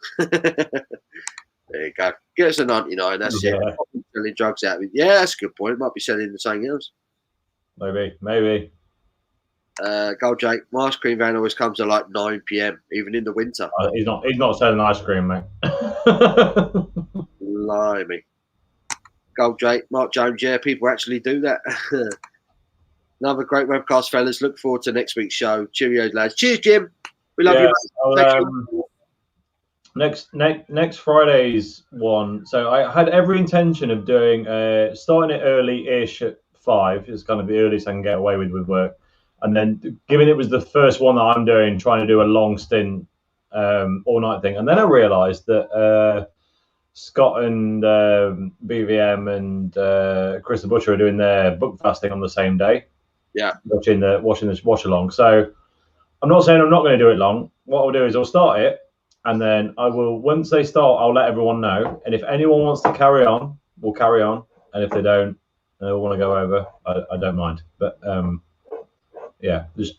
There you go. Get us a 99. That's it. Selling drugs out of it. Yeah, that's a good point. Might be selling something else. Maybe. Gold Jake. My ice cream van always comes at like 9 p.m. even in the winter. He's not selling ice cream, mate. Blimey. Gold Jake. Mark Jones. Yeah, people actually do that. Another great webcast, fellas. Look forward to next week's show. Cheerios, lads. Cheers, Jim. We love you. Next Friday's one. So I had every intention of doing starting it early-ish at 5 is kind of the earliest I can get away with work, and then given it was the first one that I'm doing, trying to do a long stint all night thing, and then I realised that Scott and BVM and Chris the Butcher are doing their book fasting on the same day. Yeah, watching this watch along. So I'm not saying I'm not going to do it long. What I'll do is I'll start it. And then I will, once they start, I'll let everyone know. And if anyone wants to carry on, we'll carry on. And if they don't, and they want to go over, I don't mind. But yeah, just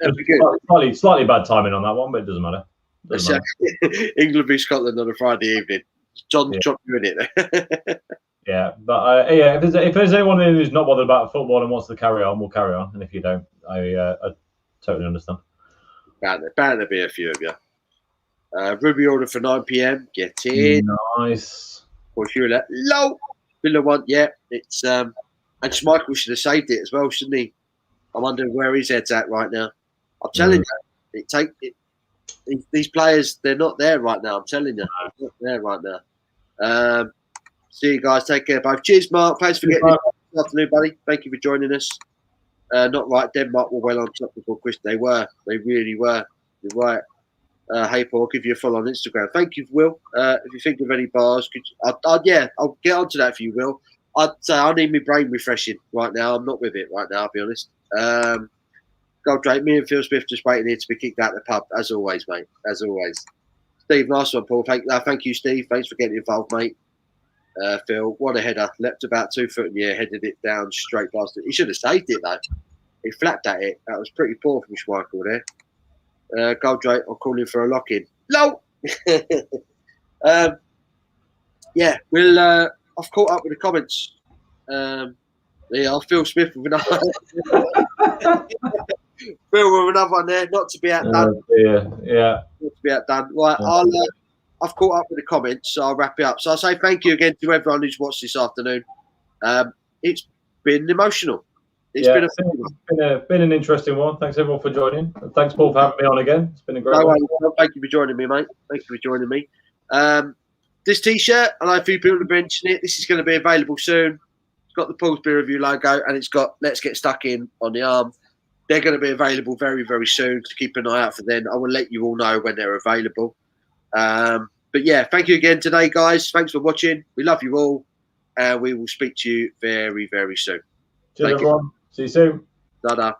slightly bad timing on that one, but it doesn't matter. England v Scotland on a Friday evening. John dropped you in it. Yeah, but if there's anyone who's not bothered about football and wants to carry on, we'll carry on. And if you don't, I totally understand. Bound to be a few of you. Ruby order for 9 p.m. Get in. Nice. Of course, you're like, low. Villa one, yeah. It's and Schmeichel should have saved it as well, shouldn't he? I'm wondering where his head's at right now. I'm telling you, these players, they're not there right now. I'm telling you, they're not there right now. See you guys. Take care, both. Cheers, Mark. Thanks for getting this afternoon, buddy. Thank you for joining us. Not right. Denmark were well on top before Chris. They were. They really were. You're right. Hey Paul, I'll give you a follow on Instagram. Thank you, Will. If you think of any bars, I'll get onto that for you, Will. I'd say I need my brain refreshing right now. I'm not with it right now, I'll be honest. Gold Drake, me and Phil Smith just waiting here to be kicked out of the pub, as always, mate. As always. Steve, nice one, Paul. Thank you, Steve. Thanks for getting involved, mate. Phil, what a header. Leapt about 2 foot in the air, headed it down straight past it. He should have saved it, though. He flapped at it. That was pretty poor from Schmeichel there. Gold Drake, I'm calling for a lock-in. Low! Yeah, I've caught up with the comments. Yeah, Phil Smith with another Phil with another one there, not to be outdone. Yeah. Not to be outdone. Right, I've caught up with the comments, so I'll wrap it up. So I'll say thank you again to everyone who's watched this afternoon. It's been emotional. It's been an interesting one. Thanks everyone for joining. And thanks, Paul, for having me on again. It's been a great one. Thank you for joining me, mate. Thank you for joining me. This T-shirt, I know a few people have mentioned it. This is going to be available soon. It's got the Paul's Beer Review logo, and it's got Let's Get Stuck In on the arm. They're going to be available very, very soon. So keep an eye out for them. I will let you all know when they're available. But yeah, thank you again today, guys. Thanks for watching. We love you all, and we will speak to you very, very soon. Cheers, everyone. See you soon. Ta-da.